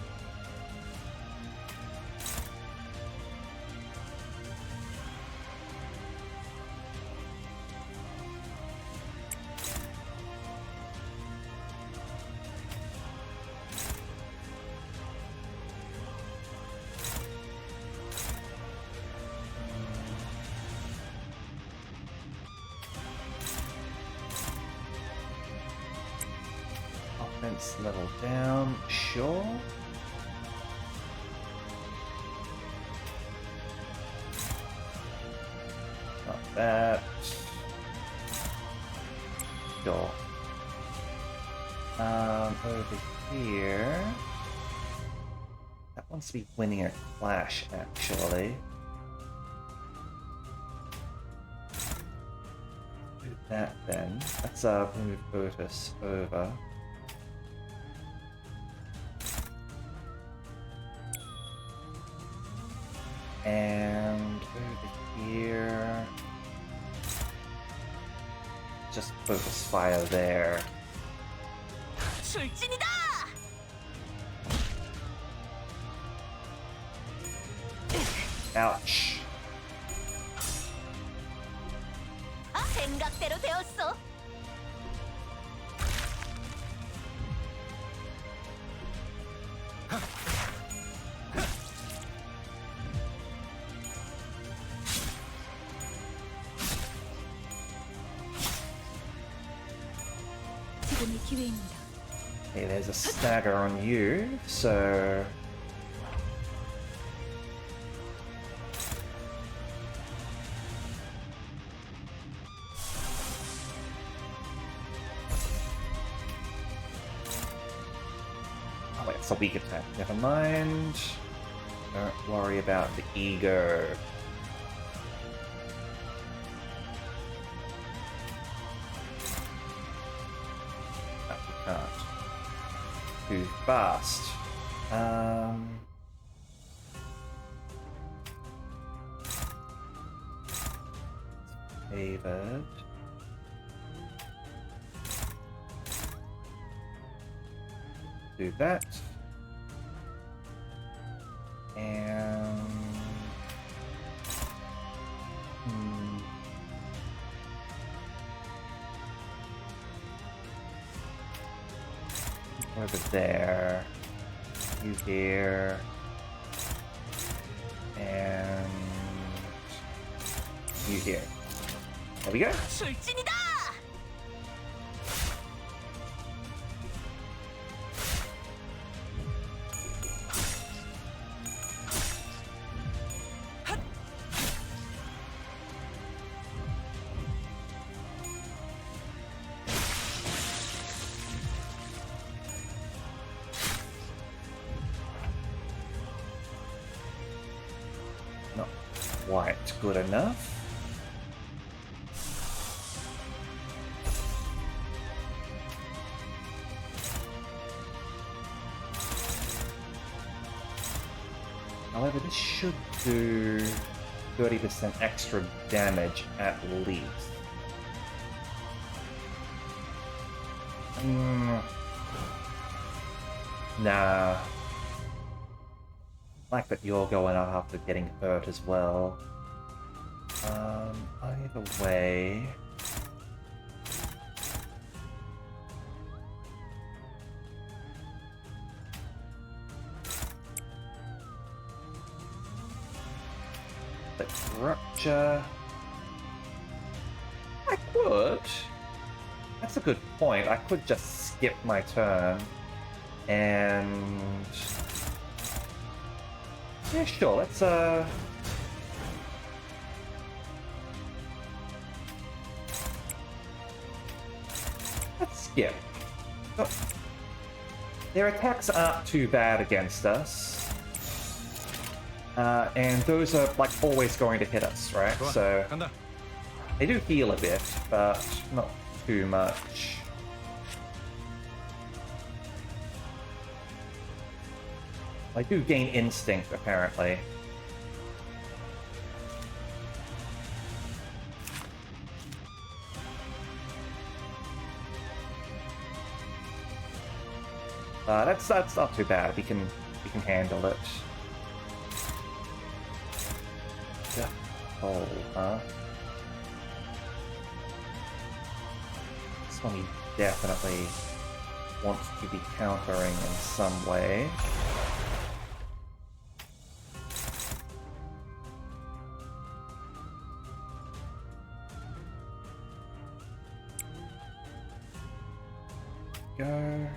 Offense level down, sure. that. Sure. Over here. That wants to be winning a clash, actually. Do that then. Let's move Otis over. And over here. Just focus fire there. 출진이다! Ouch. 생각대로 되었어. 지금이 기회입니다. Okay, there's a stagger on you, so... Oh wait, it's a weak attack. Never mind. Don't worry about the ego. No, we can't. Too fast. Favored. Do that. And... Over there. You here. And... You here. There we go. 출진이다! Not quite good enough. However, this should do 30% extra damage at least. Nah. Like that you're going up after getting hurt as well. Either way... The rupture... I could... That's a good point. I could just skip my turn. And... Yeah, sure, let's skip. Oh. Their attacks aren't too bad against us. And those are, like, always going to hit us, right? So... They do heal a bit, but not too much. I do gain instinct, apparently. That's not too bad. We can handle it. Yeah. Oh, huh? This one he definitely wants to be countering in some way. Go.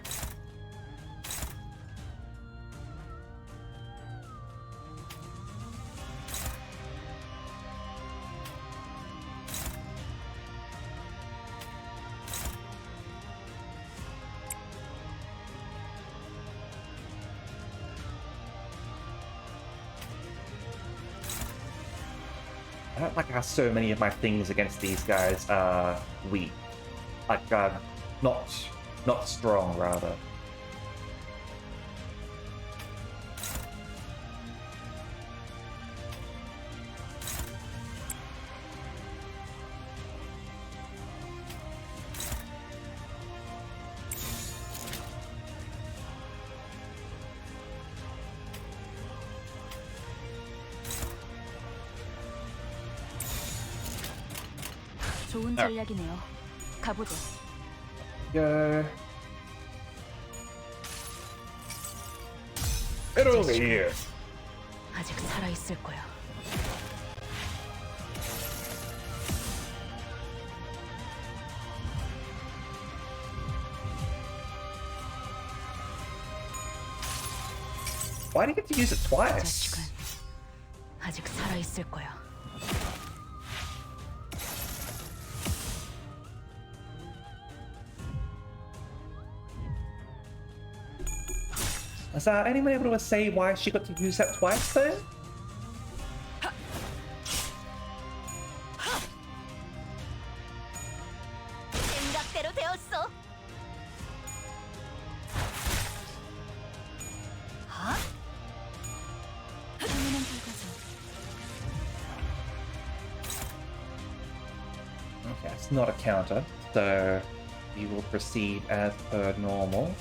I don't like how so many of my things against these guys are weak. Like, not strong, rather. 좋은 전략이네요. 가보죠. Go. Get over here. 아직 살아 있을 거야. Why do you get to use it twice? 자식은 아직 살아 있을 거야. Is anyone able to say why she got to use that twice, though? 생각대로 되었어. 당연한 결과죠. Okay, it's not a counter, so we will proceed as per normal.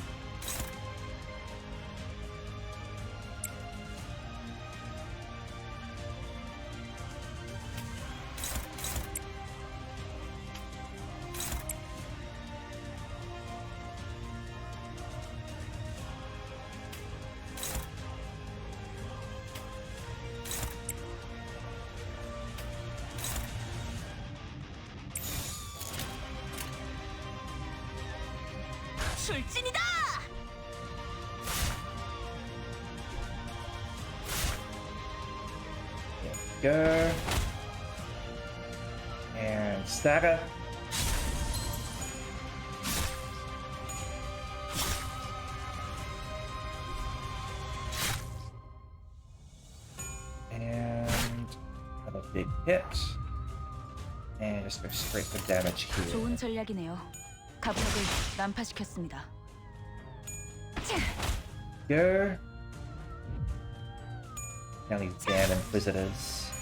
출진이다. Go. And stagger. And have a big hit. And just go straight for damage here. 좋은 전략이네요. 가부석을 난파시켰습니다. Go. Now these damn inquisitors.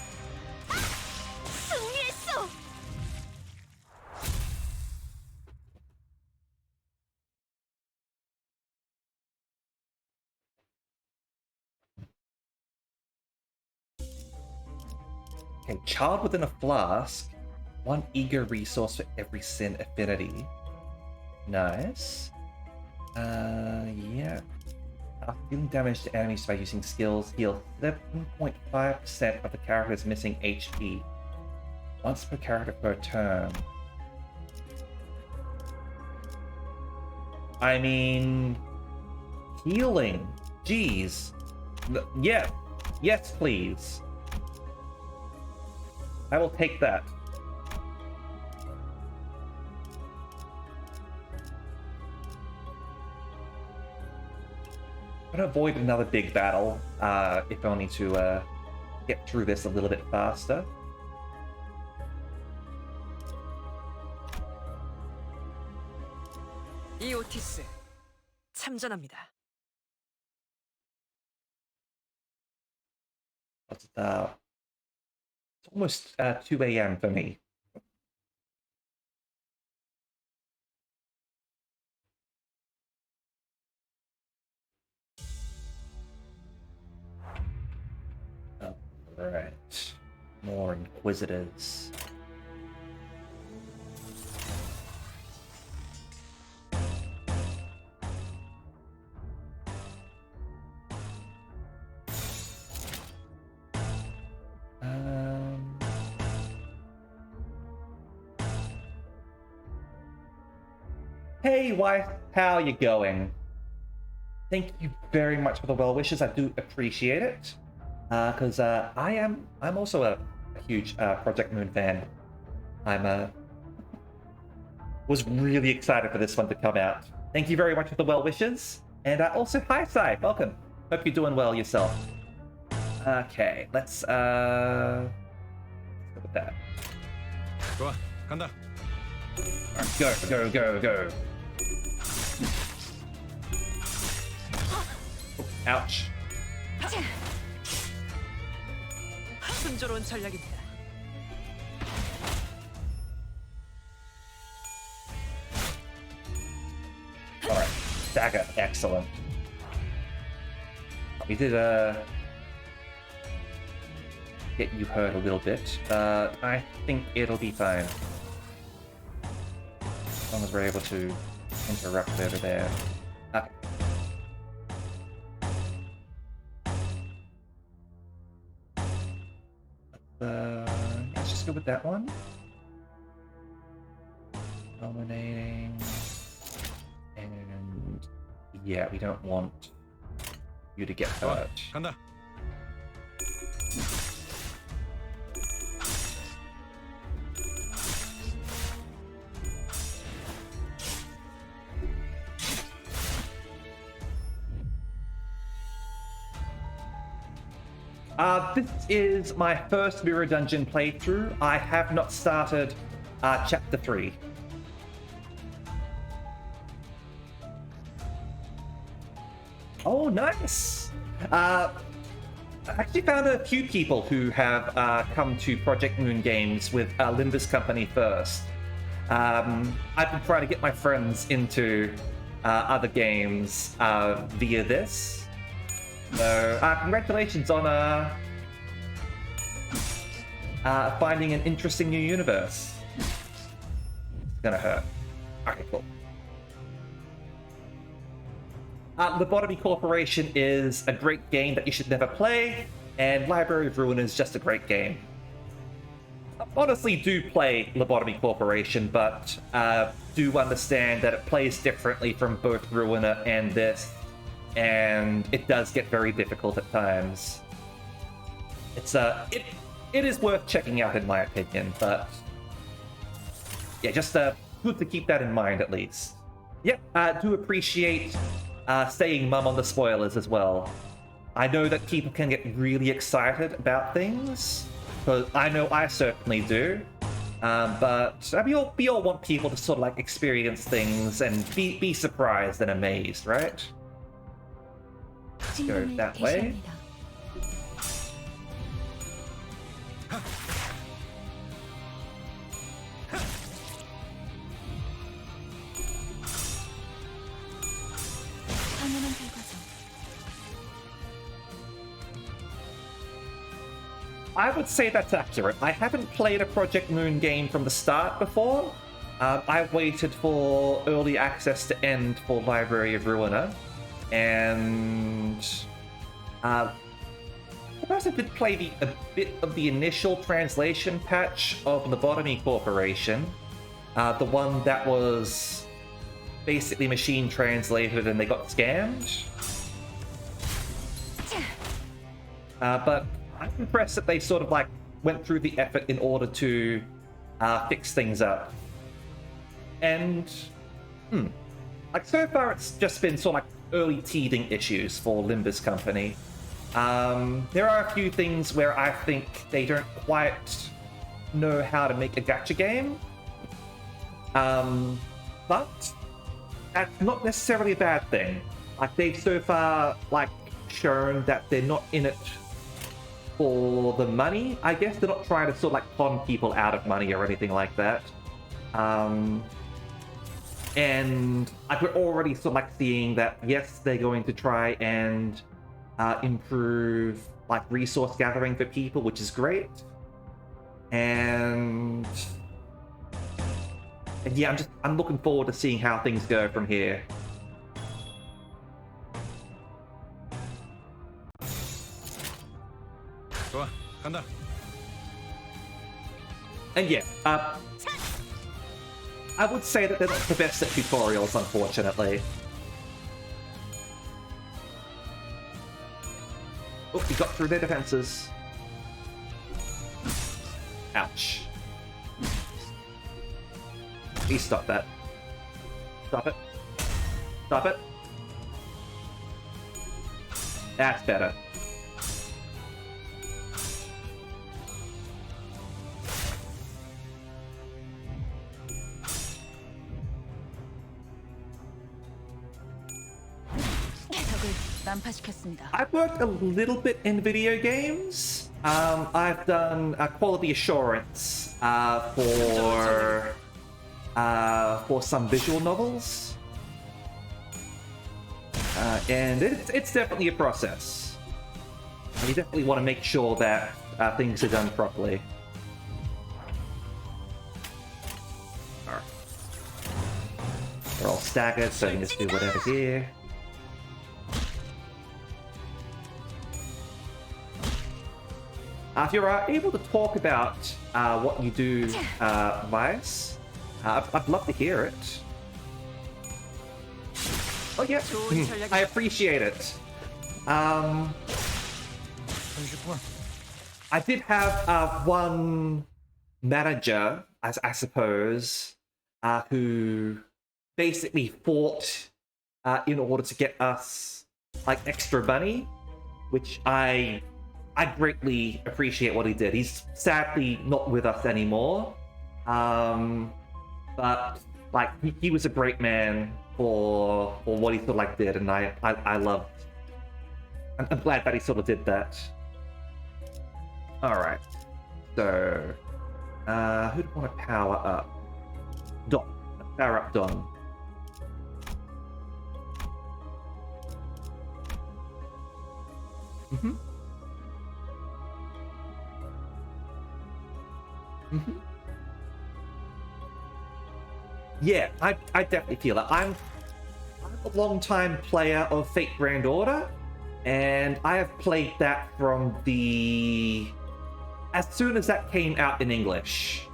승리했어. Okay, child within a flask. One eager resource for every sin affinity. Nice. Yeah. After dealing damage to enemies by using skills, heal 7.5% of the character's missing HP. Once per character per turn. I mean... healing. Jeez. Yeah. Yes, please. I will take that. I'm gonna avoid another big battle, if only to get through this a little bit faster. 이오티스 참전합니다. It's almost 2 a.m. for me. Alright. More inquisitors. Hey wife, how you going? Thank you very much for the well wishes. I do appreciate it. Because I'm also a huge Project Moon fan. Was really excited for this one to come out. Thank you very much for the well wishes. And also, hi Sai, welcome. Hope you're doing well yourself. Okay, let's go with that. 좋아, 간다. Alright, go. Oh, ouch. 순조로운 전략입니다. Alright, dagger, excellent. We did get you hurt a little bit, but I think it'll be fine. As long as we're able to interrupt over there. Okay. Let's just go with that one. Dominating. And yeah, we don't want you to get hurt. 간다. This is my first Mirror Dungeon playthrough. I have not started Chapter 3. Oh, nice! I actually found a few people who have come to Project Moon Games with Limbus Company first. I've been trying to get my friends into other games via this. So, congratulations on finding an interesting new universe. It's gonna hurt. Okay, cool. Lobotomy Corporation is a great game that you should never play, and Library of Ruin is just a great game. I honestly do play Lobotomy Corporation, but do understand that it plays differently from both Ruiner and this, and it does get very difficult at times. It's it is worth checking out in my opinion, but yeah, just good to keep that in mind at least. Yep, do appreciate staying mum on the spoilers as well. I know that people can get really excited about things, because I know I certainly do. But we all want people to sort of like experience things and be surprised and amazed, right? Let's go that way. I would say that's accurate. I haven't played a Project Moon game from the start before. I've waited for early access to end for Library of Ruiner, and I suppose I did play a bit of the initial translation patch of Lobotomy Corporation, the one that was basically machine translated and they got scammed. But I'm impressed that they sort of like went through the effort in order to fix things up. And like so far it's just been sort of like early teething issues for Limbus Company. There are a few things where I think they don't quite know how to make a gacha game. But that's not necessarily a bad thing. Like they've so far like shown that they're not in it for the money. I guess they're not trying to sort of like con people out of money or anything like that. And like we're already sort of like seeing that yes, they're going to try and improve like resource gathering for people, which is great. And yeah, I'm looking forward to seeing how things go from here. 좋아, 간다. And yeah, I would say that they're not the best at tutorials, unfortunately. Oh, he got through their defenses. Ouch. Please stop that. Stop it. Stop it. That's better. 난파시켰습니다. I've worked a little bit in video games. I've done quality assurance for some visual novels, and it's definitely a process. And you definitely want to make sure that things are done properly. Alright. They're all staggered, so you can just do whatever here. If you're able to talk about what you do, Vice, I'd love to hear it. Oh yeah, I appreciate it. I did have one manager, as I suppose, who basically fought in order to get us like extra money, which I greatly appreciate what he did. He's sadly not with us anymore, but like he was a great man for what he sort of like did, and I loved. I'm glad that he sort of did that. All right, so who'd want to power up? Don. Power up Don. Mm-hmm. Mm-hmm. Yeah, I definitely feel it. I'm a long-time player of Fate Grand Order, and I have played that from as soon as that came out in English.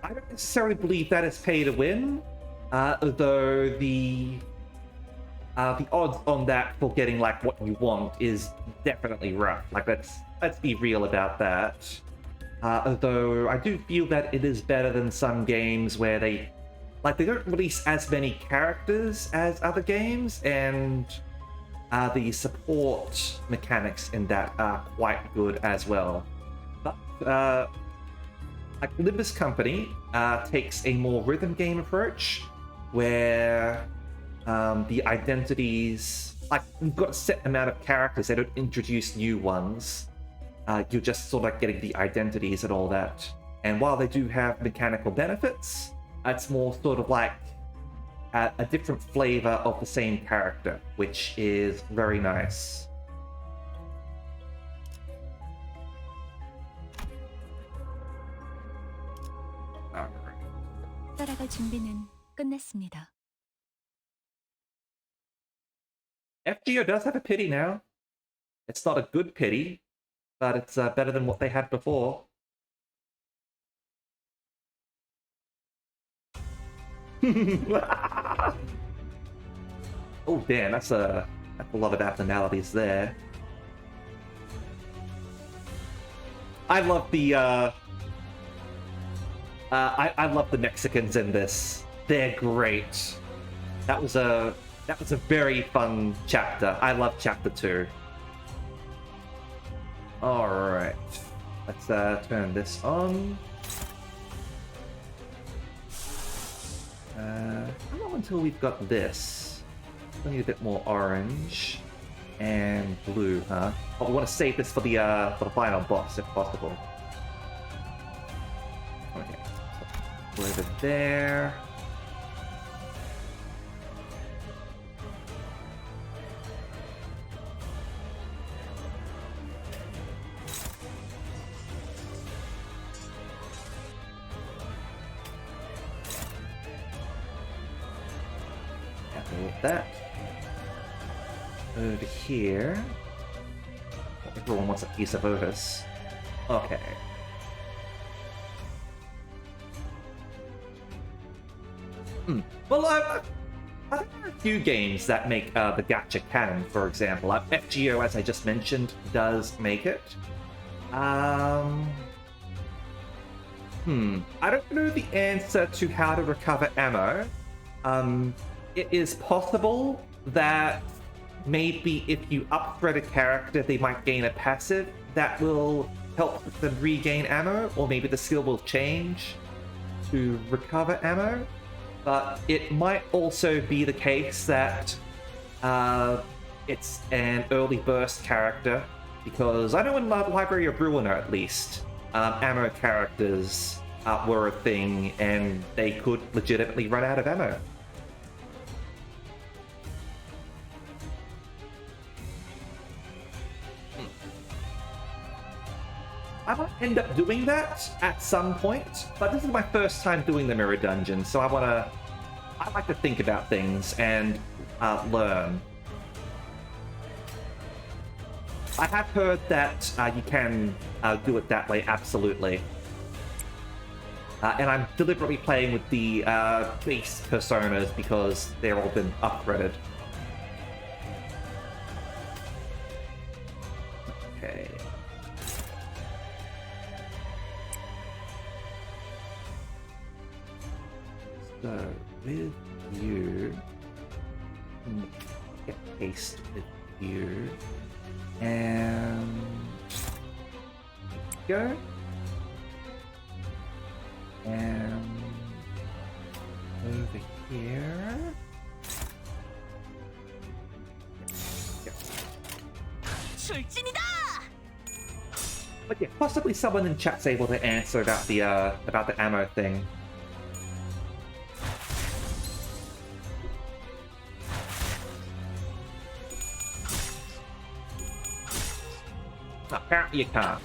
I don't necessarily believe that is pay to win, though the odds on that for getting like what you want is definitely rough. Like let's be real about that. Though I do feel that it is better than some games where they don't release as many characters as other games, and the support mechanics in that are quite good as well. But like Limbus Company takes a more rhythm game approach, where the identities, like you've got a set amount of characters, they don't introduce new ones. You're just sort of like getting the identities and all that. And while they do have mechanical benefits, it's more sort of like a different flavor of the same character, which is very nice. 따라갈 준비는 끝냈습니다. FGO does have a pity now. It's not a good pity, but it's better than what they had before. Oh damn, that's a lot of abnormalities there. I love the I love the Mexicans in this. They're great. That was a very fun chapter. I love chapter 2. All right, let's turn this on. How long until we've got this? We need a bit more orange and blue, huh? Oh, we want to save this for the final boss if possible. Okay, so over there. With that over here, everyone wants a piece of Otis. Okay. Well, there are a few games that make the gacha canon. For example, FGO, as I just mentioned, does make it. I don't know the answer to how to recover ammo. It is possible that maybe if you upgrade a character, they might gain a passive that will help them regain ammo, or maybe the skill will change to recover ammo. But it might also be the case that it's an early burst character, because I know in Library of Ruiner at least, ammo characters were a thing, and they could legitimately run out of ammo. I might end up doing that at some point, but this is my first time doing the mirror dungeon, so I like to think about things and learn. I have heard that you can do it that way, absolutely. And I'm deliberately playing with the base personas because they've all been upgraded. Okay. So, with you, get paste with you, and go, and over here. But yeah, possibly someone in chat's able to answer about the ammo thing. Apparently you can't.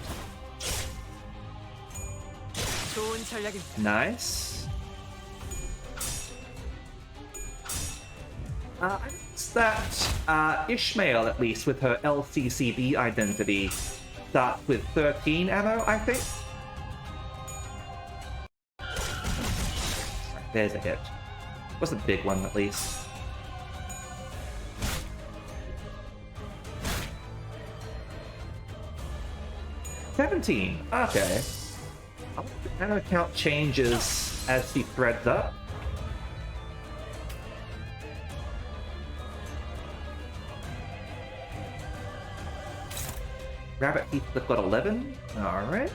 Nice. I noticed that Ishmael, at least with her LCCB identity, starts with 13 ammo, I think. There's a hit. Was a big one, at least. $17. Okay. I wonder if the ammo count changes as she threads up. Rabbit Heathcliff got 11. Alright.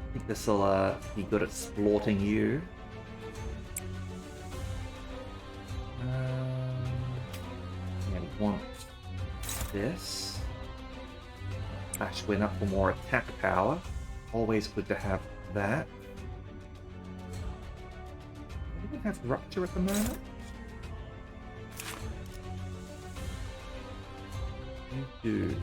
I think this'll be good at splorting you. Yeah, we want this. Flash went up for more attack power. Always good to have that. Do we have Rupture at the moment? We do.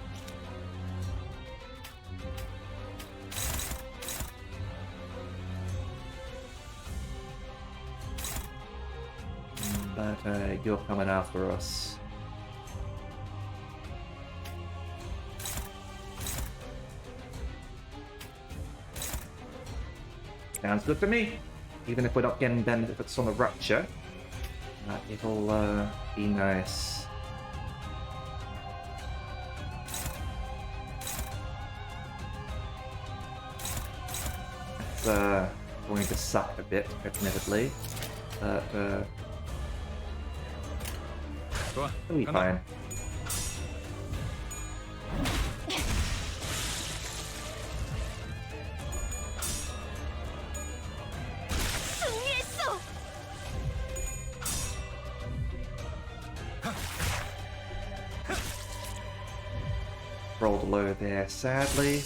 But you're coming after us. Sounds good to me. Even if we're not getting benefits on the Rupture, it'll be nice. It's going to suck a bit, admittedly, but it'll be fine. Rolled low there, sadly.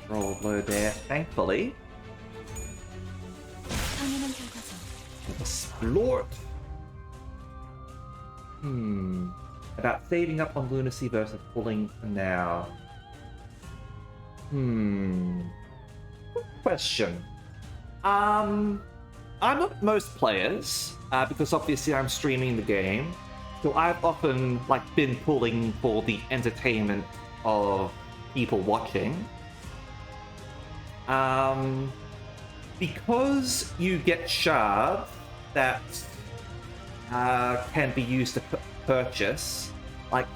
Rolled low there, thankfully. A splort. About saving up on lunacy versus pulling for now. Good question. I'm not most players, because obviously I'm streaming the game. So I've often been pulling for the entertainment of people watching. Because you get shards that can be used to purchase,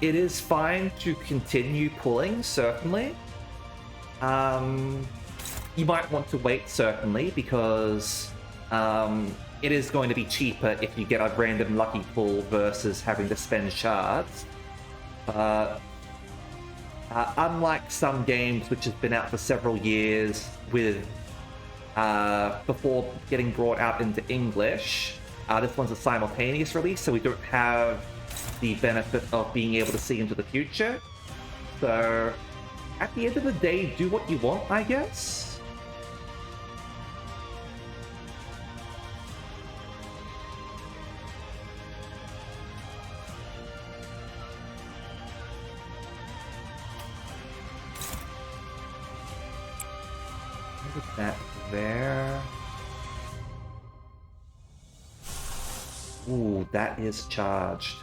it is fine to continue pulling, certainly. You might want to wait, certainly, because it is going to be cheaper if you get a random lucky pull versus having to spend shards. But Unlike some games which have been out for several years with before getting brought out into English, this one's a simultaneous release, so we don't have the benefit of being able to see into the future. So, at the end of the day, do what you want, I guess. Put that there. Ooh, that is charged.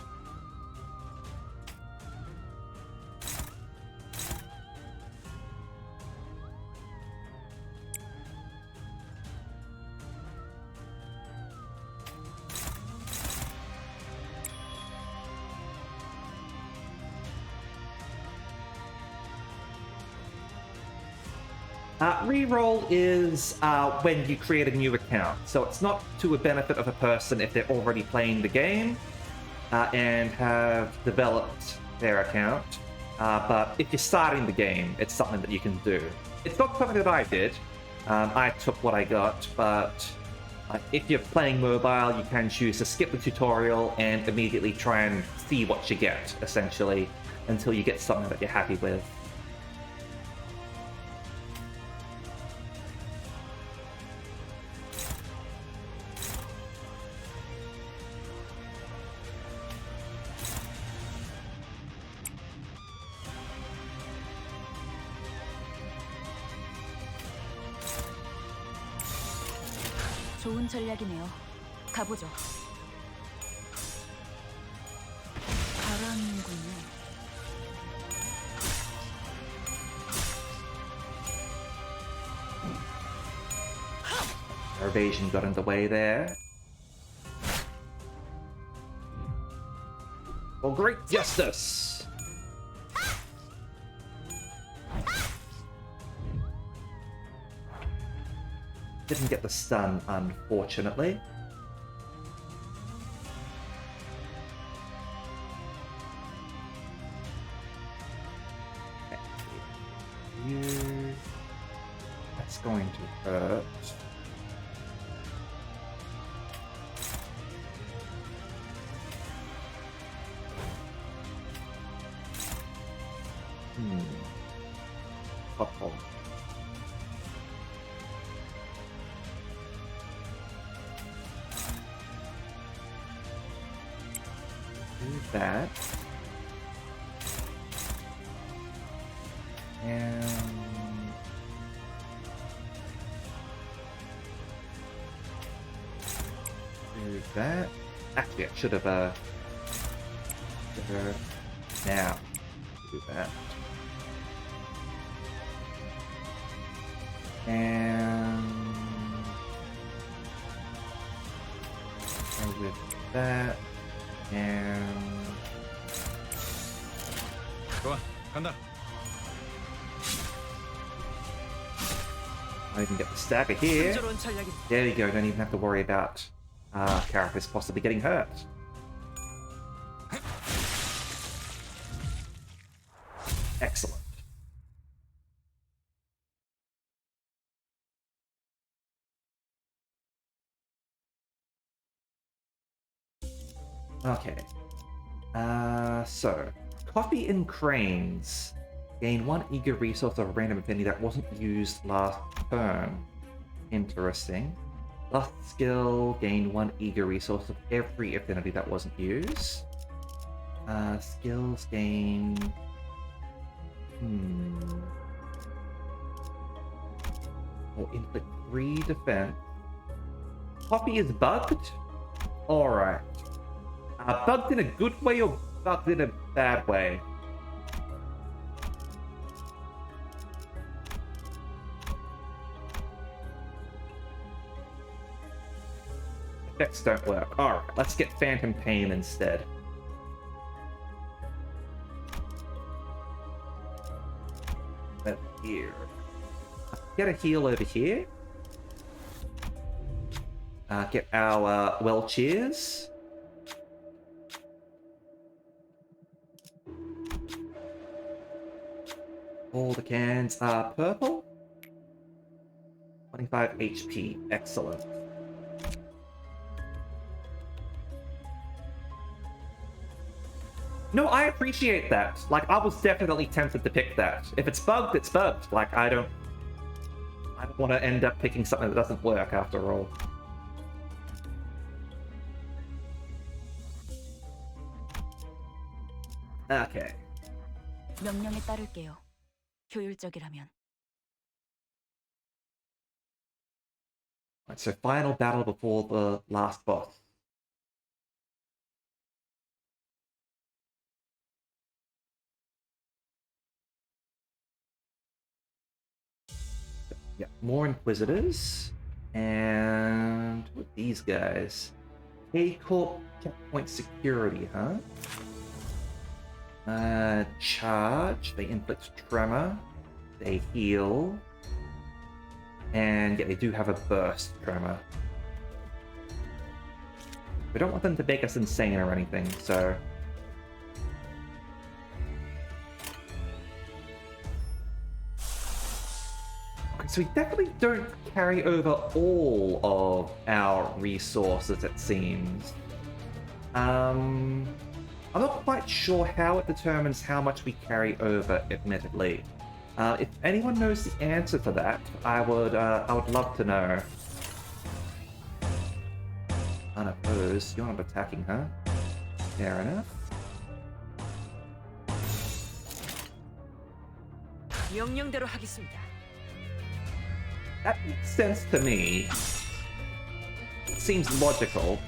Reroll is when you create a new account, so it's not to a benefit of a person if they're already playing the game and have developed their account, but if you're starting the game, it's something that you can do. It's not something that I did. I took what I got, but if you're playing mobile, you can choose to skip the tutorial and immediately try and see what you get, essentially, until you get something that you're happy with. 좋은 전략이네요. 가보죠. 가라앉는군요. Our evasion got in the way there. For great justice! Didn't get the stun, unfortunately. You... That's going to hurt. Uh-oh. Do that. And do that. Actually, I should have now do that. And go with that. And 좋아, 간다. I can get the stagger here. There you go, don't even have to worry about characters possibly getting hurt. Excellent. Okay. So, Coffee and Cranes. Gain 1 eager resource of random affinity that wasn't used last turn. Interesting. Last skill, gain 1 eager resource of every affinity that wasn't used. Skills gain... Or inflict 3 defense. Coffee is bugged? Alright. Bugged in a good way or bugged in a bad way? Effects don't work. Alright, let's get Phantom Pain instead. Over here. Get a heal over here. Get our well cheers. All the cans are purple. 25 HP. Excellent. No, I appreciate that. Like, I was definitely tempted to pick that. If it's bugged, it's bugged. Like, I don't want to end up picking something that doesn't work after all. Okay. 명령에 따를게요. 효율적이라면. Right, so final battle before the last boss. Yeah, more Inquisitors. And what are these guys? A-Corp checkpoint security, huh? Charge. They inflict tremor. They heal. And yeah, they do have a burst tremor. We don't want them to make us insane or anything, so... Okay, so we definitely don't carry over all of our resources, it seems. I'm not quite sure how it determines how much we carry over, admittedly. If anyone knows the answer to that, I would love to know. Unopposed. You're not attacking, huh? Fair enough. 명령대로 하겠습니다. That makes sense to me. It seems logical.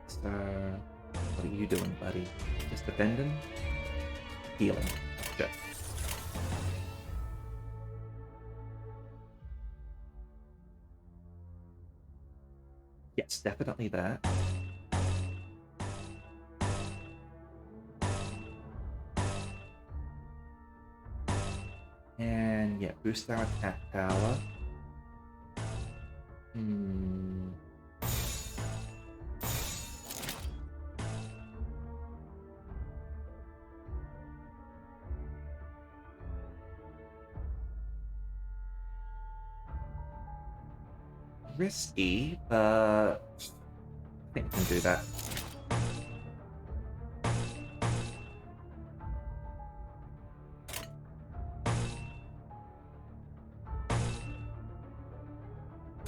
So, what are you doing, buddy? Just defending? Healing. Good. Yes, definitely that. And yeah, boost our attack power. Risky, but I think we can do that.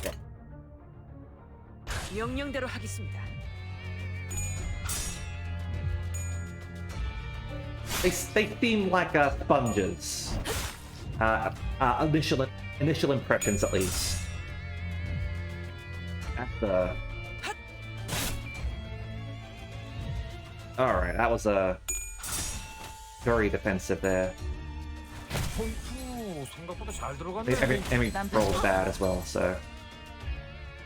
Yeah. 명령대로 하겠습니다. They seem like sponges. Initial impressions, at least. Alright, that was very defensive there. Every rolled bad as well, so...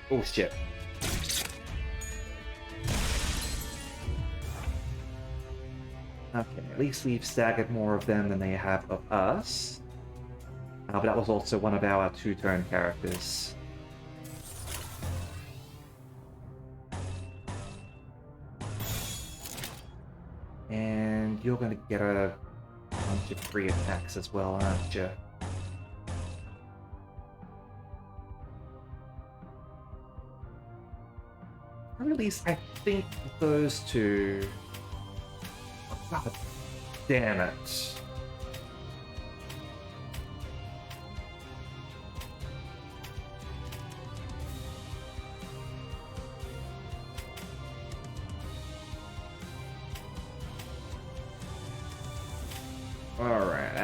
Oh shit. Okay, at least we've staggered more of them than they have of us. But that was also one of our two-turn characters. And you're going to get a bunch of free attacks as well, aren't you? Or at least I think those two... God damn it. Alright,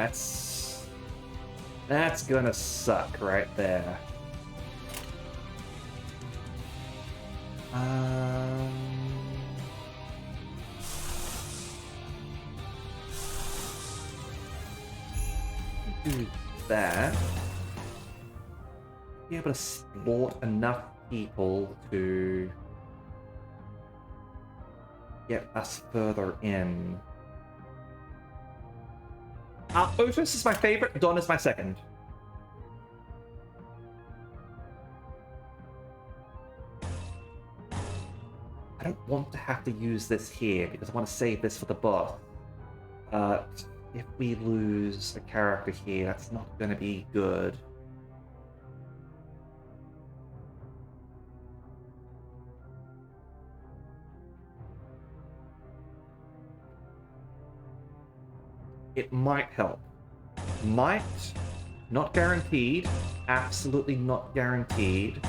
that's gonna suck right there. Do that. Be able to sport enough people to get us further in. Otis is my favorite, Don is my second. I don't want to have to use this here because I want to save this for the boss. If we lose a character here, that's not going to be good. It might help. Might. Not guaranteed. Absolutely not guaranteed.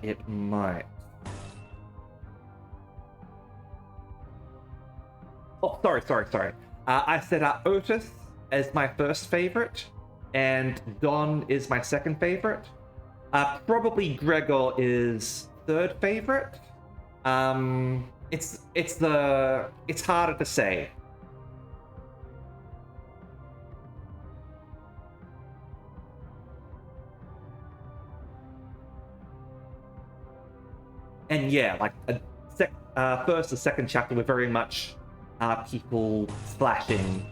It might. Oh, sorry. I said Otis as my first favorite, and Don is my second favorite. Probably Gregor is third favorite. It's harder to say. And yeah, like first and second chapter were very much people slashing,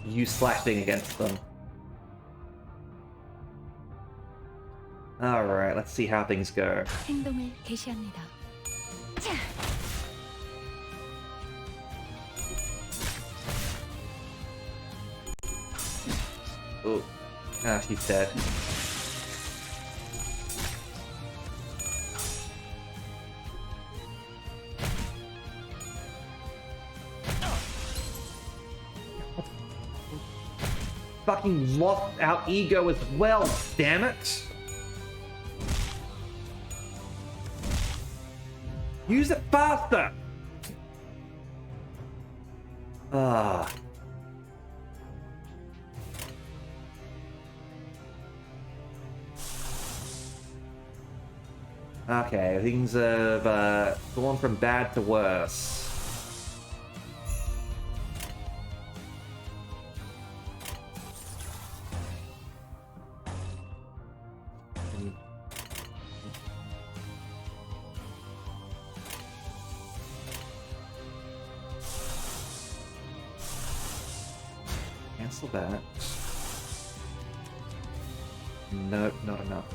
you slashing against them. Alright, let's see how things go. 행동을 개시합니다. Oh, she's dead. Fucking lost our ego as well, damn it! Use it faster! Ah. Okay, things have gone from bad to worse. Cancel that. Nope, not enough.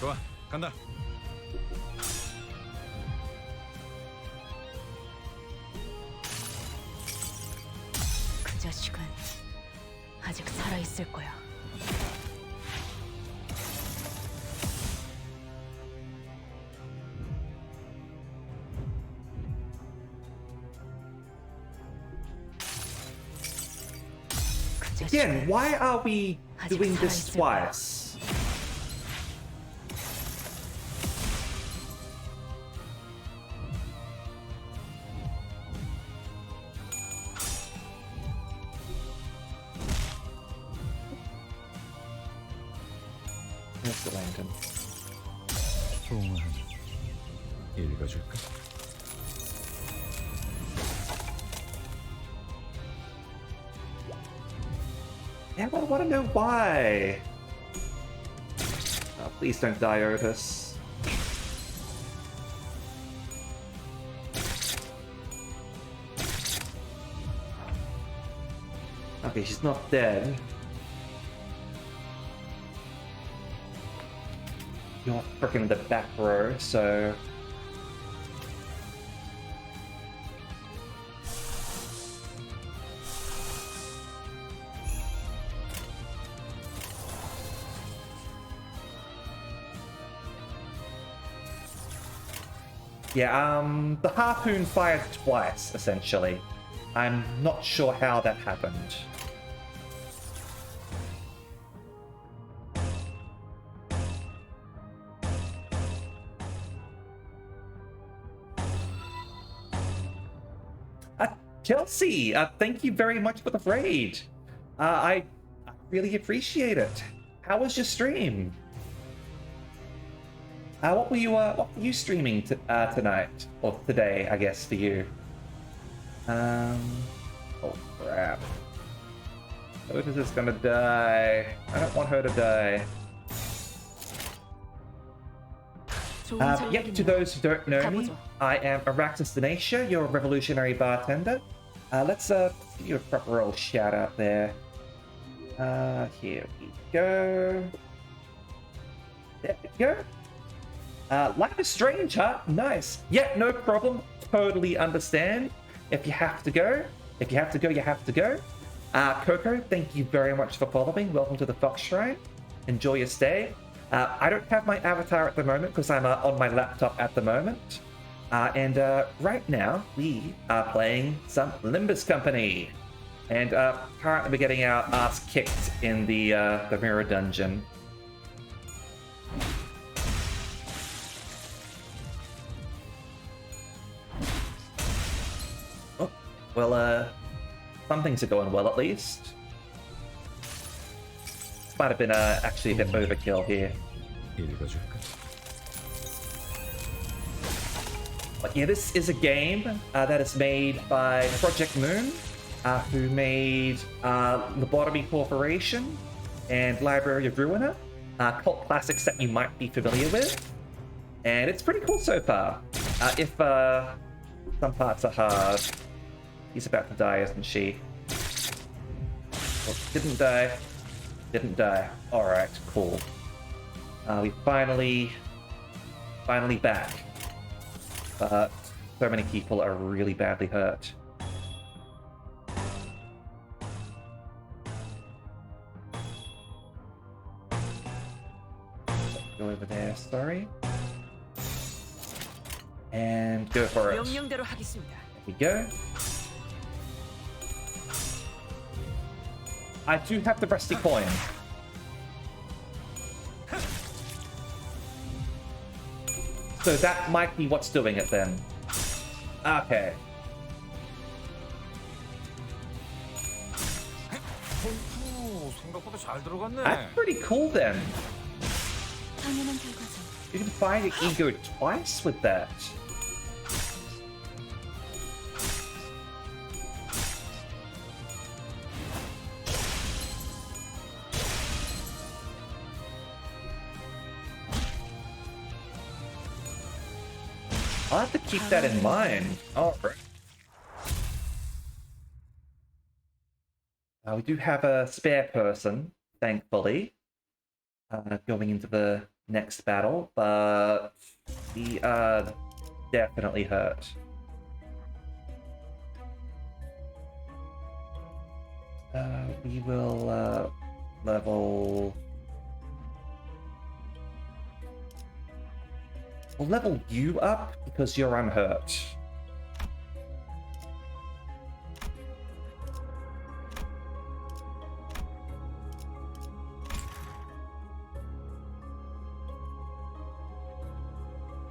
좋아, 간다. 그 자식은 아직 살아 있을 거야. Again, why are we doing this twice? That's the lantern. 송환, 읽어줄까? Yeah, I want to know why. Oh, please don't die, Otis. Okay, she's not dead. You're freaking in the back row, so... Yeah, the harpoon fired twice, essentially. I'm not sure how that happened. Chelsea, thank you very much for the raid. I really appreciate it. How was your stream? What were you streaming tonight or today? I guess for you. Oh crap! Lotus is gonna die. I don't want her to die. Yep, to those who don't know me, I am Araxis Denacia, your revolutionary bartender. Let's give you a proper old shout out there. Here we go. There we go. Life is strange, huh? Nice. Yeah, no problem. Totally understand. If you have to go, you have to go. Coco, thank you very much for following. Welcome to the Fox Shrine. Enjoy your stay. I don't have my avatar at the moment because I'm on my laptop at the moment. And right now, we are playing some Limbus Company. And currently we're getting our ass kicked in the mirror dungeon. Oh, well, some things are going well at least. Might have been actually a bit overkill here. But yeah, this is a game that is made by Project Moon, who made Lobotomy Corporation and Library of Ruina, cult classics that you might be familiar with. And it's pretty cool so far. If some parts are hard. He's about to die, isn't she? Oh, didn't die. Didn't die. Alright, cool. We finally back. But so many people are really badly hurt. Go over there, sorry. And go for it. There we go. I do have the rusty coin. So that might be what's doing it then. Okay. That's pretty cool then. You can find an ego twice with that. I'll have to keep that in mind. Alright. We do have a spare person, thankfully, going into the next battle, but we are definitely hurt. We will level... We'll level you up because you're unhurt.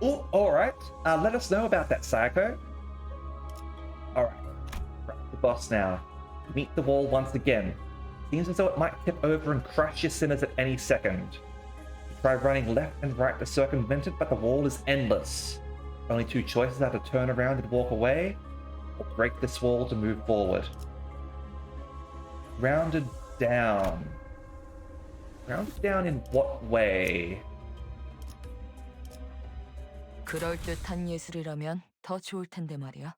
Oh, alright. Let us know about that, Psycho. Alright. The boss now. Meet the wall once again. Seems as though it might tip over and crush your sinners at any second. Try running left and right to circumvent it, but the wall is endless. Only two choices are to turn around and walk away, or break this wall to move forward. Rounded down. Rounded down in what way? 그럴듯한 예술이라면 더 좋을 텐데 말이야.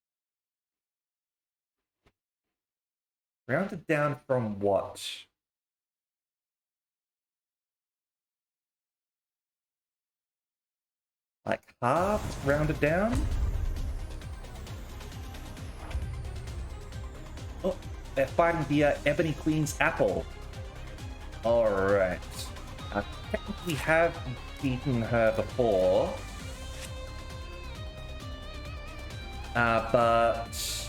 Rounded down from what? Like half rounded down? Oh, they're fighting the Ebony Queen's apple. Alright. Technically we have beaten her before. But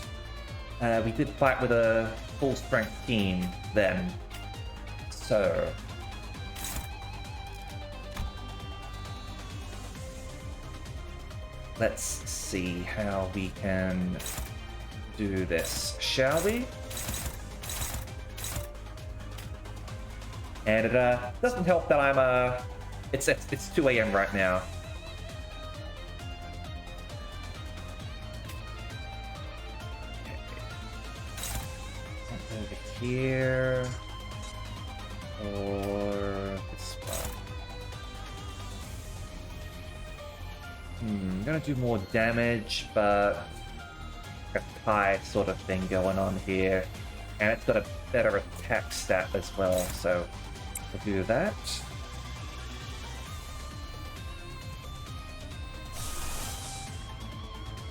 we did fight with a full strength team then. So let's see how we can do this, shall we? And it doesn't help that I'm it's 2 a.m. right now. Something over here, or this one. I'm gonna do more damage, but a tie sort of thing going on here, and it's got a better attack stat as well, so we'll do that.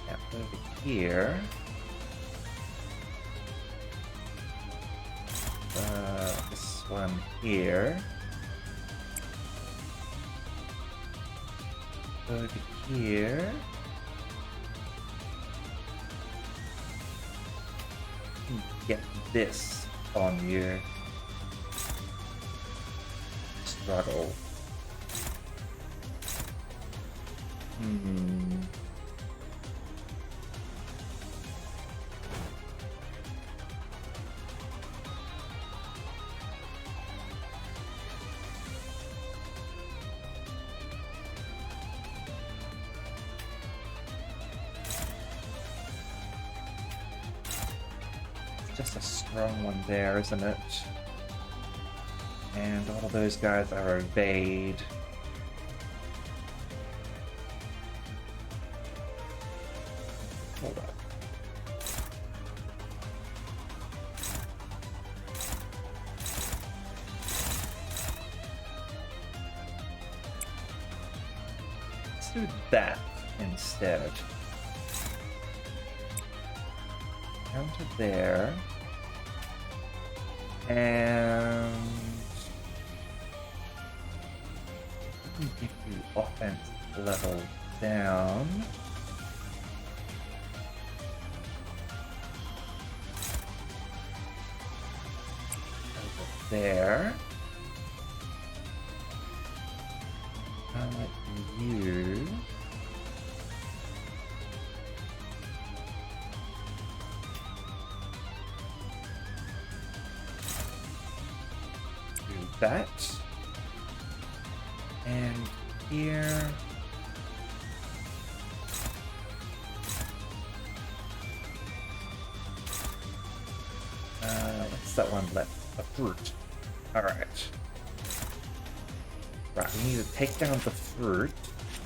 Now over here, this one here, over here. Get this on you. Struggle. Just a strong one there, isn't it? And all of those guys are evade. Hold up. Let's do that instead. Counter there. And if you offense level down, over there, you do that. And here, what's that one left? A fruit. Alright. Right, we need to take down the fruit,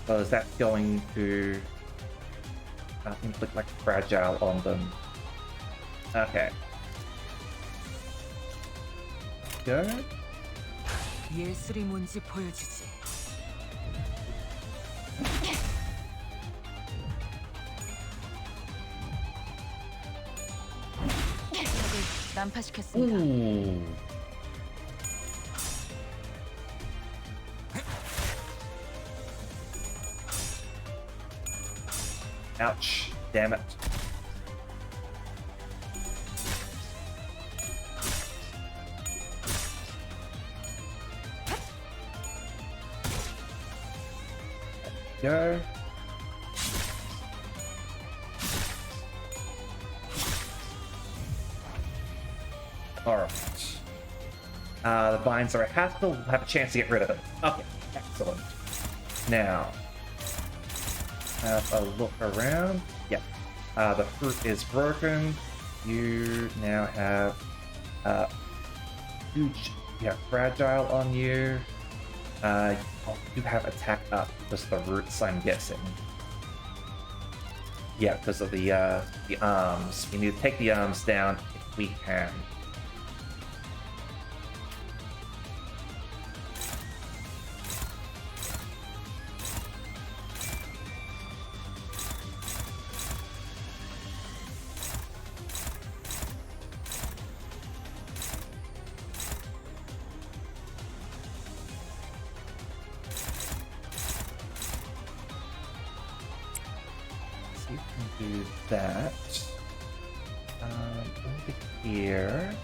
because that's going to inflict like fragile on them. Okay. Go. 예술이 뭔지 보여주지. 적을 난파시켰습니다. Ooh. Ouch. Damn it. Go. Alright. The vines are a hassle. We'll have a chance to get rid of them. Okay, excellent. Now, have a look around. Yep. The fruit is broken. You now have huge, fragile on you. You have attack up because of the roots, I'm guessing. Yeah, because of the arms. We need to take the arms down if we can. You can do that. Over here.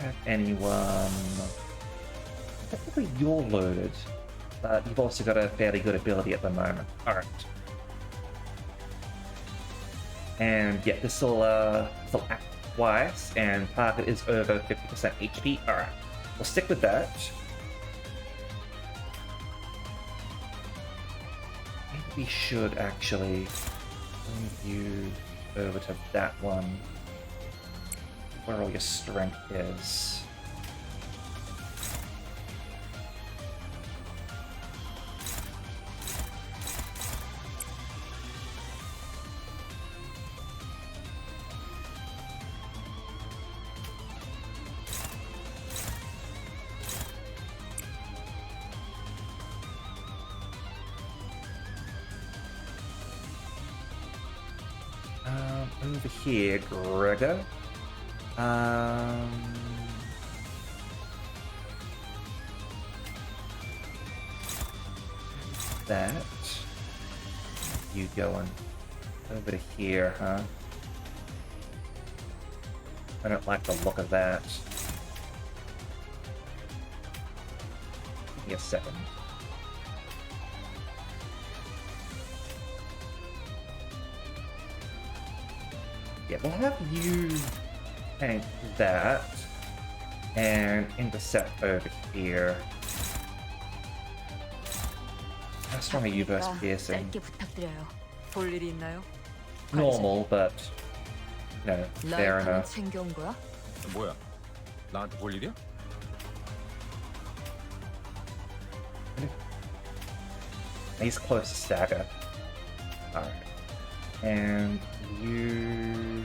have anyone. Technically, you're loaded, but you've also got a fairly good ability at the moment. Alright. And yeah, this'll act twice, and target is over 50% HP. Alright, we'll stick with that. Maybe we should actually move you over to that one, where all your strength is. Over here, Gregor. That. You going over to here, huh? I don't like the look of that. Give me a second. Yeah, we'll have you tank that and intercept over here. That's one of you versus piercing. 짧게 부탁드려요. 볼 일이 있나요? Normal, but no, fair 라이터는 enough. 챙겨온 거야? 뭐야? 나한테 볼 일이야? He's close to stagger. Alright. And you.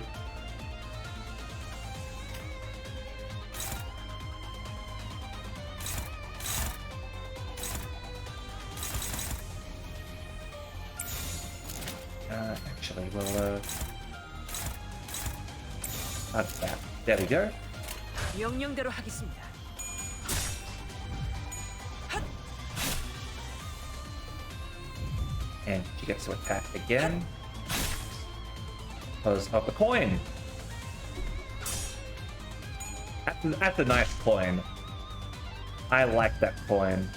Actually, we'll add that. There we go. 명령대로 하겠습니다. And she gets to attack again because of the coin. That's a nice coin. I like that coin.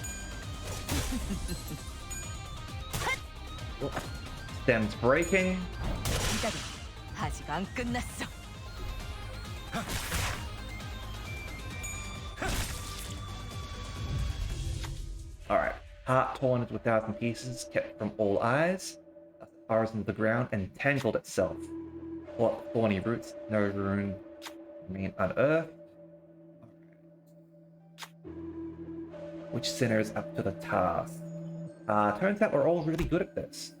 Stem's breaking. 기다려. 아직 안 끝났어. Alright. Heart torn into 1,000 pieces, kept from all eyes, as far as into the ground, and tangled itself. What thorny roots, no rune remain unearthed. Which sinner is up to the task? Turns out we're all really good at this.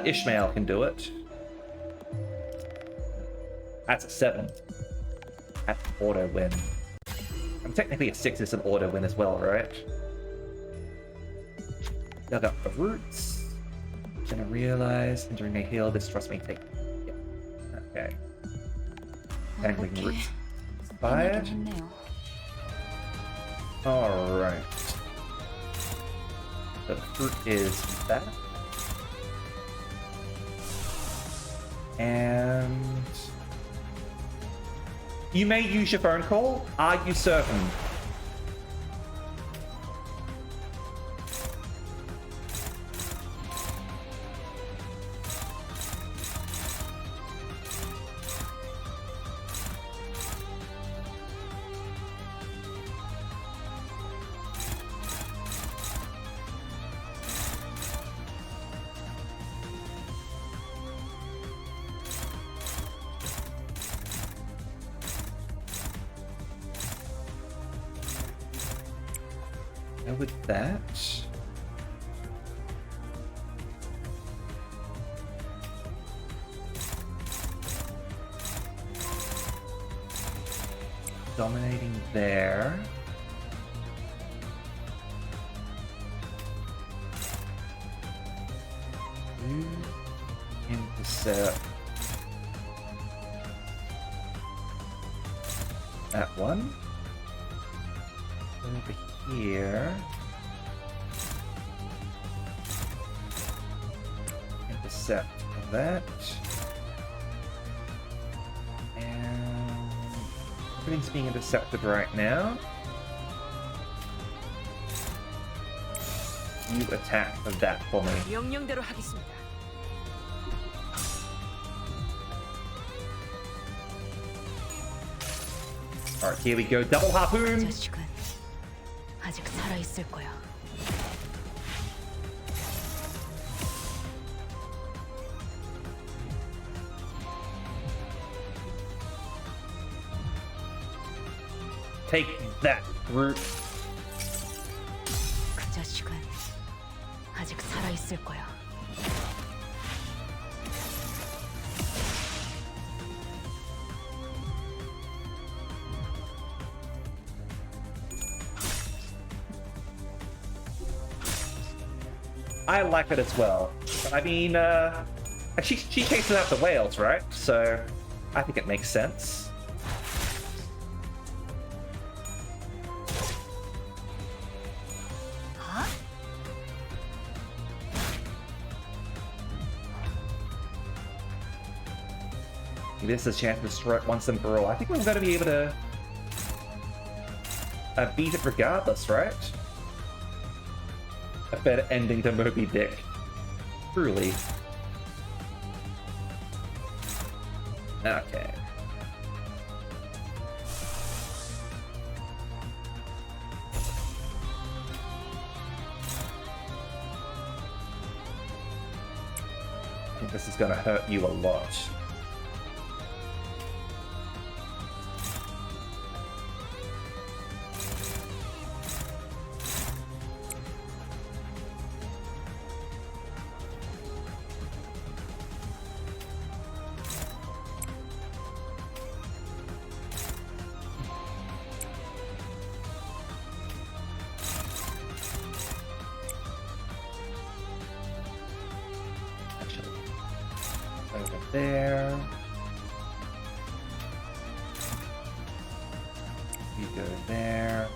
Ishmael can do it. That's a 7. That's an auto win. And technically a 6 is an auto win as well, right? Dug up the roots. Gonna realize, entering a hill, this trust me take. Yeah. Okay. Tangling roots. Expired. Alright. So the fruit is that. And you may use your phone call. Are you certain? With that, dominating there. Intercept that one. Over here. accept that. And everything's being intercepted right now. You attack that for me. 명령대로 하겠습니다. Alright, here we go. Double harpoon. 자식은 아직 살아 있을 거야. Take that, Groot. 그 자식은 아직 살아 있을 거야. I like it as well. I mean, she chases out the whales, right? So I think it makes sense. This is a chance to destroy it once and for all. I think we're going to be able to beat it regardless, right? A better ending to Moby Dick. Truly. Okay. I think this is going to hurt you a lot. Over there. You go there.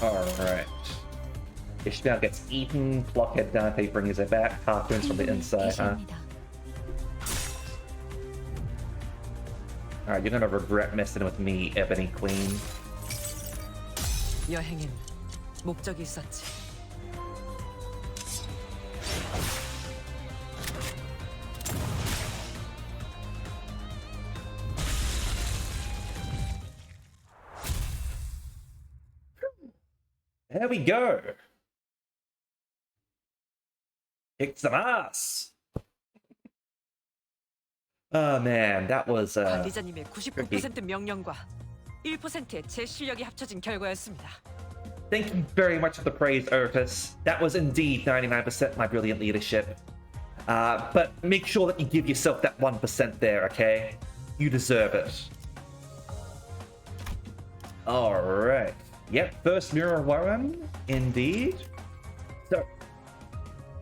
Alright. Ishmael gets eaten, Blockhead Dante brings it back, harpoons from the inside, huh? Alright, you're gonna regret messing with me, Ebony Queen. 여행엔 목적이 있었지. There we go. Kick some ass. Oh man, that was 관리자님의 99% 명령과 1%의 제 실력이 합쳐진 결과였습니다. Thank you very much for the praise, Otis. That was indeed 99% my brilliant leadership. But make sure that you give yourself that 1% there, okay? You deserve it. Alright. Yep, first mirror one, indeed. So,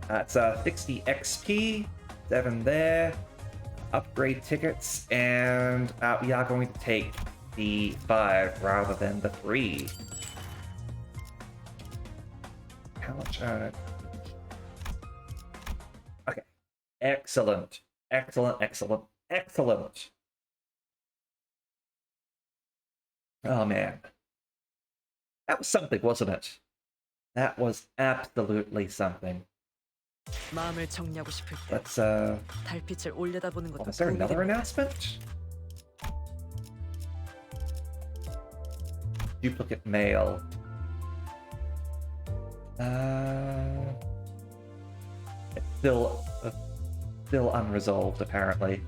that's 60 XP, 7 there. Upgrade tickets, and we are going to take the 5 rather than the 3. How much? Okay. Excellent. Excellent, excellent, excellent. Oh man. That was something, wasn't it? That was absolutely something. 마음을 정리하고 싶을 때 Let's 달빛을 올려다보는 것도 is there another 도움이 됩니다. announcement? Duplicate mail. It's still unresolved apparently.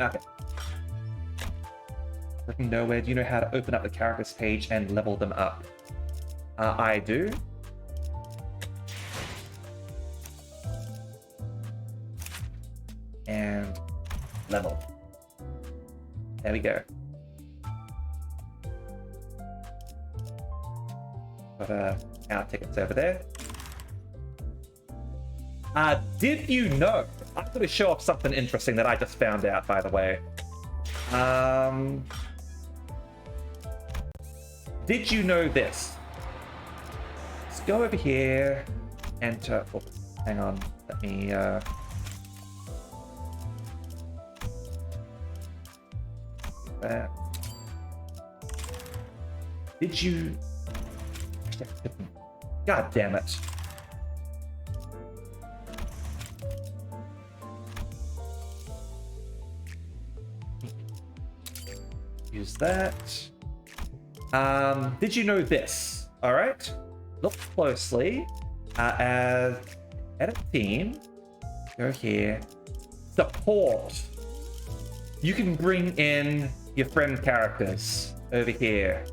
Okay. Looking nowhere. Do you know how to open up the characters page and level them up? I do. And level. There we go. Got our tickets over there. Did you know? I'm going to show off something interesting that I just found out, by the way. Did you know this? Let's go over here enter. Oh, hang on. Let me. That. Did you? God damn it! Use that. Did you know this? All right. Look closely. As edit theme, go here. Support. You can bring in your friend characters over here.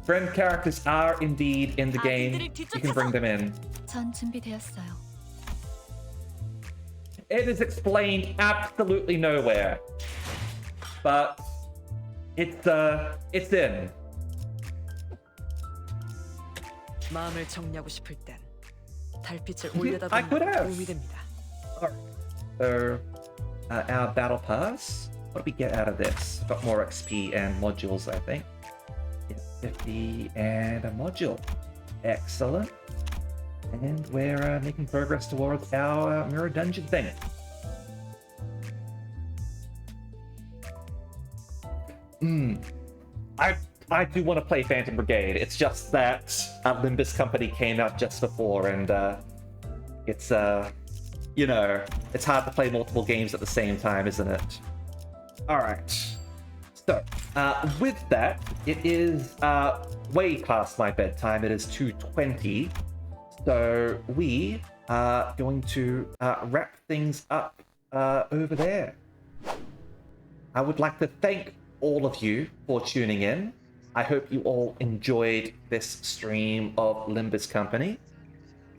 Friend characters are indeed in the game. You can bring them in. 전 준비되었어요. It is explained absolutely nowhere, but it's in. 마음을 정리하고 싶을 땐 달빛을 I could 올려다보는 have. 도움이 됩니다. So, our battle pass. What do we get out of this? Got more XP and modules, I think. Yeah, 50 and a module. Excellent. And we're making progress towards our mirror dungeon thing. I do want to play Phantom Brigade. It's just that Limbus Company came out just before, and it's you know, it's hard to play multiple games at the same time, isn't it? All right. So with that, it is way past my bedtime. It is 2:20. So we are going to wrap things up over there. I would like to thank all of you for tuning in. I hope you all enjoyed this stream of Limbus Company.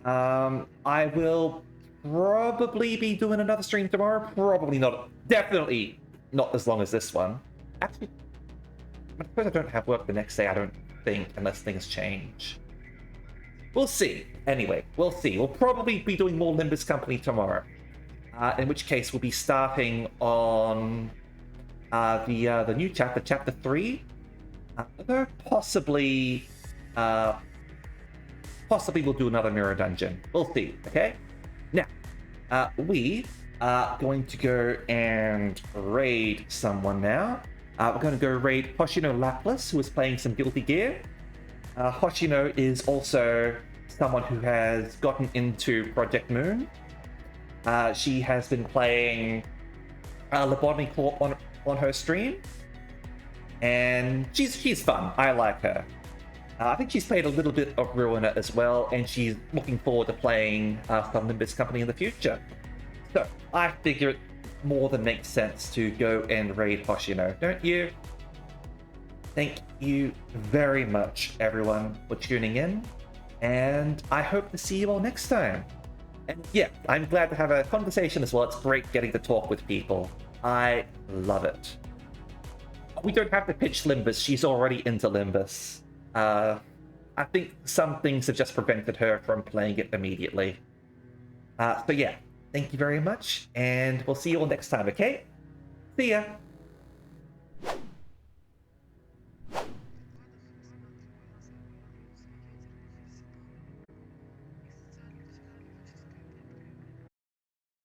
I will probably be doing another stream tomorrow. Probably not. Definitely not as long as this one. Actually, I suppose I don't have work the next day, I don't think, unless things change. We'll see. Anyway, we'll see. We'll probably be doing more Limbus Company tomorrow. In which case, we'll be starting on the new chapter, chapter 3. Although possibly we'll do another mirror dungeon. We'll see. Okay. Now, we are going to go and raid someone now. We're going to go raid Hoshino Laplas, who is playing some Guilty Gear. Hoshino is also someone who has gotten into Project Moon. She has been playing Lobotomy Corp on her stream, and she's fun. I like her. I think she's played a little bit of Ruiner as well, and she's looking forward to playing some Limbus Company in the future. So I figure it more than makes sense to go and raid Hoshino, don't you? Thank you very much, everyone, for tuning in, and I hope to see you all next time. And yeah, I'm glad to have a conversation as well. It's great getting to talk with people. I love it. We don't have to pitch Limbus. She's already into Limbus. I think some things have just prevented her from playing it immediately. So yeah, thank you very much, and we'll see you all next time, okay? See ya!